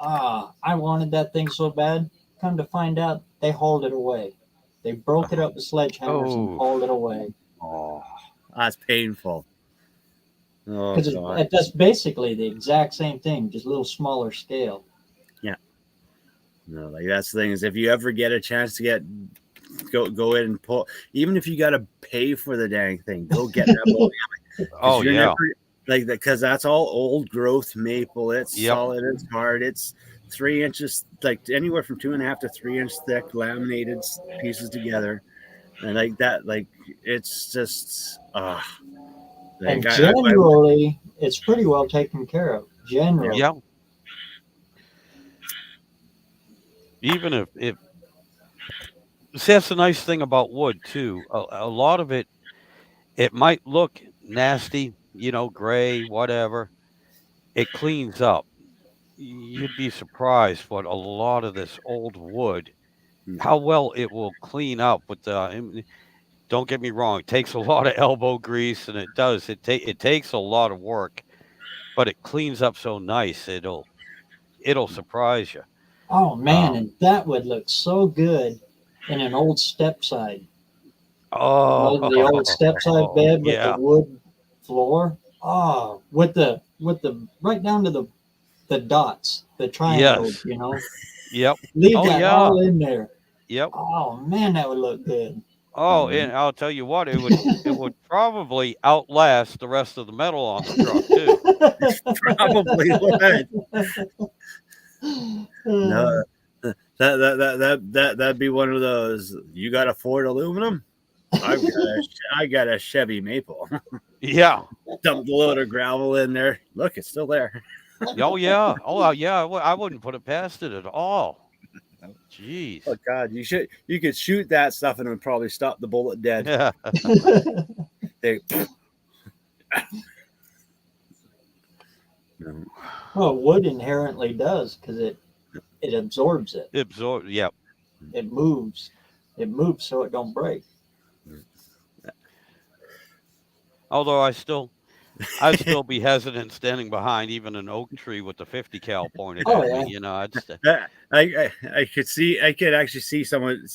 I wanted that thing so bad. Come to find out, they hauled it away. They broke it up with sledgehammers and Oh. hauled it away. Oh, that's painful. Oh, Because God. that's basically the exact same thing, just a little smaller scale. Yeah. No, like that's the thing is if you ever get a chance to go in and pull, even if you got to pay for the dang thing, go get that bowling alley. Oh you're yeah, never, like that, because that's all old growth maple. It's Yep. solid, it's hard, it's 3 inches, like anywhere from 2.5 to 3 inch thick laminated pieces together, and like that, like it's just And generally, it's pretty well taken care of. Generally. yeah. Even if see, that's the nice thing about wood too. A lot of it might look nasty, you know, gray, whatever. It cleans up. You'd be surprised what a lot of this old wood, how well it will clean up with the. Don't get me wrong; it takes a lot of elbow grease, and it does. It takes a lot of work, but it cleans up so nice. It'll surprise you. Oh man, and that would look so good in an old step side. Oh, You know, the old step side bed with yeah. the wood floor. Oh, with the right down to the dots, the triangles. Yes. You know, Yep. leave Oh that yeah. all in there. Yep. Oh man, that would look good. Oh, and I'll tell you what, it would probably outlast the rest of the metal on the truck too. Probably would. No, that'd be one of those. You got a Ford aluminum? I got a Chevy maple. Yeah. Dumped a load of gravel in there. Look, it's still there. Oh yeah. Oh yeah. I wouldn't put it past it at all. Jeez. Oh God, you could shoot that stuff and it would probably stop the bullet dead. Yeah. they no. Well, wood inherently does because it absorbs it. Absorb. Yep. It moves. It moves so it don't break. Although I'd still be hesitant standing behind even an oak tree with the 50 cal pointed Oh, at yeah. me. You know, I'd. I could actually see someone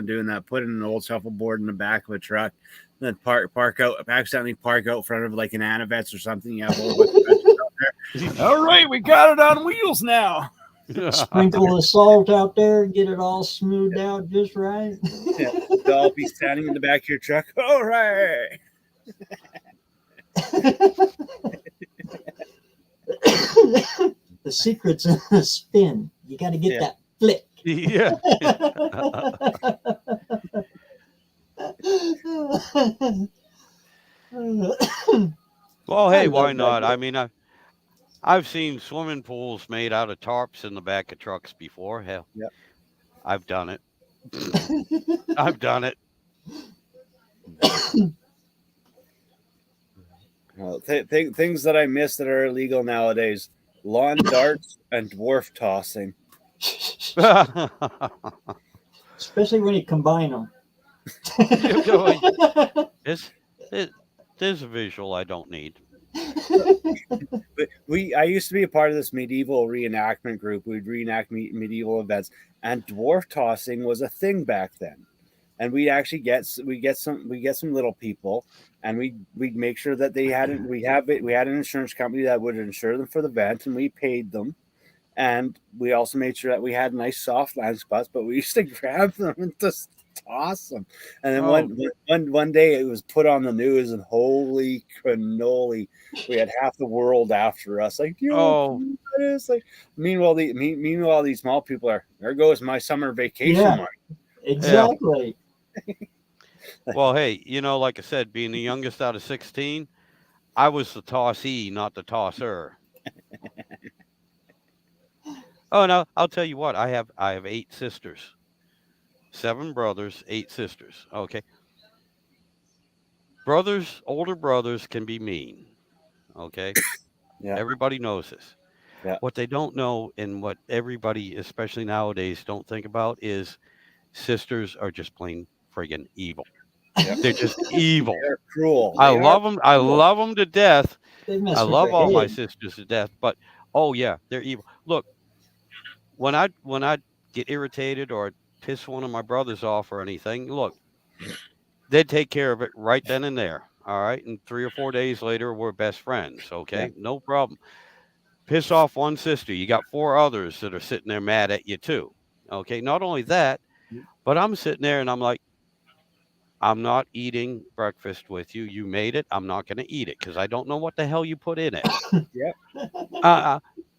doing that, putting an old shuffleboard in the back of a truck, then accidentally park out front of like an Anavets or something. You have a whole bunch of vegetables out there. All right, we got it on wheels now. Sprinkle the salt out there, get it all smoothed out just right. Yeah, they'll all be standing in the back of your truck. All right. The secret's in the spin. You got to get that flick. Yeah. Well, hey, why not? I mean, I've seen swimming pools made out of tarps in the back of trucks before. Hell, Yep. I've done it. I've done it. Well, things that I miss that are illegal nowadays: lawn darts and dwarf tossing. Especially when you combine them. There's a visual I don't need. I used to be a part of this medieval reenactment group. We'd reenact medieval events, and dwarf tossing was a thing back then. And we'd actually get some little people, and we'd make sure that they had we had an insurance company that would insure them for the event, and we paid them. And we also made sure that we had nice soft land spots, but we used to grab them and just toss them. And then one day it was put on the news, and holy cannoli, we had half the world after us. Like, it's like meanwhile these small people are, there goes my summer vacation money. Exactly. Well, hey, like I said, being the youngest out of 16, I was the tossee, not the tosser. Oh no, I'll tell you what. I have 8 sisters, 7 brothers, 8 sisters. Okay. Older brothers can be mean. Okay. Yeah. Everybody knows this. Yeah. What they don't know, and what everybody, especially nowadays, don't think about is sisters are just plain friggin' evil. Yep. They're just evil. They're cruel. I love them. I love them to death. They mess I with love your all my head. sisters to death. But oh yeah, they're evil. Look, when I get irritated or piss one of my brothers off or anything, look, they'd take care of it right then and there. All right, and 3 or 4 days later, we're best friends. Okay, no problem. Piss off one sister, you got 4 others that are sitting there mad at you too. Okay, not only that, but I'm sitting there and I'm like, I'm not eating breakfast with you. You made it. I'm not going to eat it because I don't know what the hell you put in it.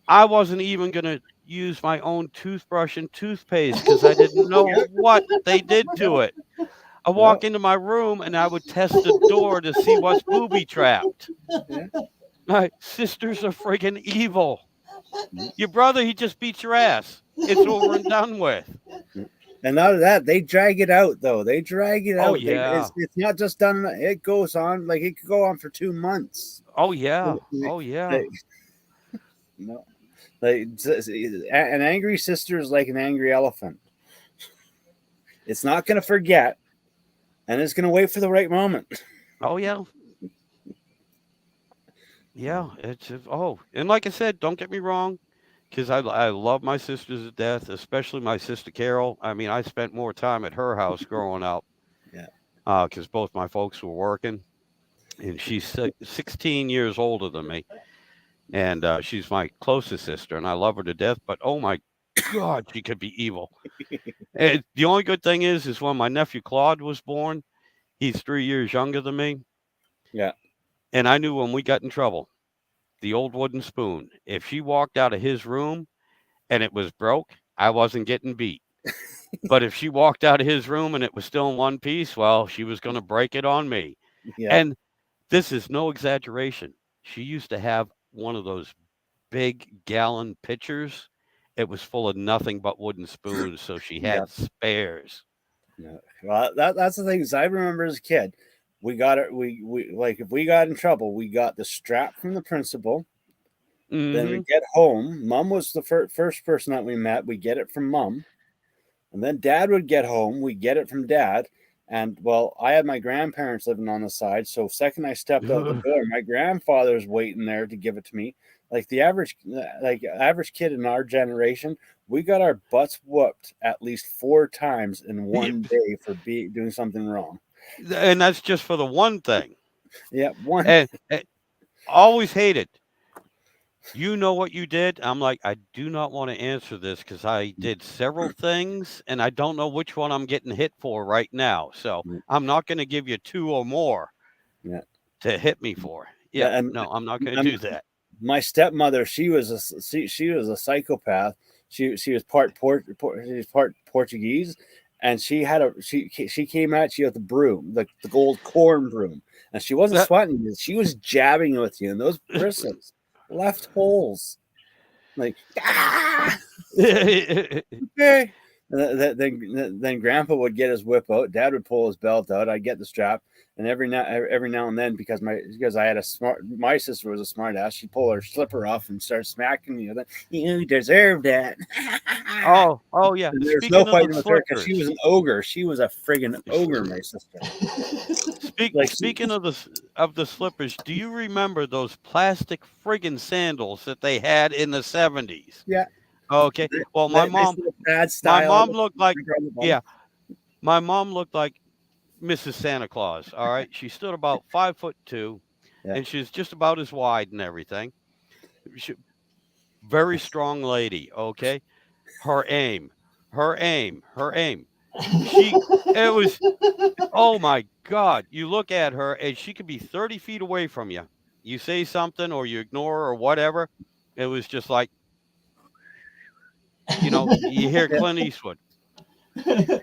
I wasn't even going to use my own toothbrush and toothpaste because I didn't know what they did to it. I walk into my room and I would test the door to see what's booby trapped. My sisters are friggin' evil. Your brother, he just beats your ass. It's over and done with. And out of that, they drag it out, though. They drag it out. Oh, yeah. It's not just done. It goes on. Like, it could go on for 2 months. Oh, yeah. Oh, yeah. No. Like, an angry sister is like an angry elephant. It's not going to forget, and it's going to wait for the right moment. Oh, yeah. Yeah. And like I said, don't get me wrong, because I love my sisters to death, especially my sister Carol. I mean, I spent more time at her house growing up. Yeah. Because both my folks were working, and she's 16 years older than me, and she's my closest sister, and I love her to death. But oh my God, she could be evil. And the only good thing is when my nephew Claude was born, he's 3 years younger than me. Yeah. And I knew when we got in trouble, the old wooden spoon, if she walked out of his room and it was broke, I wasn't getting beat. But if she walked out of his room and it was still in one piece, well, she was going to break it on me. Yeah. And this is no exaggeration. She used to have one of those big gallon pitchers. It was full of nothing but wooden spoons, so she had spares. Yeah. Well, that's the thing. I remember as a kid, we got it. We like if we got in trouble, we got the strap from the principal. Then we Hmm. get home. Mom was the first person that we met. We get it from mom. And then dad would get home. We get it from dad. And well, I had my grandparents living on the side. So second I stepped out the door, my grandfather's waiting there to give it to me. Like the average kid in our generation, we got our butts whooped at least 4 times in one day for doing something wrong. And that's just for the one thing. Yeah, one. And always hated. You know what you did? I'm like, I do not want to answer this because I did several things and I don't know which one I'm getting hit for right now. So I'm not going to give you 2 or more Yeah. to hit me for. Yeah, And no, I'm not going to do that. my stepmother, she was a psychopath. She was part Portuguese, and she came at you with the broom, the gold corn broom, and she wasn't swatting you. She was jabbing with you, and those bristles left holes. Like okay. Then Grandpa would get his whip out. Dad would pull his belt out. I'd get the strap, and every now and then, because I had my sister was a smart ass, she'd pull her slipper off and start smacking me. You deserve that. Oh yeah. And there's no fighting with her because she was an ogre. She was a friggin' ogre, my sister. Speaking of the slippers, do you remember those plastic friggin' sandals that they had in the 70s? Yeah. Okay. Well, my mom looked like my mom looked like Mrs. Santa Claus. All right. She stood about 5'2", and she's just about as wide and everything. Very strong lady. Okay. Her aim. It was, oh my God. You look at her and she could be 30 feet away from you. You say something or you ignore her or whatever. It was just like, you hear Clint Eastwood. Do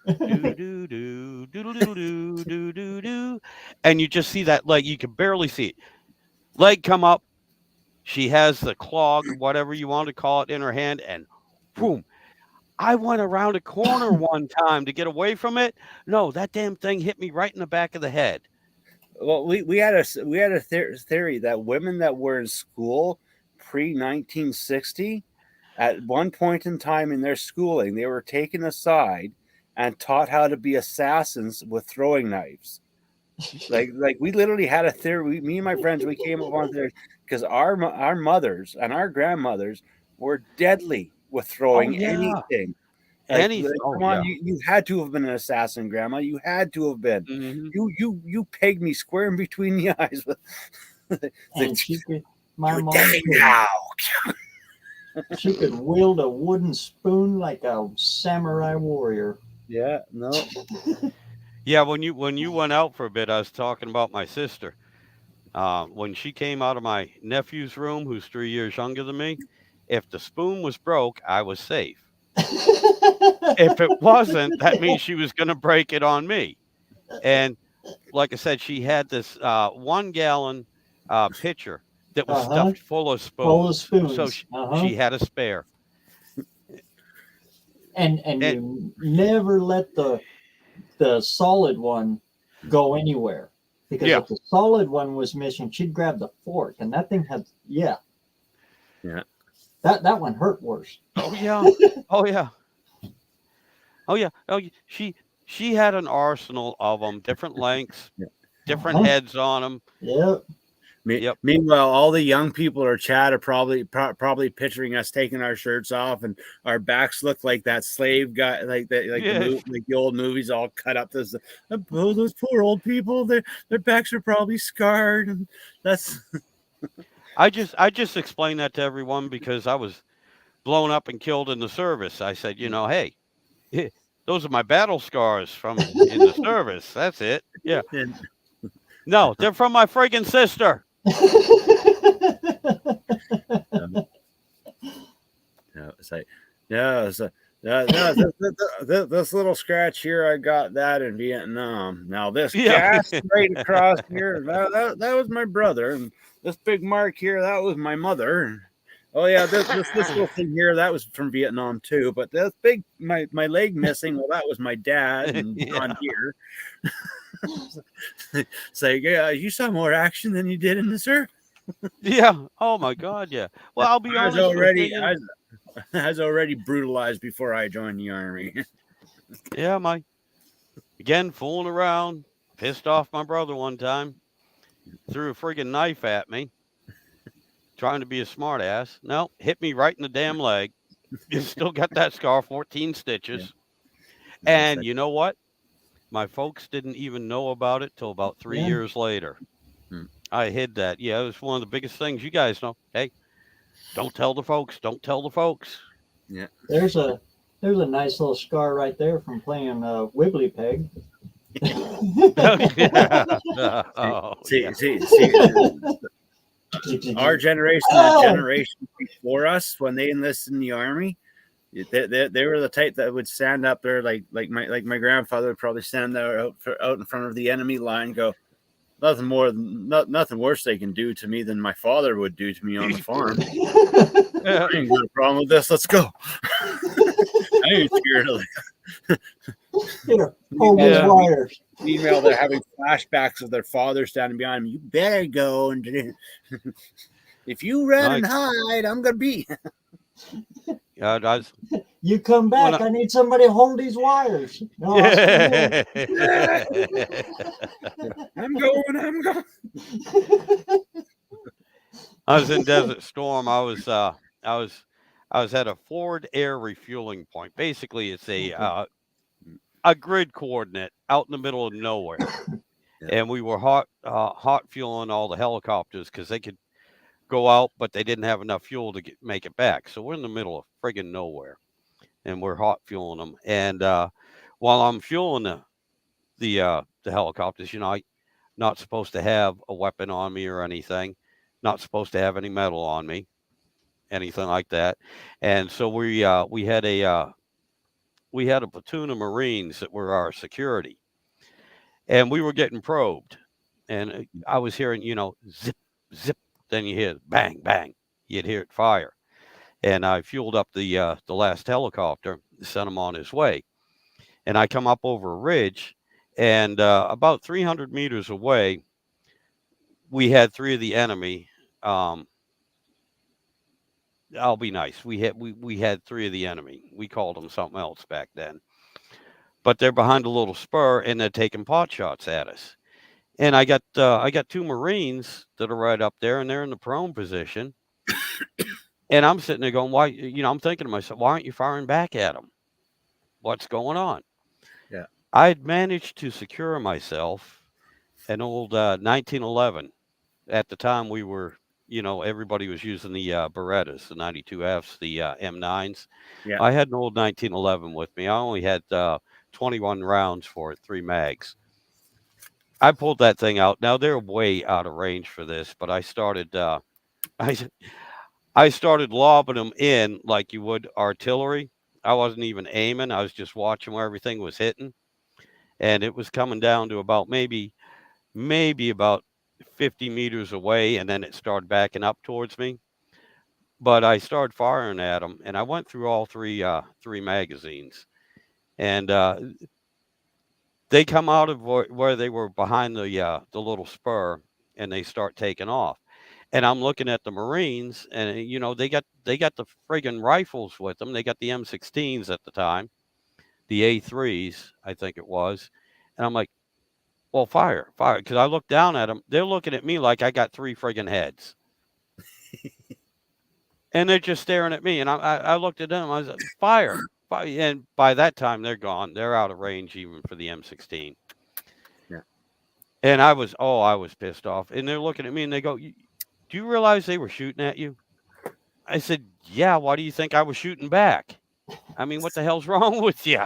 do do do do do do do do, and you just see that leg. You can barely see it. Leg come up. She has the clog, whatever you want to call it, in her hand, and boom. I went around a corner one time to get away from it. No, that damn thing hit me right in the back of the head. Well, we had a theory that women that were in school pre-1960, at one point in time in their schooling, they were taken aside and taught how to be assassins with throwing knives. Like we literally had a theory. Me and my friends, we came up on there because our mothers and our grandmothers were deadly with throwing anything. Come on, you had to have been an assassin, Grandma. You had to have been. Mm-hmm. You pegged me square in between the eyes. And my mom now. She could wield a wooden spoon like a samurai warrior. Yeah, no. Yeah, when you went out for a bit, I was talking about my sister. When she came out of my nephew's room, who's 3 years younger than me, if the spoon was broke, I was safe. If it wasn't, that means she was going to break it on me. And like I said, she had this 1 gallon pitcher that was stuffed full of spoons. Full of spoons. So she had a spare. And you never let the solid one go anywhere, because if the solid one was missing, she'd grab the fork, and that thing had that one hurt worse. Oh yeah. Oh, she had an arsenal of them, different lengths, different heads on them. Yep. Meanwhile, all the young people or Chad are probably picturing us taking our shirts off and our backs look like that slave guy, like the old movies, all cut up. Those poor old people, their backs are probably scarred, and that's. I just explained that to everyone because I was blown up and killed in the service. I said, hey, those are my battle scars from in the service. That's it. Yeah. No, they're from my friggin' sister. This little scratch here, I got that in Vietnam. Now this gas right across here, that was my brother, and this big mark here, that was my mother. Oh yeah, this little thing here that was from Vietnam too. But that big my leg missing. Well, that was my dad and John Yeah. Deere. Say, yeah, you saw more action than you did in the surf. Yeah. Oh my God. Yeah. Well, I'll be I was honest with you. already I was already brutalized before I joined the army. Yeah, my again fooling around, pissed off my brother one time, threw a friggin' knife at me, trying to be a smartass. No, hit me right in the damn leg. You still got that scar, 14 Yeah. stitches. I And said, you know what? My folks didn't even know about it till about 3 Yeah. years later. hmm, I hid that. Yeah, it was one of the biggest things you guys know. Hey, don't tell the folks. Don't tell the folks. yeah. There's a nice little scar right there from playing Wiggly Peg. Yeah. See, Oh, see, yeah. see, see. Our generation, the Ah! generation before us, when they enlisted in the army, they were the type that would stand up there like my grandfather would probably stand there out in front of the enemy line, go, nothing more, nothing worse they can do to me than my father would do to me on the farm. Yeah. I ain't got a problem with this. Let's go. I ain't scared of it. Here, hold these Yeah. wires. Meanwhile, they're having flashbacks of their father standing behind them. You better go and if you run I, and hide, I'm gonna be. I was, You come when back. I need somebody to hold these wires. No, I'll stay here. I, I'm going. I'm going. I was in Desert Storm. I was I was at a forward air refueling point. Basically, it's a grid coordinate out in the middle of nowhere, Yeah. and we were hot fueling all the helicopters because they could go out, but they didn't have enough fuel to make it back. So we're in the middle of friggin' nowhere, and we're hot fueling them. And while I'm fueling the helicopters, I not supposed to have a weapon on me or anything, not supposed to have any metal on me, anything like that. And so we had a platoon of Marines that were our security, and we were getting probed. And I was hearing, zip, zip. Then you hear bang, bang. You'd hear it fire. And I fueled up the last helicopter, sent him on his way. And I come up over a ridge, and about 300 meters away, we had three of the enemy. Um, I'll be nice. We had three of the enemy. We called them something else back then. But they're behind a little spur and they're taking pot shots at us. And I got two Marines that are right up there and they're in the prone position. And I'm sitting there going, why? I'm thinking to myself, why aren't you firing back at them? What's going on? Yeah. I had managed to secure myself an old 1911. At the time, we were, everybody was using the Berettas, the 92Fs, the M9s. Yeah. I had an old 1911 with me. I only had 21 rounds for it, 3 mags. I pulled that thing out. Now they're way out of range for this, but I started I I started lobbing them in like you would artillery. I wasn't even aiming. I was just watching where everything was hitting, and it was coming down to about maybe about 50 meters away, and then it started backing up towards me. But I started firing at them, and I went through all three magazines, and they come out of where they were behind the little spur, and they start taking off. And I'm looking at the Marines, and they got the friggin' rifles with them. They got the M16s at the time, the A3s, I think it was. And I'm like, well, fire, fire, because I look down at them. They're looking at me like I got three friggin' heads, and they're just staring at me. And I looked at them. I was like, fire, fire. And by that time, they're gone. They're out of range even for the M16. Yeah. And I was pissed off. And they're looking at me and they go, do you realize they were shooting at you? I said, yeah. Why do you think I was shooting back? I mean, what the hell's wrong with you?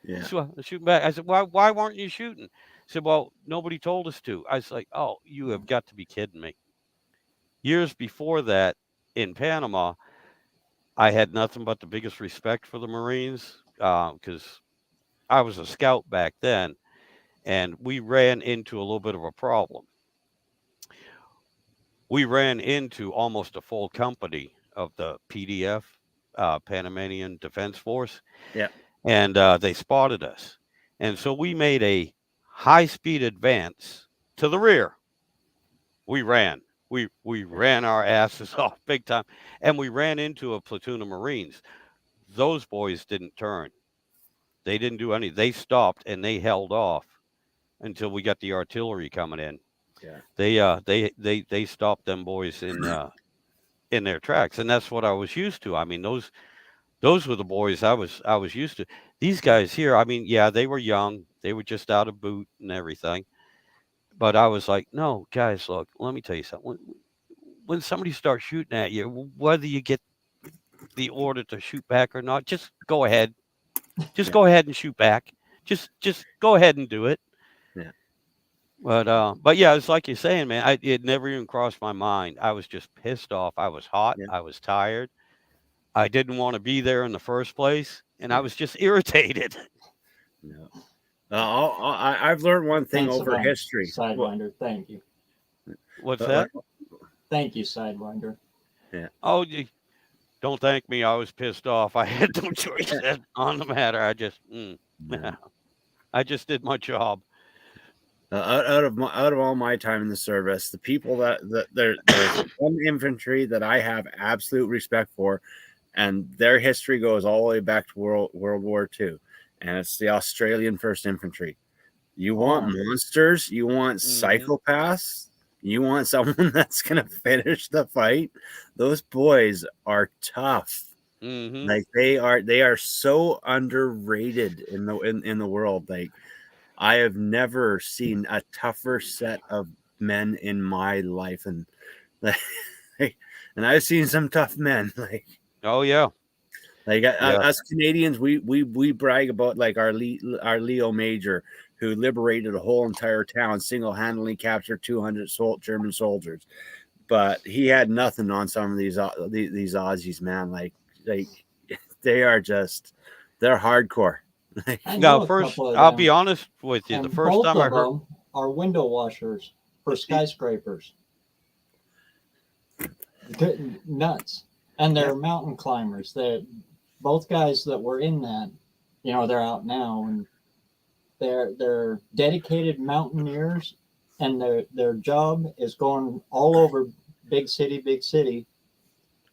Yeah. So shooting back. I said, why weren't you shooting? He said, well, nobody told us to. I was like, oh, you have got to be kidding me. Years before that in Panama, I had nothing but the biggest respect for the Marines because I was a scout back then, and we ran into a little bit of a problem. We ran into almost a full company of the PDF, Panamanian Defense Force, Yeah. and they spotted us, and so we made a high-speed advance to the rear. We ran. We ran our asses off big time, and we ran into a platoon of Marines. Those boys didn't turn. They didn't do any. They stopped and they held off until we got the artillery coming in. Yeah. They stopped them boys in their tracks, and that's what I was used to. I mean, those were the boys I was used to. These guys here, I mean, yeah, they were young. They were just out of boot and everything. But I was like, no, guys, look, let me tell you something. When somebody starts shooting at you, whether you get the order to shoot back or not, just go ahead. Just Yeah. go ahead and shoot back. Just go ahead and do it. Yeah. But yeah, it's like you're saying, man. It never even crossed my mind. I was just pissed off. I was hot. Yeah. I was tired. I didn't want to be there in the first place, and I Yeah. was just irritated. No. I've learned one thing Thanks a over bunch, history. Sidewinder. Thank you. What's that? Thank you, Sidewinder. Oh, don't thank me. I was pissed off. I had no choice on the matter. I just, No. I just did my job. Out of all my time in the service, the people that there's one infantry that I have absolute respect for, and their history goes all the way back to World War II, and it's the Australian First Infantry. You want monsters, you want psychopaths, you want someone that's gonna finish the fight. Those boys are tough. Mm-hmm. Like they are so underrated in the world. Like I have never seen a tougher set of men in my life, and and I've seen some tough men. Oh yeah. Us Canadians, we brag about like our Leo Major, who liberated a whole entire town, single-handedly captured 200 German soldiers, but he had nothing on some of these Aussies, man. Like they are just they're hardcore. Now, first, I'll be honest with you. And The first both time I of heard them are window washers for skyscrapers. Nuts. And they're mountain climbers. They're both guys that were in that, they're out now, and they're dedicated mountaineers, and their job is going all over big city,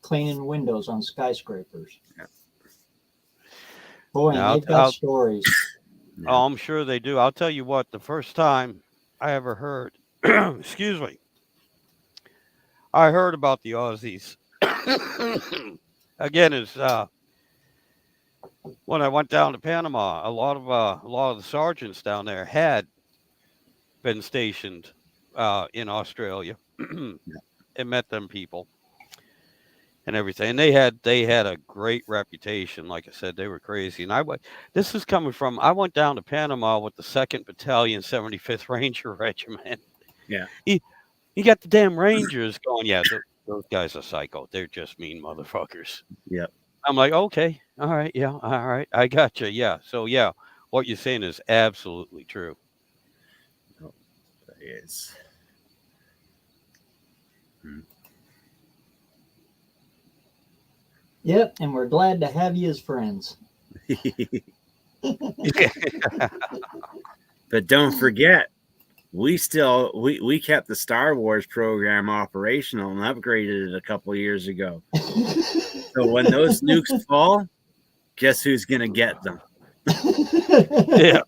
cleaning windows on skyscrapers. Boy, and they've got stories. Oh, I'm sure they do. I'll tell you what, the first time I ever heard, excuse me, I heard about the Aussies. Again, is when I went down to Panama. A lot of the sergeants down there had been stationed in Australia and met them people and everything. And they had a great reputation. Like I said, they were crazy. And this is coming from, I went down to Panama with the 2nd Battalion, 75th Ranger Regiment. Yeah. You got the damn Rangers going, yeah, those guys are psycho. They're just mean motherfuckers. Yep. I'm like, okay, all right, yeah, all right, I got you. Yeah. So yeah, what you're saying is absolutely true. Oh, that is. Yep, and we're glad to have you as friends. But don't forget, we kept the Star Wars program operational and upgraded it a couple of years ago. So when those nukes fall, guess who's gonna get them? Yeah.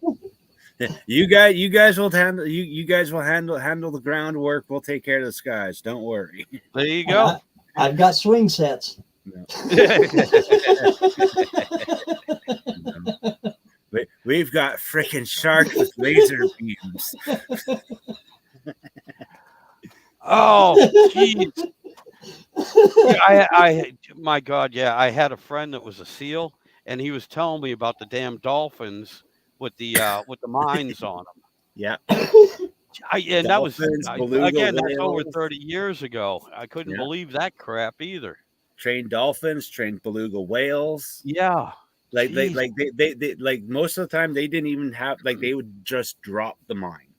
You guys will handle the groundwork. We'll take care of the skies. Don't worry. There you go. I've got swing sets. No. We've got freaking sharks with laser beams. Oh, jeez. My God, yeah. I had a friend that was a SEAL, and he was telling me about the damn dolphins with the mines on them. Yeah. And that was beluga again. That's whales. over 30 years ago. I couldn't believe that crap either. Trained dolphins, trained beluga whales. Yeah. Like they most of the time they didn't even have, like, they would just drop the mine.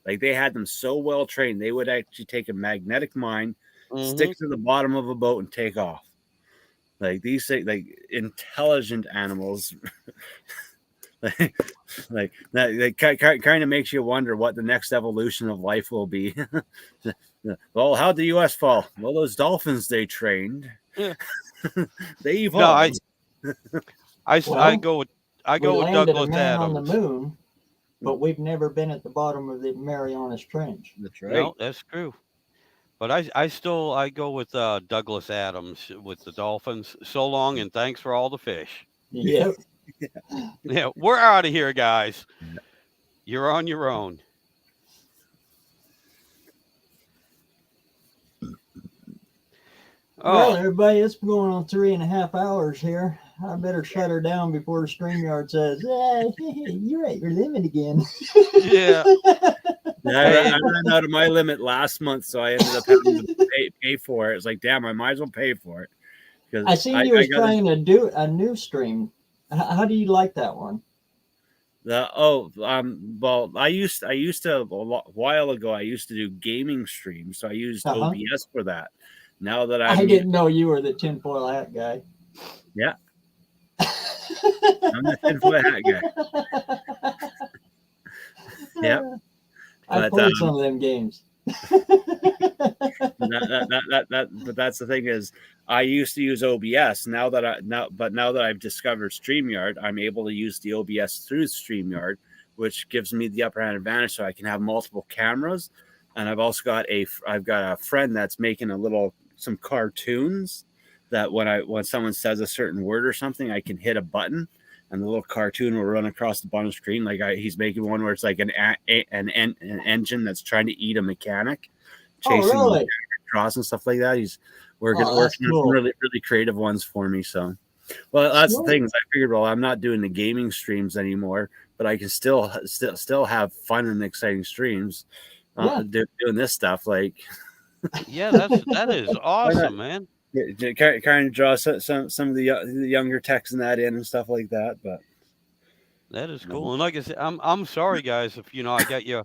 Like they had them so well trained, they would actually take a magnetic mine, stick to the bottom of a boat, and take off. Like these things, like intelligent animals, like, like that kind of makes you wonder what the next evolution of life will be. Well, how'd the U.S. fall? Well, those dolphins they trained, Yeah. they No, evolved. I Well, go with we landed a Douglas man on the Adams. moon, but we've never been at the bottom of the Marianas Trench. That's right. No, that's true. But I go with Douglas Adams with the Dolphins. So long and thanks for all the fish. Yep. Yeah, we're out of here, guys. You're on your own. Well, Oh, everybody, it's going on 3.5 hours here. I better shut her down before StreamYard says, hey, you're at your limit again. yeah. Yeah, Hey, I ran out of my limit last month, so I ended up having to pay for it. It's like, damn, I might as well pay for it because I seen you was trying to do a new stream. How do you like that one? Well, I used to a while ago. I used to do gaming streams, so I used OBS for that. Now that I didn't know you were the tinfoil hat guy. Yeah, I'm the tinfoil hat guy. Yeah, I played some of them games. But that's the thing is, I used to use OBS. Now that I've discovered StreamYard, I'm able to use the OBS through StreamYard, which gives me the upper hand advantage, so I can have multiple cameras. And I've also got a friend that's making some cartoons that when someone says a certain word or something, I can hit a button and the little cartoon will run across the bottom screen. Like he's making one where it's like an engine that's trying to eat a mechanic, chasing the across and stuff like that. He's working on some really creative ones for me. So, well, that's the thing. I figured, well, I'm not doing the gaming streams anymore, but I can still have fun and exciting streams doing this stuff. Like, yeah, that is awesome, man. Kind of draw some of the younger techs and that in and stuff like that, but that is cool. And like I said, I'm sorry, guys, if I got you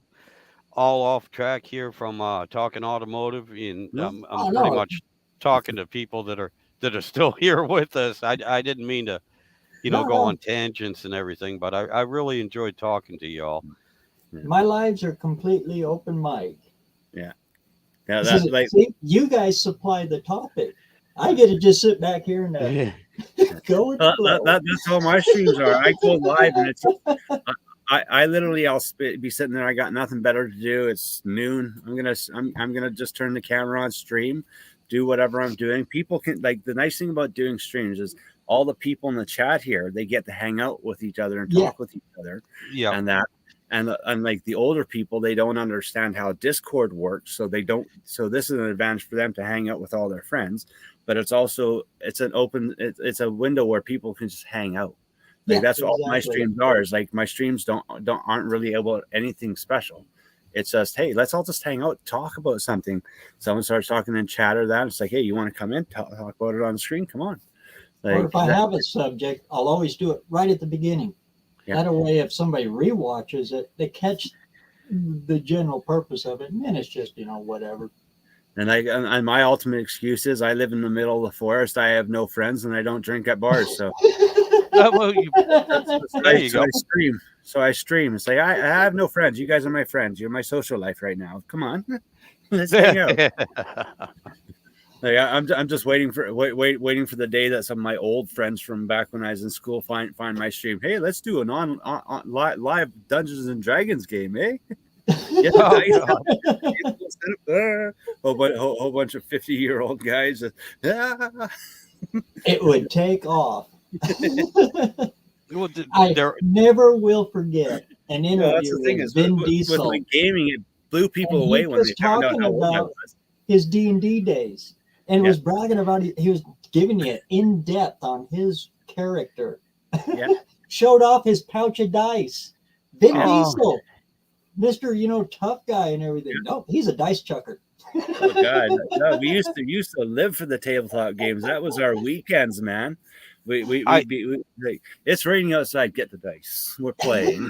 all off track here from talking automotive, and I'm pretty much talking to people that are still here with us. I didn't mean to go on tangents and everything, but I really enjoyed talking to y'all. My lives are completely open mic. Yeah. See, you guys supply the topic. I get to just sit back here and go with the flow. That's how my streams are. I go live and it's I literally I'll be sitting there. I got nothing better to do. It's noon. I'm gonna just turn the camera on, stream, do whatever I'm doing. People can the nice thing about doing streams is all the people in the chat here, they get to hang out with each other and talk with each other. Yeah. And like the older people, they don't understand how Discord works, so this is an advantage for them to hang out with all their friends. But it's a window where people can just hang out. That's all my streams are. Is like my streams aren't really about anything special. It's just, hey, let's all just hang out, talk about something. Someone starts talking in chat or that. It's like, hey, you want to come in, talk about it on the screen? Come on. Or if I have a subject, I'll always do it right at the beginning. Yeah. That way, if somebody rewatches it, they catch the general purpose of it, and then it's just whatever. And my ultimate excuse is I live in the middle of the forest. I have no friends, and I don't drink at bars. So, there you go. I stream. It's like I have no friends. You guys are my friends. You're my social life right now. Come on, let's hang out. I'm just waiting for the day that some of my old friends from back when I was in school find my stream. Hey, let's do an on live Dungeons and Dragons game, eh? Whole bunch of 50-year-old guys. It would take off. I never will forget an interview with Vin Diesel. With gaming, it blew people away when they found out how old I was. His D&D days. And was bragging about it. He was giving you in depth on his character. Yeah. Showed off his pouch of dice. Vin Diesel, Mr. Tough guy and everything. Yeah. No, he's a dice chucker. Oh God! No, we used to live for the tabletop games. That was our weekends, man. It's raining outside. Get the dice. We're playing.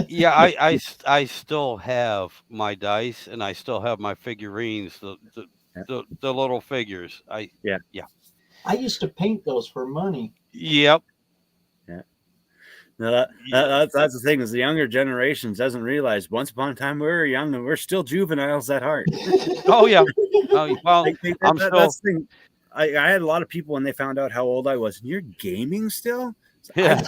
Yeah, I still have my dice and I still have my figurines. The little figures. Yeah. I used to paint those for money. Yep. No, that's the thing is the younger generations doesn't realize once upon a time we were young and we're still juveniles at heart. Oh yeah. Oh well. I'm still. That's the thing. I had a lot of people when they found out how old I was. And you're gaming still? Yeah.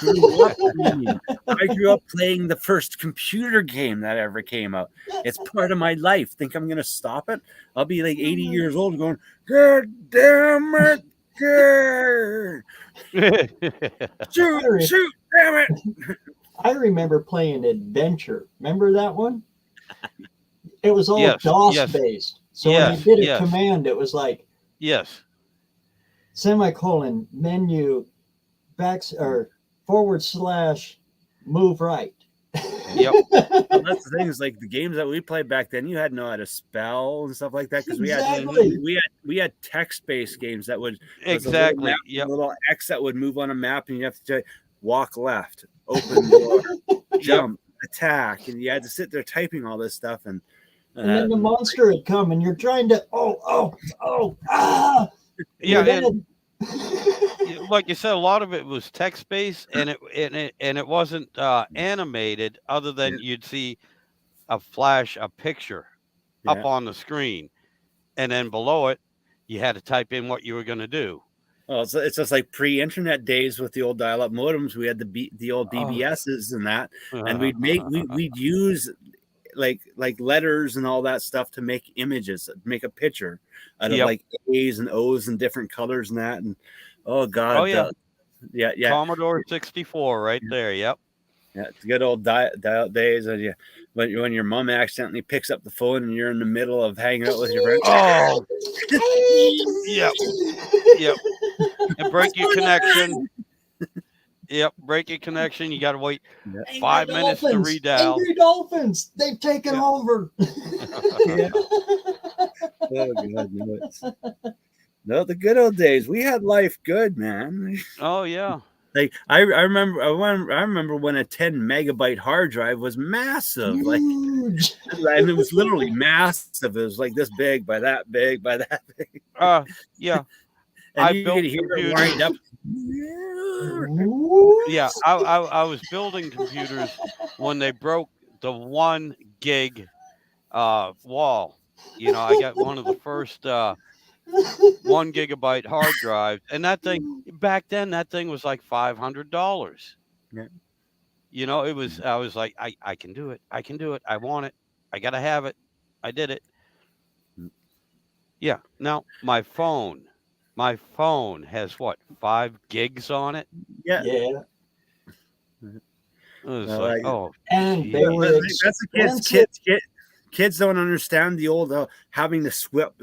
I grew up playing the first computer game that ever came out. It's part of my life. Think I'm gonna stop it? I'll be like 80 years old going, God damn it! Shoot, damn it! I remember playing Adventure. Remember that one? It was all Yes, DOS yes, based. So when yes, you did a yes. command, it was like Yes. semicolon menu or / move right. Yep. Well, that's the thing is like the games that we played back then. You had to know how to spell and stuff like that because Exactly. we had text based games that would Exactly. A Yep. little X that would move on a map and you have to walk left, open door, jump, attack, and you had to sit there typing all this stuff and then the monster had come, and you're trying to Yeah, and like you said, a lot of it was text based, and it wasn't animated. Other than you'd see a picture up on the screen, and then below it, you had to type in what you were going to do. Well, it's just like pre-internet days with the old dial-up modems. We had the old BBSs and that, and we'd use like letters and all that stuff to make images, make a picture out of like A's and O's and different colors and that. And oh god, yeah, Commodore 64 right there. Yep. Yeah, it's good old dial days. And when your mom accidentally picks up the phone and you're in the middle of hanging out with your friends. Oh, yep, yep. And break your connection. Yep, break your connection. You got to wait 5 minutes to redial. Angry Dolphins, they've taken over. Oh god, no, the good old days. We had life good, man. Oh yeah. Like I remember when a 10 megabyte hard drive was massive. Like, and it was literally massive. It was like this big by that big by that big. Yeah. And you could hear it wind up. Yeah, I was building computers when they broke the 1 gig wall. You know, I got one of the first 1 gigabyte hard drives, and that thing back then, that thing was like $500. Yeah. You know, it was. I was like, I can do it. I can do it. I want it. I gotta have it. I did it. Yeah. Now my phone has what, 5 gigs on it? Yeah. Yeah. It was like, oh, and geez. they were that's the kids don't understand the old having to swap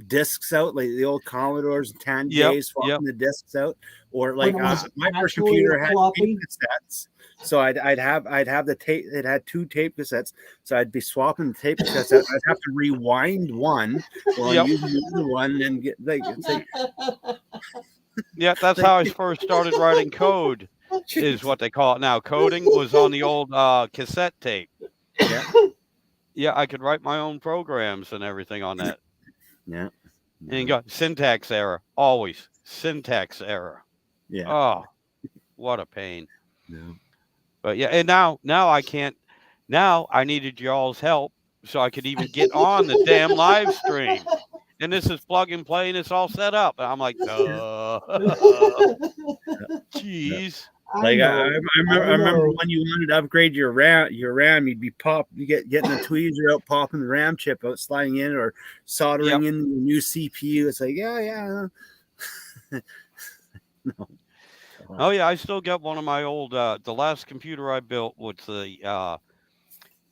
discs out, like the old Commodores and Tandy swapping the discs out, or like my first computer had tape cassettes. So I'd have the tape. It had 2 tape cassettes, so I'd be swapping the tape cassettes out. I'd have to rewind one while using the other one, and get like it's like. Yeah, that's how I first started writing code. Is what they call it now. Coding was on the old cassette tape. Yeah. Yeah, I could write my own programs and everything on that. Yeah. And you got syntax error. Always syntax error. Yeah. Oh, what a pain. Yeah. But yeah, and now I can't. Now I needed y'all's help so I could even get on the damn live stream. And this is plug and play and it's all set up. And I'm like, jeez. Like I remember when you wanted to upgrade your RAM, you'd be getting the tweezer out, popping the RAM chip out, sliding in, or soldering in the new CPU. It's like, yeah. No. Oh yeah, I still got one of my old. The last computer I built was the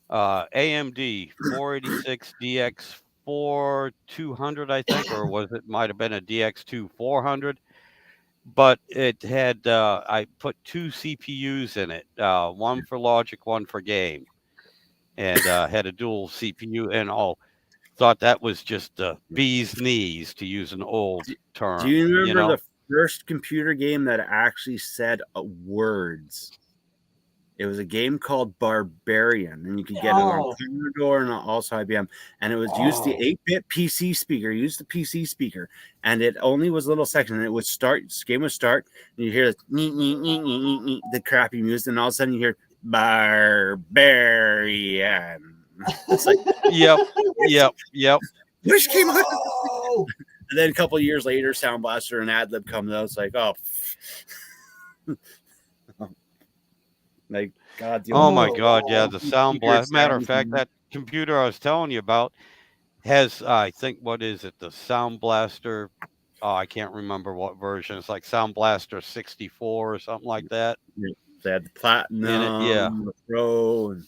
AMD 486 DX 4200, I think, or might have been a DX2 400. But it had, I put 2 CPUs in it, one for logic, one for game, and had a dual CPU and all. Thought that was just the bee's knees, to use an old term. Do you remember the first computer game that actually said words? It was a game called Barbarian, and you could get it on Commodore and also IBM. And it was used the 8-bit PC speaker, used the PC speaker, and it only was a little section. And it would start, this game would start, and you hear the crappy music, and all of a sudden you hear Barbarian. It's like, yep. Which came out. And then a couple of years later, Sound Blaster and AdLib comes out. It's like, oh. Like, God, oh my God, yeah, the Sound Blast. Matter of fact, that computer I was telling you about has, I think, what is it, the Sound Blaster? Oh, I can't remember what version. It's like Sound Blaster 64 or something like that. They had the Platinum, the Pro. And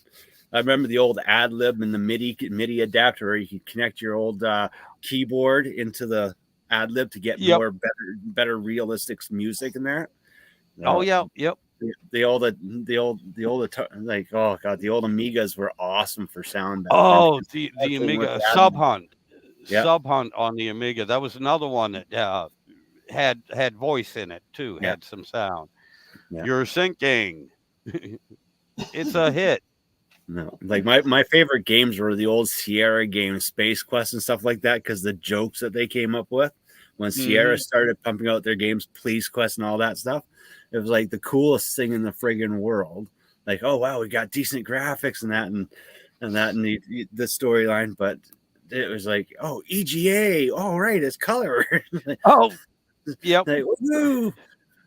I remember the old AdLib and the MIDI adapter where you could connect your old keyboard into the AdLib to get more better realistic music in there. Oh yeah, yep. The old like, oh God, the old Amigas were awesome for sound. Oh, the Amiga Sub Hunt on the Amiga. That was another one that had voice in it too. Had some sound. Yeah. You're syncing. It's a hit. No, like my favorite games were the old Sierra games, Space Quest and stuff like that, because the jokes that they came up with when Sierra started pumping out their games, Police Quest and all that stuff. It was like the coolest thing in the friggin' world. Like, oh wow, we got decent graphics and the storyline, but it was like, oh, EGA, all right, it's color. Oh, yep. Like, woo!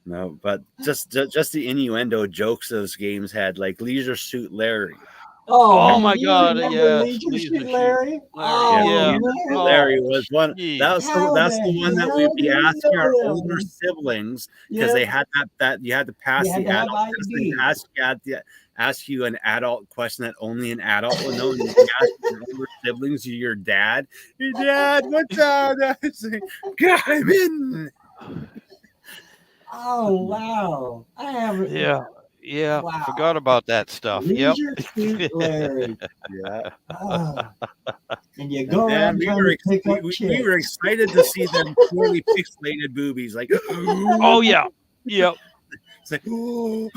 No, but just the innuendo jokes those games had, like Leisure Suit Larry. Oh my God! Yeah, Leisure Suit Larry. Larry was one. That's the one that we'd be asking our older siblings, because they had that you had to pass the adult test. Ask you an adult question that only an adult would know. And you ask your older siblings, your dad. Hey, Dad, what's up? I'm in. Oh wow! I haven't. Yeah, wow. Forgot about that stuff. Leisure Suit Larry. And you go around trying to pick up chicks. We were excited to see them poorly pixelated boobies. Like, oh yeah, yep. It's like, oh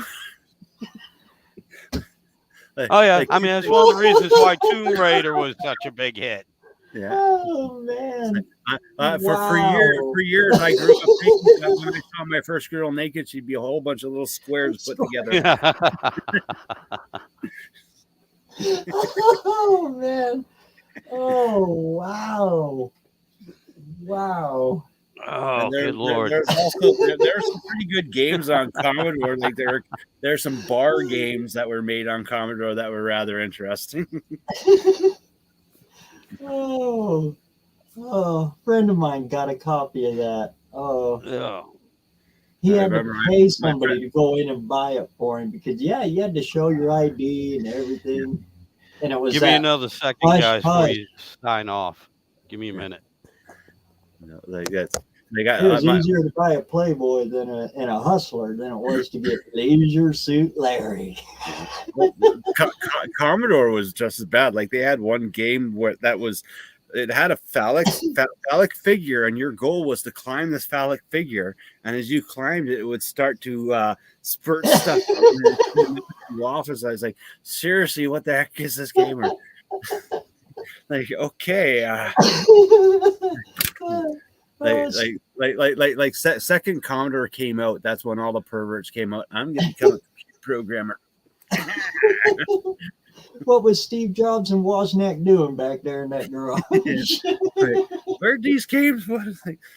yeah. Like, I mean, that's one of the reasons why Tomb Raider was such a big hit. Yeah. Oh man. For years, I grew up thinking that when I saw my first girl naked, she'd be a whole bunch of little squares put together. Oh man. Oh wow. Wow. Oh, good Lord. There's some pretty good games on Commodore. Like there's some bar games that were made on Commodore that were rather interesting. Oh, a friend of mine got a copy of that. Oh, yeah. He had to pay somebody to go in and buy it for him because, you had to show your ID and everything. And it was Give me another second, guys, before you sign off. Give me a minute. No, it was easier to buy a Playboy and a Hustler than it was to get Leisure Suit Larry. Commodore was just as bad. Like they had one game where it had a phallic figure, and your goal was to climb this phallic figure. And as you climbed it, it would start to spurt stuff off. As I was like, seriously, what the heck is this game? Like, okay. Like second Commodore came out. That's when all the perverts came out. I'm going to become a computer programmer. What was Steve Jobs and Wozniak doing back there in that garage? Where'd these games?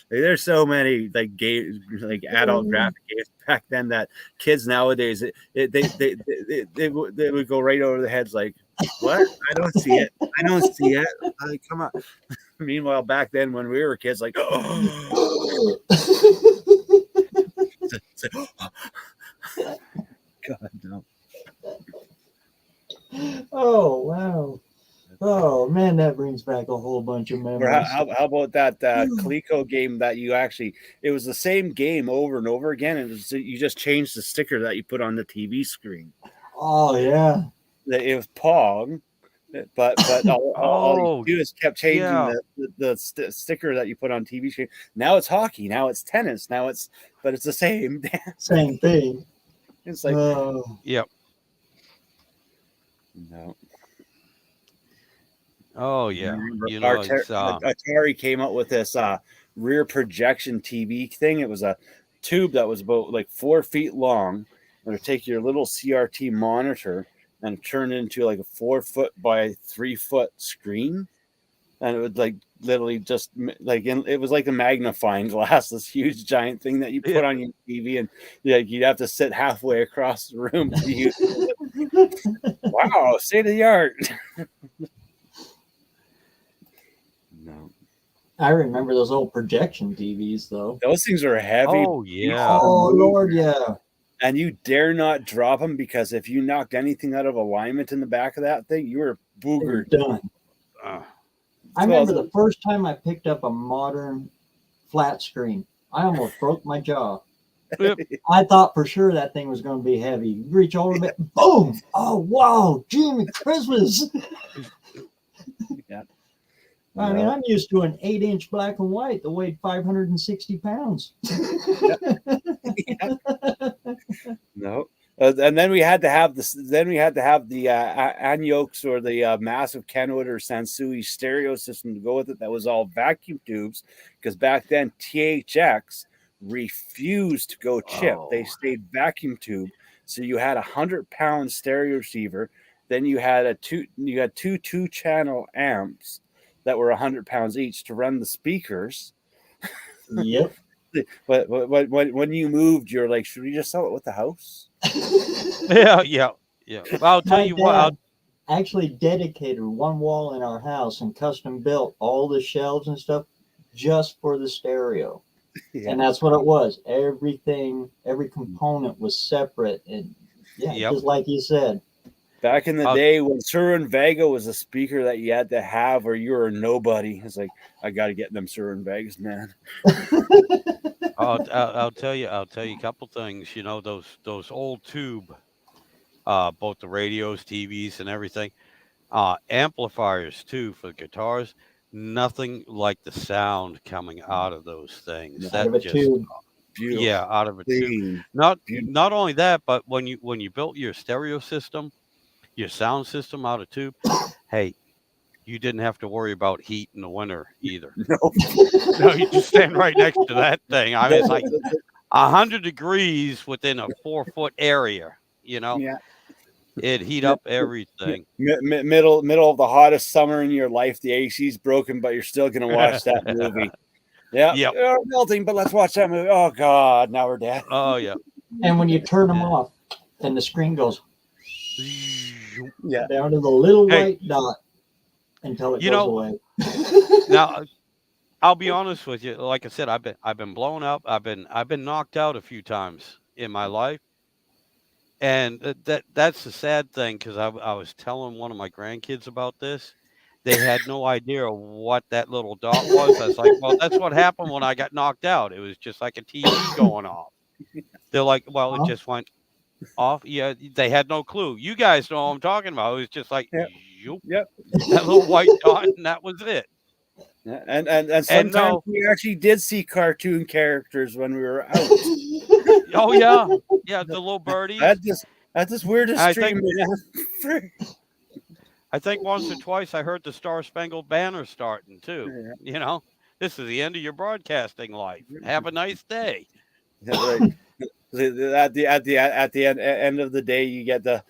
There's so many like games, like adult graphic games back then that kids nowadays they would go right over the heads. Like, what? I don't see it. Like, come on. Meanwhile, back then when we were kids, like, oh. God no. Oh wow! Oh man, that brings back a whole bunch of memories. How about that Coleco game that it was the same game over and over again, and you just changed the sticker that you put on the TV screen. Oh yeah, it was Pong, but all you do is kept changing the sticker that you put on TV screen. Now it's hockey, now it's tennis, but it's the same thing. It's like yep. No. Oh yeah, Remember you know it's Atari came out with this rear projection TV thing. It was a tube that was about like 4 feet long. It would take your little CRT monitor and turn it into like a 4 foot by 3 foot screen, and it would like literally just like it was like a magnifying glass, this huge giant thing that you put on your TV, and you'd have to sit halfway across the room to use it. Wow, state of the art. No. I remember those old projection TVs, though. Those things are heavy. oh yeah. Oh, Lord, yeah. And you dare not drop them, because if you knocked anything out of alignment in the back of that thing, you were They were boogered. done. Uh, I remember the first time I picked up a modern flat screen. I almost broke my jaw. Yep. I thought for sure that thing was going to be heavy. You reach over a bit, boom! Oh, wow! Jimmy Christmas! Yeah. I mean, I'm used to an 8-inch black and white that weighed 560 pounds. No. And then we had to have this. Then we had to have the Anyokes or the massive Kenwood or Sansui stereo system to go with it. That was all vacuum tubes, because back then THX refused to go chip. They stayed vacuum tube. So you had 100-pound stereo receiver. Then you had two 2-channel amps that were 100 pounds each to run the speakers. Yep. But when you moved, you're like, should we just sell it with the house? yeah. Well, I'll tell My you what. dad actually dedicated one wall in our house and custom built all the shelves and stuff just for the stereo. Yeah. And that's what it was. Everything, every component was separate. And just like you said. Back in the day when Surin Vega was a speaker that you had to have or you were a nobody, it's like, I got to get them Surin Vegas, man. I'll tell you a couple things. You know, those old tube, both the radios, TVs, and everything, amplifiers too for guitars. Nothing like the sound coming out of those things. Out of a tube. Beautiful. Yeah, out of a tube. Not only that, but when you built your stereo system, your sound system out of tube, hey, you didn't have to worry about heat in the winter either. No, you just stand right next to that thing. I mean, it's like 100 degrees within a 4-foot area. You know, it'd heat up everything. Middle of the hottest summer in your life, the AC's broken, but you're still gonna watch that movie. Yeah, yep. We're melting, but let's watch that movie. Oh God, now we're dead. Oh yeah. And when you turn them off, then the screen goes yeah down to the little white dot until it goes away. Now, I'll be honest with you. Like I said, I've been blown up. I've been knocked out a few times in my life, and that's the sad thing, because I was telling one of my grandkids about this. They had no idea what that little dot was. I was like, well, that's what happened when I got knocked out. It was just like a TV going off. They're like, well, it just went off. Yeah, they had no clue. You guys know what I'm talking about. It was just like, yep, that little white dot, and that was it. Yeah, and sometimes we actually did see cartoon characters when we were out. Oh yeah, the little birdies. That's just weirdest dream. I think once or twice I heard the Star Spangled Banner starting too. Yeah. You know, this is the end of your broadcasting life. Have a nice day. Yeah, right. At the end of the day, you get the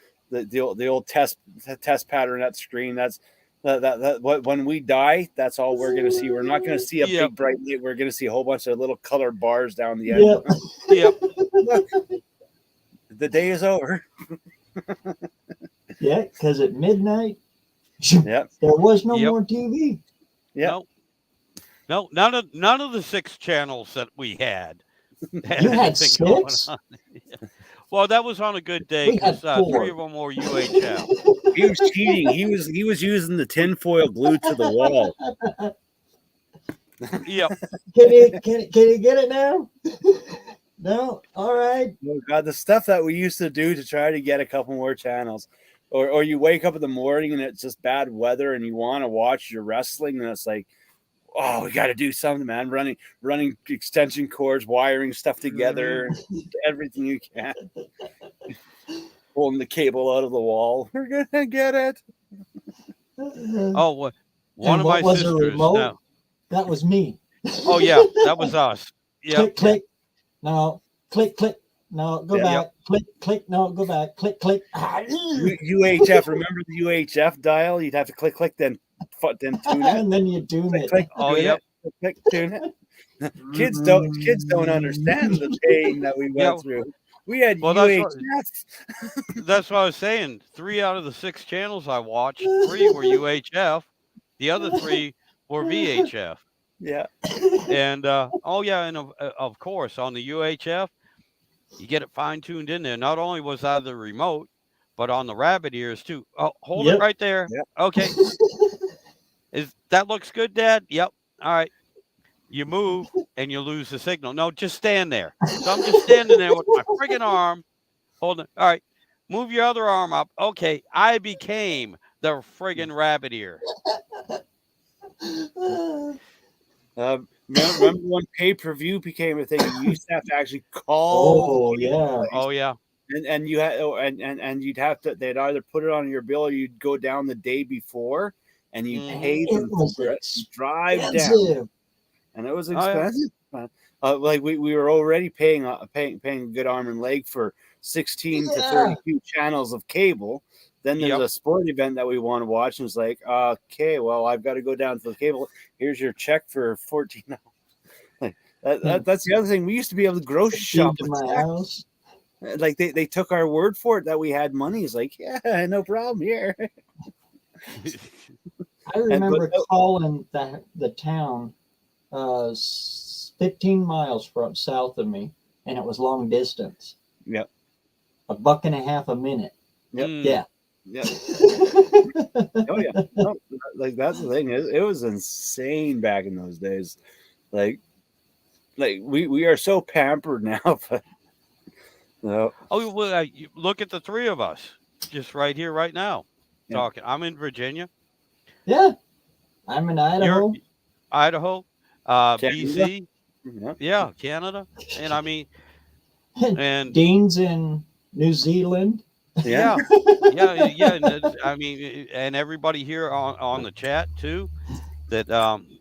old test pattern at screen. That's that when we die, that's all we're gonna see. We're not gonna see a big bright light. We're gonna see a whole bunch of little colored bars down the end. Yep. Look, the day is over. Yeah, because at midnight, there was no more TV. Yeah. No, none of the 6 channels that we had. You had 6? Well, that was on a good day, because 3 of them were UHF. He was cheating. He was using the tinfoil glued to the wall. Yep. Can you get it now? No? All right. Oh God, the stuff that we used to do to try to get a couple more channels. Or you wake up in the morning and it's just bad weather and you want to watch your wrestling and it's like, oh, we got to do something, man. Running extension cords, wiring stuff together, everything you can. pulling the cable out of the wall. We're gonna get it. Oh, one And of my what was a sisters. remote? Now, That was me. oh yeah, that was us. Yep. Click, click. No, click, click. No, go Yeah. back. Yep. Click, click. No, go back. Click, click. UHF. Remember the UHF dial? You'd have to click, click, then tune it. And then you tune Click, it. click, Oh tune yep. it. Click, tune it. Kids don't understand the pain that we Yeah. went through. We had Well, UHF. that's what I was saying. 3 out of the 6 channels I watched, 3 were UHF. The other 3 were VHF. Yeah. And oh yeah, and of course on the UHF, you get it fine tuned in there. Not only was that the remote, but on the rabbit ears too. Oh, hold it Yep. right there. Yep. Okay. That looks good, Dad? Yep. All right. You move and you lose the signal. No, just stand there. So I'm just standing there with my friggin' arm holding. All right. Move your other arm up. Okay. I became the friggin' rabbit ear. Remember when pay-per-view became a thing? You used to have to actually call. Oh, yeah. Oh yeah. And you had and you'd have to, they'd either put it on your bill or you'd go down the day before and you pay It them was for it, drive down, expensive. and it was Oh, yeah. expensive. Like we were already paying a good arm and leg for 16 to 32 channels of cable. Then there's Yep. a sport event that we want to watch, and it's like, okay, well, I've got to go down to the cable. Here's your check for $14. Like, that's the other thing. We used to be able to grocery shop to with my checks. house. Like they took our word for it that we had money. It's like, yeah, no problem here. I remember calling the town 15 miles from south of me, and it was long distance. Yep. $1.50 a minute. Yep. Yeah. Yeah. Oh yeah. No, like that's the thing. It was insane back in those days. Like we are so pampered now, but no. Oh well, look at the 3 of us just right here, right now, talking. I'm in Virginia. Yeah. I'm in Idaho. You're Idaho, Canada? BC. Yeah. Yeah, Canada. And I mean, and Dean's in New Zealand. yeah. And I mean, and everybody here on the chat too. That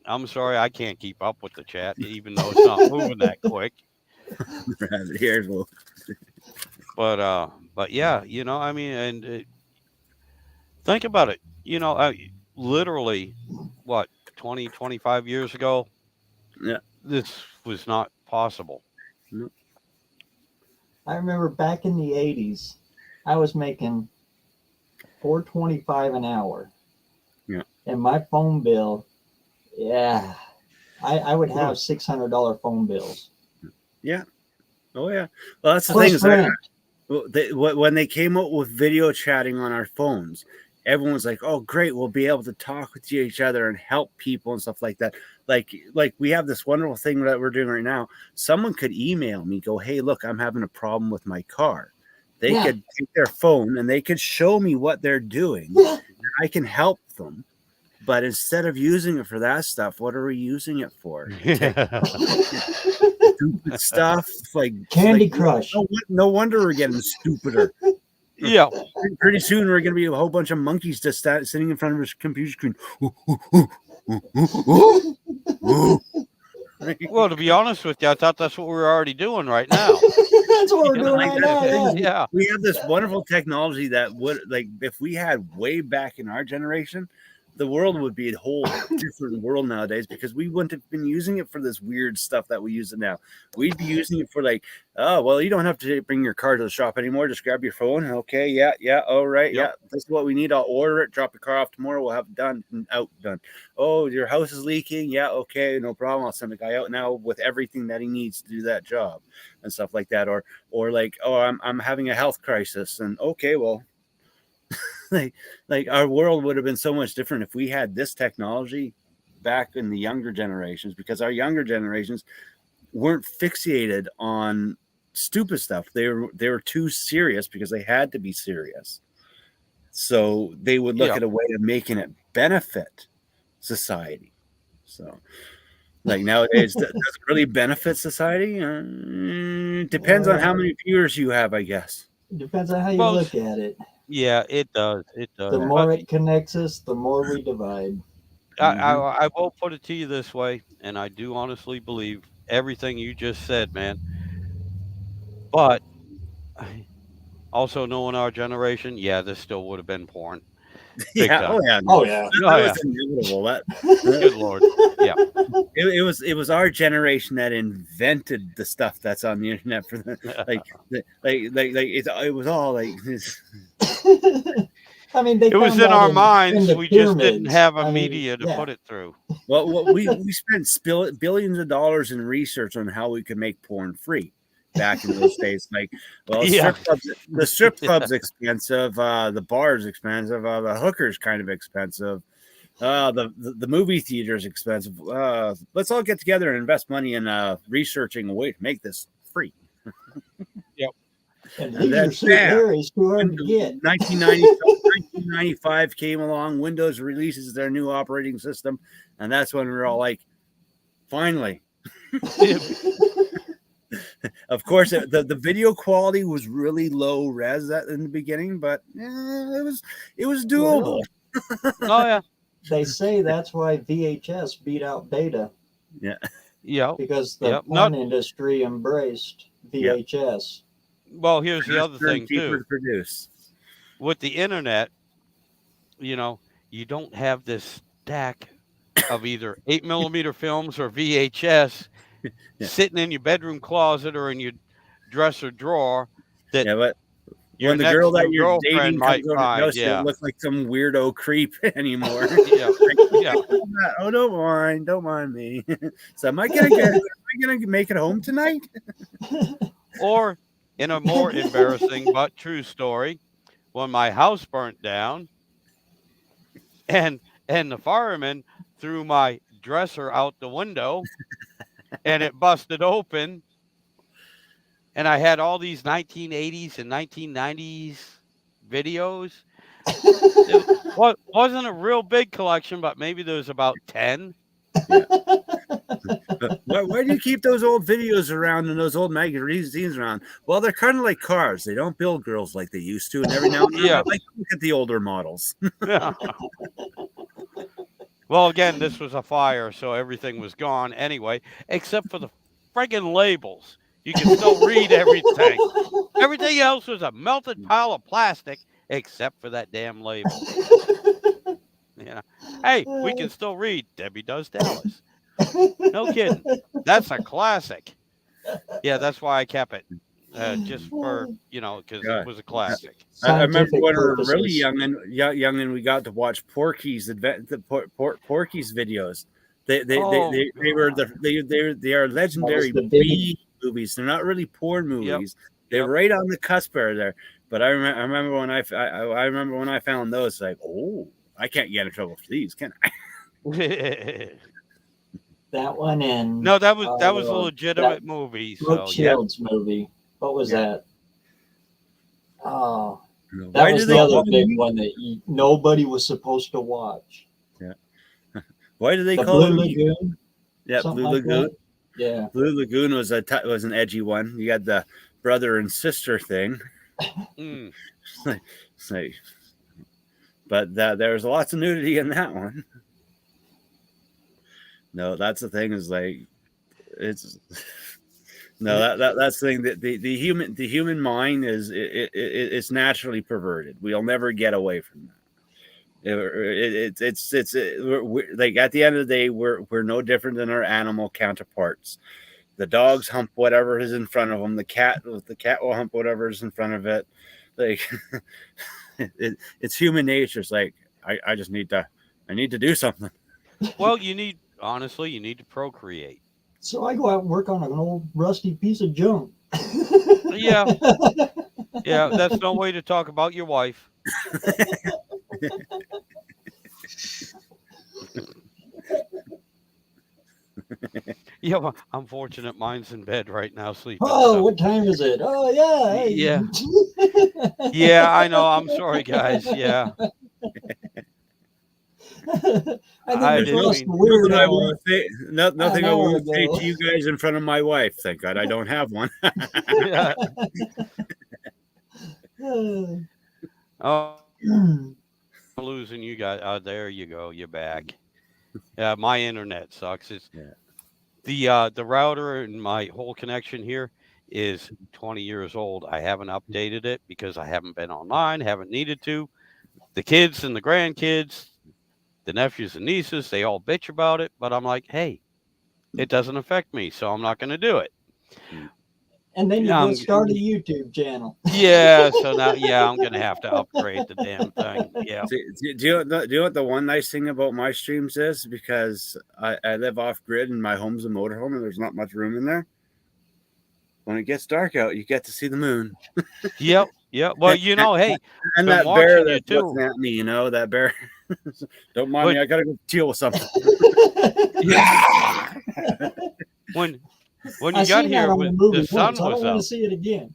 I'm sorry, I can't keep up with the chat, even though it's not moving that quick. Here's But yeah, I mean, and think about it. Literally, what 20, 25 years ago, Yeah. this was not possible. I remember back in the 80s, I was making $4.25 an hour. Yeah. And my phone bill, I would have $600 phone bills. Yeah. Oh yeah. Well, that's the Plus thing is when they came up with video chatting on our phones, everyone was like, "Oh, great, we'll be able to talk with each other and help people and stuff like that." Like we have this wonderful thing that we're doing right now. Someone could email me, go, "Hey, look, I'm having a problem with my car." They could take their phone and they could show me what they're doing. I can help them. But instead of using it for that stuff, what are we using it for? Stupid stuff like Candy Crush. No wonder we're getting stupider. Yeah. Pretty soon we're going to be a whole bunch of monkeys just sitting in front of a computer screen. Well, to be honest with you, I thought that's what we were already doing right now. That's what we're doing like right that. now. Yeah. We have this wonderful technology that would, like, if we had way back in our generation, the world would be a whole different world nowadays, because we wouldn't have been using it for this weird stuff that we use it now. We'd be using it for like, oh, well, you don't have to bring your car to the shop anymore. Just grab your phone. Okay. Yeah. All right. Yep. Yeah. This is what we need. I'll order it. Drop the car off tomorrow. We'll have it done and done. Oh, your house is leaking. Yeah. Okay. No problem. I'll send the guy out now with everything that he needs to do that job and stuff like that. Or like, oh, I'm having a health crisis, and okay, well, like our world would have been so much different if we had this technology back in the younger generations, because our younger generations weren't fixated on stupid stuff. They were too serious because they had to be serious. So they would look at a way of making it benefit society. So like nowadays, does it really benefit society? Depends on how many viewers you have, I guess. Depends on how you Well, look at it. yeah, it does. It The does. more it connects us, the more we divide. I will put it to you this way, and I do honestly believe everything you just said, man. But also knowing our generation, yeah, this still would have been porn, big Yeah. time. Oh yeah. Oh yeah. Oh That yeah, was inevitable. good lord, yeah, It was our generation that invented the stuff that's on the internet for the it was all like this. I mean, they it was found in out our in minds. the We just didn't pyramids. have a I mean, media to yeah. put it through. Well, we spent billions of dollars in research on how we could make porn free back in those days. Like, well, Yeah, the strip club's expensive, the bar's expensive, the hooker's kind of expensive, the movie theater's expensive. Let's all get together and invest money in researching a way to make this free. yep. And And then, Leisure Suit bam, Larry's too hard to get. 1995 came along. Windows releases their new operating system, and that's when we were all like, finally. Of course, the video quality was really low res in the beginning, but it was doable. Oh yeah, They say that's why VHS beat out Beta Yeah. yep, because the yep. porn Not industry embraced VHS. well. Here's the other Faster and thing cheaper too. to produce. With the internet, you don't have this stack of either 8mm films or VHS Yeah. sitting in your bedroom closet or in your dresser drawer that Yeah, but your when the girl next that new you're girlfriend dating comes might over the find. house, you don't Yeah, look like some weirdo creep anymore. yeah, yeah. Oh, don't mind me. So am I gonna make it home tonight? Or in a more embarrassing but true story, when my house burnt down and the fireman threw my dresser out the window and it busted open and I had all these 1980s and 1990s videos. It wasn't a real big collection, but maybe there was about 10. Yeah. Why do you keep those old videos around and those old magazines around? Well, they're kind of like cars. They don't build girls like they used to, and every now and then I Yeah. like to look at the older models. Well, again, this was a fire, so everything was gone anyway, except for the friggin' labels. You can still read everything. Everything else was a melted pile of plastic except for that damn label. Yeah. Hey, we can still read Debbie Does Dallas. No kidding. That's a classic. Yeah, that's why I kept it. Just for, because Yeah. it was a classic. I remember Scientific when we were really purposes. young, and we got to watch Porky's Porky's videos. They Oh, were God. they are legendary the big- B movies. They're not really porn movies. They're Yep. right on the cusp there. But I remember when I remember when I found those, like, oh, I can't get in trouble for these, can I? That one and No, that was a uh, legitimate movie. Brooke So Shields movie. What was Yeah. that? Oh, that Why was do the they other call big them? one that nobody was supposed to watch. Why do they The call Blue them? Lagoon. Yeah, something Blue like Lagoon. that. Yeah. Blue Lagoon was was an edgy one. You got the brother and sister thing. mm, But there was lots of nudity in that one. No, that's the thing. Is like it's no that's the thing that the human mind is it's naturally perverted. We'll never get away from that. We're, like at the end of the day, we're no different than our animal counterparts. The dogs hump whatever is in front of them. The cat will hump whatever is in front of it. Like it's human nature. It's like I just need to do something. well, you need to procreate. So I go out and work on an old rusty piece of junk. Yeah, yeah. That's no way to talk about your wife. Yeah, well, I'm fortunate mine's in bed right now sleeping. Oh, so. what time is it? Oh, yeah. Hey. Yeah. Yeah, I know. I'm sorry, guys. Yeah. I didn't crossed mean- the weird Nothing I hour. won't say. Nothing I hour won't say ago. to you guys in front of my wife. Thank God I don't have one. Oh, I'm losing you guys. There you go. You're back. Yeah, my internet sucks. It's Yeah. the router and my whole connection here is 20 years old. I haven't updated it because I haven't been online, haven't needed to. The kids and the grandkids, the nephews and nieces, they all bitch about it, but I'm like, hey, it doesn't affect me, so I'm not going to do it. And then you go Um, start a YouTube channel. yeah, so now, yeah, I'm going to have to upgrade the damn thing. Yeah. Do you know what the one nice thing about my streams is? Because I live off grid and my home's a motorhome and there's not much room in there. When it gets dark out, you get to see the moon. Yep. Yep. Well, hey, And been that bear watching you that's too. looking at me, that bear. Don't mind But me, I gotta go deal with something. yeah, when I you got seen that here, on the the movie sun once. I don't was want to up. see it again.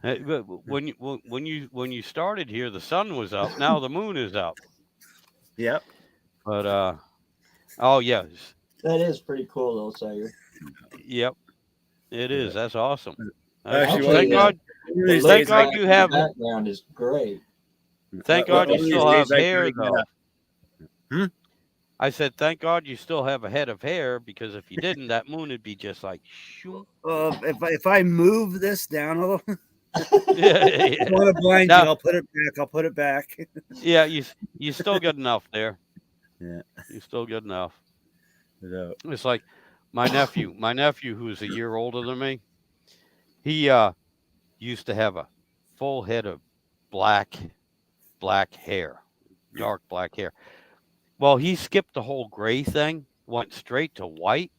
But when you started here, the sun was up. Now the moon is up. Yep. But oh yes, That is pretty cool, though, Sayer. yep, it is. That's awesome. Actually, Actually, Thank God. one of the these Thank days, God look you back in the have. background is great. Thank God one you of these still have days I hair, gotta get though. up. Hmm? I said, thank God you still have a head of hair because if you didn't, that moon would be just like shoo. If I move this down a little, Yeah, I yeah. don't want to blind you. Now, I'll put it back. I'll put it back. yeah, you still good enough there. Yeah. You still good enough. So, It's like my nephew who's a year older than me. He used to have a full head of black black hair, dark black hair. Well, he skipped the whole gray thing, went straight to white,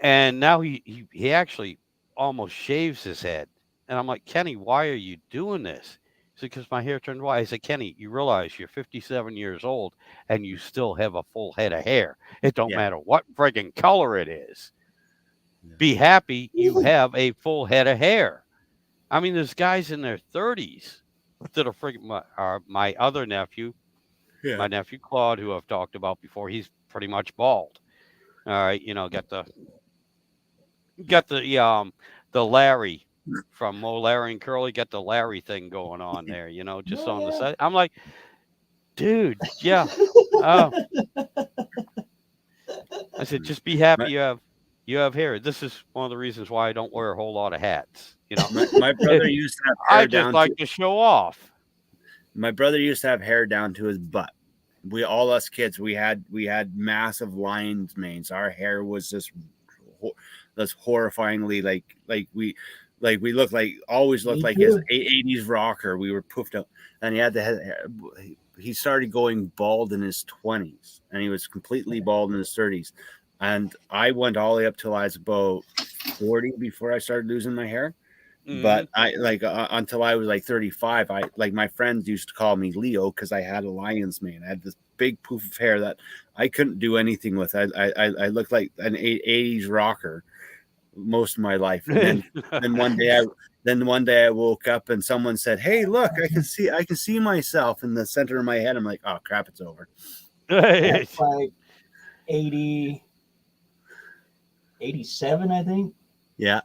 and now he actually almost shaves his head. And I'm like, Kenny, why are you doing this? He said, because my hair turned white. I said, Kenny, you realize you're 57 years old and you still have a full head of hair. It don't yeah. matter what friggin' color it is. Be happy you have a full head of hair. I mean, there's guys in their 30s that are friggin' my other nephew, Yeah. my nephew Claude, who I've talked about before. He's pretty much bald. All right, got the Larry from Mo Larry and Curly, got the Larry thing going on there, just Oh, on the yeah. side. I'm like, dude, yeah. Uh, I said, just be happy My, you have hair. This is one of the reasons why I don't wear a whole lot of hats. my brother used to have I hair just down to like to show off. my brother used to have hair down to his butt. We all us kids, we had massive lion's manes. Our hair was just horrifyingly like we looked like always looked Me like his too. 80s rocker. We were poofed up, and he had the hair. He started going bald in his 20s, and he was completely bald in his 30s. And I went all the way up till I was about 40 before I started losing my hair. But I until I was like 35, I like my friends used to call me Leo because I had a lion's mane. I had this big poof of hair that I couldn't do anything with. I looked like an 80s rocker most of my life. And then one day I woke up and someone said, "Hey, look, I can see myself in the center of my head." I'm like, "Oh crap, it's over." That's like 80, 87, I think. Yeah.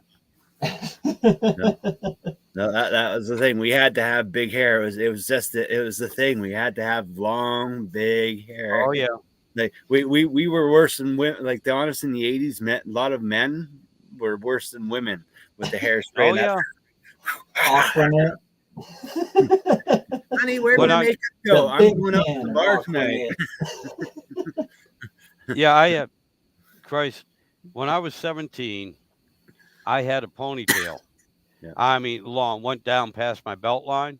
No, that was the thing. We had to have big hair. It was the thing. We had to have long, big hair. Oh yeah. Like we were worse than women. Like the honest in the 80s, a lot of men were worse than women with the hairspray. Oh yeah. Aquanet. Honey, where did When my I makeup The go? I'm big going up to can the of bar tonight. Aquanet. yeah, I had Christ, when I was 17, I had a ponytail. Yeah. I mean, long, went down past my belt line.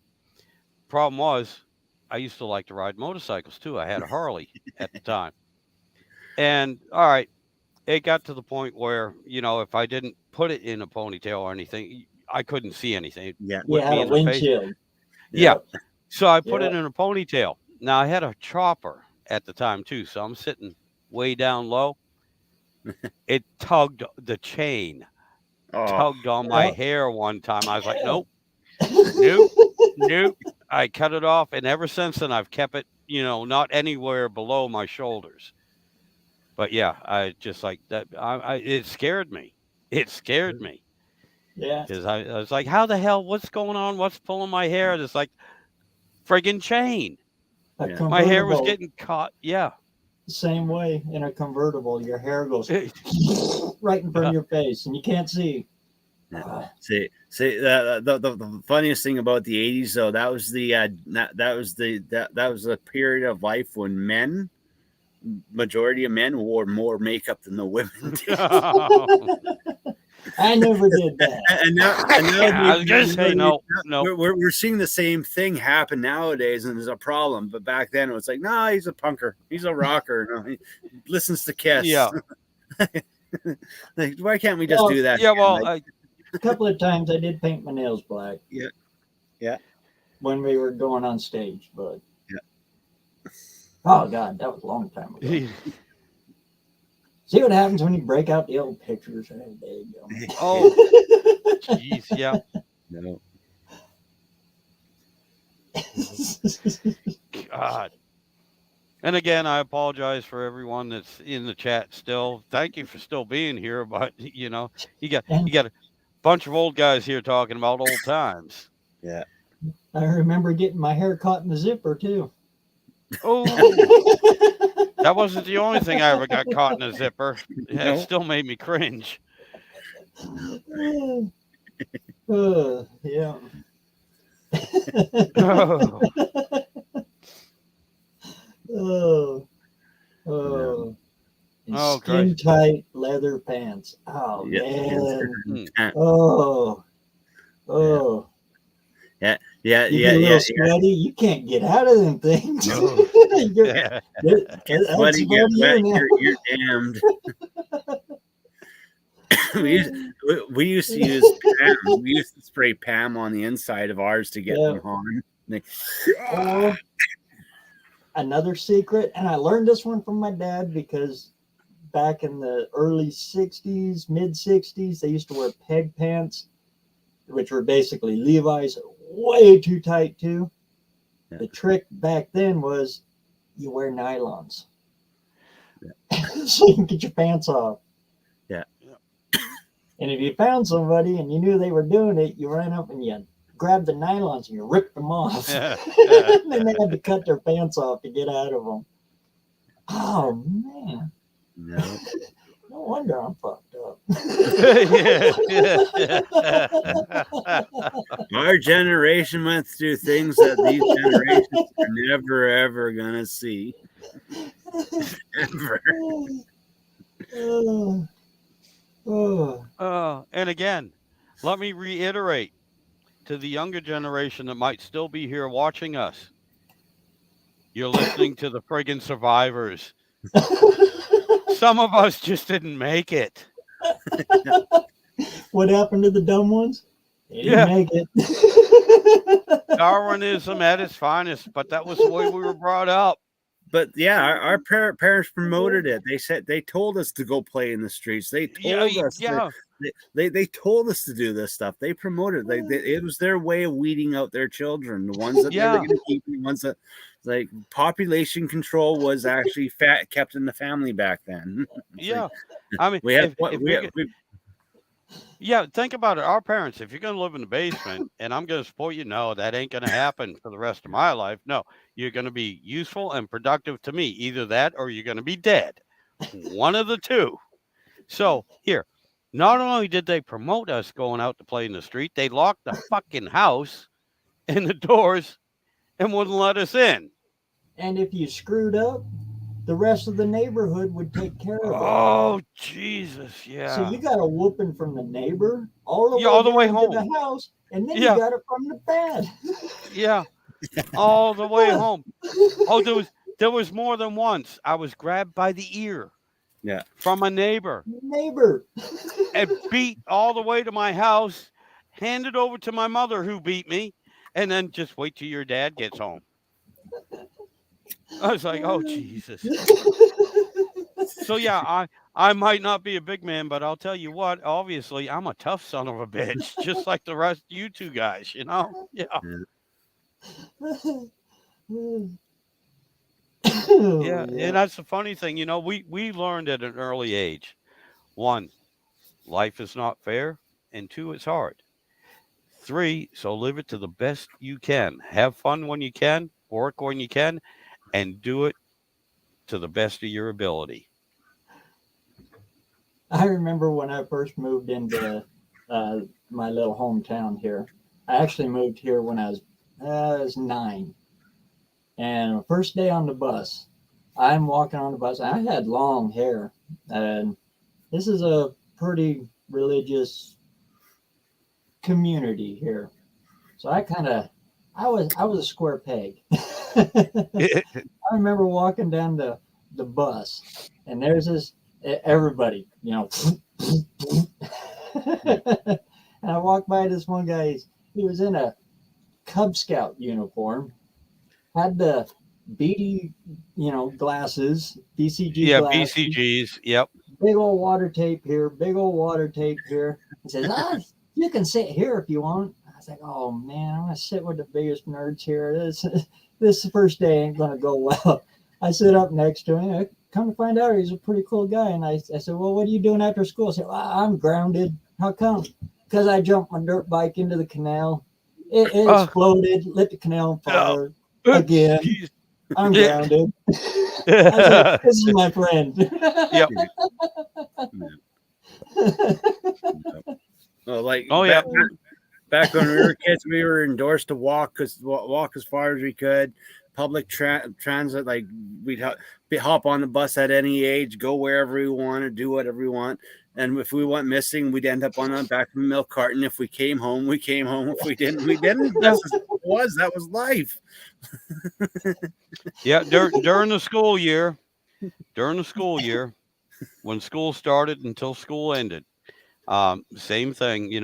Problem was, I used to like to ride motorcycles too. I had a Harley at the time. And all right, it got to the point where, if I didn't put it in a ponytail or anything, I couldn't see anything. It Yeah. You whipped had me a in the face. windshield. Yeah. Yep. So I put it Yep. in a ponytail. Now I had a chopper at the time too. So I'm sitting way down low. It tugged the chain, Oh, tugged on my Yep. hair one time. I was like, Yeah. nope, nope, nope. I cut it off. And ever since then, I've kept it, not anywhere below my shoulders. But yeah, I just like that. It scared me. It scared me. Yeah. Because I was like, how the hell? What's going on? What's pulling my hair? And it's like friggin' chain. A Yeah. My hair was convertible, getting caught. Yeah. same way in a convertible, your hair goes Yeah. right in front of your face and you can't see. Yeah. Ah, See, the funniest thing about the '80s, though, that was the period of life when majority of men wore more makeup than the women did. I never did that. And now, I was gonna say no. we're seeing the same thing happen nowadays, and there's a problem. But back then, it was like, nah, he's a punker, he's a rocker. No, he listens to Kiss. Yeah. Like, why can't we just Well, do that? Yeah. again? Well, Like, A couple of times I did paint my nails black. Yeah. Yeah. When we were going on stage, but Yeah. oh god, that was a long time ago. See what happens when you break out the old pictures. Hey, there you go. oh, jeez. Yeah. no. God. And again, I apologize for everyone that's in the chat still. Thank you for still being here, but you got a bunch of old guys here talking about old times. Yeah. I remember getting my hair caught in the zipper too. Oh, that wasn't the only thing I ever got caught in a zipper. Yeah, No. it still made me cringe. Yeah. Oh, Oh, oh. And Oh, skin Christ. tight leather pants. Oh Yeah. man. Hmm. Oh. Oh. Yeah. You get a Yeah. little Yeah. sweaty. You can't get out of them things. No. Get sweaty, get wet, you're damned. we used to use Pam. We used to spray Pam on the inside of ours to get them on. Or another secret, and I learned this one from my dad because back in the early 60s, mid 60s, they used to wear peg pants, which were basically Levi's, way too tight too. Yeah. The trick back then was you wear nylons. Yeah. So you can get your pants off. Yeah. And if you found somebody and you knew they were doing it, you ran up and you grabbed the nylons and you ripped them off. And then they had to cut their pants off to get out of them. Oh man. No. No wonder I'm fucked up. Our generation went through things that these generations are never ever gonna see. Ever. And again, let me reiterate to the younger generation that might still be here watching us. You're listening to the friggin' survivors. Some of us just didn't make it. What happened to the dumb ones? They didn't Yeah. make it. Darwinism at its finest, but that was the way we were brought up. But yeah, our parents promoted it. They told us to go play in the streets. They told us. Yeah. They told us to do this stuff. They promoted. It was their way of weeding out their children. The ones that they were going to keep. The ones that, like, population control was actually kept in the family back then. Yeah. Like, I mean, we have yeah, think about it. Our parents, if you're going to live in the basement and I'm going to support you, no, that ain't going to happen for the rest of my life. No, you're going to be useful and productive to me. Either that or you're going to be dead. One of the two. So here, not only did they promote us going out to play in the street, they locked the fucking house and the doors and wouldn't let us in. And if you screwed up, the rest of the neighborhood would take care of it. Oh, Jesus, yeah. So you got a whooping from the neighbor all the way home to the house, and then Yeah. you got it from the bed. Yeah, all the way home. Oh, there was more than once. I was grabbed by the ear. Yeah. From a neighbor and beat all the way to my house, handed over to my mother who beat me, and then just wait till your dad gets home. I was like, oh, Jesus. So, yeah, I might not be a big man, but I'll tell you what, obviously, I'm a tough son of a bitch, just like the rest of you two guys, you know? Yeah. Yeah, and that's the funny thing, we learned at an early age. One, life is not fair, and 2, it's hard. 3, so live it to the best you can. Have fun when you can, work when you can, and do it to the best of your ability. I remember when I first moved into my little hometown here. I actually moved here when I was 9. And the first day on the bus, I'm walking on the bus. I had long hair, and this is a pretty religious community here. So I was a square peg. I remember walking down the bus, and there's everybody, and I walked by this one guy. He was in a Cub Scout uniform, had the beady, glasses, BCG Yeah, glasses, BCGs. Yep. big old water tape here, big old water tape here. He says, you can sit here if you want. I was like, oh man, I'm gonna sit with the biggest nerds here. This first day ain't gonna go well. I sit up next to him. I come to find out he's a pretty cool guy. And I said, well, what are you doing after school? I said, well, I'm grounded. How come? Because I jumped my dirt bike into the canal. It exploded, lit the canal on fire again. I'm grounded. I said, this is my friend. Yep. Well, like Oh, yeah. back when we were kids, we were endorsed to walk as far as we could. Public transit, like we'd hop on the bus at any age, go wherever we want, or do whatever we want. And if we went missing, we'd end up on the back of a milk carton. If we came home, we came home. If we didn't, we didn't. That was life. Yeah, during the school year, when school started until school ended, same thing. You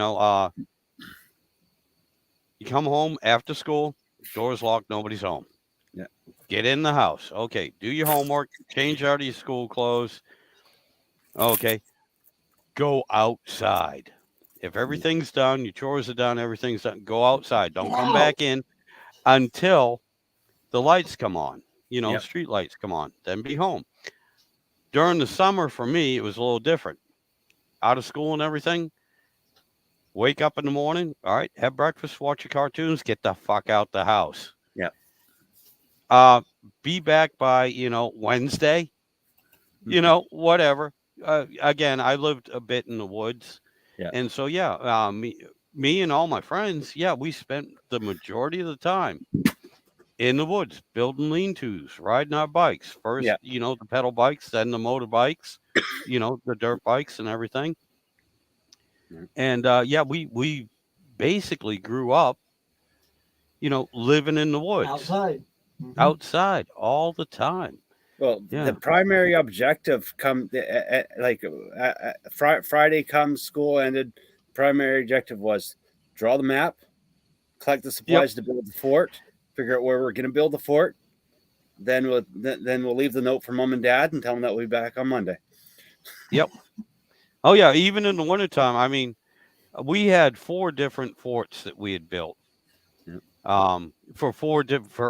come home after school, doors locked, nobody's home. Yeah. Get in the house. Okay, do your homework, change out of your school clothes. Okay, go outside. If everything's done, your chores are done, everything's done, go outside. Don't come back in until the lights come on. Street lights come on. Then be home. During the summer, for me, it was a little different. Out of school and everything. Wake up in the morning. All right, have breakfast, watch your cartoons, get the fuck out the house. Yeah. Be back by, Wednesday, whatever. Again, I lived a bit in the woods. Yeah. And so, me and all my friends, we spent the majority of the time in the woods, building lean-tos, riding our bikes. First, the pedal bikes, then the motorbikes, the dirt bikes and everything. And we basically grew up, living in the woods, outside, outside all the time. Well, the primary objective Friday comes, school ended. Primary objective was draw the map, collect the supplies to build the fort, figure out where we're going to build the fort. Then we'll leave the note for mom and dad and tell them that we'll be back on Monday. Yep. Oh yeah, even in the wintertime. I mean, we had 4 different forts that we had built. For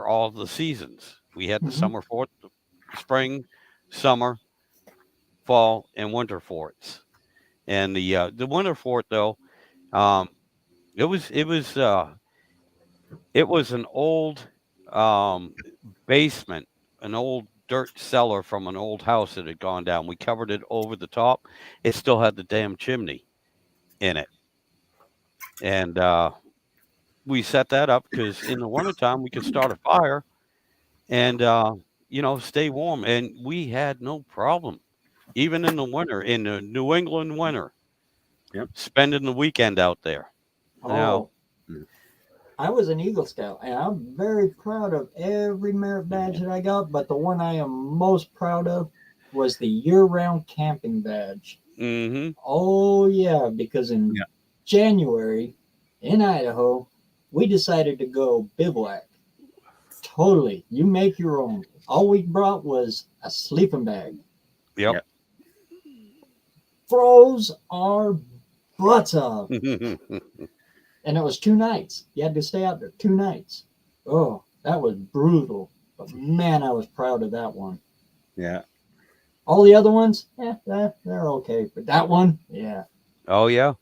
all the seasons. We had the summer fort, spring, summer, fall, and winter forts. And the winter fort though, it was an old basement, an old dirt cellar from an old house that had gone down. We covered it over the top. It still had the damn chimney in it. And we set that up because in the wintertime we could start a fire and stay warm. And we had no problem, even in the winter, in the New England winter, spending the weekend out there. I was an Eagle Scout, and I'm very proud of every merit badge that I got, but the one I am most proud of was the year-round camping badge. Mm-hmm. Oh, yeah, because in January in Idaho, we decided to go bivouac. Totally. You make your own. All we brought was a sleeping bag. Yep. Froze our butts off. And it was 2 nights. You had to stay out there 2 nights. Oh, that was brutal. But man, I was proud of that one. Yeah. All the other ones, they're okay. But that one, yeah. Oh, yeah.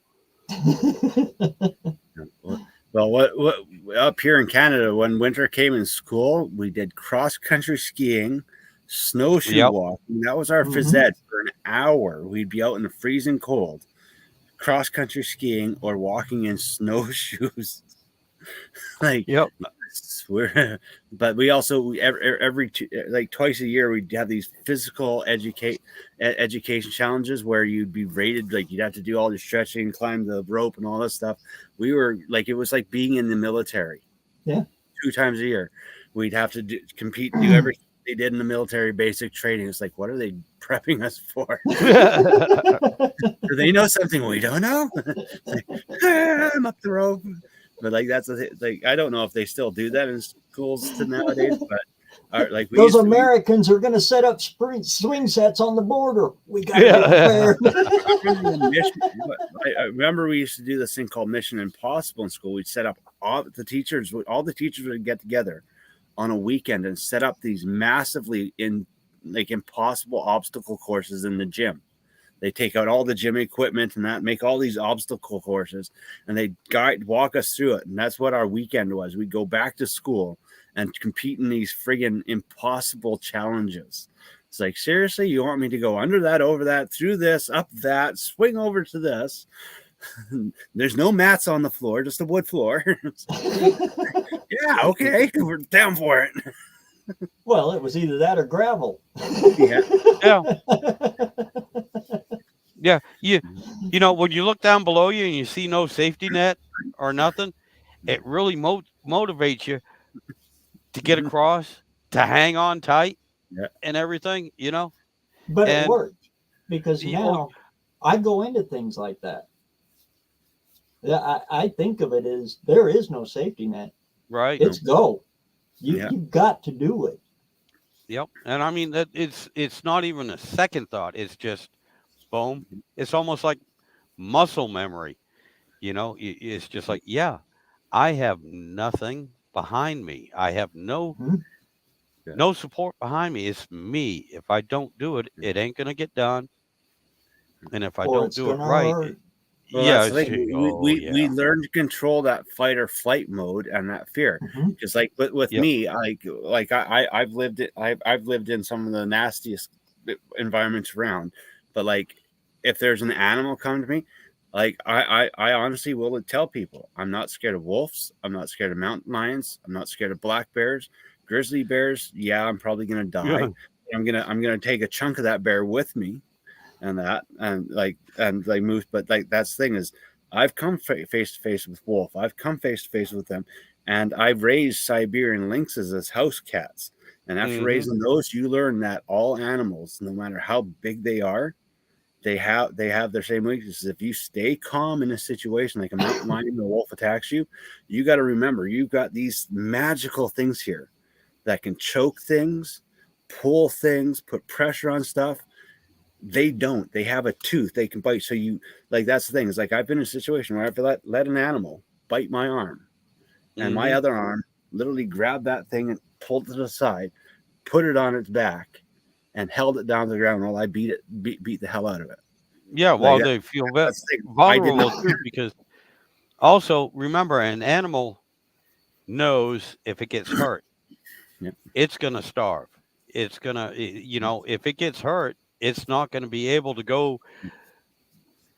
Well, what up here in Canada, when winter came in school, we did cross country skiing, snowshoe Yep. walking. That was our phys Mhm. ed for an hour. We'd be out in the freezing cold, cross country skiing or walking in snowshoes. Like Yep. we're, but we also every like twice a year we'd have these physical education challenges where you'd be rated, like you'd have to do all your stretching, climb the rope, and all this stuff. We were like, it was like being in the military. Yeah. 2 times a year, we'd have to compete and do everything they did in the military basic training. It's like, what are they prepping us for? Do they know something we don't know? Like, I'm up the rope. But like that's like I don't know if they still do that in schools to nowadays, but like we Those used to. Americans are going to set up swing sets on the border. We got to Yeah. be prepared. I remember we used to do this thing called Mission Impossible in school. We'd set up all the teachers would get together on a weekend and set up these massively impossible obstacle courses in the gym. They take out all the gym equipment and that make all these obstacle courses, and they walk us through it. And that's what our weekend was. We'd go back to school and compete in these friggin' impossible challenges. It's like, seriously, you want me to go under that, over that, through this, up that, swing over to this? There's no mats on the floor, just a wood floor. Yeah, okay, we're down for it. Well, it was either that or gravel. Yeah. Yeah. You know, when you look down below you and you see no safety net or nothing, it really motivates you to get across, to hang on tight, Yeah. and everything, you know. But it And worked because you know, now I go into things like that. Yeah, I think of it as there is no safety net. right? It's go. Yeah. You've got to do it. Yep. And I mean that it's not even a second thought. It's just boom. It's almost like muscle memory. You know, it's just like, yeah, I have nothing behind me. I have Mhm. no support behind me. It's me. If I don't do it, it ain't gonna get done. And if I Or don't it's do it gonna right, hurt. Well, yeah, that's the thing. oh We yeah. learn to control that fight or flight mode and that fear. Mhm. Because like with Yep. me, I've lived it. I've lived in some of the nastiest environments around. But like, if there's an animal come to me, like I honestly will tell people I'm not scared of wolves. I'm not scared of mountain lions. I'm not scared of black bears, grizzly bears. Yeah, I'm probably gonna die. I'm gonna take a chunk of that bear with me and that and like moose. But like that's the thing is I've come face to face with wolf. I've come face to face with them, and I've raised Siberian lynxes as house cats. And after Hmm. raising those, you learn that all animals, no matter how big they are, they have their same weaknesses. If you stay calm in a situation like a mountain lion or a wolf attacks you, you got to remember you've got these magical things here that can choke things, pull things, put pressure on stuff. They don't. They have a tooth. They can bite. So you like that's the thing. Is like I've been in a situation where I've let an animal bite my arm, and my Hmm. other arm literally grabbed that thing and pulled it to the side, put it on its back, and held it down to the ground while I beat the hell out of it. Yeah, Like while they feel that's the thing. I did vulnerable not. too, because also remember an animal knows if it gets hurt, Yeah. it's gonna starve. It's gonna, you know, if it gets hurt, it's not gonna be able to go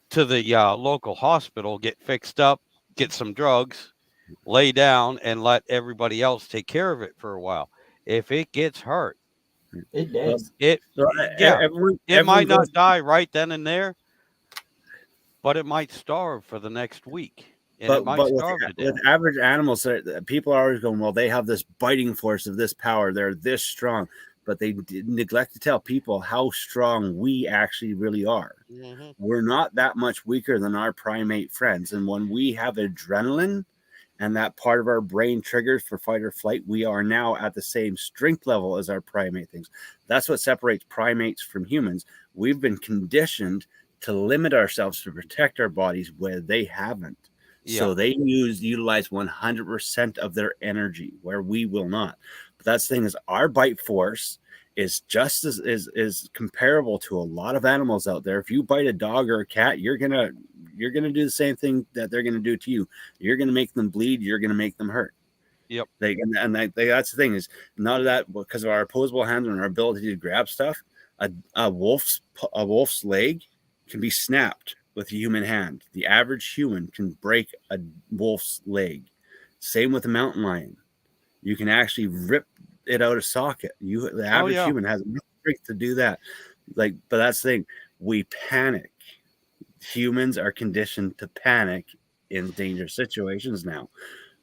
to the local hospital, get fixed up, get some drugs, lay down, and let everybody else take care of it for a while. If it gets hurt, It Well, did. so yeah, it everyone might goes. not die right then and there, but it might starve for the next week, and it might But starve to with death. average animals, people are always going, well, they have this biting force of this power. They're this strong, but they neglect to tell people how strong we actually really are. Hmm. We're not that much weaker than our primate friends. And when we have adrenaline and that part of our brain triggers for fight or flight, we are now at the same strength level as our primate things. That's what separates primates from humans. We've been conditioned to limit ourselves to protect our bodies where they haven't. Yeah. So they utilize 100% of their energy where we will not. But that's the thing is our bite force is just as is comparable to a lot of animals out there. If you bite a dog or a cat, you're gonna do the same thing that they're gonna do to you. You're gonna make them bleed. You're gonna make them hurt. Yep. That's the thing is not that because of our opposable hands and our ability to grab stuff. A wolf's leg can be snapped with a human hand. The average human can break a wolf's leg. Same with a mountain lion. You can actually rip it out of socket. The average human has enough strength to do that. But that's the thing. We panic. Humans are conditioned to panic in dangerous situations now.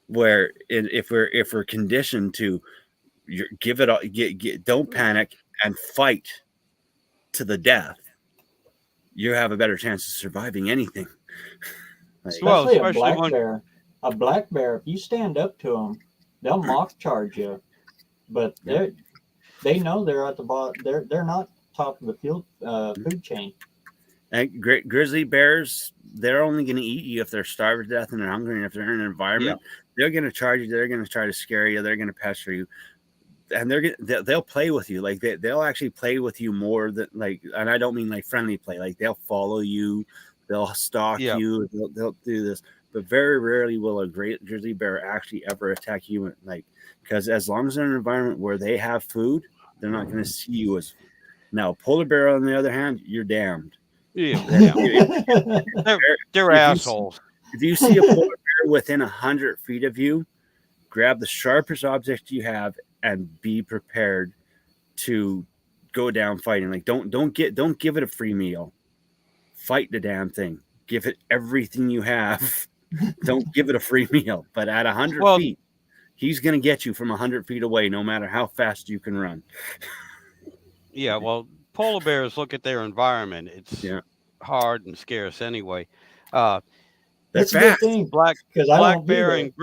Where if we're conditioned to give it all, don't panic and fight to the death, you have a better chance of surviving anything. Especially a black bear. A black bear, if you stand up to them, they'll mock charge you, but they know they're at the bottom. They're not top of the food chain. And grizzly bears, they're only going to eat you if they're starved to death and they're hungry. And if they're in an environment, they're going to charge you. They're going to try to scare you. They're going to pester you, and they'll play with you. Like they'll actually play with you more than and I don't mean like friendly play. Like they'll follow you, they'll stalk you, they'll do this. But very rarely will a great grizzly bear actually ever attack human. Because as long as they're in an environment where they have food, they're not going to see you as. Now, polar bear, on the other hand, you're damned. Yeah. They're assholes. If you see a polar bear within 100 feet of you, grab the sharpest object you have and be prepared to go down fighting. Don't give it a free meal. Fight the damn thing. Give it everything you have. Don't give it a free meal. But at 100 feet, he's going to get you from 100 feet away, no matter how fast you can run. Yeah, well, polar bears look at their environment. It's hard and scarce anyway. That's a good thing. Black bear and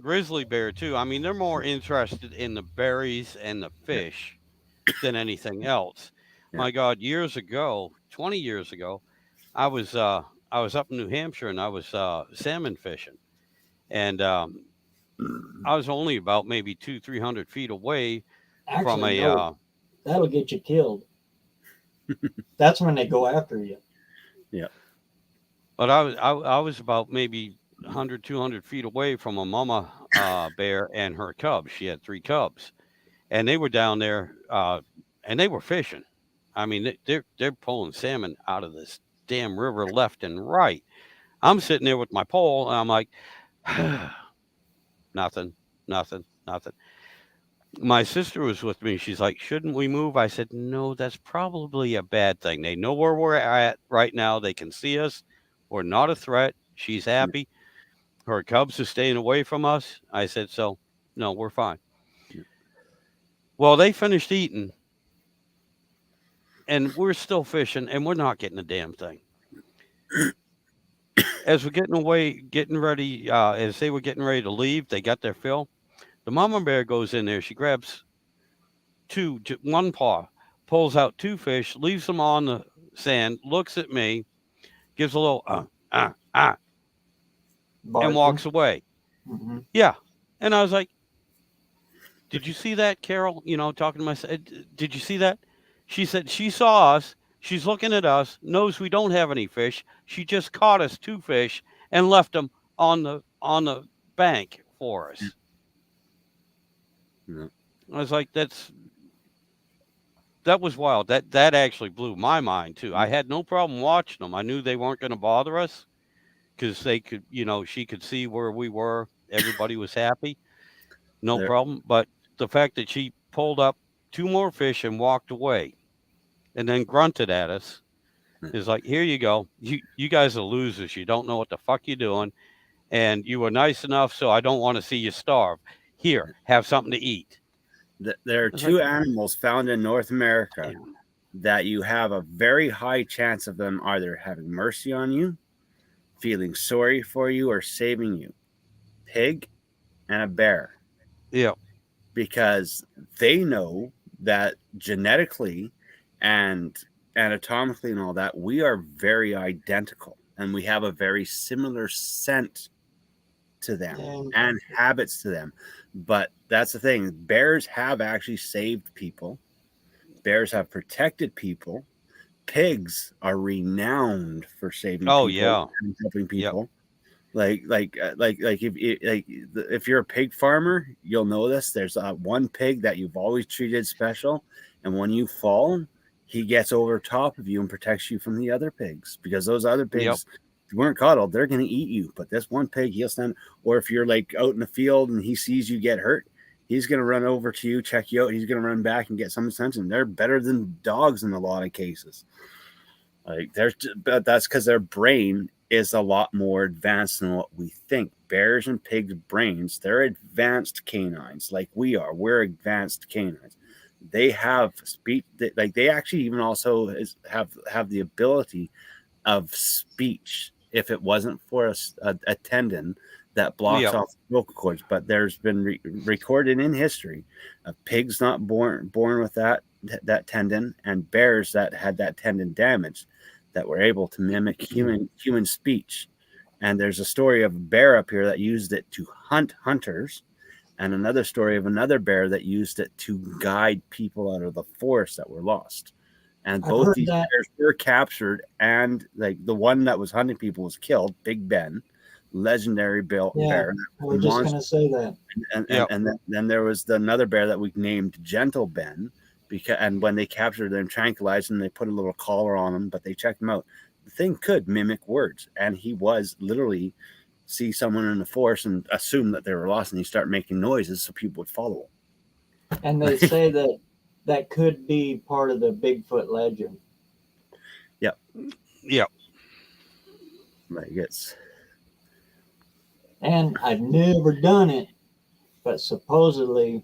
grizzly bear too. I mean, they're more interested in the berries and the fish than anything else. Yeah. My God, 20 years ago, I was up in New Hampshire and I was salmon fishing, and I was only about maybe 200-300 feet away from a. That'll get you killed. That's when they go after you. Yeah. But I was about maybe 100-200 feet away from a mama bear and her cubs. She had 3 cubs, and they were down there and they were fishing. I mean, they're pulling salmon out of this damn river left and right. I'm sitting there with my pole, and I'm like, nothing. My sister was with me. She's like, shouldn't we move? I said, no, that's probably a bad thing. They know where we're at right now. They can see us. We're not a threat. She's happy. Her cubs are staying away from us. I said, so, no, we're fine. Well, they finished eating, and we're still fishing, and we're not getting a damn thing. As we're getting ready, as they were getting ready to leave, they got their fill. The mama bear goes in there. She grabs one paw, pulls out 2 fish, leaves them on the sand, looks at me, gives a little and walks away. Mm-hmm. Yeah. And I was like, did you see that, Carol? Talking to myself. Did you see that? She said she saw us. She's looking at us, knows we don't have any fish. She just caught us 2 fish and left them on the bank for us. Yeah. I was like, that was wild. That actually blew my mind too. I had no problem watching them. I knew they weren't going to bother us because they could, she could see where we were. Everybody was happy. No problem. But the fact that she pulled up 2 more fish and walked away and then grunted at us is like, here you go. You guys are losers. You don't know what the fuck you're doing. And you were nice enough, so I don't want to see you starve. Here, have something to eat. There are 2 animals found in North America that you have a very high chance of them either having mercy on you, feeling sorry for you, or saving you. Pig and a bear. Yeah. Because they know that genetically and anatomically and all that, we are very identical. And we have a very similar scent to them and habits to them. But that's the thing. Bears have actually saved people. Bears have protected people. Pigs are renowned for saving Oh people yeah. and helping Yep. people. If you're a pig farmer, you'll know this. There's one pig that you've always treated special, and when you fall, he gets over top of you and protects you from the other pigs, because those other Yep. pigs, if you weren't coddled, they're going to eat you. But this one pig, he'll stand. Or if you're like out in the field and he sees you get hurt, he's going to run over to you, check you out. He's going to run back and get some attention. They're better than dogs in a lot of cases. But that's because their brain is a lot more advanced than what we think. Bears and pigs' brains, they're advanced canines like we are. We're advanced canines. They have speech, like they actually even also have the ability of speech if it wasn't for a tendon that blocks Yep. off the vocal cords. But there's been recorded in history of pigs not born with that tendon, and bears that had that tendon damaged that were able to mimic human speech. And there's a story of a bear up here that used it to hunt hunters, and another story of another bear that used it to guide people out of the forest that were lost. And I've both heard these that. bears were captured, and like the one that was hunting people was killed. Big Ben, legendary Yeah, bear, we're just monster. gonna say that. Yep. And then there was another bear that we named Gentle Ben, and when they captured them, tranquilized him, they put a little collar on him, but they checked him out. The thing could mimic words, and he was literally see someone in the forest and assume that they were lost, and he start making noises so people would follow him. And they say that that could be part of the Bigfoot legend. Yep. Like it's And I've never done it, but supposedly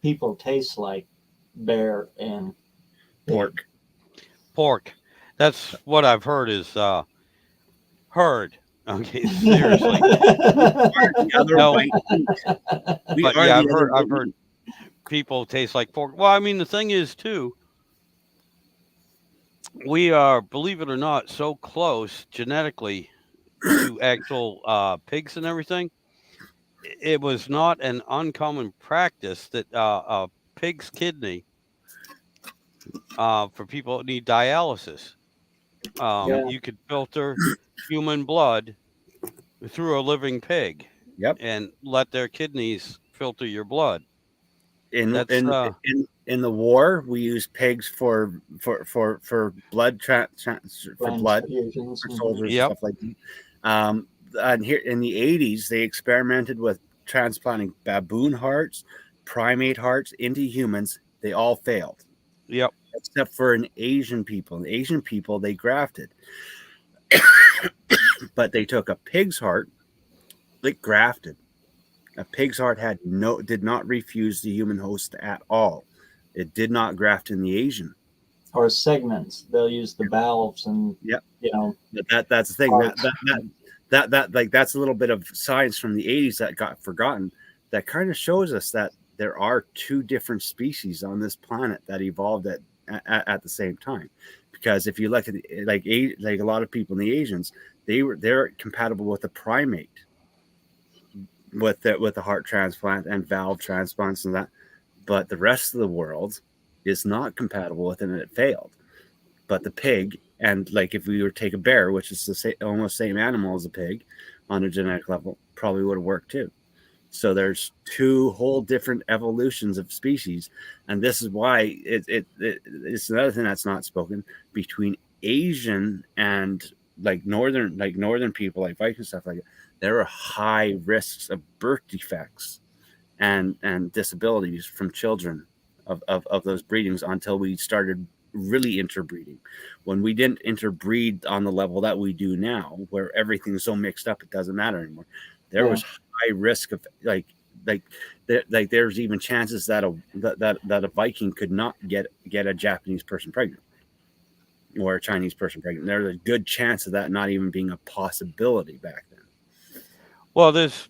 people taste like bear and pig. pork. That's what I've heard is heard. Okay, seriously. The other No, white meat. We but are yeah, the other I've white heard meat. people taste like pork. Well, I mean, the thing is too, we are, believe it or not, so close genetically to actual pigs and everything. It was not an uncommon practice that a pig's kidney for people that need dialysis. Yeah. You could filter human blood through a living pig Yep. and let their kidneys filter your blood. In That's in the war, we use pigs for blood for blood Transfusions. for soldiers and Yep. stuff like that. And here in the 80s, they experimented with transplanting baboon hearts, primate hearts into humans. They all failed, Yep. except for an Asian people. The Asian people, they grafted, but they took a pig's heart, they grafted. A pig's heart did not refuse the human host at all. It did not graft in the Asian. Or segments. They'll use the valves and Yep. That's the thing. Parts. That's a little bit of science from the 80s that got forgotten. That kind of shows us that there are two different species on this planet that evolved at the same time. Because if you look at like a lot of people in the Asians, they're compatible with the primate, with the heart transplant and valve transplants and that, but the rest of the world is not compatible with it, and it failed. But the pig, and like if we were to take a bear, which is the almost same animal as a pig on a genetic level, probably would have worked too. So there's two whole different evolutions of species, and this is why it's another thing that's not spoken between Asian and northern people, like Vikings stuff like that. There are high risks of birth defects and disabilities from children of those breedings until we started really interbreeding. When we didn't interbreed on the level that we do now, where everything's so mixed up it doesn't matter anymore, there was high risk of there's even chances that a Viking could not get a Japanese person pregnant or a Chinese person pregnant. There's a good chance of that not even being a possibility back then. Well, there's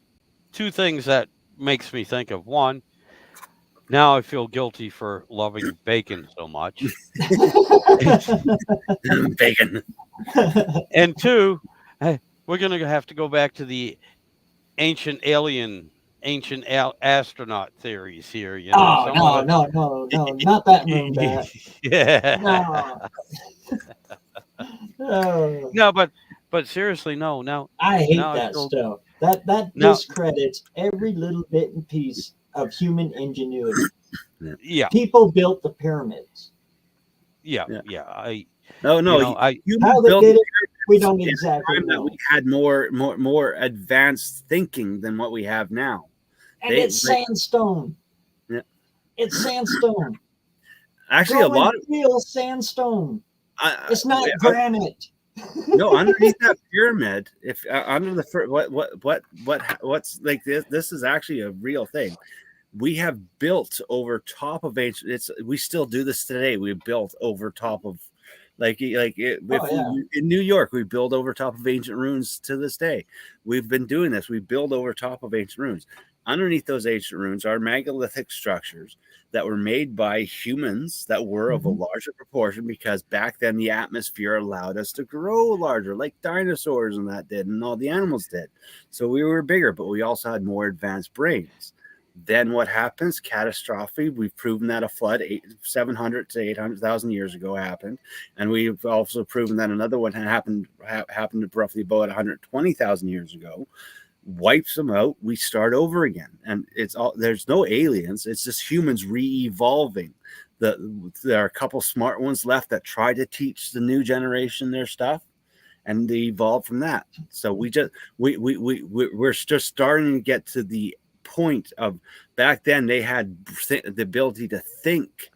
two things that makes me think of. One, now I feel guilty for loving bacon so much. Bacon. And two, we're going to have to go back to the ancient alien ancient astronaut theories here. You know, Oh, some of it. no, not that moon bat. Yeah. No. Oh, No, but seriously, no. I hate Now that so stuff. That now, discredits every little bit and piece of human ingenuity. yeah, People built the pyramids. yeah, Yeah. yeah. No. I How Humans they built did it, we pyramids don't in a exactly time that we know. had more advanced thinking than what we have now. And They it's sandstone. yeah. It's sandstone. Actually a Go and lot of feel sandstone. I, It's not I, granite. no, underneath that pyramid, if under the what's like this is actually a real thing. We have built over top of ancient. We still do this today. We built over top of if Oh yeah. we in New York, we build over top of ancient ruins to this day. We've been doing this. We build over top of ancient ruins. Underneath those ancient ruins are megalithic structures that were made by humans that were of a Mhm. larger proportion because back then the atmosphere allowed us to grow larger, like dinosaurs and that did, and all the animals did. So we were bigger, but we also had more advanced brains. Then what happens? Catastrophe. We've proven that a flood 700 to 800,000 years ago happened, and we've also proven that another one happened roughly about 120,000 years ago. Wipes them out. We start over again, and it's all there's no aliens. It's just humans re-evolving. There are a couple smart ones left that try to teach the new generation their stuff, and they evolve from that. So we're just starting to get to the point of back then they had the ability to think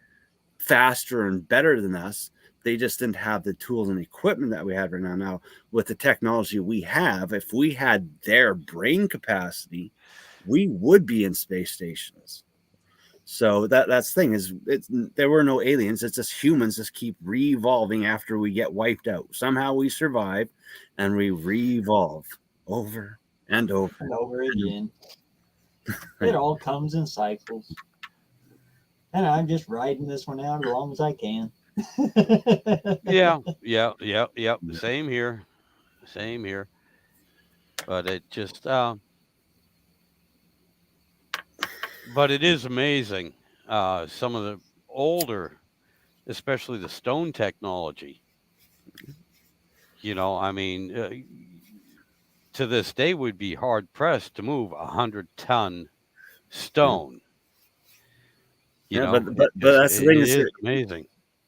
faster and better than us. They just didn't have the tools and equipment that we have right now. Now, with the technology we have, if we had their brain capacity, we would be in space stations. So that's the thing is there were no aliens. It's just humans just keep re-evolving after we get wiped out. Somehow we survive and we re-evolve over and over. And over again. It all comes in cycles. And I'm just riding this one out as long as I can. yeah, yeah. Same here, same here. But it just, but it is amazing. Some of the older, especially the stone technology. You know, I mean, to this day, would be hard pressed to move 100-ton stone. You Yeah, know, but that's the it thing is is amazing.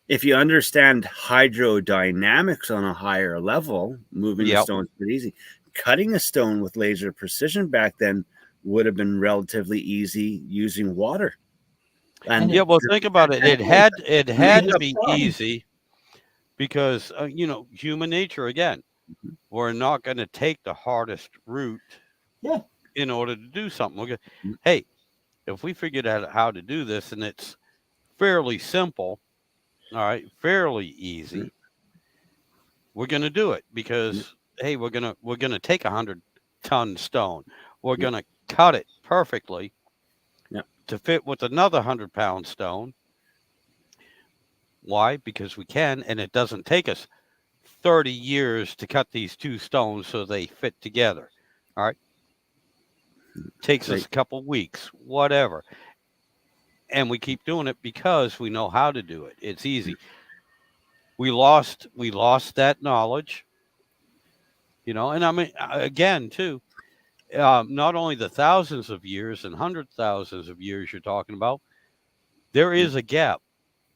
if you understand hydrodynamics on a higher level, moving the Yep. stone is pretty easy. Cutting a stone with laser precision back then would have been relatively easy using water. And Yeah, well, think about it. It had to be It's fun. easy because you know, human nature again. We're not going to take the hardest route Yeah. in order to do something. Hey, if we figured out how to do this and it's fairly simple, all right, fairly easy, we're going to do it because hey, we're gonna take 100-ton stone. We're going to cut it perfectly to fit with another 100-pound stone. Why? Because we can, and it doesn't take us 30 years to cut these two stones so they fit together. All right. Takes us a couple weeks, whatever. And we keep doing it because we know how to do it. It's easy. We lost that knowledge, you know, and I mean again too, not only the thousands of years and hundred thousands of years you're talking about, there is a gap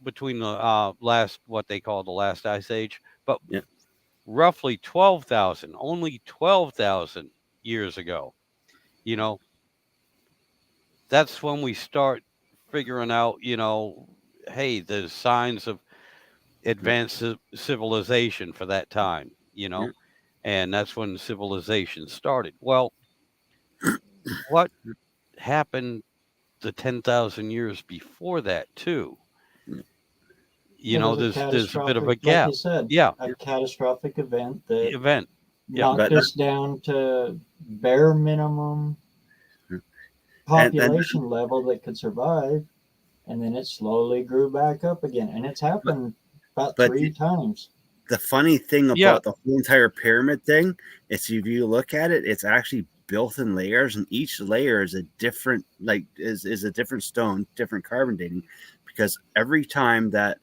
between the last what they call the last ice age, but roughly 12,000, only 12,000 years ago. You know, that's when we start figuring out, you know, hey, there's signs of advanced civilization for that time, you know, and that's when civilization started. Well, what happened the 10,000 years before that, too? You It know, was a there's a bit of a catastrophic, like gap. you said, Yeah, a catastrophic event that event. Yeah, knocked us down to bare minimum population level that could survive, and then it slowly grew back up again. And it's happened about but 3 times. the funny thing Yeah. about the whole entire pyramid thing is if you look at it, it's actually built in layers, and each layer is a different, like, is a different stone, different carbon dating, because every time that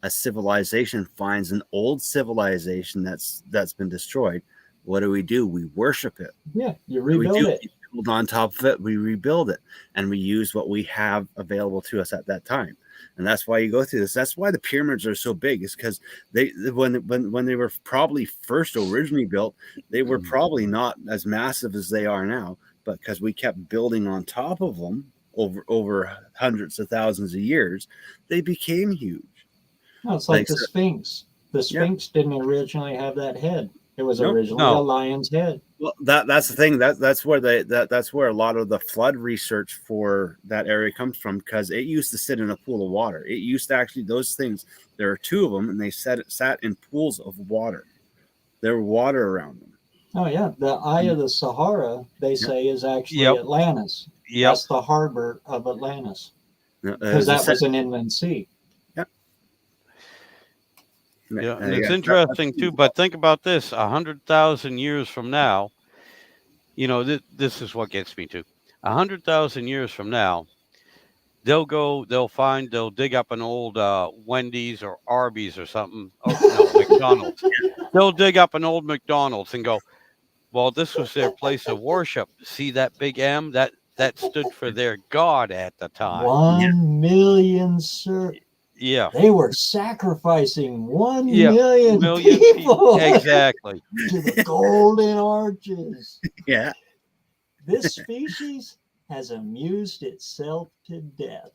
a civilization finds an old civilization that's been destroyed, what do? We worship it. Yeah, you We rebuild it. We build on top of it, we rebuild it, and we use what we have available to us at that time. And that's why you go through this. That's why the pyramids are so big. Is because when they were probably first originally built, they were probably not as massive as they are now. But because we kept building on top of them over hundreds of thousands of years, they became huge. No, it's like the Sphinx. The Sphinx didn't originally have that head. It was originally a lion's head. Well, that's the thing. That's where that's where a lot of the flood research for that area comes from, because it used to sit in a pool of water. It used to actually, those things, there are two of them, and they sat in pools of water. There were water around them. Oh yeah, the Eye of the Sahara, they say, is actually Atlantis. Yep. That's the harbor of Atlantis, because that was an inland sea. Yeah, and it's interesting too. But think about this: 100,000 years from now, you know, this is what gets me to. 100,000 years from now, they'll dig up an old Wendy's or Arby's or something. Oh no, McDonald's. They'll dig up an old McDonald's and go, well, this was their place of worship. See that big M? That stood for their God at the time. 1 million, sir. Yeah. They were sacrificing 1 million people. Exactly. To the golden arches. Yeah. This species has amused itself to death.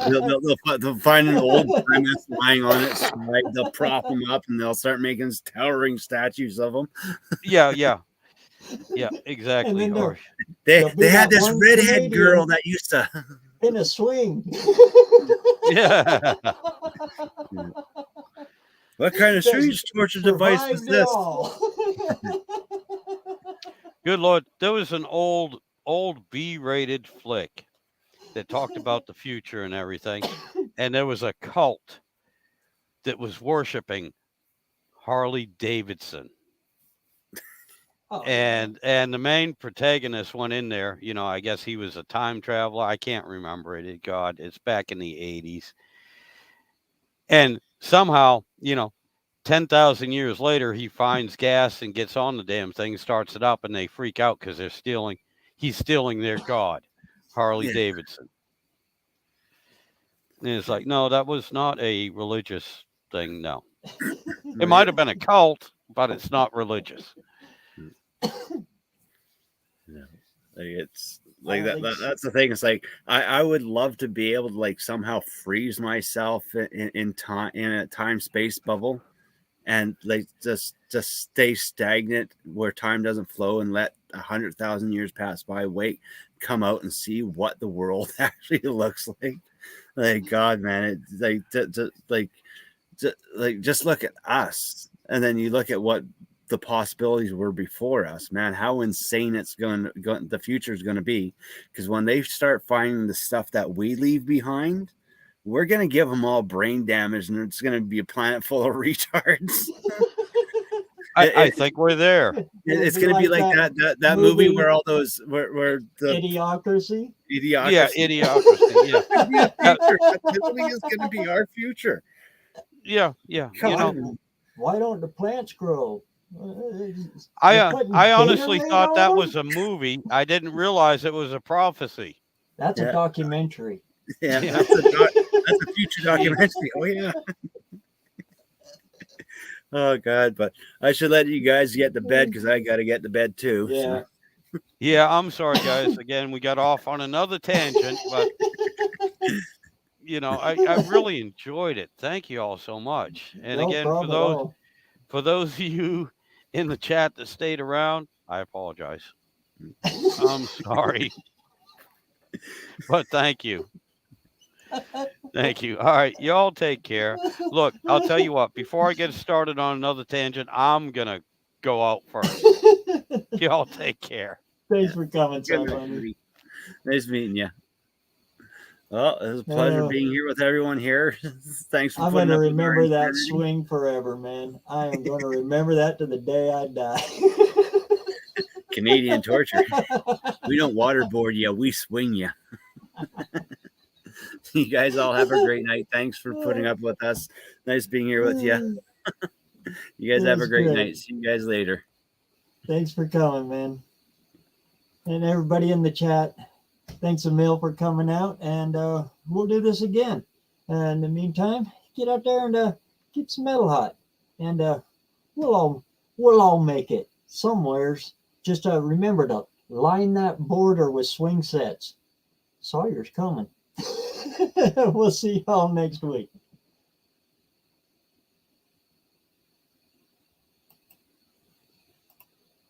They'll find an old premise lying on its side. They'll prop them up, and they'll start making towering statues of them. Yeah, exactly. They had this redhead girl that used to in a swing. Yeah. What kind of strange torture device is this? Good Lord, there was an old B-rated flick that talked about the future and everything, and there was a cult that was worshiping Harley Davidson. Oh, and the main protagonist went in there. You know, I guess he was a time traveler. I can't remember it. God, it's back in the 80s. And somehow, you know, 10,000 years later, he finds gas and gets on the damn thing, starts it up, and they freak out because he's stealing their God, Harley Davidson. And it's like, no, that was not a religious thing. No, it might have been a cult, but it's not religious. It's like that's the thing. It's like I would love to be able to like somehow freeze myself in time, in a time-space bubble, and like just stay stagnant where time doesn't flow, and let 100,000 years pass by, come out and see what the world actually looks like. Like, God, man, it's like just look at us, and then you look at what the possibilities were before us, man. How insane the future is going to be, because when they start finding the stuff that we leave behind, we're going to give them all brain damage, and it's going to be a planet full of retards. I think we're there. It's going to be like that movie where all those where the Idiocracy. Yeah, Idiocracy. Yeah, that is going to be our future. Yeah. God. You know, why don't the plants grow? I honestly thought that was a movie. I didn't realize it was a prophecy. That's a documentary. Yeah. That's a future documentary. Oh yeah. Oh God, but I should let you guys get to bed, because I got to get to bed too. Yeah. So. Yeah, I'm sorry, guys. Again, we got off on another tangent, but you know, I really enjoyed it. Thank you all so much. And No again, for those of you in the chat that stayed around, I apologize. I'm sorry. But thank you. Thank you. All right. Y'all take care. Look, I'll tell you what, before I get started on another tangent, I'm going to go out first. Y'all take care. Thanks for coming, buddy. Nice meeting you. Well, it was a pleasure being here with everyone here. Thanks for I'm going to remember that swing forever, man. I am going to remember that to the day I die. Canadian torture. We don't waterboard you, we swing you. You guys all have a great night. Thanks for putting up with us. Nice being here with you. You guys have a That's great great. night. See you guys later. Thanks for coming, man. And everybody in the chat, thanks a mil for coming out, and we'll do this again. In the meantime, get out there and get some metal hot, and we'll all make it somewheres. Just remember to line that border with swing sets. Sawyer's coming. We'll see y'all next week.